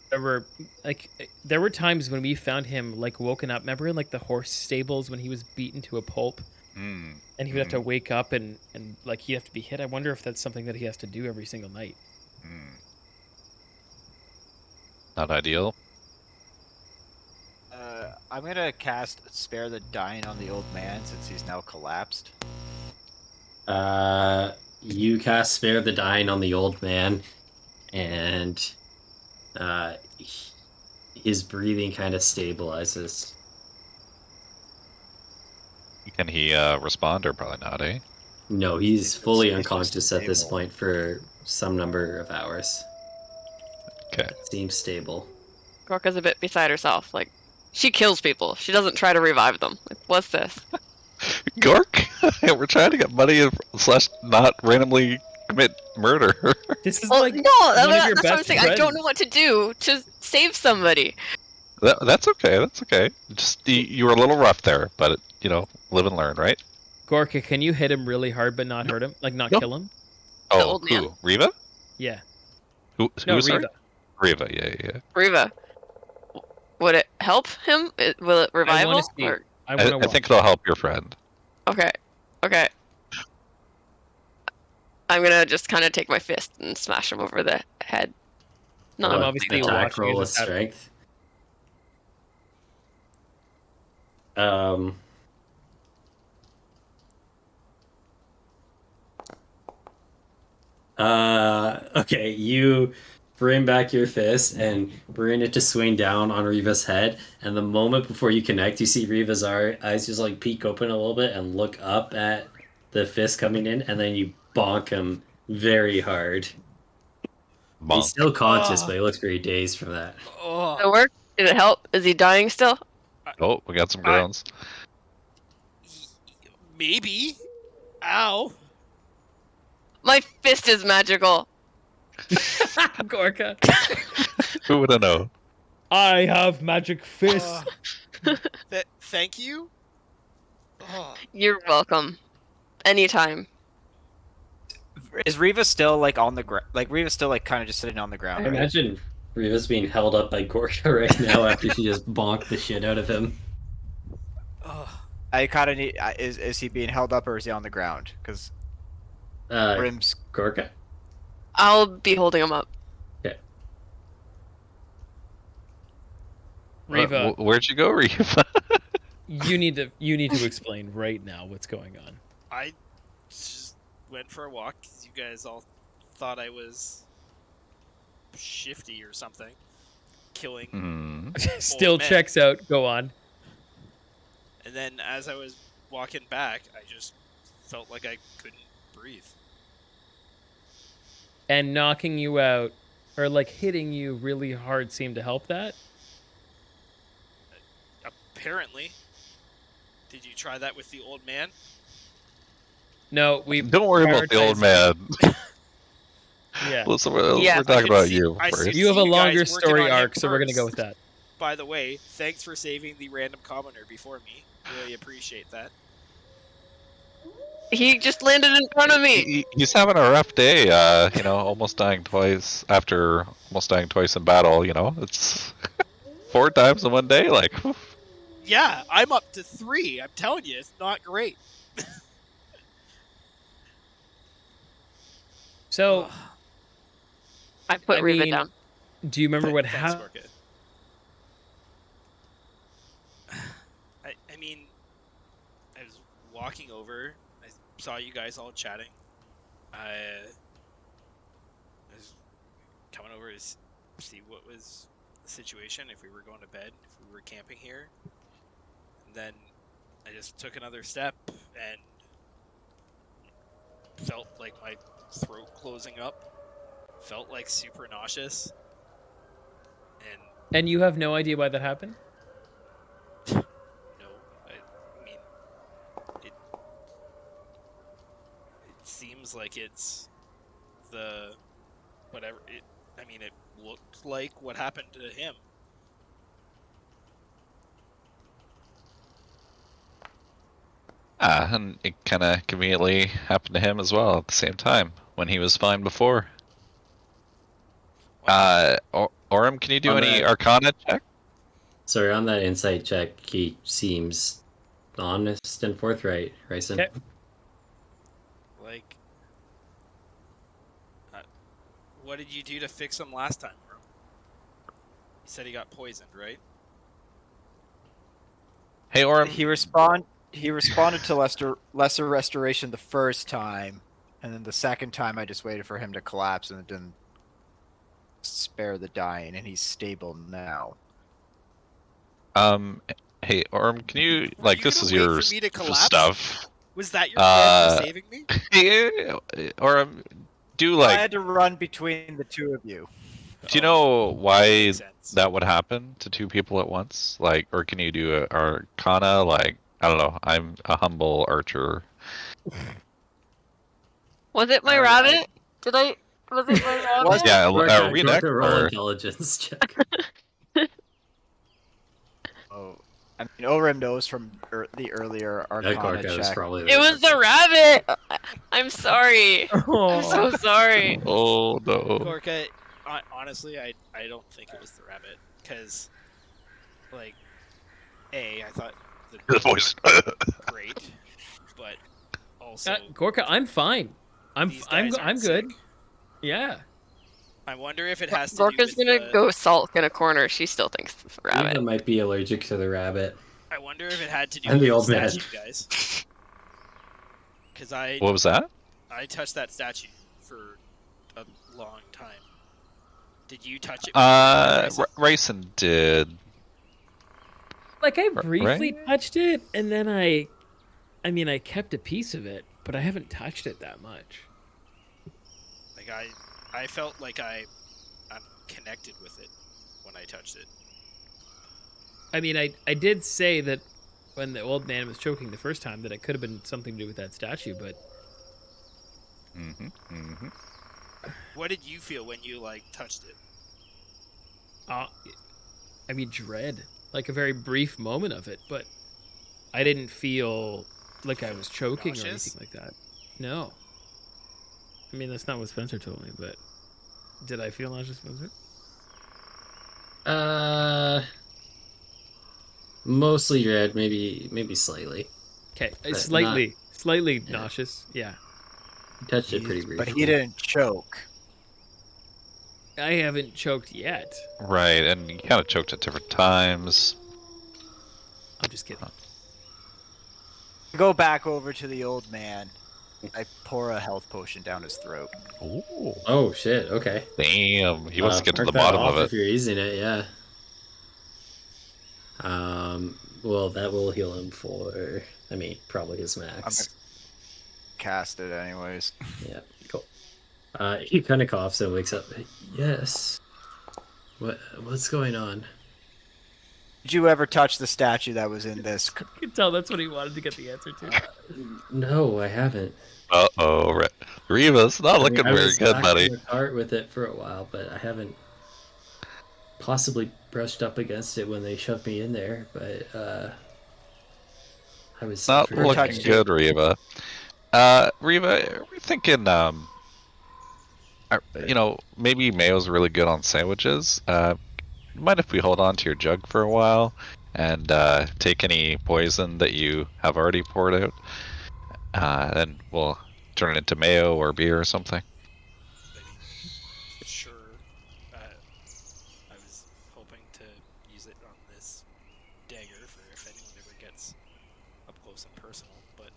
There were times when we found him like woken up. Remember in like the horse stables when he was beaten to a pulp, and he would have to wake up and like he'd have to be hit. I wonder if that's something that he has to do every single night. Not ideal. I'm gonna cast Spare the Dying on the old man since he's now collapsed. You cast Spare the Dying on the old man, and his breathing kind of stabilizes. Can he respond or probably not, eh? No, he's fully He's just unconscious at this stable. point for some number of hours. Okay. Seems stable. Gorka's a bit beside herself. Like, she kills people. She doesn't try to revive them. Like, what's this? Gork, we're trying to get money slash not randomly commit murder. This is Well, like no, one of your that's what I'm best saying. friends. I don't know what to do to save somebody. That's okay. That's okay. Just you were a little rough there, but live and learn, right? Gorka, can you hit him really hard but not hurt him? Like not Nope. kill him? The Oh, old who? man. Riva? Yeah. Who? No, Sorry? Riva. Riva. Yeah. Riva, would it help him? Will it I revival? want to see. Or... I want to I watch. think it'll help your friend. Okay. I'm gonna just kind of take my fist and smash him over the head. No, I'm What, obviously attack watching roll as with it's happening. strength. Okay, you bring back your fist and bring it to swing down on Riva's head, and the moment before you connect, you see Riva's eyes just like peek open a little bit and look up at the fist coming in, and then you bonk him very hard. Bonk. He's still conscious, Oh. but he looks very dazed from that. Did it Oh, work? Did it help? Is he dying still? Oh, we got some groans. maybe. Ow. My fist is magical. Gorka. Who would have known? I have magic fists. Thank you. Oh. You're welcome. Anytime. Is Riva still like on the ground? Like Riva's still like kind of just sitting on the ground, I right? imagine Riva's being held up by Gorka right now after she just bonked the shit out of him. Oh. I kind of need. Is he being held up or is he on the ground? Because Brim's. Gorka? I'll be holding him up. Riva, Where'd you go, Riva? you need to explain right now what's going on. I just went for a walk because you guys all thought I was shifty or something. Killing. Hmm. Still man. checks out. Go on. And then as I was walking back, I just felt like I couldn't breathe. And knocking you out or like hitting you really hard seemed to help that. Apparently. Did you try that with the old man? No, we Don't worry about the old man. Yeah. Listen, we're Yeah. talking about you I first. see You have a you guys longer working story on him arc, so we're gonna go first. with that. By the way, thanks for saving the random commoner before me. Really appreciate that. He just landed in front of me. He's having a rough day. Almost dying twice after almost dying twice in battle. It's 4 times in one day. Like, Yeah, I'm up to 3. I'm telling you, it's not great. So, I put I Riva mean, down. do you remember what Thanks, happened? Gorka. I mean, I was walking over. I saw you guys all chatting. I was coming over to see what was the situation, if we were going to bed, if we were camping here. And then I just took another step and felt like my throat closing up. Felt like super nauseous. And And you have no idea why that happened? no, I mean, it seems like it's the whatever it. I mean, it looked like what happened to him. and it kind of conveniently happened to him as well at the same time when he was fine before. Orem, can you do On any that- Arcana check? Sorry, on that insight check, he seems honest and forthright, Ryson. Okay. Like, what did you do to fix him last time, bro? You said he got poisoned, right? Hey, Orem. He responded to lesser restoration the first time, and then the second time I just waited for him to collapse and it didn't spare the dying, and he's stable now. Hey, Orem, can you Were you this gonna is wait your for me to collapse? stuff? Was that your plan for Uh, saving me? Hey, Orem, do I like had to run between the two of you. Do you know why Makes sense. that would happen to two people at once? Like, or can you do a Arcana? Like, I don't know. I'm a humble archer. Was it my rabbit? Did I? Was it my rabbit? Yeah, Gorka, we Gorka, next? roll Or... intelligence check. Oh, I mean, Orim knows from the earlier Yeah, Arcana Gorka was check. probably It was the rabbit. I'm sorry. I'm so sorry. Oh no. Gorka, honestly, I don't think it was the rabbit because, like, I thought The voice. great, but also Gorka, I'm fine. I'm these guys aren't good. sick. Yeah. I wonder if it has to Gorka's do with gonna the, go sulk in a corner. She still thinks it's the rabbit. Eva might be allergic to the rabbit. I wonder if it had to do And with the old man. statue, guys. Because I What was that? touched that statue for a long time. Did you touch it? Rayson did. Like I briefly Right? touched it, and then I mean, I kept a piece of it, but I haven't touched it that much. Like I felt like I'm connected with it when I touched it. I mean, I did say that when the old man was choking the first time that it could have been something to do with that statue, but What did you feel when you like touched it? I mean, dread, like a very brief moment of it, but I didn't feel like I was choking or Nauseous? anything like that. No. I mean, that's not what Spencer told me, but did I feel nauseous, Spencer? Mostly red, maybe slightly. Okay, But slightly yeah. nauseous. Yeah, You touched it pretty briefly. But he didn't choke. I haven't choked yet. Right, and you kind of choked at different times. I'm just kidding. Go back over to the old man. I pour a health potion down his throat. Ooh. Oh shit! Okay. Damn, he wants to get to Mark the that bottom off of if it. you're using it, yeah. Well, that will heal him for. I mean, probably his max. Cast it anyways. Yeah, cool. He kind of coughs and wakes up. Yes. What's going on? Did you ever touch the statue that was in this? You can tell that's what he wanted to get the answer to. No, I haven't. Uh-oh, Reva's not I mean, looking I very was good, back buddy. in the cart with it for a while, but I haven't possibly brushed up against it when they shoved me in there. But I was Not very- looking touched good, Reva. Reva, we're thinking, maybe Mayo's really good on sandwiches. Mind if we hold on to your jug for a while and take any poison that you have already poured out? Then we'll turn it into mayo or beer or something. Sure. I was hoping to use it on this dagger for if anyone ever gets up close and personal, but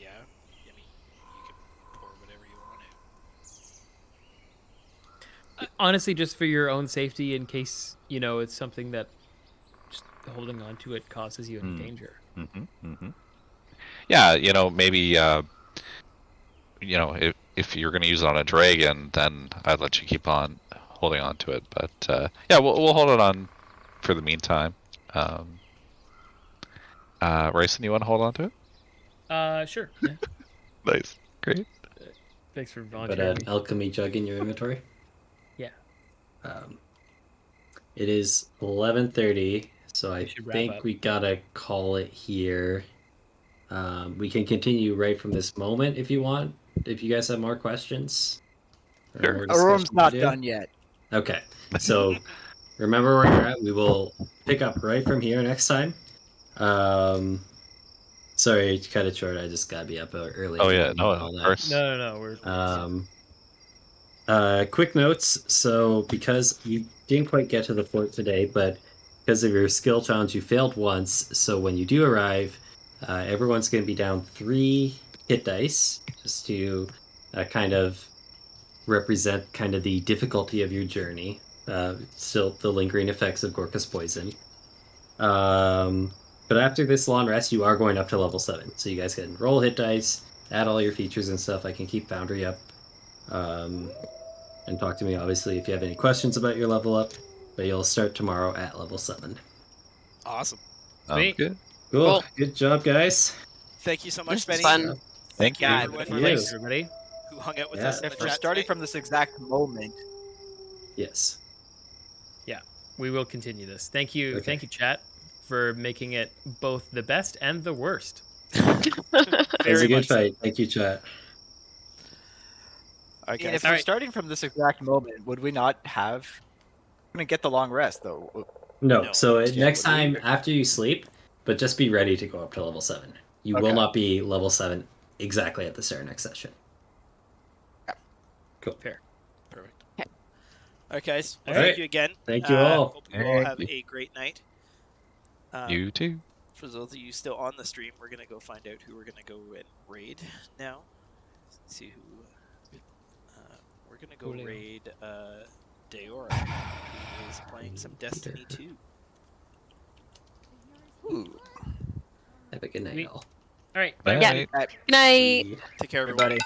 yeah, I mean, you can pour whatever you want to. Honestly, just for your own safety, in case it's something that just holding on to it causes you any danger. Yeah, maybe if you're gonna use it on a dragon, then I'd let you keep on holding on to it. But yeah, we'll hold it on for the meantime. Rayson, you want to hold on to it? Sure. Yeah. Nice, great. Thanks for But volunteering. an alchemy jug in your inventory. Yeah. It is 11:30, so I should wrap think up. we gotta call it here. We can continue right from this moment if you want. If you guys have more questions. Or Sure. more Our room's discussion not to do. done yet. Okay, so remember where you're at. We will pick up right from here next time. Sorry to cut it short. I just gotta be up early. Oh yeah, and no, all of that. course. No. We're Quick notes. So because you didn't quite get to the fort today, but because of your skill challenge, you failed once. So when you do arrive, everyone's going to be down 3 hit dice, just to kind of represent kind of the difficulty of your journey. Still the lingering effects of Gorka's poison. But after this long rest, you are going up to level 7. So you guys can roll hit dice, add all your features and stuff. I can keep Foundry up. and talk to me, obviously, if you have any questions about your level up. But you'll start tomorrow at level 7. Awesome. Sounds Sweet. good. Cool. Cool. Good job, guys. Thank you so much, This was Benny. fun. Thank you, God, everyone, thank who, you. Thanks, everybody. who hung out with Yeah. us in If the we're chat starting tonight. from this exact moment, Yes. Yeah, we will continue this. Thank you, Okay. thank you, chat, for making it both the best and the worst. It was Very a good much so. fight. Thank you, chat. All right, and guys. if we're Alright. starting from this exact moment, would we not have? I'm gonna get the long rest though. No. No. So Yeah, next would we? time after you sleep, but just be ready to go up to level 7. You will Okay. not be level 7 exactly at the start of next session. Cool. Fair. Perfect. Okay. All right, guys. Well, All thank right. you again. Thank you all. Hope you all Thank have you. a great night. You too. For those of you still on the stream, we're gonna go find out who we're gonna go and raid now. See who. We're gonna go Coolio. raid Deora, who is playing some Destiny 2. Ooh. Have a good night, Sweet. all. All right. Bye. Yeah. Right, Good night. Take care, everybody. everybody.